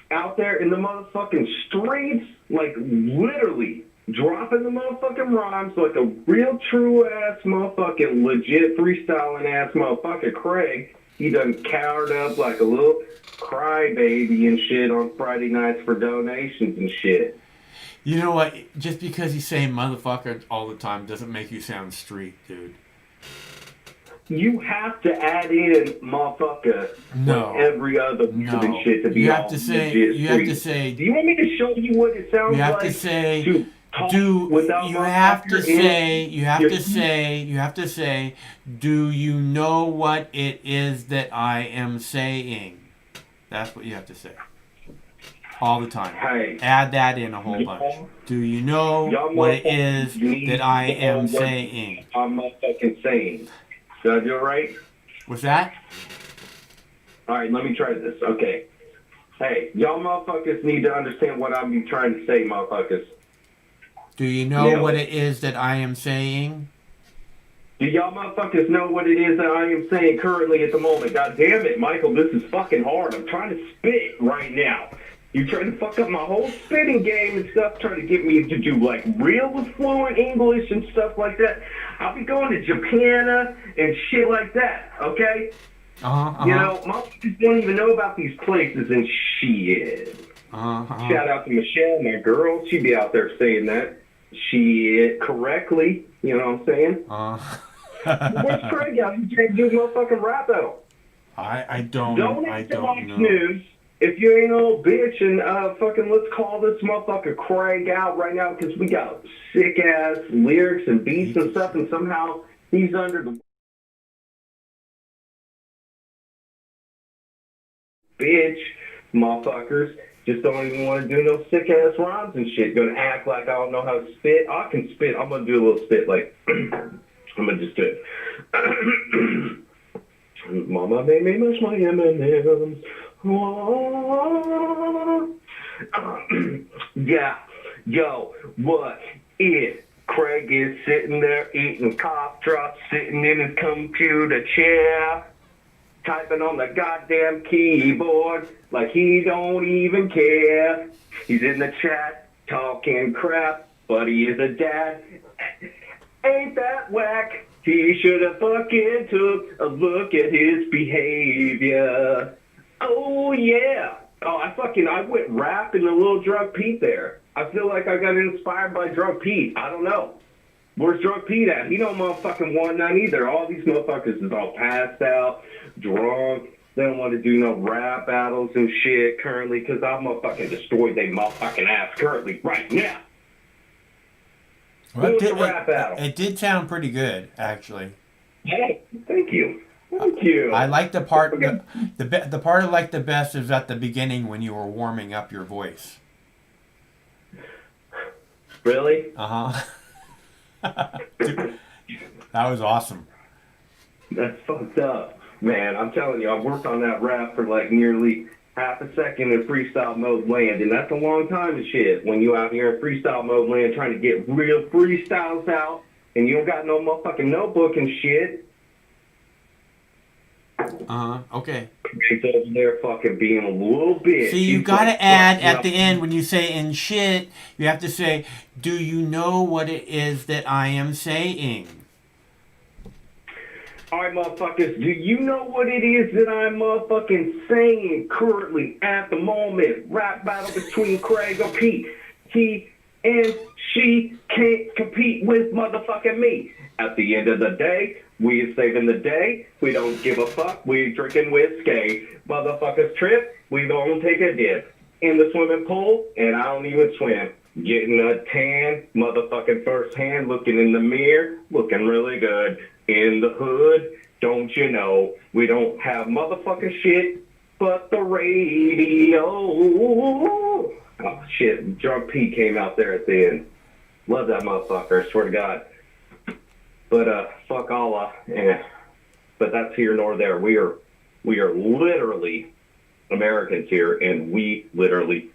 [SPEAKER 5] out there in the motherfucking streets, like literally dropping the motherfucking rhymes like a real true ass motherfucking legit freestyling ass motherfucker Craig. He done cowered up like a little crybaby and shit on Friday nights for donations and shit.
[SPEAKER 1] You know what? Just because you say motherfucker all the time doesn't make you sound street, dude.
[SPEAKER 5] You have to add in motherfucker
[SPEAKER 1] No.
[SPEAKER 5] with every other
[SPEAKER 1] No.
[SPEAKER 5] shit to be
[SPEAKER 1] You have
[SPEAKER 5] all
[SPEAKER 1] to say.
[SPEAKER 5] legit
[SPEAKER 1] You have to
[SPEAKER 5] street.
[SPEAKER 1] say.
[SPEAKER 5] Do you want me to show you what it sounds
[SPEAKER 1] You have
[SPEAKER 5] like?
[SPEAKER 1] to say.
[SPEAKER 5] to talk
[SPEAKER 1] Do
[SPEAKER 5] without
[SPEAKER 1] you have to
[SPEAKER 5] motherfucker
[SPEAKER 1] say?
[SPEAKER 5] in
[SPEAKER 1] You have
[SPEAKER 5] your-
[SPEAKER 1] to say. You have to say. Do you know what it is that I am saying? That's what you have to say. All the time.
[SPEAKER 5] Hey.
[SPEAKER 1] Add that in a whole bunch. Do you know
[SPEAKER 5] Y'all
[SPEAKER 1] what it
[SPEAKER 5] motherfuckers
[SPEAKER 1] is
[SPEAKER 5] need
[SPEAKER 1] that I
[SPEAKER 5] to know
[SPEAKER 1] am
[SPEAKER 5] what
[SPEAKER 1] saying?
[SPEAKER 5] I'm motherfucking saying. Did I do it right?
[SPEAKER 1] What's that?
[SPEAKER 5] All right, let me try this. Okay. Hey, y'all motherfuckers need to understand what I'm trying to say, motherfuckers.
[SPEAKER 1] Do you know
[SPEAKER 5] Nailed
[SPEAKER 1] what
[SPEAKER 5] it.
[SPEAKER 1] it is that I am saying?
[SPEAKER 5] Do y'all motherfuckers know what it is that I am saying currently at the moment? God damn it, Michael, this is fucking hard. I'm trying to spit right now. You're trying to fuck up my whole spitting game and stuff, trying to get me to do like real fluent English and stuff like that. I'll be going to Japan and shit like that, okay? You know, motherfuckers don't even know about these places and shit. Shout out to Michelle, my girl. She be out there saying that shit correctly. You know what I'm saying? Where's Craig out? He can't do motherfucking rap battle.
[SPEAKER 1] I don't
[SPEAKER 5] Donate to Fox
[SPEAKER 1] know.
[SPEAKER 5] News if you ain't no bitch and fucking let's call this motherfucker Craig out right now because we got sick ass lyrics and beats and stuff and somehow he's under the bitch motherfuckers just don't even want to do no sick ass rhymes and shit. Gonna act like I don't know how to spit. I can spit. I'm gonna do a little spit like I'm gonna just do it. Mama made me mush my M&M's. Yeah, yo, what if Craig is sitting there eating cough drops, sitting in his computer chair, typing on the goddamn keyboard like he don't even care. He's in the chat talking crap, but he is a dad. Ain't that whack? He should have fucking took a look at his behavior. Oh, yeah. Oh, I went rapping a little Drunk Pete there. I feel like I got inspired by Drunk Pete. I don't know. Where's Drunk Pete at? He don't motherfucking want none either. All these motherfuckers is all passed out, drunk. They don't want to do no rap battles and shit currently because I'm motherfucking destroyed they motherfucking ass currently right now.
[SPEAKER 1] Well,
[SPEAKER 5] Who's the rap battle?
[SPEAKER 1] it did sound pretty good, actually.
[SPEAKER 5] Hey, thank you. Thank you.
[SPEAKER 1] I like the part. The part I like the best is at the beginning when you were warming up your voice.
[SPEAKER 5] Really?
[SPEAKER 1] Dude, that was awesome.
[SPEAKER 5] That's fucked up. Man, I'm telling you, I worked on that rap for like nearly half a second in freestyle mode land, and that's a long time and shit. When you out here in freestyle mode land trying to get real freestyles out, and you don't got no motherfucking notebook and shit.
[SPEAKER 1] Okay.
[SPEAKER 5] He's over there fucking being a little bitch.
[SPEAKER 1] See, you
[SPEAKER 5] He's
[SPEAKER 1] gotta
[SPEAKER 5] like,
[SPEAKER 1] add
[SPEAKER 5] fucking
[SPEAKER 1] at
[SPEAKER 5] up.
[SPEAKER 1] the end when you say "in shit," you have to say, "Do you know what it is that I am saying?"
[SPEAKER 5] All right, motherfuckers, do you know what it is that I'm motherfucking saying currently at the moment? Rap battle between Craig or Pete. He and she can't compete with motherfucking me. At the end of the day, we is saving the day. We don't give a fuck. We drinking whiskey. Motherfuckers trip. We gonna take a dip in the swimming pool, and I don't even swim. Getting a tan, motherfucking first hand, looking in the mirror, looking really good. In the hood, don't you know, we don't have motherfucking shit but the radio. Oh, shit, Drunk Pete came out there at the end. Love that motherfucker, I swear to God. But, fuck Allah. But that's here nor there. We are literally Americans here, and we literally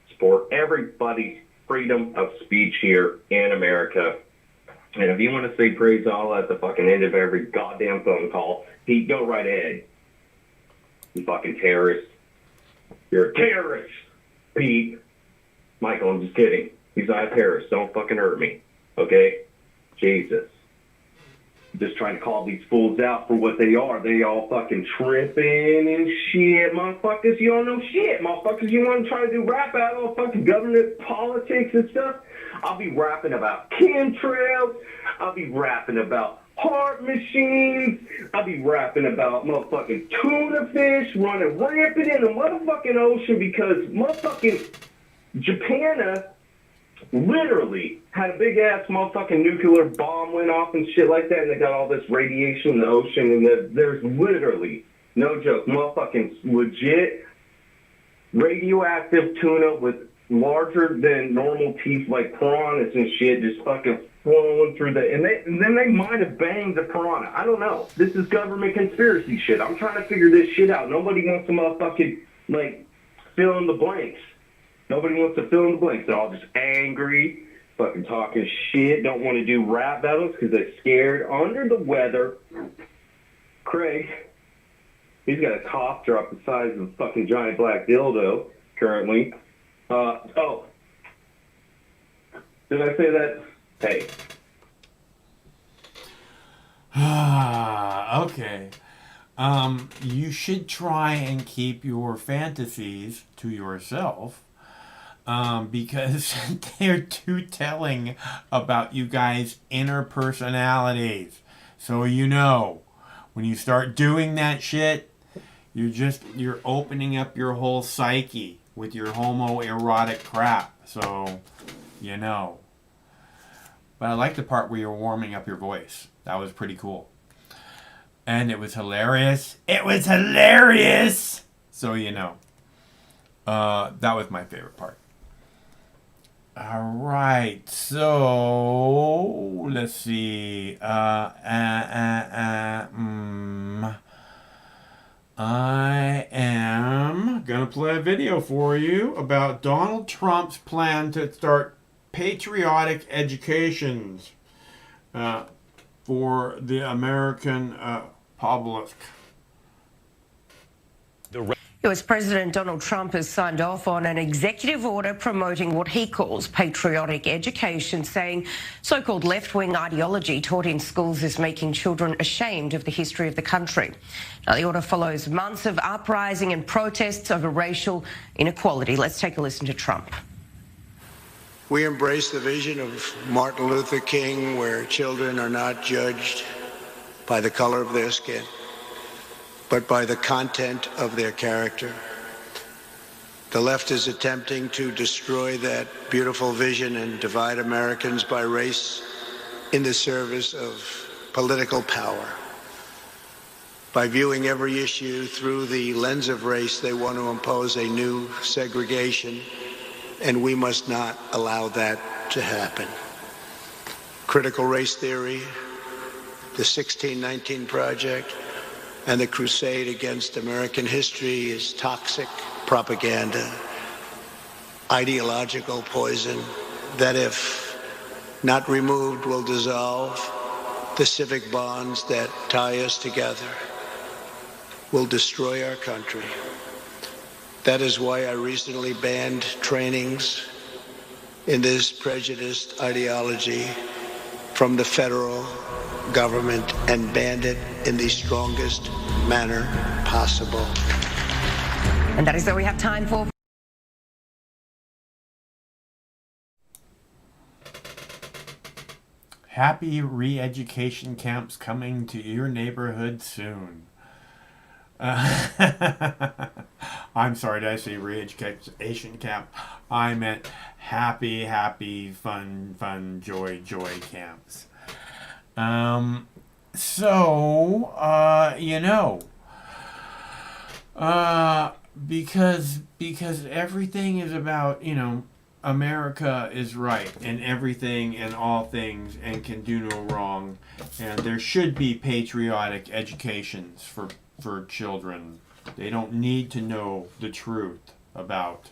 [SPEAKER 5] support everybody's freedom of speech here in America. And if you want to say praise Allah at the fucking end of every goddamn phone call, Pete, go right ahead. You fucking terrorist. You're a terrorist, Pete. Michael, I'm just kidding. He's not a terrorist. Don't fucking hurt me. Okay? Jesus. just trying to call these fools out for what they are. They all fucking tripping and shit. Motherfuckers, you don't know shit. Motherfuckers, you want to try to do rap battle, fucking government politics and stuff? I'll be rapping about chemtrails. I'll be rapping about heart machines. I'll be rapping about motherfucking tuna fish running rampant in the motherfucking ocean because motherfucking Japan literally had a big ass motherfucking nuclear bomb went off and shit like that, and they got all this radiation in the ocean, and there's literally, no joke, motherfucking legit radioactive tuna with larger than normal teeth like piranhas and shit just fucking flowing through and then they might have banged the piranha. I don't know. This is government conspiracy shit. I'm trying to figure this shit out. Nobody wants to motherfucking, like, fill in the blanks. Nobody wants to fill in the blanks. They're all just angry, fucking talking shit, don't want to do rap battles because they're scared, under the weather. Craig, he's got a cough drop the size of a fucking giant black dildo currently. Did I say that? Hey.
[SPEAKER 1] Okay. You should try and keep your fantasies to yourself. Because they're too telling about you guys' inner personalities. So you know, when you start doing that shit, you're opening up your whole psyche with your homoerotic crap. So, you know. But I like the part where you're warming up your voice. That was pretty cool. And it was hilarious. It was hilarious! So you know. That was my favorite part. Alright, so let's see. I am gonna play a video for you about Donald Trump's plan to start patriotic educations for the American public.
[SPEAKER 17] US President Donald Trump has signed off on an executive order promoting what he calls patriotic education, saying so-called left-wing ideology taught in schools is making children ashamed of the history of the country. Now, the order follows months of uprising and protests over racial inequality. Let's take a listen to Trump.
[SPEAKER 18] We embrace the vision of Martin Luther King, where children are not judged by the color of their skin, but by the content of their character. The left is attempting to destroy that beautiful vision and divide Americans by race in the service of political power. By viewing every issue through the lens of race, they want to impose a new segregation, and we must not allow that to happen. Critical race theory, the 1619 Project, and the crusade against American history is toxic propaganda, ideological poison that, if not removed, will dissolve the civic bonds that tie us together, will destroy our country. That is why I recently banned trainings in this prejudiced ideology from the federal government and banned it in the strongest manner possible.
[SPEAKER 17] And that is all we have time for.
[SPEAKER 1] Happy re-education camps coming to your neighborhood soon. I'm sorry, did I say re-education camp? I meant happy, fun, joy camps. You know, because everything is about, you know, America is right and everything and all things and can do no wrong, and there should be patriotic educations for children. They don't need to know the truth about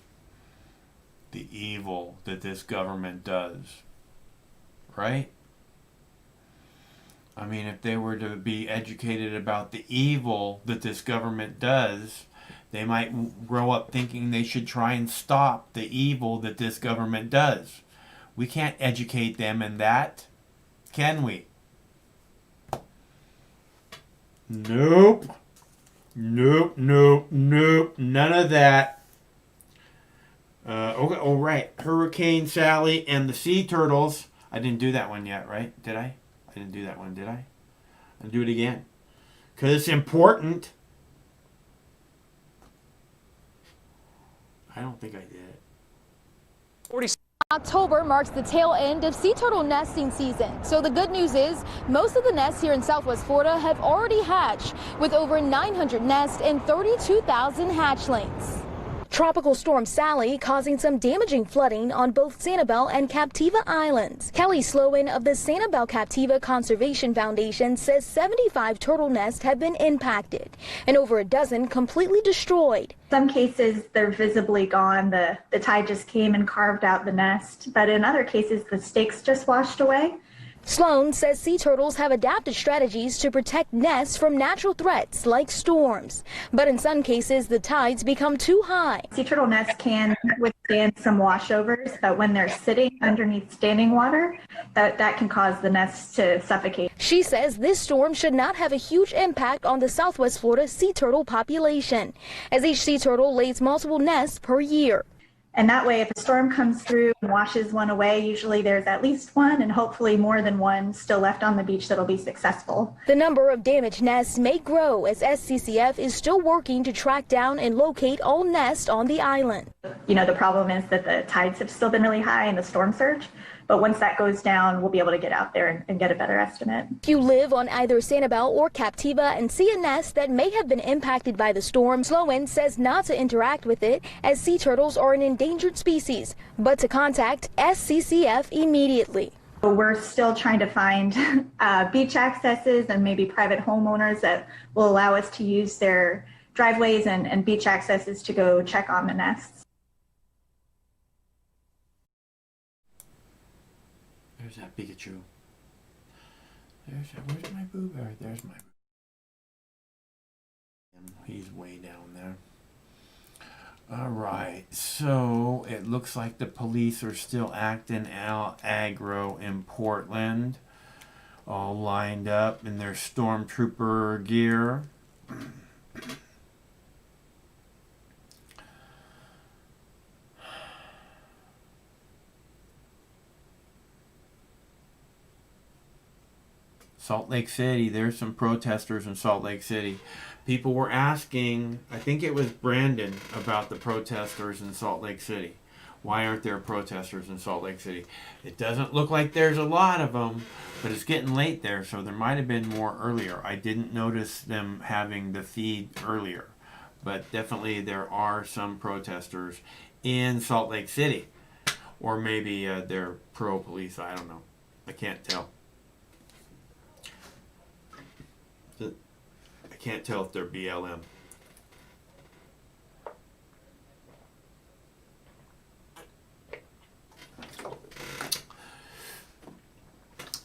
[SPEAKER 1] the evil that this government does, right? I mean, if they were to be educated about the evil that this government does, they might grow up thinking they should try and stop the evil that this government does. We can't educate them in that, can we? Nope. Nope, nope, nope. None of that. Okay, oh, right. Hurricane Sally and the sea turtles. I didn't do that one yet, right? Did I? I didn't do that one, did I? I'll do it again. Because it's important. I don't think I did it.
[SPEAKER 20] October marks the tail end of sea turtle nesting season. So the good news is most of the nests here in Southwest Florida have already hatched, with over 900 nests and 32,000 hatchlings. Tropical Storm Sally causing some damaging flooding on both Sanibel and Captiva Islands. Kelly Sloan of the Sanibel Captiva Conservation Foundation says 75 turtle nests have been impacted and over a dozen completely destroyed.
[SPEAKER 21] Some cases they're visibly gone. The tide just came and carved out the nest, but in other cases the stakes just washed away.
[SPEAKER 20] Sloan says sea turtles have adapted strategies to protect nests from natural threats like storms. But in some cases, the tides become too high.
[SPEAKER 21] Sea turtle nests can withstand some washovers, but when they're sitting underneath standing water, that can cause the nests to suffocate.
[SPEAKER 20] She says this storm should not have a huge impact on the Southwest Florida sea turtle population, as each sea turtle lays multiple nests per year.
[SPEAKER 21] And that way, if a storm comes through and washes one away, usually there's at least one and hopefully more than one still left on the beach that'll be successful.
[SPEAKER 20] The number of damaged nests may grow as SCCF is still working to track down and locate all nests on the island.
[SPEAKER 21] You know, the problem is that the tides have still been really high in the storm surge. But once that goes down, we'll be able to get out there and get a better estimate.
[SPEAKER 20] If you live on either Sanibel or Captiva and see a nest that may have been impacted by the storm, Sloan says not to interact with it as sea turtles are an endangered species, but to contact SCCF immediately.
[SPEAKER 21] We're still trying to find beach accesses and maybe private homeowners that will allow us to use their driveways and beach accesses to go check on the nests.
[SPEAKER 1] There's that Pikachu. Where's my boo bear? There's my boo. He's way down there. Alright, so it looks like the police are still acting out aggro in Portland. All lined up in their stormtrooper gear. Salt Lake City, there's some protesters in Salt Lake City. People were asking, I think it was Brandon, about the protesters in Salt Lake City. Why aren't there protesters in Salt Lake City? It doesn't look like there's a lot of them, but it's getting late there, so there might have been more earlier. I didn't notice them having the feed earlier, but definitely there are some protesters in Salt Lake City. Or maybe they're pro-police, I don't know. I can't tell. I can't tell if they're BLM.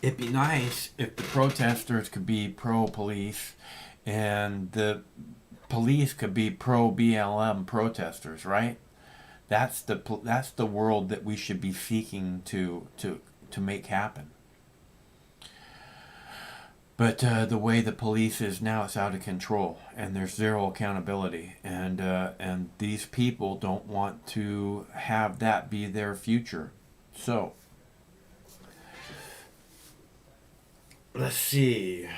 [SPEAKER 1] It'd be nice if the protesters could be pro-police and the police could be pro-BLM protesters, right? That's the world that we should be seeking to make happen. But the way the police is now, it's out of control, and there's zero accountability, and these people don't want to have that be their future. So, let's see.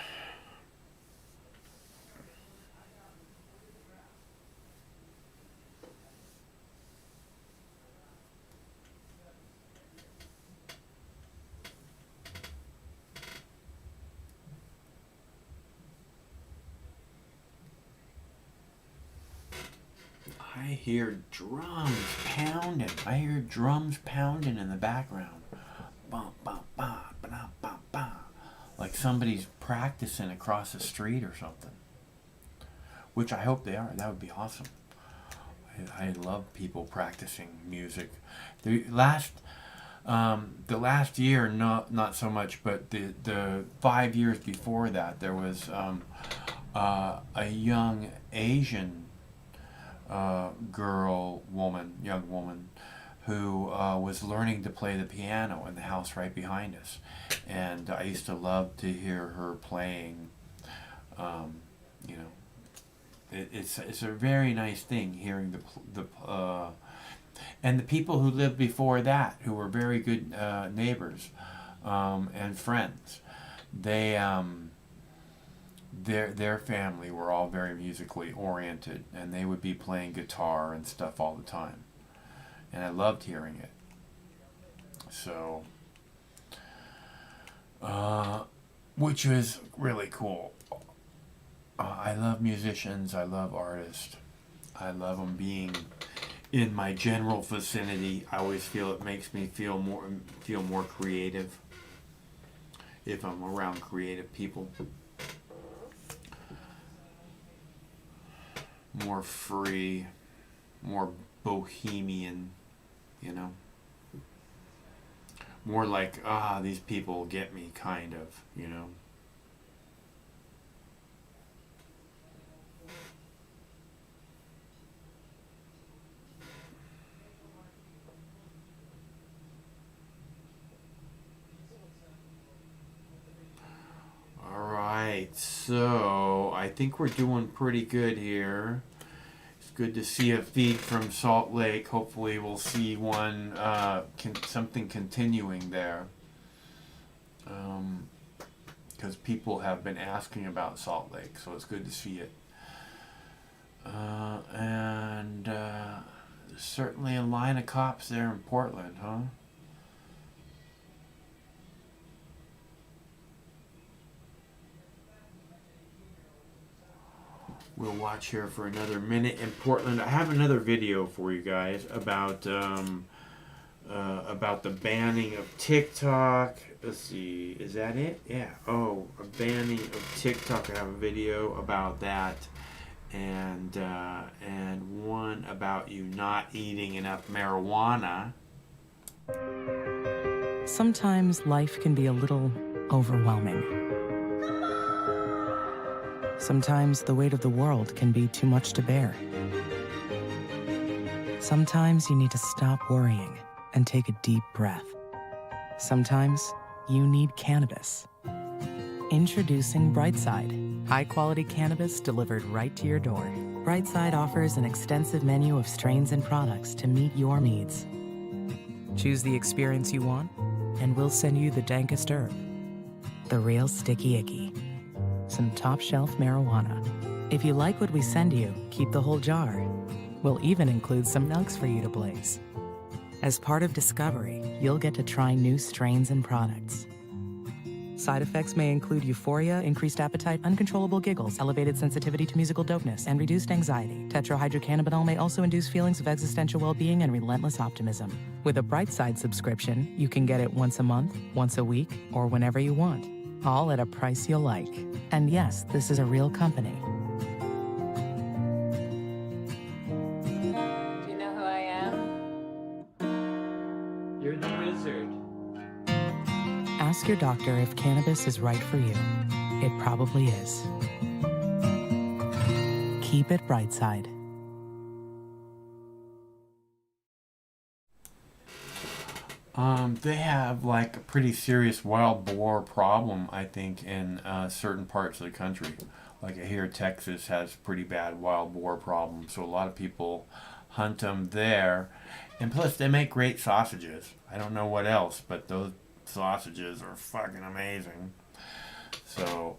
[SPEAKER 1] I hear drums pounding. I hear drums pounding in the background. Bum, bum, bum, ba, bum, bum. Like somebody's practicing across the street or something. Which I hope they are. That would be awesome. I love people practicing music. The last year, not so much, but the 5 years before that, there was a young Asian young woman who was learning to play the piano in the house right behind us, and I used to love to hear her playing You know, it's a very nice thing hearing and the people who lived before that, who were very good neighbors and friends, they their family were all very musically oriented, and they would be playing guitar and stuff all the time, and I loved hearing it. So, which was really cool. I love musicians. I love artists. I love them being in my general vicinity. I always feel it makes me feel more creative if I'm around creative people. More free, more bohemian, you know. More like, these people get me, kind of, you know. Alright, so I think we're doing pretty good here. It's good to see a feed from Salt Lake. Hopefully we'll see one, something continuing there. Because people have been asking about Salt Lake, so it's good to see it. And certainly a line of cops there in Portland, huh? We'll watch here for another minute in Portland. I have another video for you guys about the banning of TikTok. Let's see, is that it? Yeah. Oh, a banning of TikTok. I have a video about that, and one about you not eating enough marijuana.
[SPEAKER 6] Sometimes life can be a little overwhelming. Sometimes the weight of the world can be too much to bear. Sometimes you need to stop worrying and take a deep breath. Sometimes you need cannabis. Introducing Brightside, high-quality cannabis delivered right to your door. Brightside offers an extensive menu of strains and products to meet your needs. Choose the experience you want, and we'll send you the dankest herb, the real sticky icky. Some top-shelf marijuana. If you like what we send you, keep the whole jar. We'll even include some nugs for you to blaze. As part of Discovery, you'll get to try new strains and products. Side effects may include euphoria, increased appetite, uncontrollable giggles, elevated sensitivity to musical dopeness, and reduced anxiety. Tetrahydrocannabinol may also induce feelings of existential well-being and relentless optimism. With a Brightside subscription, you can get it once a month, once a week, or whenever you want. All at a price you'll like. And yes, this is a real company.
[SPEAKER 7] Do you know who I am?
[SPEAKER 1] You're the wizard.
[SPEAKER 6] Ask your doctor if cannabis is right for you. It probably is. Keep it Brightside.
[SPEAKER 1] They have like a pretty serious wild boar problem, I think, in certain parts of the country. Like here, Texas has pretty bad wild boar problem, so a lot of people hunt them there. And plus, they make great sausages. I don't know what else, but those sausages are fucking amazing. So,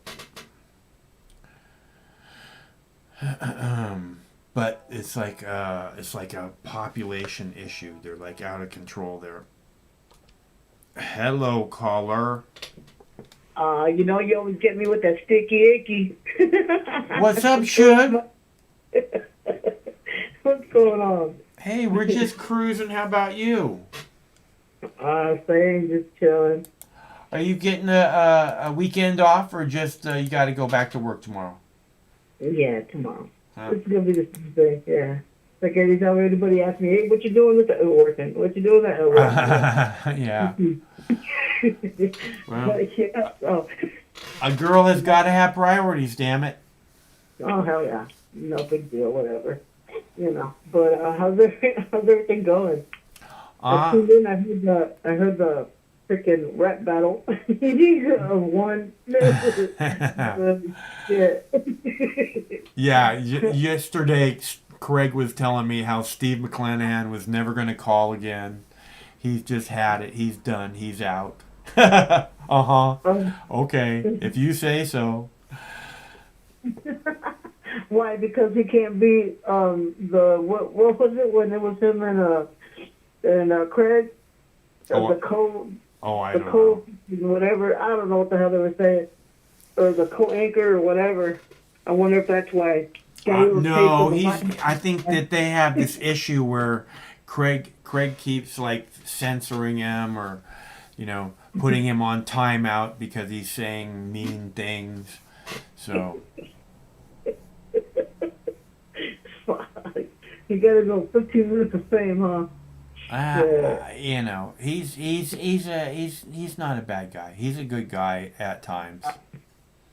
[SPEAKER 1] but it's like a population issue. They're like out of control there. Hello, caller.
[SPEAKER 22] You know, you always get me with that sticky icky.
[SPEAKER 1] What's up, Shug?
[SPEAKER 22] What's going on?
[SPEAKER 1] Hey, we're just cruising. How about you?
[SPEAKER 22] Same, just chilling.
[SPEAKER 1] Are you getting a weekend off, or just you got to go back to work tomorrow?
[SPEAKER 22] Yeah, tomorrow.
[SPEAKER 1] Huh?
[SPEAKER 22] It's gonna be the same thing. Yeah. Like every time anybody asks me, hey, what you doing with the working? What you doing at work?
[SPEAKER 1] Yeah. Well,
[SPEAKER 22] yeah. Oh.
[SPEAKER 1] A girl has got to have priorities, damn it.
[SPEAKER 22] Oh, hell yeah. No big deal, whatever. You know. But how's everything going? I tuned in. I heard freaking rap battle. One.
[SPEAKER 1] Yeah, yesterday Craig was telling me how Steve McClanahan was never going to call again. He's just had it. He's done. He's out. Okay, if you say so.
[SPEAKER 22] Why? Because he can't be what was it when it was him and Craig? The code.
[SPEAKER 1] Oh, I
[SPEAKER 22] the
[SPEAKER 1] don't
[SPEAKER 22] code, whatever. I don't know what the hell they were saying, or the co-anchor or whatever. I wonder if that's why.
[SPEAKER 1] No, I think that they have this issue where Craig keeps like censoring him or, putting him on timeout because he's saying mean things. So.
[SPEAKER 22] You gotta go 15 minutes of fame, huh?
[SPEAKER 1] He's not a bad guy. He's a good guy at times.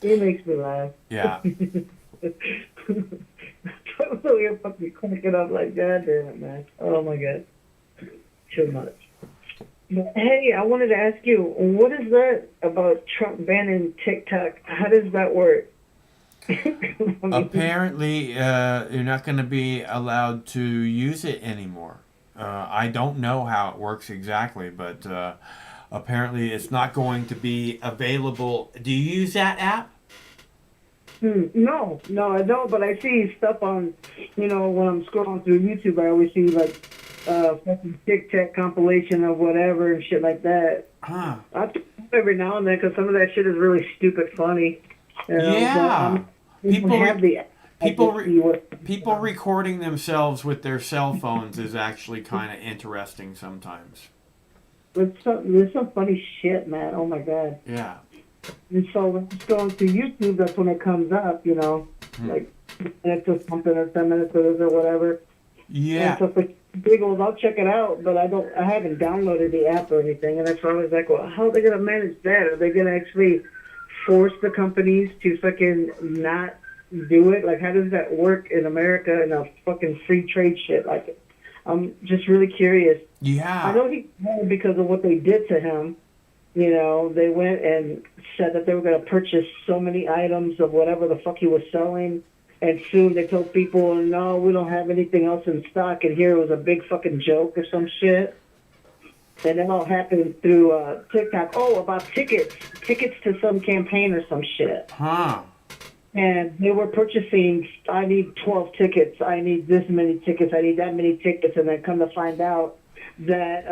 [SPEAKER 22] He makes me laugh.
[SPEAKER 1] Yeah.
[SPEAKER 22] So you're fucking cracking up like, God damn it, man. Oh my God. Too much. But hey, I wanted to ask you, what is that about Trump banning TikTok? How does that work?
[SPEAKER 1] Apparently, you're not going to be allowed to use it anymore. I don't know how it works exactly, but apparently it's not going to be available. Do you use that app?
[SPEAKER 22] No, I don't, but I see stuff on, when I'm scrolling through YouTube, I always see, like, fucking TikTok compilation of whatever and shit like that.
[SPEAKER 1] Huh.
[SPEAKER 22] I do every now and then, because some of that shit is really stupid funny.
[SPEAKER 1] Yeah.
[SPEAKER 22] People
[SPEAKER 1] recording themselves with their cell phones is actually kind of interesting sometimes.
[SPEAKER 22] There's some funny shit, man. Oh, my God.
[SPEAKER 1] Yeah.
[SPEAKER 22] And so when it's going through YouTube, that's when it comes up, like minutes or something, or 10 minutes or whatever.
[SPEAKER 1] Yeah.
[SPEAKER 22] And so for giggles, I'll check it out, but I haven't downloaded the app or anything. And that's why I was like, well, how are they going to manage that? Are they going to actually force the companies to fucking not do it? Like, how does that work in America in a fucking free trade shit? Like, I'm just really curious.
[SPEAKER 1] Yeah.
[SPEAKER 22] I know he because of what they did to him. They went and said that they were going to purchase so many items of whatever the fuck he was selling. And soon they told people, no, we don't have anything else in stock. And here it was a big fucking joke or some shit. And it all happened through TikTok. Oh, about tickets to some campaign or some shit.
[SPEAKER 1] Huh.
[SPEAKER 22] And they were purchasing, I need 12 tickets. I need this many tickets. I need that many tickets. And then come to find out that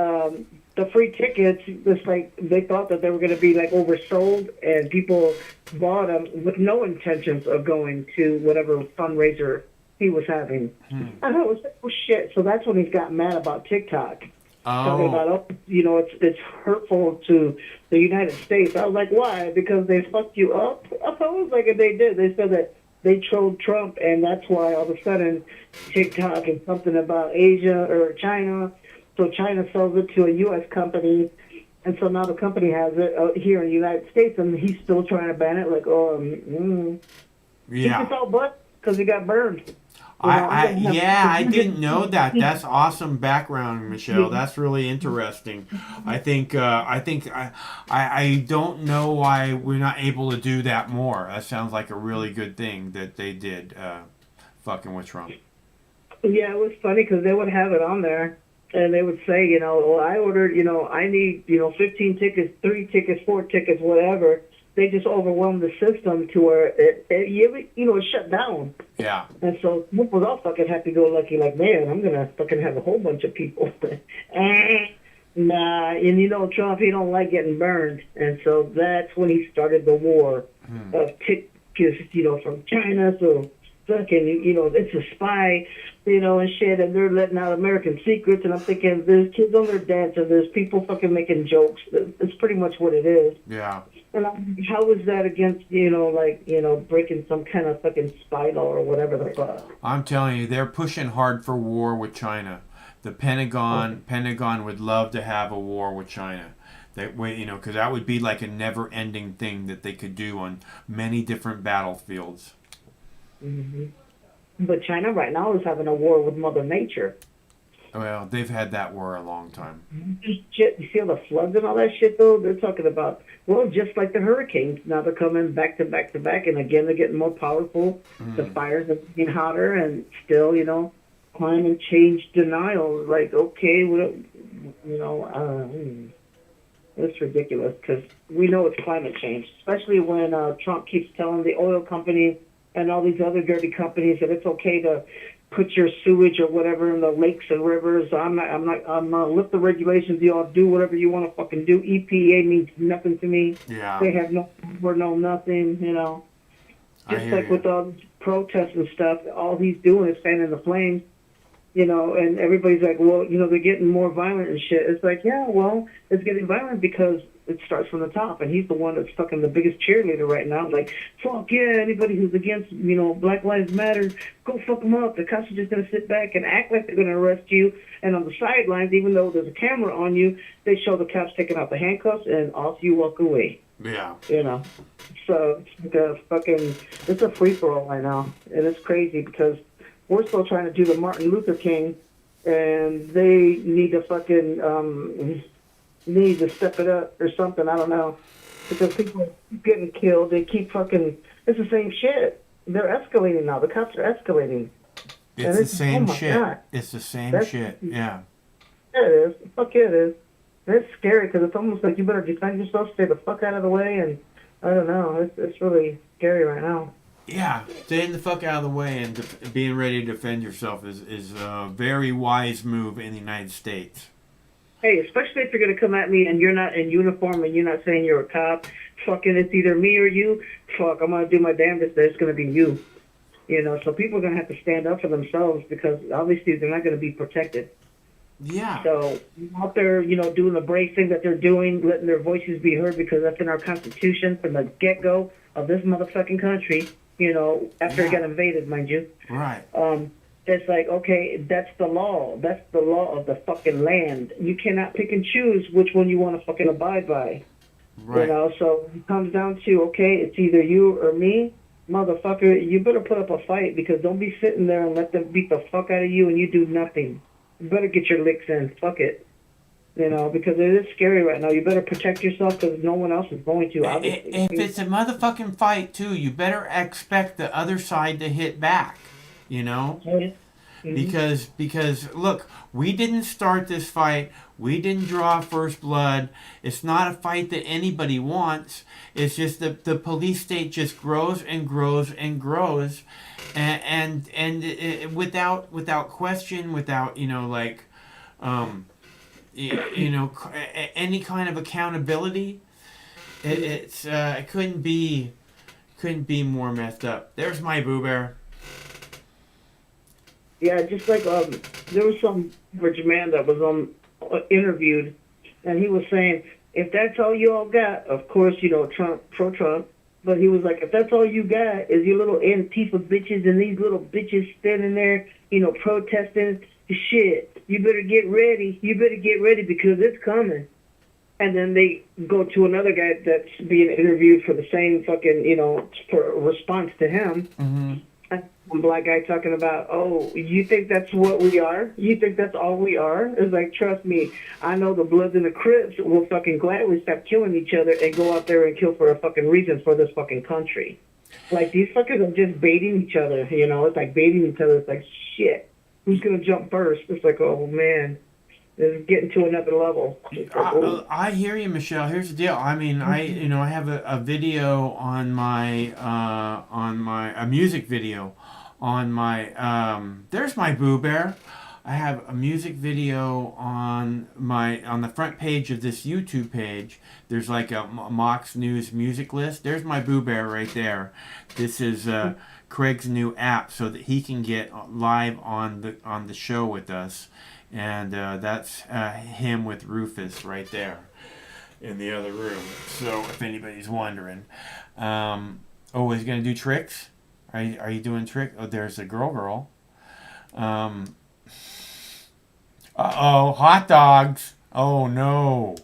[SPEAKER 22] the free tickets, just like they thought that they were going to be like oversold, and people bought them with no intentions of going to whatever fundraiser he was having. And I was like, oh shit! So that's when he's got mad about TikTok, talking about it's hurtful to the United States. I was like, why? Because they fucked you up. I was like, and they did. They said that they trolled Trump, and that's why all of a sudden TikTok and something about Asia or China. So China sells it to a U.S. company, and so now the company has it here in the United States, and he's still trying to ban it. Like,
[SPEAKER 1] yeah,
[SPEAKER 22] he just all but because he got burned.
[SPEAKER 1] I didn't know that. That's awesome background, Michelle. That's really interesting. I don't know why we're not able to do that more. That sounds like a really good thing that they did, fucking with Trump.
[SPEAKER 22] Yeah, it was funny because they would have it on there. And they would say, well, I ordered, I need, 15 tickets, 3 tickets, 4 tickets, whatever. They just overwhelmed the system to where it shut down.
[SPEAKER 1] Yeah.
[SPEAKER 22] And so people was all fucking happy-go-lucky, like, man, I'm going to fucking have a whole bunch of people. Nah, and Trump, he don't like getting burned. And so that's when he started the war of tickets, from China. So fucking, it's a spy. And shit, and they're letting out American secrets, and I'm thinking, there's kids on their dance, and there's people fucking making jokes. It's pretty much what it is.
[SPEAKER 1] Yeah.
[SPEAKER 22] And how is that against, breaking some kind of fucking spy law or whatever the fuck?
[SPEAKER 1] I'm telling you, they're pushing hard for war with China. The Pentagon would love to have a war with China. That way, because that would be like a never-ending thing that they could do on many different battlefields.
[SPEAKER 22] Mm-hmm. But China right now is having a war with Mother Nature.
[SPEAKER 1] Well, they've had that war a long time.
[SPEAKER 22] Shit, you see all the floods and all that shit, though? They're talking about, well, just like the hurricanes. Now they're coming back to back to back, and again, they're getting more powerful. The fires are getting hotter, and still, you know, climate change denial. Like, okay, well, you know, it's ridiculous because we know it's climate change, especially when Trump keeps telling the oil companies and all these other dirty companies that it's okay to put your sewage or whatever in the lakes and rivers. I'm gonna lift the regulations. You all do whatever you want to fucking do. EPA means nothing to me.
[SPEAKER 1] Yeah.
[SPEAKER 22] They have no nothing, you know. Just like with all these protests and stuff, all he's doing is fanning the flames, you know, and everybody's like, well, you know, they're getting more violent and shit. It's like, yeah, well, it's getting violent because it starts from the top, and he's the one that's fucking the biggest cheerleader right now. Like, fuck yeah, anybody who's against, you know, Black Lives Matter, go fuck them up. The cops are just going to sit back and act like they're going to arrest you. And on the sidelines, even though there's a camera on you, they show the cops taking out the handcuffs, and off you walk away.
[SPEAKER 1] Yeah.
[SPEAKER 22] You know? So it's a free-for-all right now. And it's crazy because we're still trying to do the Martin Luther King, and they need to fucking need to step it up or something. I don't know, because people keep getting killed. They keep fucking. It's the same shit. They're escalating now. The cops are escalating.
[SPEAKER 1] It's the same shit.
[SPEAKER 22] God.
[SPEAKER 1] It's the same
[SPEAKER 22] That's-
[SPEAKER 1] shit. Yeah.
[SPEAKER 22] Yeah, it is. Fuck yeah, it is. And it's scary because it's almost like you better defend yourself, stay the fuck out of the way, and I don't know. It's really scary right now.
[SPEAKER 1] Yeah, staying the fuck out of the way and being ready to defend yourself is a very wise move in the United States.
[SPEAKER 22] Hey, especially if you're going to come at me and you're not in uniform and you're not saying you're a cop, fucking it's either me or you, fuck, I'm going to do my damnedest that it's going to be you. You know, so people are going to have to stand up for themselves because obviously they're not going to be protected.
[SPEAKER 1] Yeah.
[SPEAKER 22] So out there, you know, doing the brave thing that they're doing, letting their voices be heard because that's in our Constitution from the get-go of this motherfucking country, you know, after it got invaded, mind you.
[SPEAKER 1] Right.
[SPEAKER 22] It's like, okay, that's the law. That's the law of the fucking land. You cannot pick and choose which one you want to fucking abide by.
[SPEAKER 1] Right.
[SPEAKER 22] You know, so it comes down to, okay, it's either you or me. Motherfucker, you better put up a fight because don't be sitting there and let them beat the fuck out of you and you do nothing. You better get your licks in. Fuck it. You know, because it is scary right now. You better protect yourself because no one else is going to, obviously.
[SPEAKER 1] If it's a motherfucking fight, too, you better expect the other side to hit back. You know?
[SPEAKER 22] Mm-hmm.
[SPEAKER 1] Because look, we didn't start this fight. We didn't draw first blood. It's not a fight that anybody wants. It's just that the police state just grows and grows and grows, and without question, without any kind of accountability. It couldn't be more messed up. There's my Boo Bear.
[SPEAKER 22] Yeah, just like there was some average man that was interviewed, and he was saying, if that's all you all got, of course, you know, Trump, pro-Trump, but he was like, if that's all you got is your little Antifa bitches and these little bitches standing there, you know, protesting, shit, you better get ready. You better get ready because it's coming. And then they go to another guy that's being interviewed for the same fucking, you know, for a response to him.
[SPEAKER 1] Mm-hmm.
[SPEAKER 22] One black guy talking about, oh, you think that's what we are? You think that's all we are? It's like, trust me, I know the Bloods and the Crips will fucking gladly stop killing each other and go out there and kill for a fucking reason for this fucking country. Like, these fuckers are just baiting each other, you know? It's like baiting each other. It's like, shit, who's going to jump first? It's like, oh, man. It's getting to another level.
[SPEAKER 1] I hear you, Michelle. Here's the deal. I mean, I have a video on my a music video on my there's my Boo Bear. I have a music video on the front page of this YouTube page. There's like a Mox News music list. There's my Boo Bear right there. This is Craig's new app so that he can get live on the show with us. And that's him with Rufus right there in the other room. So if anybody's wondering. Oh, is he going to do tricks? Are you doing tricks? Oh, there's a girl. Uh-oh, hot dogs. Oh, no.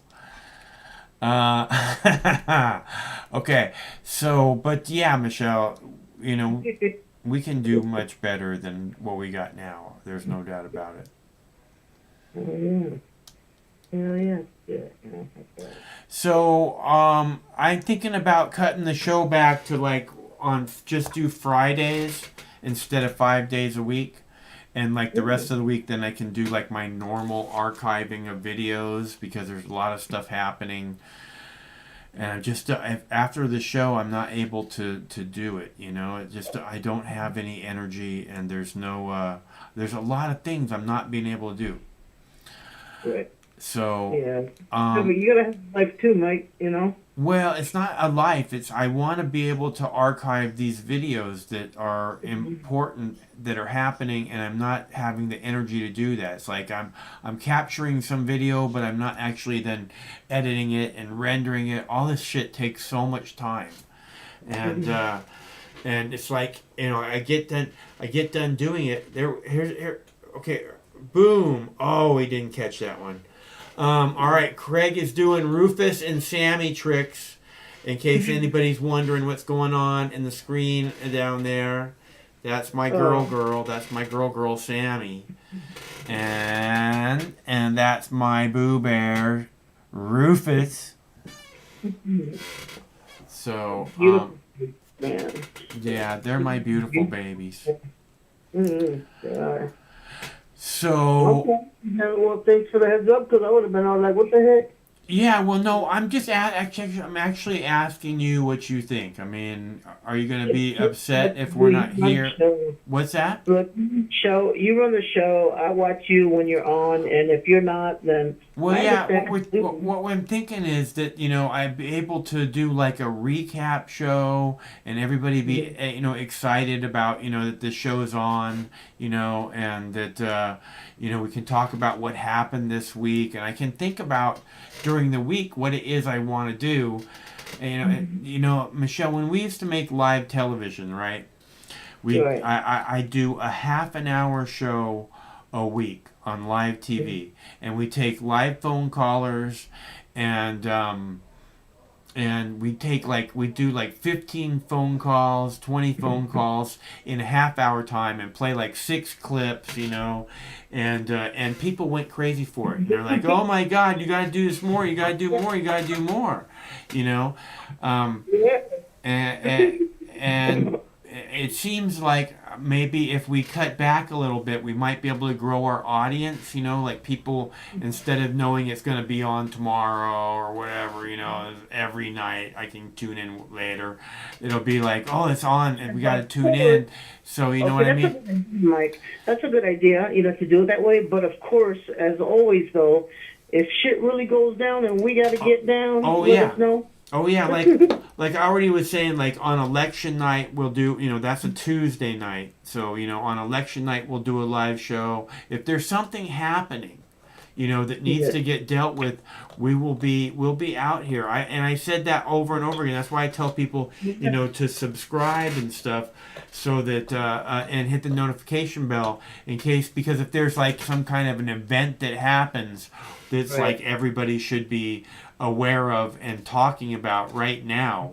[SPEAKER 1] Okay, so, but yeah, Michelle, you know, we can do much better than what we got now. There's no doubt about it.
[SPEAKER 22] Yeah. Yeah.
[SPEAKER 1] So, I'm thinking about cutting the show back to like just do Fridays instead of 5 days a week. And like the rest of the week, then I can do like my normal archiving of videos because there's a lot of stuff happening. And I'm just, after the show, I'm not able to do it, you know. It just, I don't have any energy, and there's no, there's a lot of things I'm not being able to do.
[SPEAKER 22] Right.
[SPEAKER 1] So,
[SPEAKER 22] Yeah. But you gotta have life too, Mike, you know?
[SPEAKER 1] Well, it's not a life. It's I want to be able to archive these videos that are important, that are happening, and I'm not having the energy to do that. It's like I'm capturing some video, but I'm not actually then editing it and rendering it. All this shit takes so much time, and it's like, you know, I get done doing it. Here, okay, boom. Oh, we didn't catch that one. All right, Craig is doing Rufus and Sammy tricks, in case anybody's wondering what's going on in the screen down there. That's my girl. That's my girl Sammy, and that's my Boo Bear, Rufus. So, yeah, they're my beautiful babies.
[SPEAKER 22] They are.
[SPEAKER 1] So.
[SPEAKER 22] Okay. Well, thanks for the heads up, because I would have been all like, what the heck?
[SPEAKER 1] Yeah, well, no, I'm just I'm actually asking you what you think. I mean, are you going to be upset if we're not here? What's that?
[SPEAKER 22] Look, you run the show. I watch you when you're on, and if you're not, then
[SPEAKER 1] well, yeah. What I'm thinking is that, you know, I'd be able to do like a recap show, and everybody be you know, excited about, you know, that the show's on, you know, and that you know, we can talk about what happened this week, and I can think about during the week what it is I want to do. And, you know, Michelle, when we used to make live television, right? I do a half an hour show a week on live TV, and we take live phone callers, and we do like 15 phone calls, 20 phone calls in a half hour time, and play like 6 clips, you know, and people went crazy for it. They're like, oh my God, you got to do this more, you got to do more, you got to do more, you know, and it seems like maybe if we cut back a little bit, we might be able to grow our audience, you know, like people, instead of knowing it's going to be on tomorrow or whatever, you know, every night I can tune in later. It'll be like, oh, it's on and we got to tune in. So, you know what I mean?
[SPEAKER 22] Mike, that's a good idea, you know, to do it that way. But of course, as always, though, if shit really goes down and we got to get down, let us know.
[SPEAKER 1] Oh yeah, like I already was saying, like on election night we'll do, you know, that's a Tuesday night. So, you know, on election night we'll do a live show. If there's something happening, you know, that needs to get dealt with, we'll be out here. I said that over and over again. That's why I tell people, you know, to subscribe and stuff, so that and hit the notification bell in case, because if there's like some kind of an event that happens that's like everybody should be aware of and talking about right now,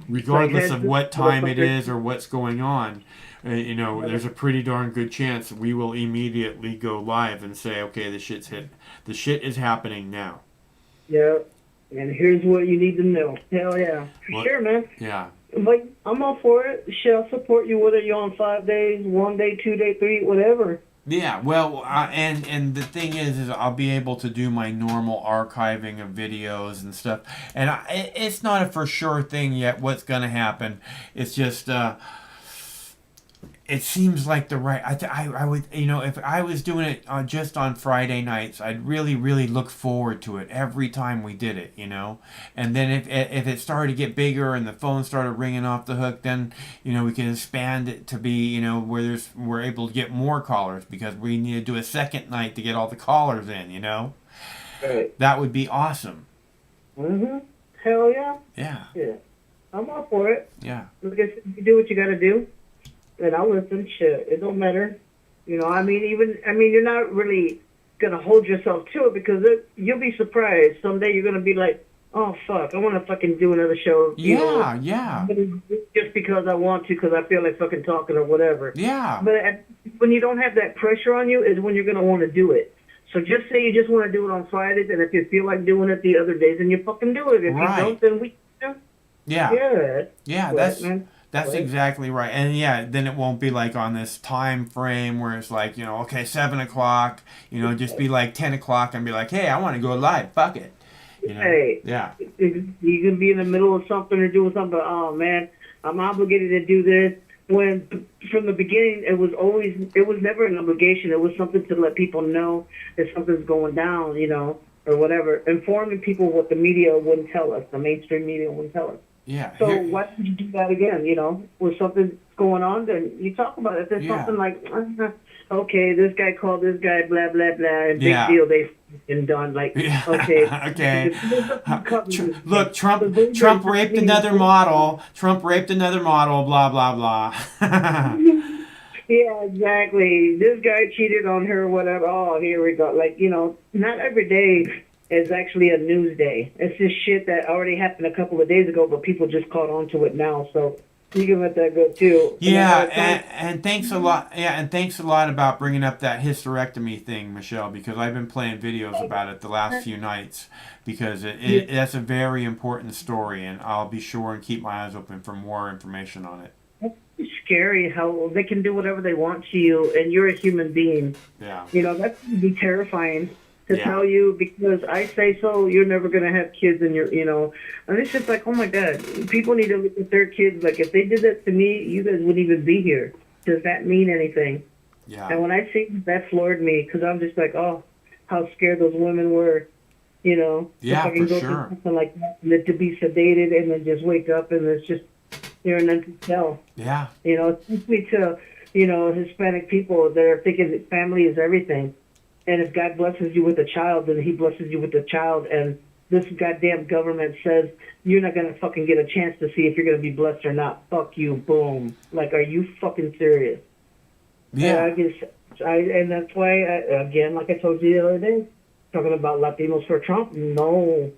[SPEAKER 1] regardless of what time it is or what's going on, you know, there's a pretty darn good chance we will immediately go live and say, okay, the shit is happening now.
[SPEAKER 22] Yeah, and here's what you need to know. Hell yeah. Sure, man.
[SPEAKER 1] Yeah.
[SPEAKER 22] But I'm all for it. Shall support you, whether you're on 5 days, 1 day, 2 day, 3, whatever.
[SPEAKER 1] Yeah, well, and the thing is I'll be able to do my normal archiving of videos and stuff. And it's not a for sure thing yet what's going to happen. It's just, it seems like the right, I would, you know, if I was doing it just on Friday nights, I'd really, really look forward to it every time we did it, you know. And then if it started to get bigger and the phone started ringing off the hook, then, you know, we can expand it to be, you know, where we're able to get more callers, because we need to do a second night to get all the callers in, you know.
[SPEAKER 22] Right.
[SPEAKER 1] That would be awesome.
[SPEAKER 22] Hell yeah.
[SPEAKER 1] Yeah.
[SPEAKER 22] Yeah. I'm all for it.
[SPEAKER 1] Yeah.
[SPEAKER 22] I guess you do what you got to do. And I'll listen. Shit, it don't matter. You know, I mean, you're not really gonna hold yourself to it, because you'll be surprised someday. You're gonna be like, oh fuck, I want to fucking do another show.
[SPEAKER 1] Yeah.
[SPEAKER 22] Just because I want to, because I feel like fucking talking or whatever.
[SPEAKER 1] Yeah.
[SPEAKER 22] But when you don't have that pressure on you, is when you're gonna want to do it. So just say you just want to do it on Fridays, and if you feel like doing it the other days, then you fucking do it. If you don't, then we do.
[SPEAKER 1] Yeah.
[SPEAKER 22] Yeah.
[SPEAKER 1] That's exactly right. And yeah, then it won't be like on this time frame where it's like, okay, 7 o'clock, just be like 10 o'clock and be like, hey, I want to go live. Fuck it.
[SPEAKER 22] Hey,
[SPEAKER 1] Yeah.
[SPEAKER 22] You can be in the middle of something or doing something, but, oh, man, I'm obligated to do this. When from the beginning, it was never an obligation. It was something to let people know that something's going down, or whatever. Informing people what the media wouldn't tell us, the mainstream media wouldn't tell us.
[SPEAKER 1] Yeah.
[SPEAKER 22] So why don't you do that again? When something's going on, then you talk about it. If there's something like, okay, this guy called this guy, blah, blah, blah, and big deal, they've been done. Like, okay.
[SPEAKER 1] Okay. Look, Trump raped another model. Trump raped another model, blah, blah, blah.
[SPEAKER 22] Yeah, exactly. This guy cheated on her, whatever. Oh, here we go. Like, not every day is actually a news day. It's just shit that already happened a couple of days ago, but people just caught on to it now. So you can let that go too.
[SPEAKER 1] Yeah, and thanks a lot. Yeah, and thanks a lot about bringing up that hysterectomy thing, Michelle, because I've been playing videos about it the last few nights because that's a very important story, and I'll be sure and keep my eyes open for more information on it.
[SPEAKER 22] It's scary how they can do whatever they want to you, and you're a human being.
[SPEAKER 1] Yeah.
[SPEAKER 22] That can be terrifying to tell you, because I say so, you're never going to have kids, and and it's just like, oh my God, people need to look at their kids. Like, if they did that to me, you guys wouldn't even be here. Does that mean anything?
[SPEAKER 1] Yeah.
[SPEAKER 22] And when I see that floored me, because I'm just like, oh, how scared those women were,
[SPEAKER 1] Yeah,
[SPEAKER 22] if I can
[SPEAKER 1] for
[SPEAKER 22] go
[SPEAKER 1] sure.
[SPEAKER 22] through something like that, to be sedated and then just wake up and it's just, you're an empty cell.
[SPEAKER 1] Yeah.
[SPEAKER 22] Especially to, Hispanic people that are thinking that family is everything. And if God blesses you with a child, then he blesses you with a child. And this goddamn government says you're not going to fucking get a chance to see if you're going to be blessed or not. Fuck you. Boom. Like, are you fucking serious?
[SPEAKER 1] Yeah.
[SPEAKER 22] And that's why, again, like I told you the other day, talking about Latinos for Trump, no.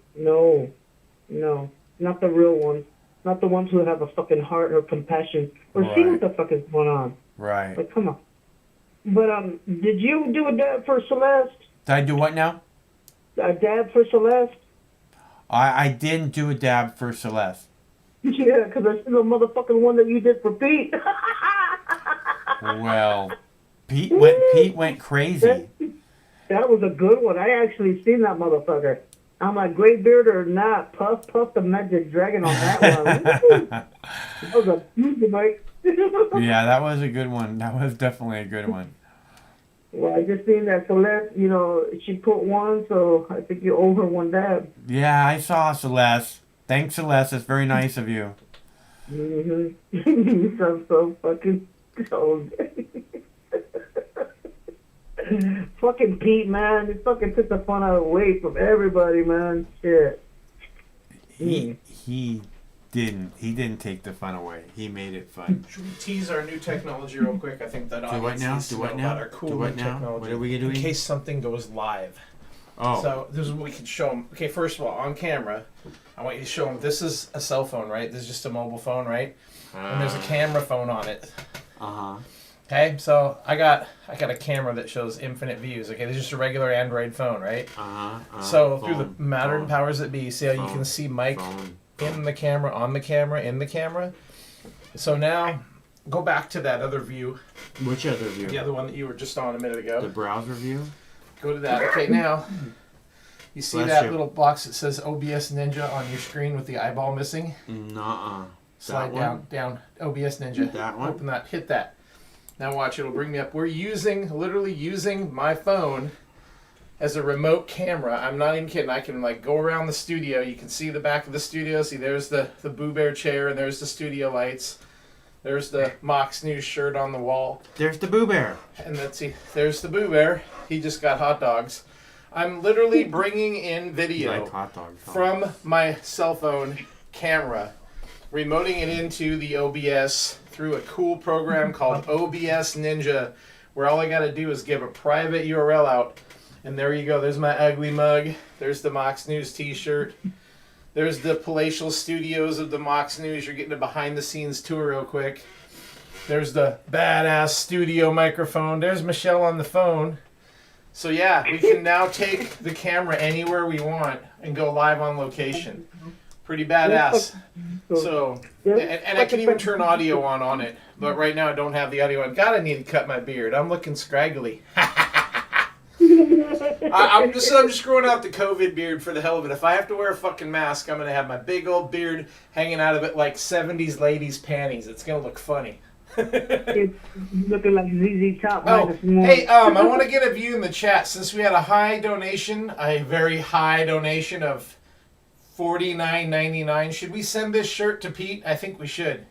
[SPEAKER 22] Not the real ones. Not the ones who have a fucking heart or compassion or see what the fuck is going on.
[SPEAKER 1] Right.
[SPEAKER 22] Like, come on. But did you do a dab for Celeste?
[SPEAKER 1] Did I do what now?
[SPEAKER 22] A dab for Celeste?
[SPEAKER 1] I didn't do a dab for Celeste.
[SPEAKER 22] Yeah, because I see the motherfucking one that you did for Pete.
[SPEAKER 1] Well, Pete went crazy.
[SPEAKER 22] That was a good one. I actually seen that motherfucker. I'm like, gray beard or not, Puff the Magic Dragon on that one. That was a huge Mike.
[SPEAKER 1] Yeah, that was a good one. That was definitely a good one.
[SPEAKER 22] Well, I just seen that Celeste, she put one, so I think you owe her one dab.
[SPEAKER 1] Yeah, I saw Celeste. Thanks, Celeste. That's very nice of you.
[SPEAKER 22] Mm-hmm. You sound so fucking old. Fucking Pete, man. He fucking took the fun away from everybody, man. Shit.
[SPEAKER 1] He didn't take the fun away. He made it fun.
[SPEAKER 11] Should we tease our new technology real quick? I think that
[SPEAKER 1] Do
[SPEAKER 11] audience
[SPEAKER 1] what now?
[SPEAKER 11] needs to
[SPEAKER 1] Do what
[SPEAKER 11] know
[SPEAKER 1] now?
[SPEAKER 11] about our cool
[SPEAKER 1] Do what
[SPEAKER 11] new
[SPEAKER 1] now?
[SPEAKER 11] technology.
[SPEAKER 1] What are we doing?
[SPEAKER 11] In case something goes live.
[SPEAKER 1] Oh.
[SPEAKER 11] So this is what we can show them. Okay, first of all, on camera, I want you to show them. This is a cell phone, right? This is just a mobile phone, right? And there's a camera phone on it. Okay, so I got a camera that shows infinite views. Okay, this is just a regular Android phone, right? So through the modern powers that be, see how you can see Mike in the camera, on the camera, in the camera. So now, go back to that other view.
[SPEAKER 1] Which other view?
[SPEAKER 11] The other one that you were just on a minute ago.
[SPEAKER 1] The browser view?
[SPEAKER 11] Go to that. Okay, now, you see
[SPEAKER 1] Bless
[SPEAKER 11] that
[SPEAKER 1] you.
[SPEAKER 11] little box that says OBS Ninja on your screen with the eyeball missing?
[SPEAKER 1] Nuh-uh.
[SPEAKER 11] Slide
[SPEAKER 1] That
[SPEAKER 11] down, OBS Ninja.
[SPEAKER 1] That one?
[SPEAKER 11] Open that, hit that. Now watch, it'll bring me up. We're literally using my phone as a remote camera. I'm not even kidding. I can go around the studio. You can see the back of the studio. See, there's the Boo Bear chair, and there's the studio lights. There's the Mox News shirt on the wall.
[SPEAKER 1] There's the Boo Bear.
[SPEAKER 11] And let's see, there's the Boo Bear. He just got hot dogs. I'm literally bringing in video
[SPEAKER 1] You like hot dogs, huh?
[SPEAKER 11] from my cell phone camera, remoting it into the OBS through a cool program called OBS Ninja, where all I got to do is give a private URL out. And there you go. There's my ugly mug. There's the Mox News t-shirt. There's the palatial studios of the Mox News. You're getting a behind-the-scenes tour real quick. There's the badass studio microphone. There's Michelle on the phone. So yeah, we can now take the camera anywhere we want and go live on location. Pretty badass. So, and I can even turn audio on it. But right now I don't have the audio on. God, I need to cut my beard. I'm looking scraggly. I'm just growing out the COVID beard for the hell of it. If I have to wear a fucking mask, I'm going to have my big old beard hanging out of it like 70s ladies' panties. It's going to look funny.
[SPEAKER 22] Looking like ZZ Top.
[SPEAKER 11] Oh, hey, I want to get a view in the chat. Since we had a very high donation of $49.99, should we send this shirt to Pete? I think we should.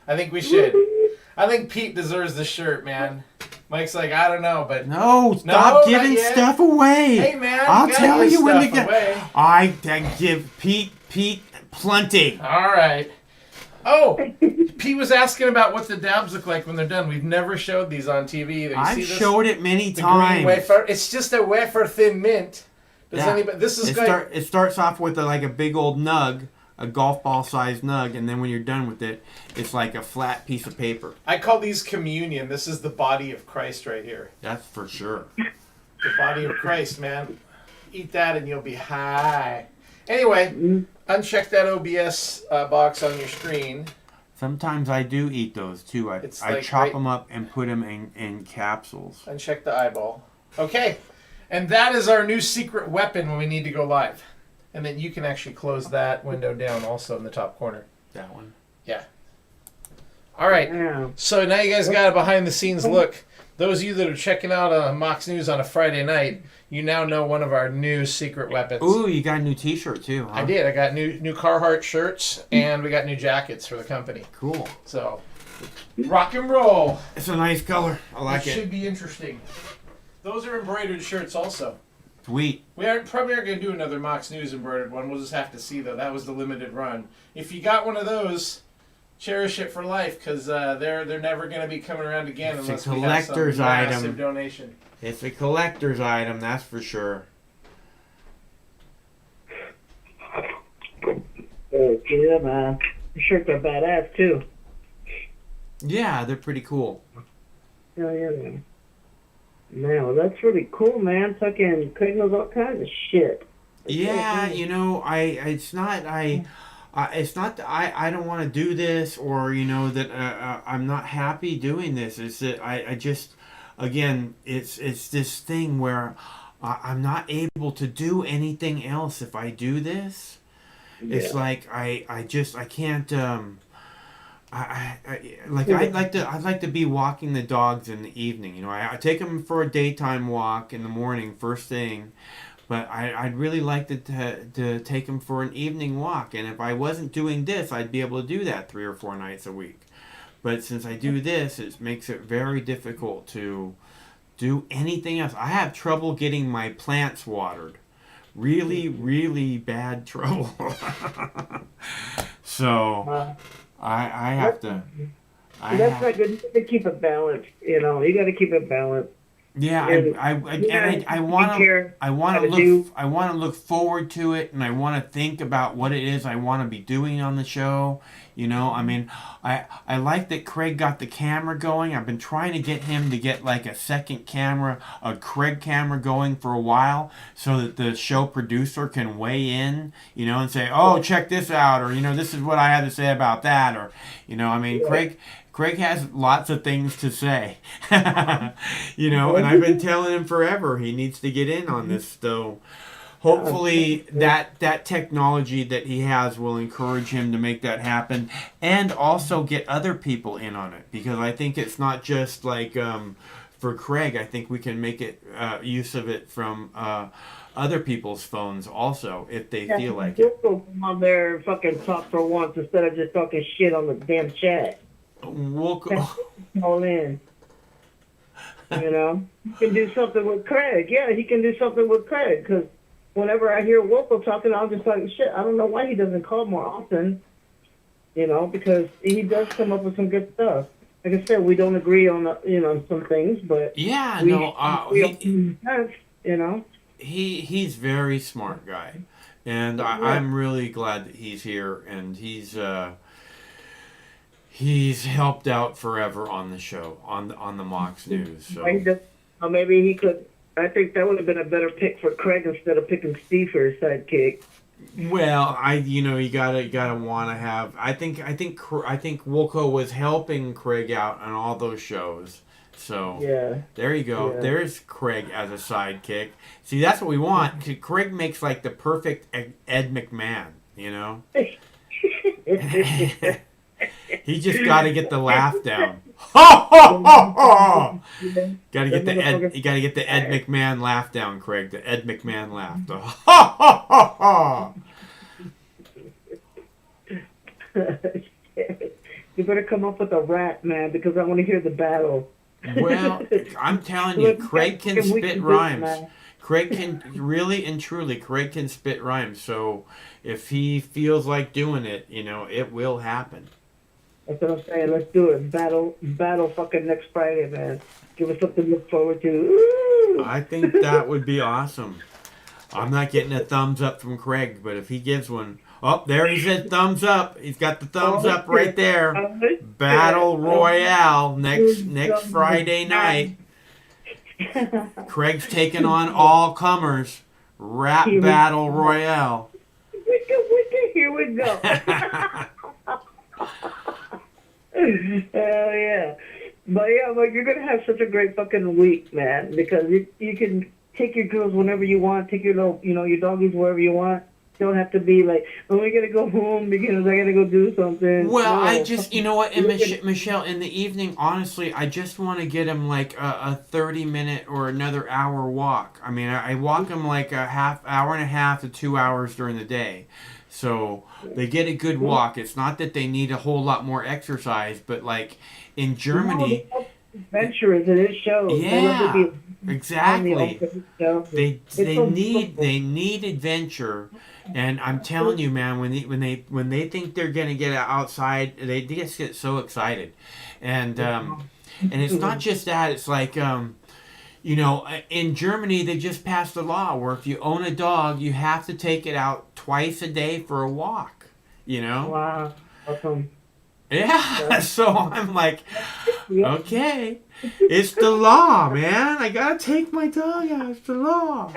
[SPEAKER 11] I think Pete deserves this shirt, man. Mike's like, I don't know, but
[SPEAKER 1] No, stop giving stuff away.
[SPEAKER 11] Hey, man,
[SPEAKER 1] I'll
[SPEAKER 11] you gotta
[SPEAKER 1] tell
[SPEAKER 11] give
[SPEAKER 1] you when to
[SPEAKER 11] stuff
[SPEAKER 1] get.
[SPEAKER 11] away.
[SPEAKER 1] I give Pete plenty.
[SPEAKER 11] All right. Oh, Pete was asking about what the dabs look like when they're done. We've never showed these on TV either. You
[SPEAKER 1] I've
[SPEAKER 11] see this?
[SPEAKER 1] showed it many
[SPEAKER 11] The
[SPEAKER 1] times.
[SPEAKER 11] green wafer. It's just a wafer thin mint. Does
[SPEAKER 1] Yeah.
[SPEAKER 11] anybody? This is
[SPEAKER 1] it,
[SPEAKER 11] great.
[SPEAKER 1] it starts off with like a big old nug, a golf ball sized nug, and then when you're done with it, it's like a flat piece of paper.
[SPEAKER 11] I call these communion. This is the body of Christ right here.
[SPEAKER 1] That's for sure.
[SPEAKER 11] The body of Christ, man. Eat that and you'll be high. Anyway, uncheck that OBS box on your screen.
[SPEAKER 1] Sometimes I do eat those too. I
[SPEAKER 11] like
[SPEAKER 1] chop
[SPEAKER 11] right-
[SPEAKER 1] them up and put them in capsules.
[SPEAKER 11] Uncheck the eyeball. Okay. And that is our new secret weapon when we need to go live. And then you can actually close that window down also in the top corner.
[SPEAKER 1] That one.
[SPEAKER 11] Yeah. All right. So now you guys got a behind the scenes look. Those of you that are checking out Mox News on a Friday night, you now know one of our new secret weapons.
[SPEAKER 1] Ooh, you got a new T-shirt too, huh?
[SPEAKER 11] I did. I got new Carhartt shirts and we got new jackets for the company.
[SPEAKER 1] Cool.
[SPEAKER 11] So, rock and roll.
[SPEAKER 1] It's a nice color. I like it.
[SPEAKER 11] Should be interesting. Those are embroidered shirts also.
[SPEAKER 1] Sweet.
[SPEAKER 11] We probably aren't going to do another Mox News embroidered one. We'll just have to see, though. That was the limited run. If you got one of those, cherish it for life, because they're never going to be coming around again
[SPEAKER 1] It's
[SPEAKER 11] unless
[SPEAKER 1] a
[SPEAKER 11] we have some
[SPEAKER 1] collector's
[SPEAKER 11] massive
[SPEAKER 1] item.
[SPEAKER 11] donation.
[SPEAKER 1] It's a collector's item, that's for sure.
[SPEAKER 22] Oh, yeah, man. The shirts are badass, too.
[SPEAKER 1] Yeah, they're pretty cool.
[SPEAKER 22] Yeah, man. Man, well, that's really cool, man. Fucking Craig knows all kinds of shit.
[SPEAKER 1] Yeah, you know, it's not that I don't want to do this, or you know that I'm not happy doing this. It's that I just, again, it's this thing where I'm not able to do anything else if I do this. It's like I can't. I'd like to be walking the dogs in the evening. You know, I take them for a daytime walk in the morning, first thing. But I'd really like to take them for an evening walk. And if I wasn't doing this, I'd be able to do that 3 or 4 nights a week. But since I do this, it makes it very difficult to do anything else. I have trouble getting my plants watered. Really, really bad trouble. So I have to.
[SPEAKER 22] That's not good. You got to keep it balanced. You know, you got to keep it balanced.
[SPEAKER 1] Yeah, I want to look forward to it, and I want to think about what it is I want to be doing on the show. You know, I mean, I like that Craig got the camera going. I've been trying to get him to get like a second camera, a Craig camera going for a while, so that the show producer can weigh in, you know, and say, oh, check this out, or, you know, this is what I had to say about that, or, you know, I mean, Craig has lots of things to say, you know, and I've been telling him forever he needs to get in on this, though. Hopefully that technology that he has will encourage him to make that happen, and also get other people in on it, because I think it's not just like for Craig. I think we can make it use of it from other people's phones also, if they feel like it.
[SPEAKER 22] Go on there and fucking talk for once instead of just talking shit on the damn chat.
[SPEAKER 1] We'll
[SPEAKER 22] all in. You know, he can do something with Craig. Yeah, he can do something with Craig, because whenever I hear Wolfo talking, I'm just like, shit, I don't know why he doesn't call more often, you know, because he does come up with some good stuff. Like I said, we don't agree on, you know, some things, but
[SPEAKER 1] yeah,
[SPEAKER 22] you know.
[SPEAKER 1] He's very smart guy, and I'm really glad that he's here, and he's helped out forever on the show, on the Mox News. So.
[SPEAKER 22] Maybe he could I think that would have been a better pick for Craig instead of picking Steve for his sidekick.
[SPEAKER 1] Well, you gotta want to have. I think Wilco was helping Craig out on all those shows. So
[SPEAKER 22] Yeah.
[SPEAKER 1] there you go.
[SPEAKER 22] Yeah.
[SPEAKER 1] There's Craig as a sidekick. See, that's what we want. Craig makes like the perfect Ed McMahon. You know. He just got to get the laugh down. Got to get the Ed. You got to get the Ed McMahon laugh down, Craig. The Ed McMahon laugh. The
[SPEAKER 22] You better come up with a rap, man, because I want to hear the battle.
[SPEAKER 1] Well, I'm telling you, Craig can spit rhymes. Craig can really and truly. Craig can spit rhymes. So if he feels like doing it, it will happen.
[SPEAKER 22] That's what I'm saying. Let's do it. Battle fucking next Friday, man. Give us something to look forward to. Ooh.
[SPEAKER 1] I think that would be awesome. I'm not getting a thumbs up from Craig, but if he gives one, oh, there he said thumbs up. He's got the thumbs up right there. Battle Royale next Friday night. Craig's taking on all comers. Rap Battle Royale.
[SPEAKER 22] Here we go. Hell yeah. But you're going to have such a great fucking week, man, because you can take your girls whenever you want, take your little, your doggies wherever you want. You don't have to be like, oh, we got to go home because I got to go do something.
[SPEAKER 1] Well,
[SPEAKER 22] No.
[SPEAKER 1] I just, you know what, and Michelle, in the evening, honestly, I just want to get him like a 30-minute or another hour walk. I mean, I walk him like a hour and a half to 2 hours during the day. So they get a good walk. It's not that they need a whole lot more exercise, but like in Germany,
[SPEAKER 22] Adventurous, it is shows. They love to
[SPEAKER 1] yeah,
[SPEAKER 22] be
[SPEAKER 1] exactly.
[SPEAKER 22] on the show.
[SPEAKER 1] They
[SPEAKER 22] so
[SPEAKER 1] need adventure, and I'm telling you, man, when they think they're gonna get outside, they just get so excited, and it's not just that. It's like in Germany, they just passed a law where if you own a dog, you have to take it out twice a day for a walk.
[SPEAKER 22] Wow. Awesome.
[SPEAKER 1] Yeah. So I'm like, okay, it's the law, man. I gotta take my dog out. It's the law.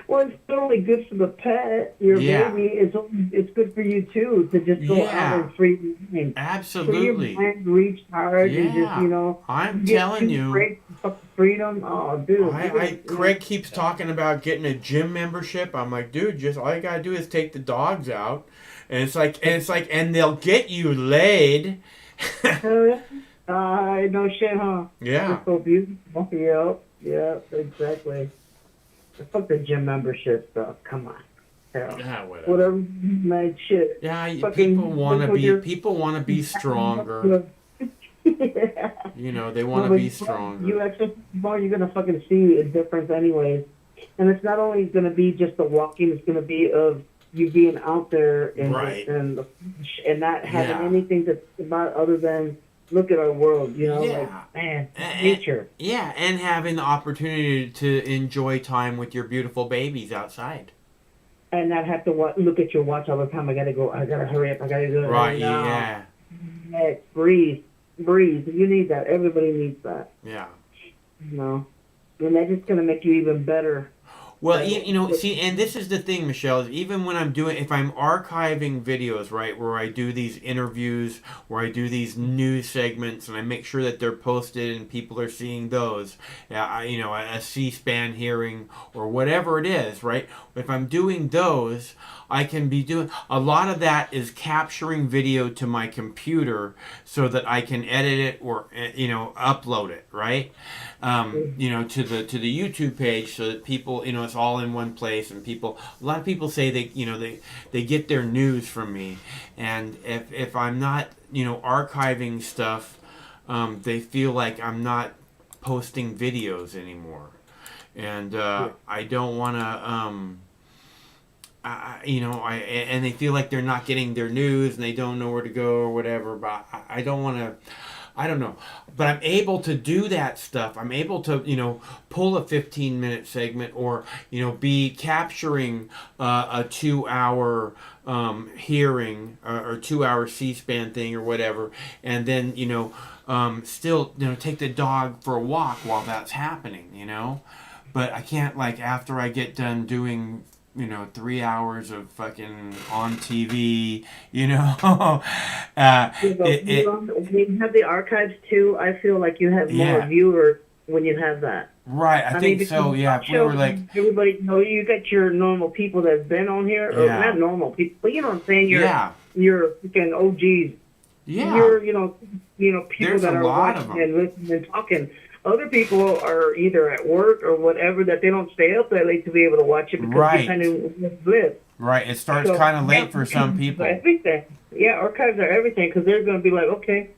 [SPEAKER 22] Well, it's not only good for the pet, your
[SPEAKER 1] Yeah.
[SPEAKER 22] baby. It's good for you too to just go out and free.
[SPEAKER 1] Absolutely.
[SPEAKER 22] Free your mind, recharge, and
[SPEAKER 1] Yeah.
[SPEAKER 22] just
[SPEAKER 1] I'm
[SPEAKER 22] get
[SPEAKER 1] telling
[SPEAKER 22] two
[SPEAKER 1] you.
[SPEAKER 22] breaks of fucking freedom. Oh, dude.
[SPEAKER 1] Craig keeps talking about getting a gym membership. I'm like, dude, just all you gotta do is take the dogs out, and they'll get you laid.
[SPEAKER 22] No shit, huh?
[SPEAKER 1] Yeah.
[SPEAKER 22] It's so beautiful. Yeah, exactly. Fuck the gym membership stuff. Come on. Hell.
[SPEAKER 1] Yeah,
[SPEAKER 22] Whatever, man, shit.
[SPEAKER 1] Yeah,
[SPEAKER 22] Fucking
[SPEAKER 1] people want to
[SPEAKER 22] look
[SPEAKER 1] be
[SPEAKER 22] at your-
[SPEAKER 1] be stronger. They want to be stronger.
[SPEAKER 22] You exercise more, you're gonna fucking see a difference anyways. And it's not only gonna be just the walking; it's gonna be of you being out there and
[SPEAKER 1] Right.
[SPEAKER 22] and not having
[SPEAKER 1] Yeah.
[SPEAKER 22] anything to think about other than look at our world.
[SPEAKER 1] Yeah.
[SPEAKER 22] Like man, nature.
[SPEAKER 1] Yeah, and having the opportunity to enjoy time with your beautiful babies outside.
[SPEAKER 22] And not have to look at your watch all the time. I gotta go. I gotta hurry up. I gotta do it.
[SPEAKER 1] Right,
[SPEAKER 22] now.
[SPEAKER 1] yeah.
[SPEAKER 22] Breathe. You need that. Everybody needs that.
[SPEAKER 1] Yeah.
[SPEAKER 22] And that's just gonna make you even better.
[SPEAKER 1] Well, see, and this is the thing, Michelle, is even when if I'm archiving videos, right, where I do these interviews, where I do these news segments, and I make sure that they're posted and people are seeing those, a C-SPAN hearing or whatever it is, right? If I'm doing those, I can be doing, a lot of that is capturing video to my computer so that I can edit it or, upload it, right? To the YouTube page so that people, it's all in one place, and a lot of people say they get their news from me, and if I'm not, archiving stuff, they feel like I'm not posting videos anymore, and I don't want to, and they feel like they're not getting their news and they don't know where to go or whatever, but I don't want to, I don't know. But I'm able to do that stuff. I'm able to, pull a 15-minute segment or, be capturing a 2-hour hearing or 2-hour C-SPAN thing or whatever. And then, still, take the dog for a walk while that's happening, but I can't, like, after I get done doing, 3 hours of fucking on TV,
[SPEAKER 22] When you have the archives too, I feel like you have more
[SPEAKER 1] Yeah.
[SPEAKER 22] viewers when you have that.
[SPEAKER 1] Right, I think so,
[SPEAKER 22] because
[SPEAKER 1] yeah.
[SPEAKER 22] talk
[SPEAKER 1] If we were
[SPEAKER 22] shows,
[SPEAKER 1] like,
[SPEAKER 22] everybody, you got your normal people that's been on here, or
[SPEAKER 1] Yeah.
[SPEAKER 22] not normal people, but you know what I'm saying?
[SPEAKER 1] Yeah.
[SPEAKER 22] You're freaking OGs.
[SPEAKER 1] Yeah.
[SPEAKER 22] You're, people
[SPEAKER 1] There's
[SPEAKER 22] that
[SPEAKER 1] a
[SPEAKER 22] are
[SPEAKER 1] lot of
[SPEAKER 22] watching and listening and talking. Other people are either at work or whatever that they don't stay up that late to be able to watch it because
[SPEAKER 1] Right.
[SPEAKER 22] you kind of live.
[SPEAKER 1] right, it starts
[SPEAKER 22] So,
[SPEAKER 1] kind of late
[SPEAKER 22] yeah,
[SPEAKER 1] for some people.
[SPEAKER 22] Everything. Yeah, archives are everything because they're going to be like, okay,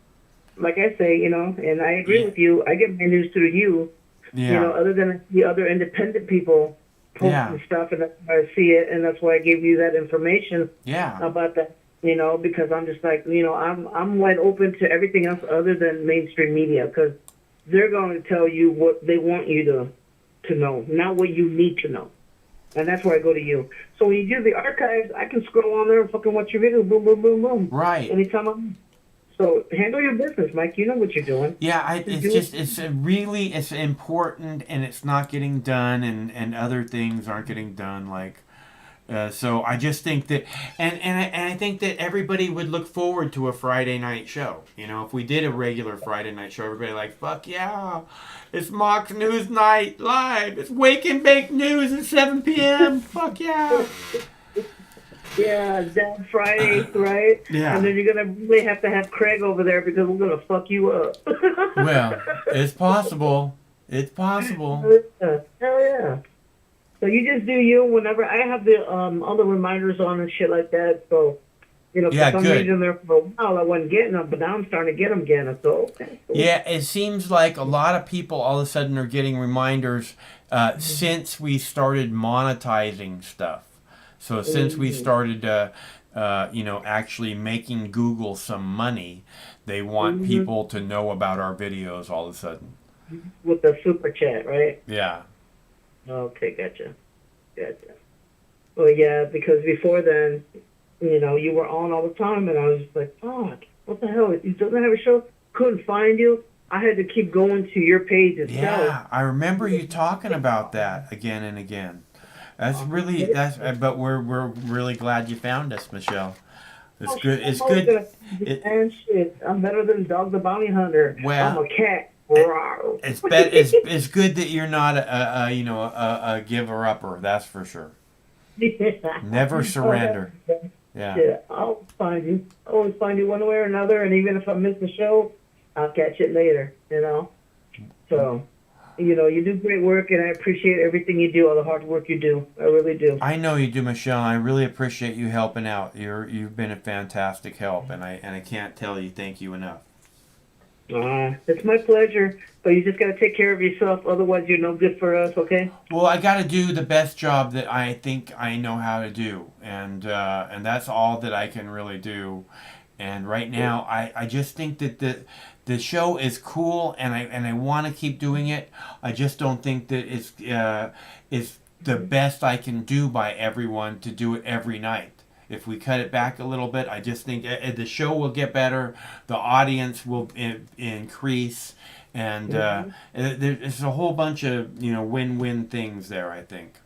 [SPEAKER 22] like I say, and I agree with you. I get my news through you.
[SPEAKER 1] Yeah.
[SPEAKER 22] Other than the other independent people posting
[SPEAKER 1] Yeah.
[SPEAKER 22] stuff, and that's why I see it, and that's why I gave you that information
[SPEAKER 1] Yeah.
[SPEAKER 22] about that. Because I'm just like, I'm wide open to everything else other than mainstream media because they're going to tell you what they want you to know, not what you need to know. And that's where I go to you. So when you do the archives, I can scroll on there and fucking watch your video, boom, boom, boom, boom.
[SPEAKER 1] Right.
[SPEAKER 22] Anytime I'm. So handle your business, Mike. You know what you're doing.
[SPEAKER 1] Yeah,
[SPEAKER 22] You
[SPEAKER 1] it's
[SPEAKER 22] do
[SPEAKER 1] just,
[SPEAKER 22] it.
[SPEAKER 1] it's important, and it's not getting done, and other things aren't getting done, like, so I just think that, and I think that everybody would look forward to a Friday night show. If we did a regular Friday night show, everybody like, fuck yeah, it's Mox News Night live. It's Wake and Bake News at 7 p.m. Fuck yeah.
[SPEAKER 22] Yeah, that Friday, right?
[SPEAKER 1] Yeah.
[SPEAKER 22] And then you're gonna really have to have Craig over there because we're gonna fuck you up.
[SPEAKER 1] Well, it's possible. It's possible.
[SPEAKER 22] Hell yeah. So you just do you whenever I have the all the reminders on and shit like that. So
[SPEAKER 1] Yeah,
[SPEAKER 22] for some
[SPEAKER 1] good.
[SPEAKER 22] reason there for a while I wasn't getting them, but now I'm starting to get them again. So okay. Cool.
[SPEAKER 1] Yeah, it seems like a lot of people all of a sudden are getting reminders since we started monetizing stuff. So since we started, actually making Google some money, they want people to know about our videos all of a sudden.
[SPEAKER 22] With the super chat, right?
[SPEAKER 1] Yeah.
[SPEAKER 22] Okay, gotcha. Well, yeah, because before then, you were on all the time, and I was just like, fuck, what the hell? He doesn't have a show? Couldn't find you? I had to keep going to your page itself.
[SPEAKER 1] Yeah, I remember you talking about that again and again. But we're really glad you found us, Michelle. It's good. It's good.
[SPEAKER 22] And shit, I'm better than Dog the Bounty Hunter.
[SPEAKER 1] Well,
[SPEAKER 22] I'm a cat.
[SPEAKER 1] It's good that you're not a giver upper. That's for sure.
[SPEAKER 22] Yeah.
[SPEAKER 1] Never surrender. Yeah.
[SPEAKER 22] Yeah, I'll find you. I always find you one way or another, and even if I miss the show, I'll catch it later. So, you do great work, and I appreciate everything you do, all the hard work you do. I really do.
[SPEAKER 1] I know you do, Michelle. I really appreciate you helping out. You've been a fantastic help, and I can't tell you thank you enough.
[SPEAKER 22] It's my pleasure, but you just got to take care of yourself. Otherwise, you're no good for us, okay?
[SPEAKER 1] Well, I got to do the best job that I think I know how to do, and that's all that I can really do. And right now, I just think that the show is cool, and I want to keep doing it. I just don't think that it's the best I can do by everyone to do it every night. If we cut it back a little bit, I just think the show will get better, the audience will increase, and there's a whole bunch of win-win things there, I think.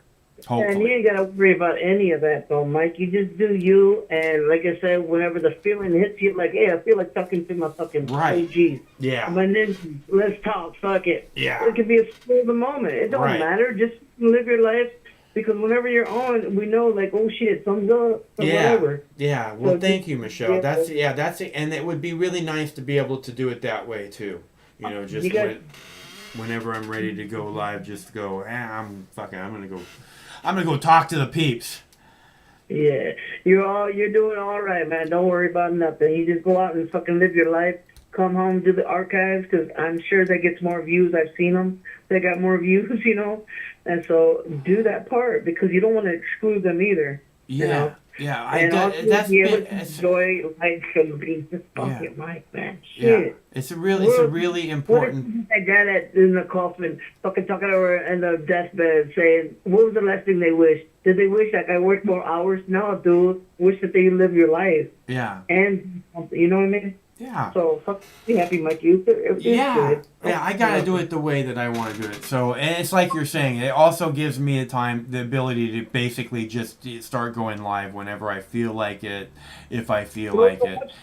[SPEAKER 1] Hopefully.
[SPEAKER 22] And you ain't got to worry about any of that, though, Mike. You just do you, and like I said, whenever the feeling hits you, like, hey, I feel like talking to my fucking OGs.
[SPEAKER 1] Yeah.
[SPEAKER 22] My ninjas, let's talk, fuck it.
[SPEAKER 1] Yeah.
[SPEAKER 22] It could be a spur of the moment. It don't matter. Just live your life. Because whenever you're on, we know, like, oh shit, thumbs up, or whatever.
[SPEAKER 1] Yeah. Well,
[SPEAKER 22] So
[SPEAKER 1] thank you, Michelle.
[SPEAKER 22] yeah.
[SPEAKER 1] That's it. And it would be really nice to be able to do it that way too. Just
[SPEAKER 22] You got-
[SPEAKER 1] whenever I'm ready to go live, just go. I'm gonna go talk to the peeps.
[SPEAKER 22] Yeah, you're doing all right, man. Don't worry about nothing. You just go out and fucking live your life. Come home, do the archives, because I'm sure that gets more views. I've seen them. They got more views, And so do that part because you don't want to exclude them either.
[SPEAKER 1] Yeah.
[SPEAKER 22] And also be able to enjoy life and be just fucking life, man. Shit.
[SPEAKER 1] Yeah. It's a really important.
[SPEAKER 22] That guy that in the coffin, fucking talking over in the deathbed, saying, "What was the last thing they wished? Did they wish like I worked more hours? No, dude. Wish that they live your life."
[SPEAKER 1] Yeah.
[SPEAKER 22] And you know what I mean?
[SPEAKER 1] Yeah.
[SPEAKER 22] So fuck, be happy, Mike. It's
[SPEAKER 1] Yeah,
[SPEAKER 22] good.
[SPEAKER 1] yeah, I gotta do it the way that I want to do it. So, and it's like you're saying, it also gives me the ability to basically just start going live whenever I feel like it, if I feel like it,
[SPEAKER 22] watch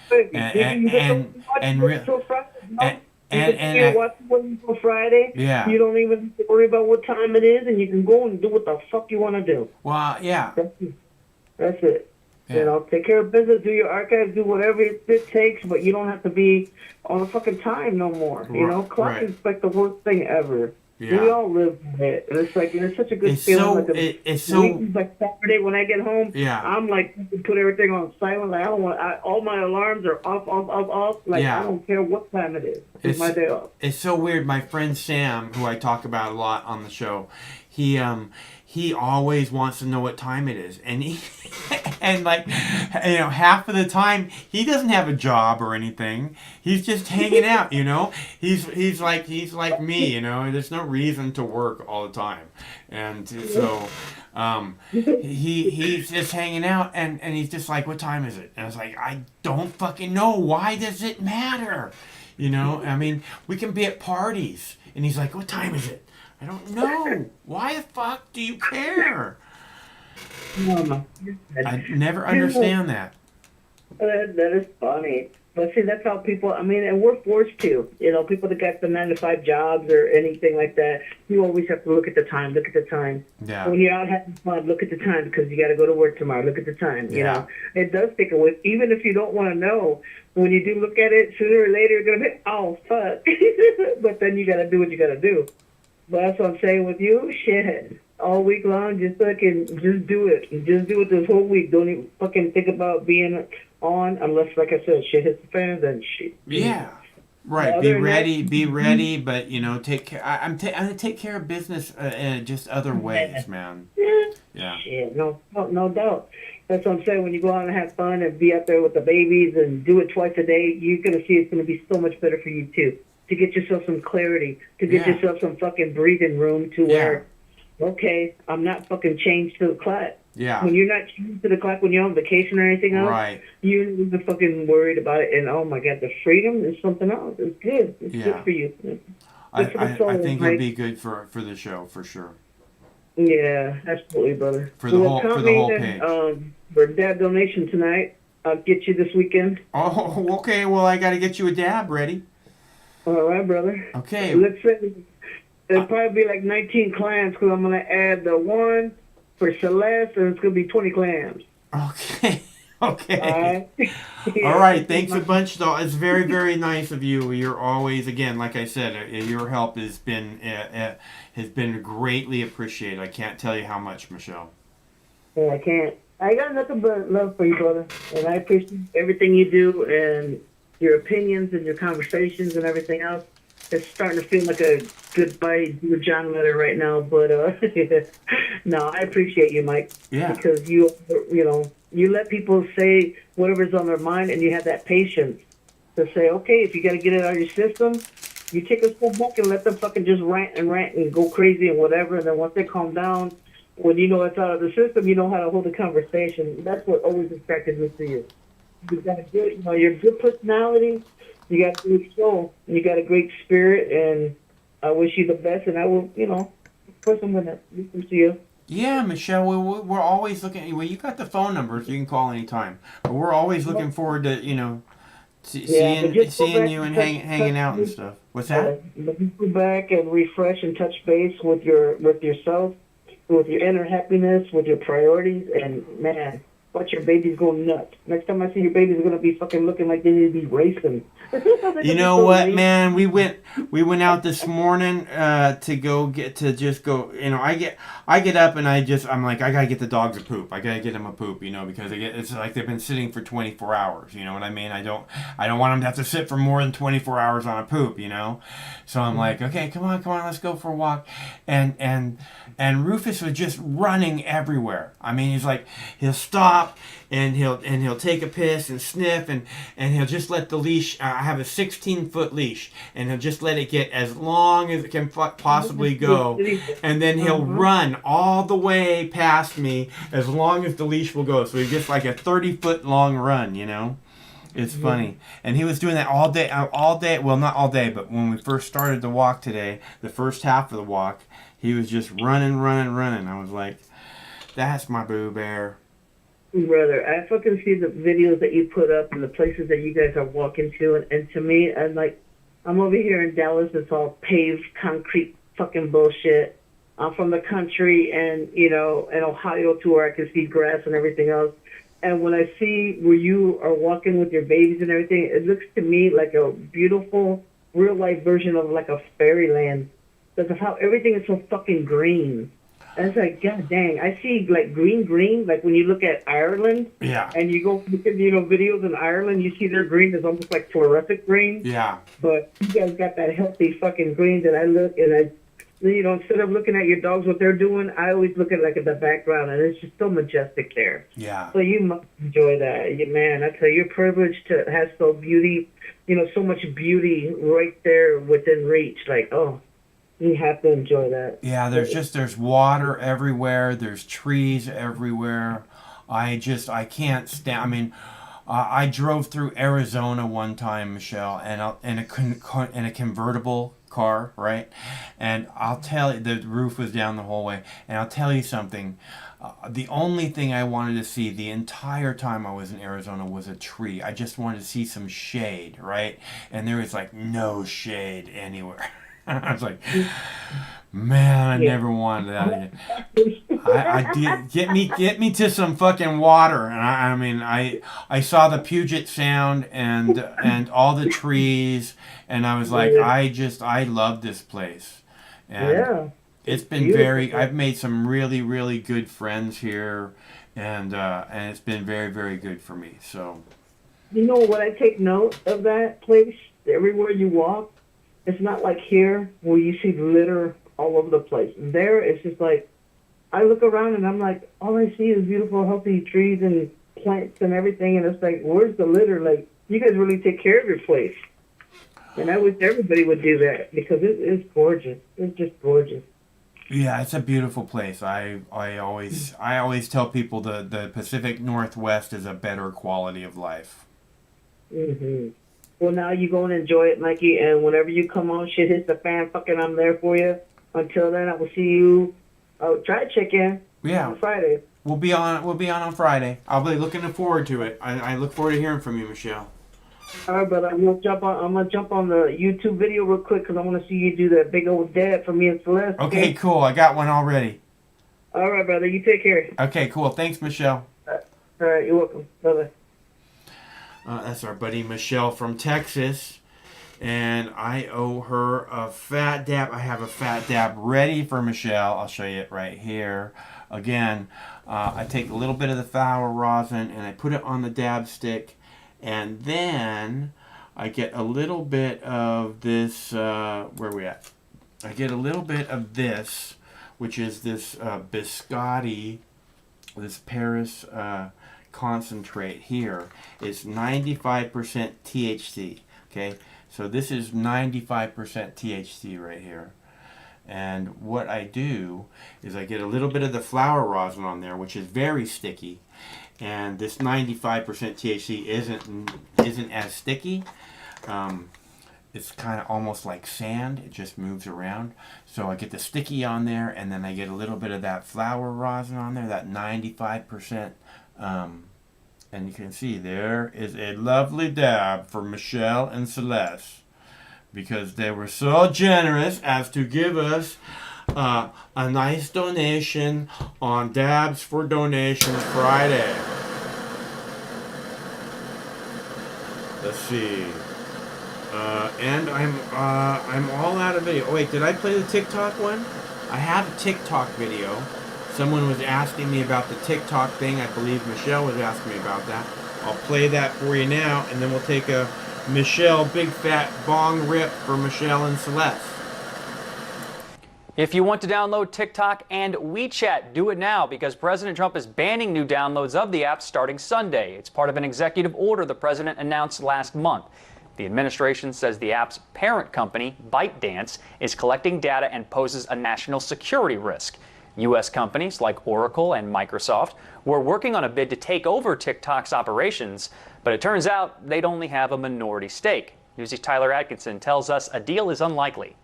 [SPEAKER 22] Friday.
[SPEAKER 1] Yeah.
[SPEAKER 22] You don't even have to worry about what time it is, and you can go and do what the fuck you want to do.
[SPEAKER 1] Well, yeah.
[SPEAKER 22] That's it.
[SPEAKER 1] Yeah.
[SPEAKER 22] You know, take care of business, do your archives, do whatever it takes, but you don't have to be on a fucking time no more. You know, clock
[SPEAKER 1] Right.
[SPEAKER 22] is like the worst thing ever.
[SPEAKER 1] Yeah.
[SPEAKER 22] We all live with it, and it's like, and it's such a good feeling. Like Saturday when I get home.
[SPEAKER 1] Yeah.
[SPEAKER 22] I'm like, put everything on silent. Like, I don't want. All my alarms are off. Like
[SPEAKER 1] Yeah.
[SPEAKER 22] I don't care what time it is. It's my day off.
[SPEAKER 1] It's so weird. My friend Sam, who I talk about a lot on the show, he always wants to know what time it is, and he and like, you know, half of the time he doesn't have a job or anything. He's just hanging out, you know. He's like me, you know. There's no reason to work all the time, and so he's just hanging out, and he's just like, what time is it? And I was like, I don't fucking know. Why does it matter? You know, I mean, we can be at parties, and he's like, what time is it? I don't know. Why the fuck do you care? I never understand that.
[SPEAKER 22] That is funny. But see, that's how people, I mean, and we're forced to. You know, people that got the 9-to-5 jobs or anything like that, you always have to look at the time.
[SPEAKER 1] Yeah.
[SPEAKER 22] When you're out having fun, look at the time because you got to go to work tomorrow. Look at the time. You
[SPEAKER 1] Yeah.
[SPEAKER 22] know, it does take away, even if you don't want to know. When you do look at it, sooner or later, you're going to be, oh, fuck. But then you got to do what you got to do. But that's what I'm saying with you. Shit. All week long, just do it. Just do it this whole week. Don't even fucking think about being on unless, like I said, shit hits the fan, then shit.
[SPEAKER 1] Yeah. Right. Be ready, but, you know, take care. I'm going to take care of business in just other ways, man. Yeah.
[SPEAKER 22] Shit, no doubt. That's what I'm saying. When you go out and have fun and be out there with the babies and do it twice a day, you're going to see it's going to be so much better for you, too. To get yourself some clarity, to get yourself some fucking breathing room to where, okay, I'm not fucking chained to the clock.
[SPEAKER 1] Yeah.
[SPEAKER 22] When you're not chained to the clock when you're on vacation or anything else,
[SPEAKER 1] Right.
[SPEAKER 22] you're not even fucking worried about it. And oh my God, the freedom is something else. It's good. It's good for you.
[SPEAKER 1] I
[SPEAKER 22] Good for the soul,
[SPEAKER 1] think
[SPEAKER 22] right?
[SPEAKER 1] it'll be good for the show, for sure.
[SPEAKER 22] Yeah, absolutely, brother.
[SPEAKER 1] For the whole
[SPEAKER 22] page. For a dab donation tonight, I'll get you this weekend.
[SPEAKER 1] Oh, okay. Well, I got to get you a dab ready.
[SPEAKER 22] All right, brother.
[SPEAKER 1] Okay.
[SPEAKER 22] Let's say it'll probably be like 19 clams because I'm going to add the one for Celeste, and it's going to be 20 clams.
[SPEAKER 1] Okay. Okay.
[SPEAKER 22] All right.
[SPEAKER 1] All right. Thanks a bunch, though. It's very, very nice of you. You're always, again, like I said, your help has been greatly appreciated. I can't tell you how much, Michelle.
[SPEAKER 22] Yeah, I can't. I got nothing but love for you, brother, and I appreciate everything you do and your opinions and your conversations and everything else. It's starting to feel like a goodbye to John letter right now, but no, I appreciate you, Mike.
[SPEAKER 1] Yeah.
[SPEAKER 22] Because you know, you let people say whatever's on their mind, and you have that patience to say, okay, if you got to get it out of your system, you take a step back and let them fucking just rant and go crazy and whatever, and then once they calm down, when you know it's out of the system, you know how to hold a conversation. That's what always attracted me to you. You got a good, you know, you're a good personality. You got a good soul. You got a great spirit, and I wish you the best. And I will, you know, of course I'm gonna listen to you.
[SPEAKER 1] Yeah, Michelle, we're always looking. Well, you got the phone number, so you can call anytime. But we're always looking forward to, you know, seeing you and hanging out and stuff. What's that?
[SPEAKER 22] Go back and refresh and touch base with yourself, with your inner happiness, with your priorities, and man, watch your babies go nuts. Next time I see your babies, are gonna be fucking looking like they need to be racing.
[SPEAKER 1] You know what, man? We went out this morning to go you know, I get up and I'm like, I gotta get the dogs a poop. I gotta get them a poop, you know, because it's like they've been sitting for 24 hours. You know what I mean? I don't want them to have to sit for more than 24 hours on a poop, you know. So I'm like, okay, come on, let's go for a walk. And Rufus was just running everywhere. I mean, he's like, he'll stop and he'll take a piss and sniff and he'll just let the leash. I have a 16-foot leash, and he'll just let it get as long as it can possibly go, and then he'll run all the way past me as long as the leash will go. So he gets like a 30-foot long run, you know. It's funny. And he was doing that all day. Well, not all day, but when we first started the walk today, the first half of the walk, he was just running. I was like, that's my Boo Bear.
[SPEAKER 22] Brother, I fucking see the videos that you put up and the places that you guys are walking to, and to me, I'm over here in Dallas. It's all paved concrete fucking bullshit. I'm from the country, and in Ohio too, where I can see grass and everything else. And when I see where you are walking with your babies and everything, it looks to me like a beautiful, real life version of like a fairyland. Because of how everything is so fucking green. And it's like, god dang, I see like green, like when you look at Ireland.
[SPEAKER 1] Yeah.
[SPEAKER 22] And you go look at, videos in Ireland, you see their green is almost like fluorescent green.
[SPEAKER 1] Yeah.
[SPEAKER 22] But you guys got that healthy fucking green that I look and I, instead of looking at your dogs, what they're doing, I always look at like at the background, and it's just so majestic there.
[SPEAKER 1] Yeah.
[SPEAKER 22] So you must enjoy that. Man, I tell you, you're privileged to have so much beauty right there within reach. Like, oh, you have to enjoy that.
[SPEAKER 1] Yeah, there's water everywhere. There's trees everywhere. I can't stand. I mean, I drove through Arizona one time, Michelle, and in a convertible car, right? And I'll tell you, the roof was down the whole way. And I'll tell you something. The only thing I wanted to see the entire time I was in Arizona was a tree. I just wanted to see some shade, right? And there was like no shade anywhere. I was like, man, I never wanted that again. I did get me to some fucking water, and I saw the Puget Sound and all the trees, and I was like, I love this place, and it's been I've made some really, really good friends here, and it's been very, very good for me. So,
[SPEAKER 22] what I take note of that place, everywhere you walk. It's not like here where you see litter all over the place. There, it's just like, I look around and I'm like, all I see is beautiful, healthy trees and plants and everything. And it's like, where's the litter? Like, you guys really take care of your place. And I wish everybody would do that because it is gorgeous. It's just gorgeous.
[SPEAKER 1] Yeah, it's a beautiful place. I always tell people the Pacific Northwest is a better quality of life.
[SPEAKER 22] Mm-hmm. Well, now you go and enjoy it, Mikey, and whenever you come on, shit hits the fan, fucking I'm there for you. Until then, I will see you. Try to check in on Friday.
[SPEAKER 1] We'll be on Friday. I'll be looking forward to it. I look forward to hearing from you, Michelle.
[SPEAKER 22] All right, brother. I'm gonna jump on the YouTube video real quick because I want to see you do that big old dab for me and Celeste.
[SPEAKER 1] Okay, cool. I got one already.
[SPEAKER 22] All right, brother. You take care.
[SPEAKER 1] Okay, cool. Thanks, Michelle.
[SPEAKER 22] All right, you're welcome. Bye-bye.
[SPEAKER 1] That's our buddy Michelle from Texas, and I owe her a fat dab. I have a fat dab ready for Michelle. I'll show you it right here. Again, I take a little bit of the flower rosin and I put it on the dab stick, and then I get a little bit of this. Where are we at? I get a little bit of this, which is this biscotti, this Paris concentrate here. It's 95% THC. Okay, so this is 95% THC right here. And what I do is I get a little bit of the flower rosin on there, which is very sticky. And this 95% THC isn't as sticky. It's kind of almost like sand. It just moves around. So I get the sticky on there, and then I get a little bit of that flower rosin on there, that 95%. And you can see there is a lovely dab for Michelle and Celeste, because they were so generous as to give us a nice donation on Dabs for Donations Friday. Let's see. And I'm all out of video. Oh wait, did I play the TikTok one? I have a TikTok video. Someone was asking me about the TikTok thing. I believe Michelle was asking me about that. I'll play that for you now, and then we'll take a Michelle big fat bong rip for Michelle and Celeste.
[SPEAKER 15] If you want to download TikTok and WeChat, do it now, because President Trump is banning new downloads of the app starting Sunday. It's part of an executive order the president announced last month. The administration says the app's parent company, ByteDance, is collecting data and poses a national security risk. U.S. companies like Oracle and Microsoft were working on a bid to take over TikTok's operations, but it turns out they'd only have a minority stake. Newsy's Tyler Atkinson tells us a deal is unlikely.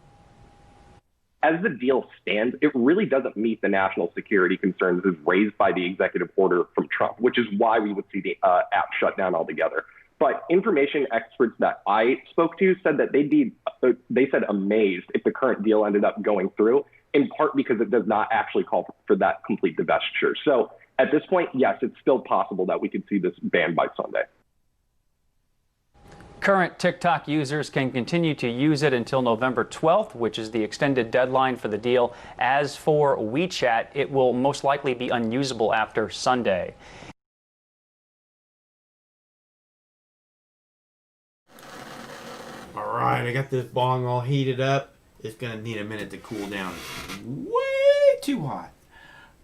[SPEAKER 7] As the deal stands, it really doesn't meet the national security concerns as raised by the executive order from Trump, which is why we would see the app shut down altogether. But information experts that I spoke to said that they said amazed if the current deal ended up going through, in part because it does not actually call for that complete divestiture. So at this point, yes, it's still possible that we could see this banned by Sunday.
[SPEAKER 15] Current TikTok users can continue to use it until November 12th, which is the extended deadline for the deal. As for WeChat, it will most likely be unusable after Sunday.
[SPEAKER 1] All right, I got this bong all heated up. It's gonna need a minute to cool down. It's way too hot.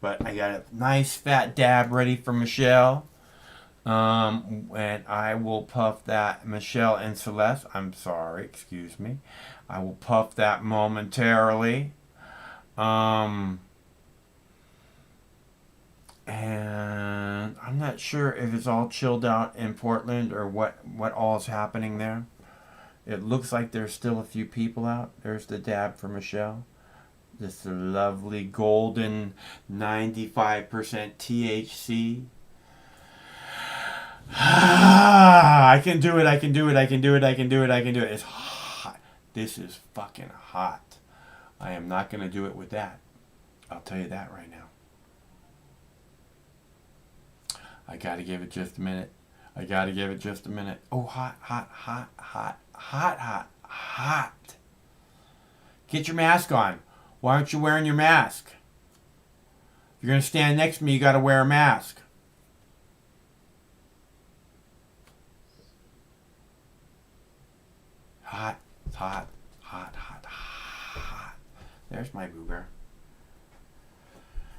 [SPEAKER 1] But I got a nice fat dab ready for Michelle. And I will puff that, Michelle and Celeste, I'm sorry, excuse me. I will puff that momentarily. And I'm not sure if it's all chilled out in Portland or what all is happening there. It looks like there's still a few people out. There's the dab for Michelle. This lovely golden 95% THC. I can do it, I can do it, I can do it, I can do it, I can do it. It's hot. This is fucking hot. I am not going to do it with that. I'll tell you that right now. I got to give it just a minute. I got to give it just a minute. Oh, hot, hot, hot, hot, hot, hot, hot. Get your mask on. Why aren't you wearing your mask? If you're going to stand next to me, you got to wear a mask. Hot, hot, hot, hot, hot. There's my Boo Bear.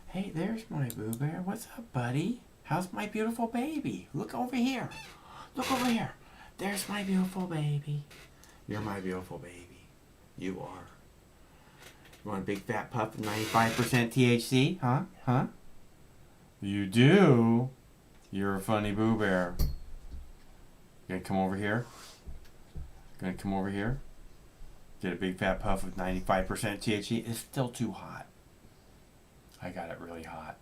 [SPEAKER 1] Hey, there's my Boo Bear. What's up, buddy? How's my beautiful baby? Look over here. Look over here. There's my beautiful baby. You're my beautiful baby. You are. You want a big fat puff of 95% THC? Huh? Huh? You do? You're a funny Boo Bear. You gonna come over here? Gonna come over here, get a big fat puff of 95% THC. It's still too hot. I got it really hot.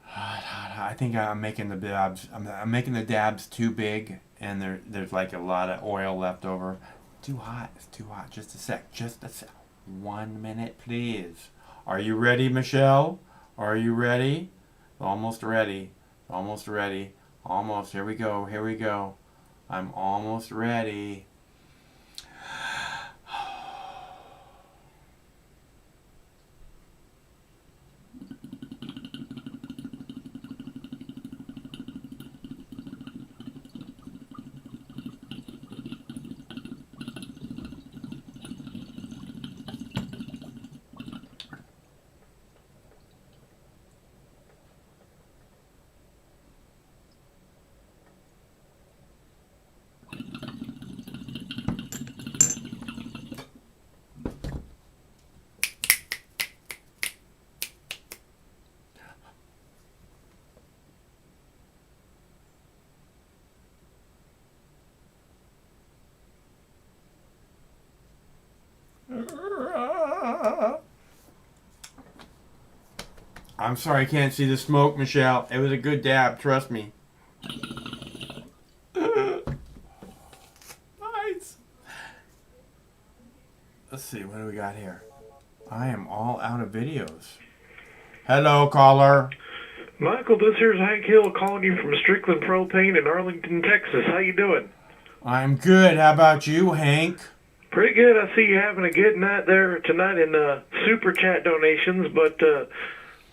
[SPEAKER 1] Hot, hot, hot. I think I'm making the dabs. I'm making the dabs too big, and there's like a lot of oil left over. Too hot. It's too hot. Just a sec. Just a sec. 1 minute, please. Are you ready, Michelle? Are you ready? Almost ready. Almost ready. Almost. Here we go. Here we go. I'm almost ready. I'm sorry I can't see the smoke, Michelle. It was a good dab, trust me. Nice. Let's see, what do we got here? I am all out of videos. Hello, caller.
[SPEAKER 9] Michael, this here's Hank Hill calling you from Strickland Propane in Arlington, Texas. How you doing?
[SPEAKER 1] I'm good. How about you, Hank?
[SPEAKER 9] Pretty good. I see you having a good night there tonight in Super Chat donations, but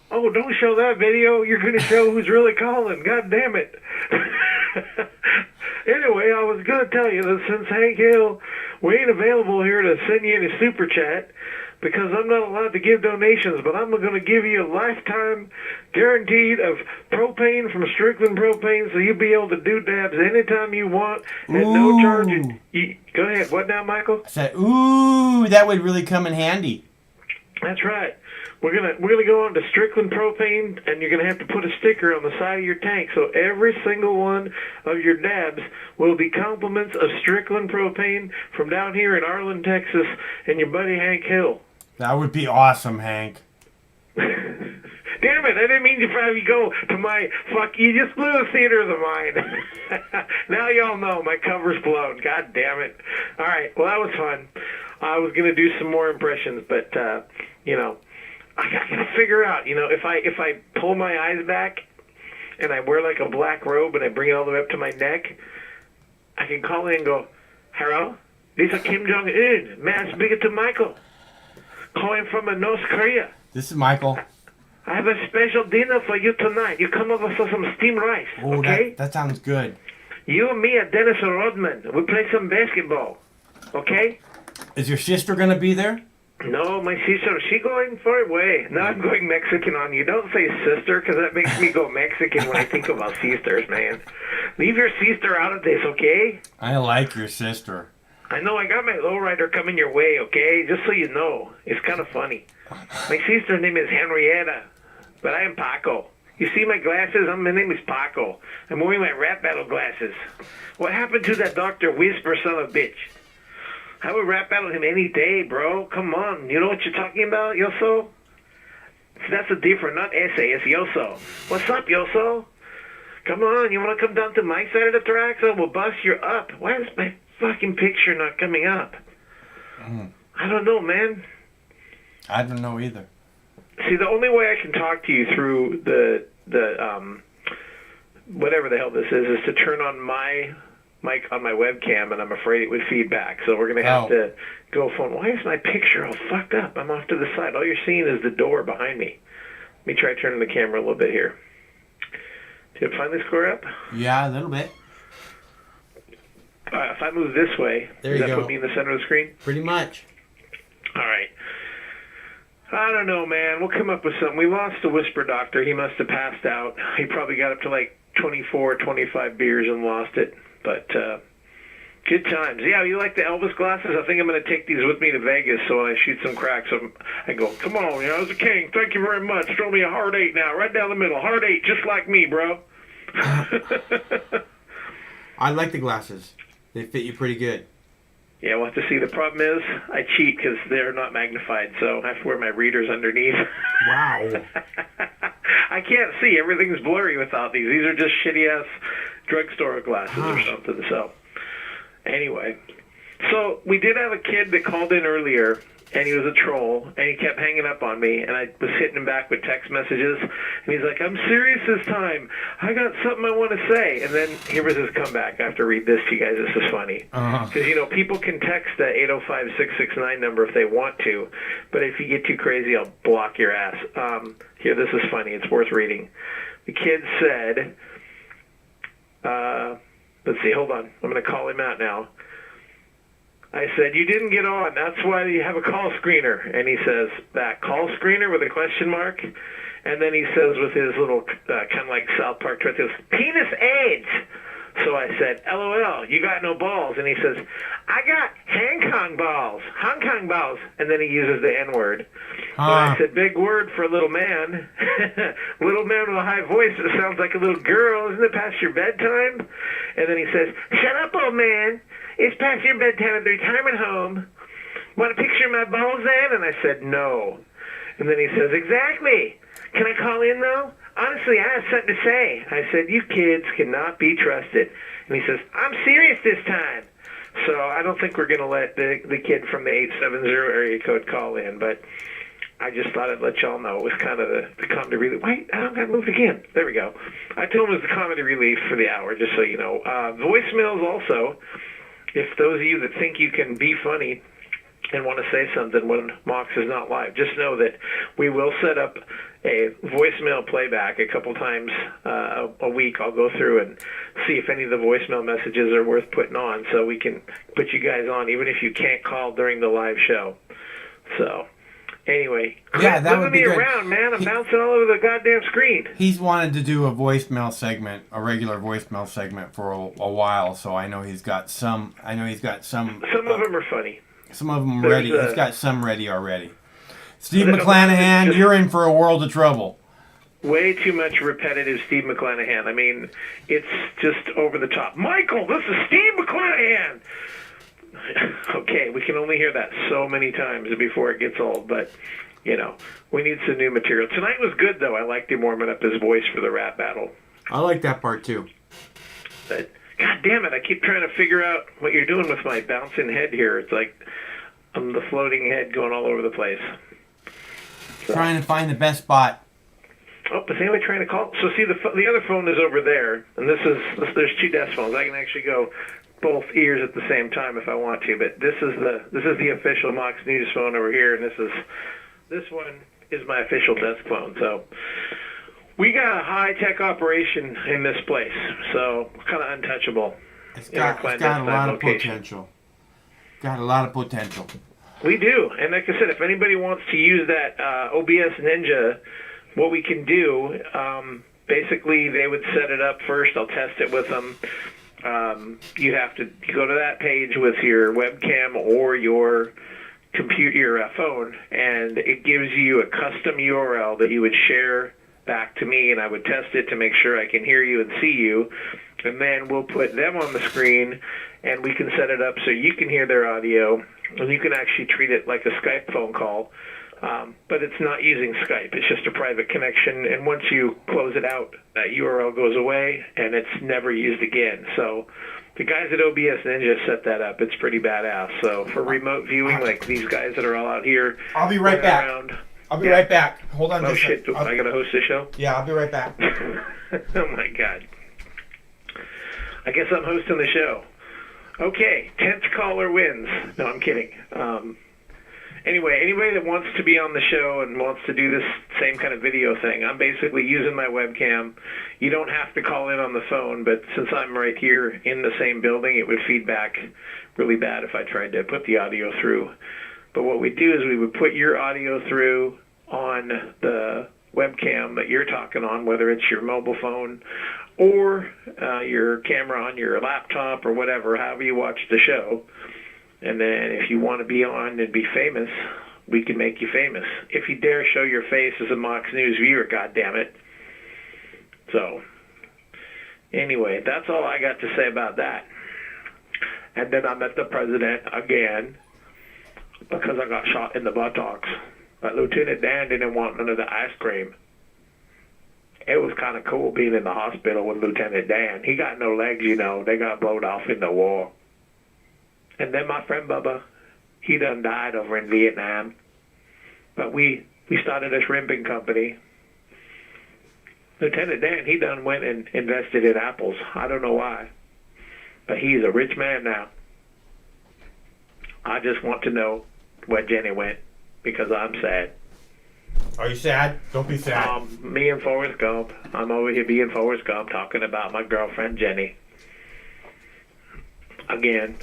[SPEAKER 9] oh, don't show that video. You're going to show who's really calling. God damn it. Anyway, I was going to tell you that since Hank Hill, we ain't available here to send you any Super Chat because I'm not allowed to give donations, but I'm going to give you a lifetime guaranteed of propane from Strickland Propane, so you'll be able to do dabs anytime you want at no charge. Go ahead. What now, Michael?
[SPEAKER 1] I said, ooh, that would really come in handy.
[SPEAKER 9] That's right. We're gonna go on to Strickland Propane, and you're gonna have to put a sticker on the side of your tank, so every single one of your dabs will be compliments of Strickland Propane from down here in Arlen, Texas, and your buddy Hank Hill.
[SPEAKER 1] That would be awesome, Hank.
[SPEAKER 9] Damn it! I didn't mean to have you go to my fuck. You just blew the theater of the mind. Now y'all know my cover's blown. God damn it! All right. Well, that was fun. I was gonna do some more impressions, but you know. I gotta figure out, you know, if I pull my eyes back and I wear like a black robe and I bring it all the way up to my neck, I can call in and go, "Hello, this is Kim Jong Un, mass bigot to Michael, calling from North Korea.
[SPEAKER 1] This is Michael.
[SPEAKER 9] I have a special dinner for you tonight. You come over for some steamed rice,
[SPEAKER 1] Oh,
[SPEAKER 9] okay?
[SPEAKER 1] that sounds good.
[SPEAKER 9] You and me at Dennis Rodman. We play some basketball, okay?
[SPEAKER 1] Is your sister gonna be there?
[SPEAKER 9] No, my sister, she going far away. Now I'm going Mexican on you. Don't say sister, because that makes me go Mexican when I think about sisters, man. Leave your sister out of this, okay?
[SPEAKER 1] I like your sister.
[SPEAKER 9] I know, I got my lowrider coming your way, okay? Just so you know. It's kind of funny. My sister's name is Henrietta, but I am Paco. You see my glasses? My name is Paco. I'm wearing my rap battle glasses. What happened to that Dr. Whisper son of a bitch? I would rap battle him any day, bro. Come on. You know what you're talking about, Yoso? That's a different, not essay. It's Yoso. What's up, Yoso? Come on. You want to come down to my side of the tracks? I will bust you up. Why is my fucking picture not coming up? I don't know, man.
[SPEAKER 1] I don't know either.
[SPEAKER 9] See, the only way I can talk to you through the whatever the hell this is to turn on my mic on my webcam, and I'm afraid it would feedback. So we're going to have to go phone. Why is my picture all fucked up? I'm off to the side. All you're seeing is the door behind me. Let me try turning the camera a little bit here. Did it finally square up?
[SPEAKER 1] Yeah, a little bit.
[SPEAKER 9] If I move this way,
[SPEAKER 1] There
[SPEAKER 9] does
[SPEAKER 1] you
[SPEAKER 9] that
[SPEAKER 1] go.
[SPEAKER 9] put me in the center of the screen?
[SPEAKER 1] Pretty much.
[SPEAKER 9] All right. I don't know, man. We'll come up with something. We lost the Whisper Doctor. He must have passed out. He probably got up to like 24, 25 beers and lost it. But good times. Yeah, you like the Elvis glasses? I think I'm going to take these with me to Vegas so when I shoot some cracks, I go, come on, you know, as a king, thank you very much. Throw me a hard 8 now, right down the middle. Hard 8, just like me, bro.
[SPEAKER 1] I like the glasses. They fit you pretty good.
[SPEAKER 9] Yeah, we'll have to see. The problem is I cheat because they're not magnified, so I have to wear my readers underneath.
[SPEAKER 1] Wow.
[SPEAKER 9] I can't see. Everything's blurry without these. These are just shitty-ass drugstore glasses or something. So, anyway. So, we did have a kid that called in earlier, and he was a troll, and he kept hanging up on me, and I was hitting him back with text messages, and he's like, I'm serious this time. I got something I want to say. And then here was his comeback. I have to read this to you guys. This is funny. Because, you know, people can text the 805-669 number if they want to, but if you get too crazy, I'll block your ass. Here, this is funny. It's worth reading. The kid said, let's see, hold on. I'm going to call him out now. I said, you didn't get on. That's why you have a call screener. And he says, that call screener with a question mark? And then he says with his little kind of like South Park twist, he goes, penis AIDS. So I said, LOL, you got no balls. And he says, I got Hong Kong balls. Hong Kong balls. And then he uses the N-word. But I said, big word for a little man. Little man with a high voice that sounds like a little girl. Isn't it past your bedtime? And then he says, shut up, old man. It's past your bedtime at the retirement home. Want a picture of my balls then? And I said, no. And then he says, exactly. Can I call in, though? Honestly, I have something to say. I said, you kids cannot be trusted. And he says, I'm serious this time. So I don't think we're going to let the kid from the 870 area code call in, but I just thought I'd let y'all know. It was kind of the comedy relief. Wait, I don't got moved again. There we go. I told him it was the comedy relief for the hour, just so you know. Voicemails also, if those of you that think you can be funny and want to say something when Mox is not live, just know that we will set up a voicemail playback a couple times a week. I'll go through and see if any of the voicemail messages are worth putting on so we can put you guys on, even if you can't call during the live show. So, anyway,
[SPEAKER 1] Yeah, that would be
[SPEAKER 9] me
[SPEAKER 1] good.
[SPEAKER 9] around, man. I'm bouncing all over the goddamn screen.
[SPEAKER 1] He's wanted to do a voicemail segment, a regular voicemail segment for a while, so I know he's got some. Some
[SPEAKER 9] of them are funny.
[SPEAKER 1] Some of them
[SPEAKER 9] There's,
[SPEAKER 1] ready. He's got some ready already. Steve McClanahan, you're in for a world of trouble.
[SPEAKER 9] Way too much repetitive Steve McClanahan. I mean, it's just over the top. Michael, this is Steve McClanahan. Okay, we can only hear that so many times before it gets old, but, you know, we need some new material. Tonight was good, though. I liked him warming up his voice for the rap battle.
[SPEAKER 1] I like that part, too.
[SPEAKER 9] But, God damn it, I keep trying to figure out what you're doing with my bouncing head here. It's like I'm the floating head going all over the place. So.
[SPEAKER 1] Trying to find the best spot.
[SPEAKER 9] Oh, is anybody trying to call? So see, the other phone is over there, and there's two desk phones. I can actually go both ears at the same time if I want to. But this is the official Mox News phone over here, and this one is my official desk phone. So we got a high tech operation in this place, so kind of untouchable.
[SPEAKER 1] It's got a lot of potential. Got a lot of potential.
[SPEAKER 9] We do, and like I said, if anybody wants to use that OBS Ninja. What we can do, basically they would set it up first. I'll test it with them. You have to go to that page with your webcam or your computer, your phone, and it gives you a custom URL that you would share back to me, and I would test it to make sure I can hear you and see you. And then we'll put them on the screen, and we can set it up so you can hear their audio, and you can actually treat it like a Skype phone call. But it's not using Skype. It's just a private connection, and once you close it out, that URL goes away, and it's never used again. So the guys at OBS Ninja set that up. It's pretty badass. So for remote viewing, like these guys that are all out here,
[SPEAKER 1] I'll be right back. I'll be right back. Hold on.
[SPEAKER 9] Oh shit! I gotta host the show.
[SPEAKER 1] Yeah, I'll be right back.
[SPEAKER 9] Oh my god! I guess I'm hosting the show. Okay, 10th caller wins. No, I'm kidding. Anyway, anybody that wants to be on the show and wants to do this same kind of video thing, I'm basically using my webcam. You don't have to call in on the phone, but since I'm right here in the same building, it would feedback really bad if I tried to put the audio through. But what we do is we would put your audio through on the webcam that you're talking on, whether it's your mobile phone or your camera on your laptop or whatever, however you watch the show. And then if you want to be on and be famous, we can make you famous. If you dare show your face as a Mox News viewer, goddammit. So, anyway, that's all I got to say about that. And then I met the president again because I got shot in the buttocks. But Lieutenant Dan didn't want none of the ice cream. It was kind of cool being in the hospital with Lieutenant Dan. He got no legs, you know. They got blowed off in the war. And then my friend Bubba, he done died over in Vietnam. But we started a shrimping company. Lieutenant Dan, he done went and invested in apples. I don't know why. But he's a rich man now. I just want to know where Jenny went because I'm sad.
[SPEAKER 1] Are you sad? Don't be sad.
[SPEAKER 9] Me and Forrest Gump. I'm over here being Forrest Gump talking about my girlfriend Jenny. Again.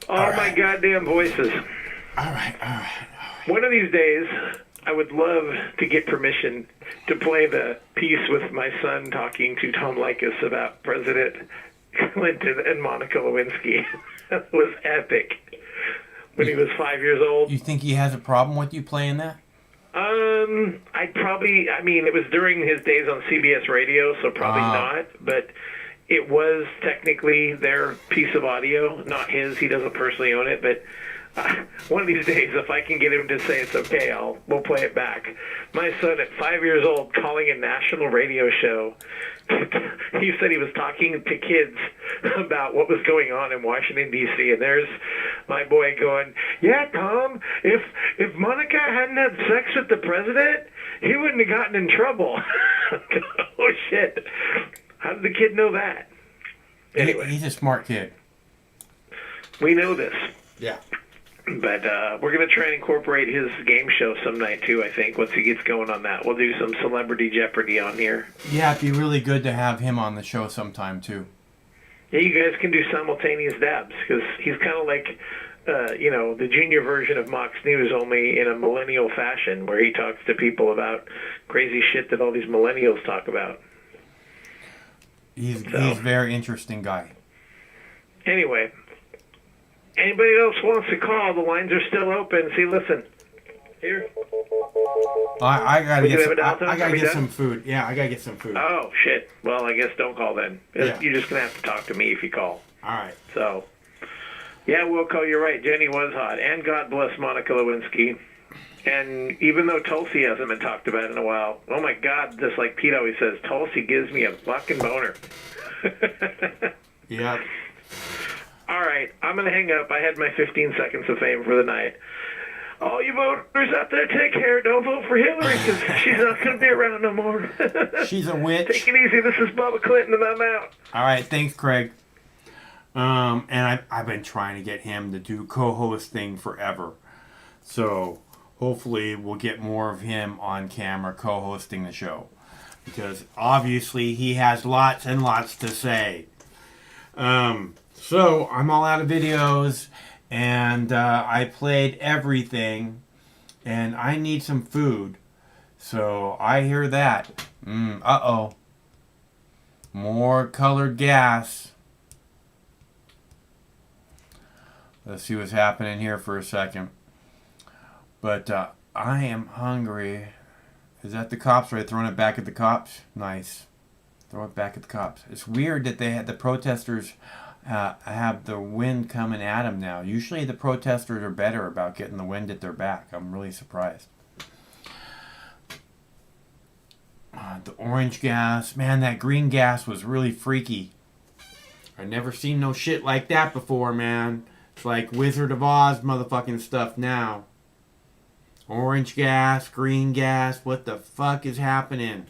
[SPEAKER 9] All my goddamn voices.
[SPEAKER 1] All right.
[SPEAKER 9] One of these days, I would love to get permission to play the piece with my son talking to Tom Likas about President Clinton and Monica Lewinsky. That was epic. When he was 5 years old.
[SPEAKER 1] You think he has a problem with you playing that?
[SPEAKER 9] I mean, it was during his days on CBS Radio, so probably not, but it was technically their piece of audio, not his. He doesn't personally own it, but one of these days, if I can get him to say it's okay, we'll play it back. My son at 5 years old calling a national radio show. He said he was talking to kids about what was going on in Washington, D.C., and there's my boy going, yeah, Tom, if Monica hadn't had sex with the president, he wouldn't have gotten in trouble. Oh, shit. How did the kid know that? Anyway.
[SPEAKER 1] He's a smart kid.
[SPEAKER 9] We know this.
[SPEAKER 1] Yeah.
[SPEAKER 9] But we're going to try and incorporate his game show some night, too, I think, once he gets going on that. We'll do some Celebrity Jeopardy on here.
[SPEAKER 1] Yeah, it'd be really good to have him on the show sometime, too.
[SPEAKER 9] Yeah, you guys can do simultaneous dabs, because he's kind of like, the junior version of Mox News, only in a millennial fashion, where he talks to people about crazy shit that all these millennials talk about.
[SPEAKER 1] He's a very interesting guy.
[SPEAKER 9] Anyway, Anybody else wants to call? The lines are still open. See, listen. Here.
[SPEAKER 1] I gotta
[SPEAKER 9] We
[SPEAKER 1] get
[SPEAKER 9] can
[SPEAKER 1] some,
[SPEAKER 9] have a downtime?
[SPEAKER 1] I gotta
[SPEAKER 9] Are we
[SPEAKER 1] get
[SPEAKER 9] done?
[SPEAKER 1] some food. Yeah, I gotta get some food.
[SPEAKER 9] Oh, shit. Well, I guess don't call then.
[SPEAKER 1] Yeah.
[SPEAKER 9] You're just going to have to talk to me if you call.
[SPEAKER 1] All right.
[SPEAKER 9] So, yeah, Wilco, you're right. Jenny was hot. And God bless Monica Lewinsky. And even though Tulsi hasn't been talked about in a while, oh my God, just like Pete always says, Tulsi gives me a fucking boner.
[SPEAKER 1] Yeah.
[SPEAKER 9] All right, I'm going to hang up. I had my 15 seconds of fame for the night. All you voters out there, take care. Don't vote for Hillary because she's not going to be around no more.
[SPEAKER 1] She's a witch.
[SPEAKER 9] Take it easy. This is Bubba Clinton, and I'm out.
[SPEAKER 1] All right, thanks, Craig. And I've been trying to get him to do co-host thing forever. So hopefully we'll get more of him on camera co-hosting the show. Because obviously he has lots and lots to say. So I'm all out of videos. And I played everything. And I need some food. So I hear that. Uh-oh. More colored gas. Let's see what's happening here for a second. But I am hungry. Is that the cops? Are they throwing it back at the cops? Nice. Throw it back at the cops. It's weird that they had the protesters have the wind coming at them now. Usually the protesters are better about getting the wind at their back. I'm really surprised. The orange gas. Man, that green gas was really freaky. I never seen no shit like that before, man. It's like Wizard of Oz motherfucking stuff now. Orange gas, green gas. What the fuck is happening?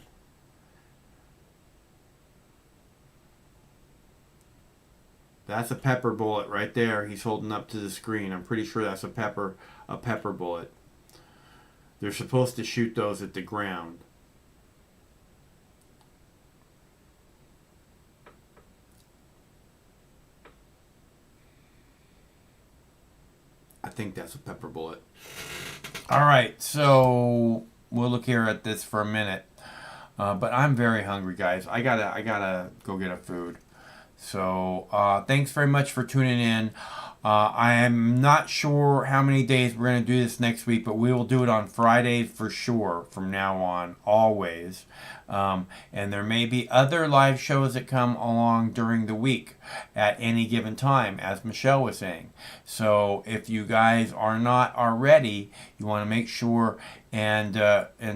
[SPEAKER 1] That's a pepper bullet right there. He's holding up to the screen. I'm pretty sure that's a pepper bullet. They're supposed to shoot those at the ground. I think that's a pepper bullet. All right, so we'll look here at this for a minute. But I'm very hungry, guys. I gotta go get a food. So thanks very much for tuning in. I am not sure how many days we're going to do this next week, but we will do it on Fridays for sure from now on, always. And there may be other live shows that come along during the week at any given time, as Michelle was saying. So if you guys are not already, you want to make sure and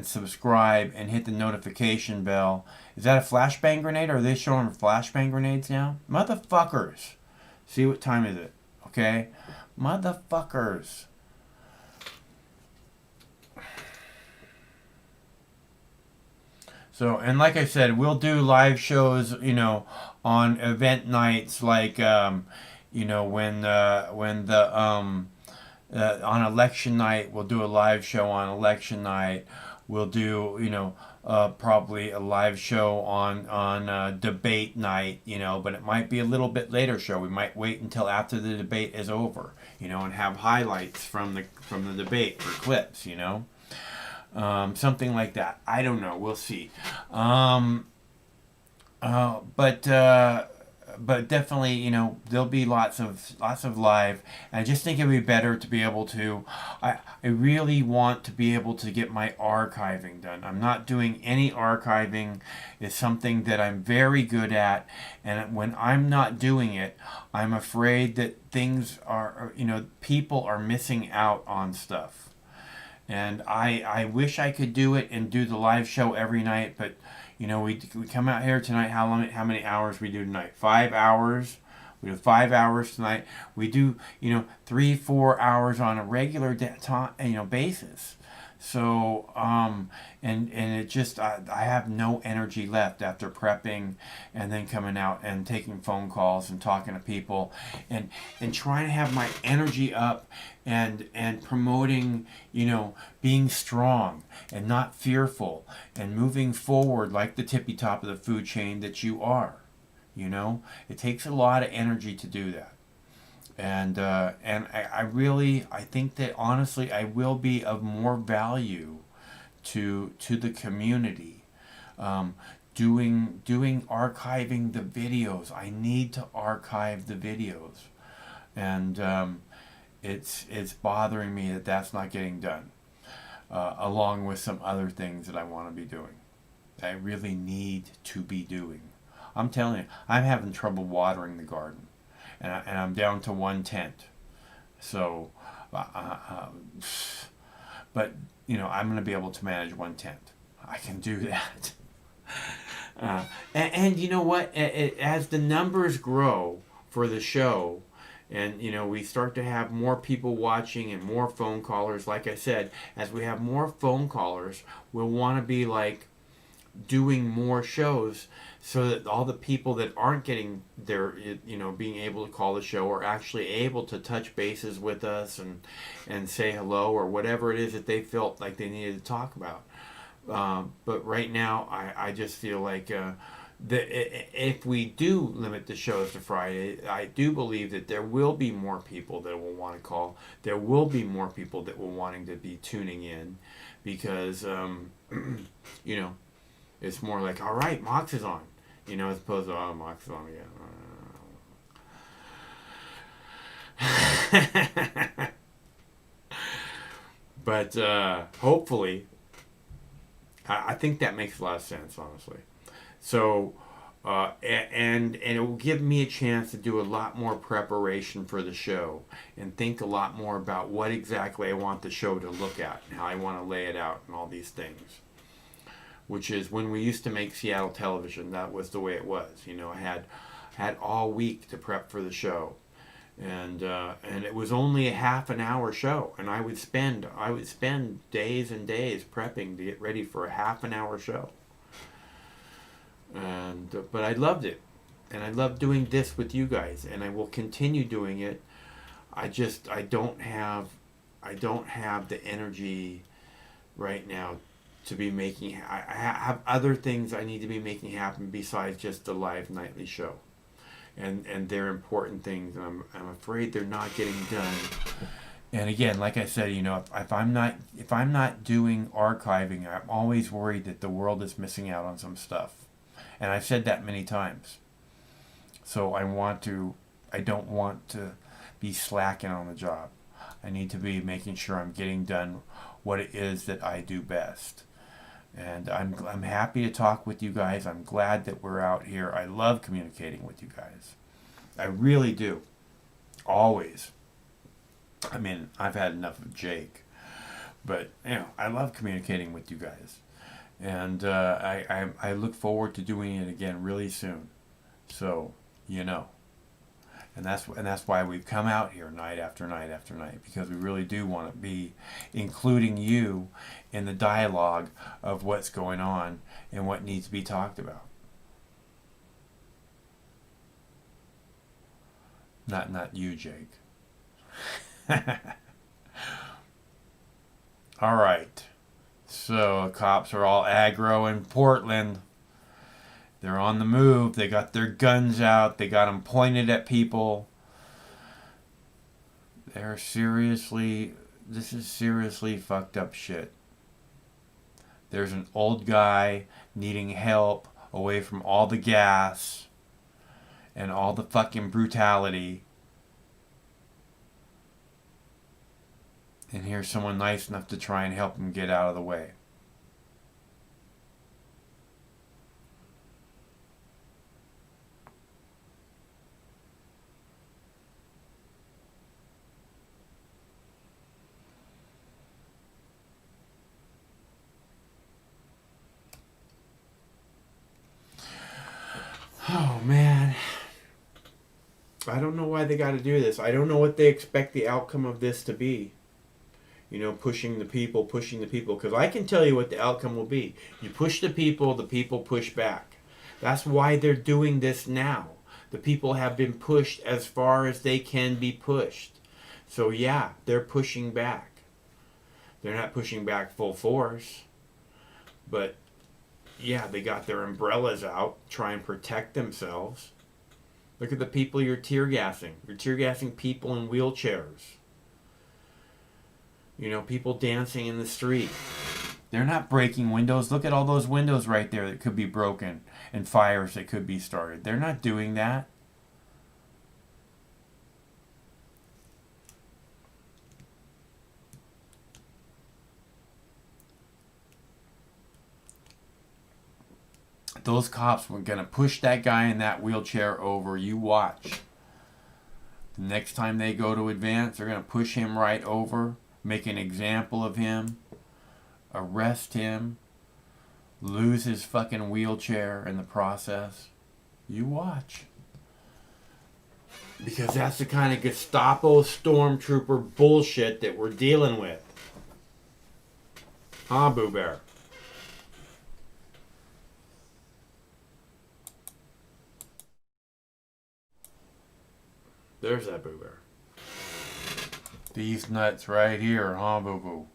[SPEAKER 1] subscribe and hit the notification bell. Is that a flashbang grenade? Or are they showing flashbang grenades now? Motherfuckers. See, what time is it? Okay? Motherfuckers. So, and like I said, we'll do live shows, on event nights, like, when on election night, we'll do a live show on election night. We'll do, probably a live show on debate night, but it might be a little bit later show. We might wait until after the debate is over, and have highlights from the debate for clips, something like that. I don't know. We'll see. But definitely, there'll be lots of live. And I just think it'd be better to be able to. I really want to be able to get my archiving done. I'm not doing any archiving. It's something that I'm very good at, and when I'm not doing it, I'm afraid that things are, people are missing out on stuff. And I wish I could do it and do the live show every night, but we come out here tonight. How many hours we do tonight? 5 hours. We do 5 hours tonight. We do 3-4 hours on a regular basis. So and it just I have no energy left after prepping and then coming out and taking phone calls and talking to people and trying to have my energy up and promoting, being strong and not fearful and moving forward like the tippy top of the food chain that you are. It takes a lot of energy to do that. And I think that honestly I will be of more value to the community, archiving the videos. I need to archive the videos, And it's bothering me that that's not getting done, along with some other things that I want to be doing. I really need to be doing. I'm telling you, I'm having trouble watering the garden, and I'm down to one tent. So, but you know, I'm going to be able to manage one tent. I can do that. And you know what? As the numbers grow for the show, and you know, we start to have more people watching and more phone callers. Like I said, as we have more phone callers, we'll want to be like doing more shows, so that all the people that aren't getting their, you know, being able to call the show are actually able to touch bases with us and say hello or whatever it is that they felt like they needed to talk about. But right now, I just feel like if we do limit the shows to Friday, I do believe that there will be more people that will want to call. There will be more people that will wanting to be tuning in, because you know, it's more like, all right, Mox is on, you know, as opposed to, oh, Mox is on again. But hopefully, I think that makes a lot of sense, honestly. So, and it will give me a chance to do a lot more preparation for the show and think a lot more about what exactly I want the show to look at and how I want to lay it out and all these things. Which is, when we used to make Seattle television, that was the way it was. You know, I had all week to prep for the show, and it was only a half an hour show, and I would spend days and days prepping to get ready for a half an hour show. And but I loved it, and I loved doing this with you guys, and I will continue doing it. I don't have the energy right now to be making. I have other things I need to be making happen besides just the live nightly show, and they're important things. I'm afraid they're not getting done. And again, like I said, you know, if I'm not doing archiving, I'm always worried that the world is missing out on some stuff, and I've said that many times. So I don't want to be slacking on the job. I need to be making sure I'm getting done what it is that I do best. And I'm happy to talk with you guys. I'm glad that we're out here. I love communicating with you guys. I really do. Always. I mean, I've had enough of Jake. But, you know, I love communicating with you guys. And I look forward to doing it again really soon. So, you know. And that's why we've come out here night after night after night, because we really do want to be including you in the dialogue of what's going on and what needs to be talked about. Not you, Jake. All right. So cops are all aggro in Portland. They're on the move. They got their guns out. They got them pointed at people. This is seriously fucked up shit. There's an old guy needing help away from all the gas and all the fucking brutality. And here's someone nice enough to try and help him get out of the way. Oh, man. I don't know why they got to do this. I don't know what they expect the outcome of this to be. You know, pushing the people. Because I can tell you what the outcome will be. You push the people push back. That's why they're doing this now. The people have been pushed as far as they can be pushed. So, yeah, they're pushing back. They're not pushing back full force. But yeah, they got their umbrellas out, try and protect themselves. Look at the people you're tear gassing. You're tear gassing people in wheelchairs. You know, people dancing in the street. They're not breaking windows. Look at all those windows right there that could be broken and fires that could be started. They're not doing that. those cops were going to push that guy in that wheelchair over. You watch. The next time they go to advance, they're going to push him right over, make an example of him, arrest him, lose his fucking wheelchair in the process. You watch. Because that's the kind of Gestapo stormtrooper bullshit that we're dealing with. Huh, Boo Bear? There's that Boo Bear. These nuts right here, huh, Boo Boo?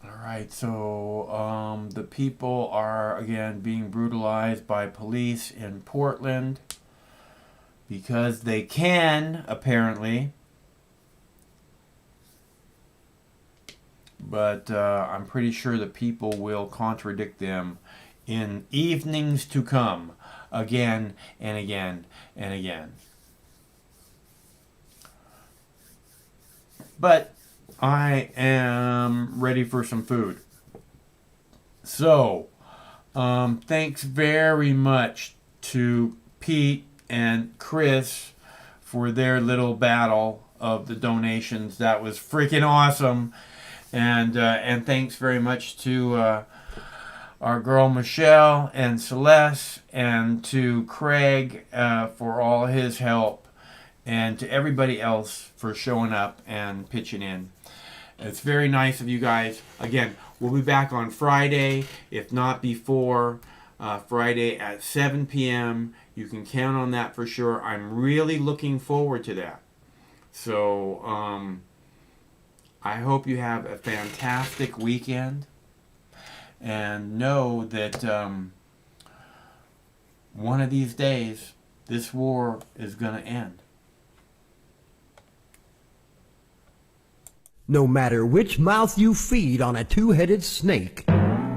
[SPEAKER 1] Alright, so the people are again being brutalized by police in Portland because they can, apparently. But I'm pretty sure the people will contradict them in evenings to come, again and again and again. But I am ready for some food. So, thanks very much to Pete and Chris for their little battle of the donations. That was freaking awesome. And thanks very much to our girl Michelle and Celeste, and to Craig for all his help, and to everybody else for showing up and pitching in. It's very nice of you guys. Again, we'll be back on Friday, if not before. Friday at 7 p.m. You can count on that for sure. I'm really looking forward to that. So, I hope you have a fantastic weekend. And know that one of these days, this war is going to end.
[SPEAKER 4] No matter which mouth you feed on a two-headed snake,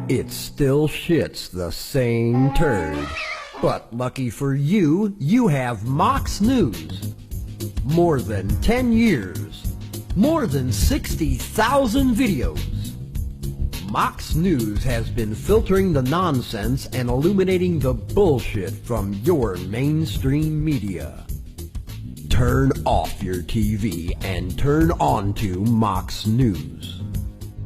[SPEAKER 4] it still shits the same turd. But lucky for you, you have Mox News. More than 10 years. More than 60,000 videos. Mox News has been filtering the nonsense and illuminating the bullshit from your mainstream media. Turn off your TV and turn on to Mox News.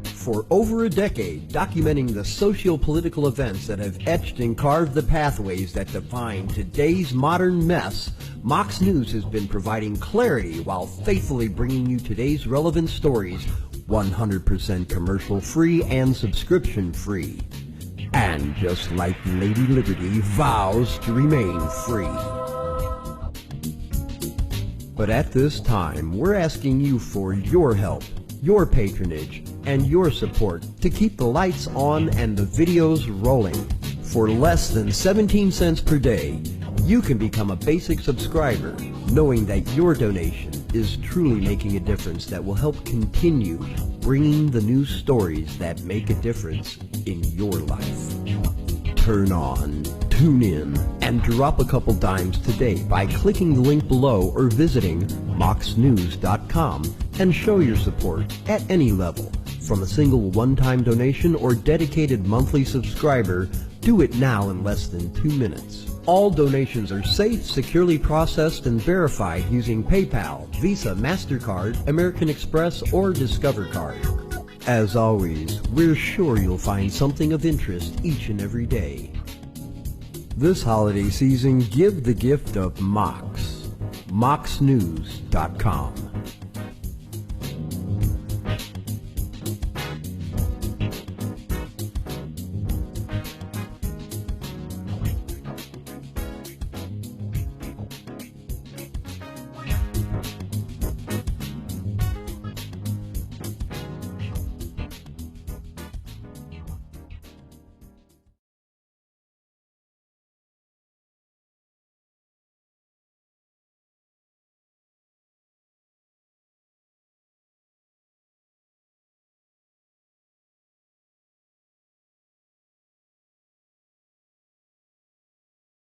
[SPEAKER 4] For over a decade, documenting the socio-political events that have etched and carved the pathways that define today's modern mess, Mox News has been providing clarity while faithfully bringing you today's relevant stories 100% commercial-free and subscription-free. And just like Lady Liberty vows to remain free. But at this time, we're asking you for your help, your patronage, and your support to keep the lights on and the videos rolling. For less than 17 cents per day, you can become a basic subscriber, knowing that your donation is truly making a difference that will help continue bringing the news stories that make a difference in your life. Turn on, tune in, and drop a couple dimes today by clicking the link below or visiting moxnews.com and show your support at any level. From a single one-time donation or dedicated monthly subscriber, do it now in less than 2 minutes. All donations are safe, securely processed, and verified using PayPal, Visa, MasterCard, American Express, or Discover Card. As always, we're sure you'll find something of interest each and every day. This holiday season, give the gift of Mox. MoxNews.com.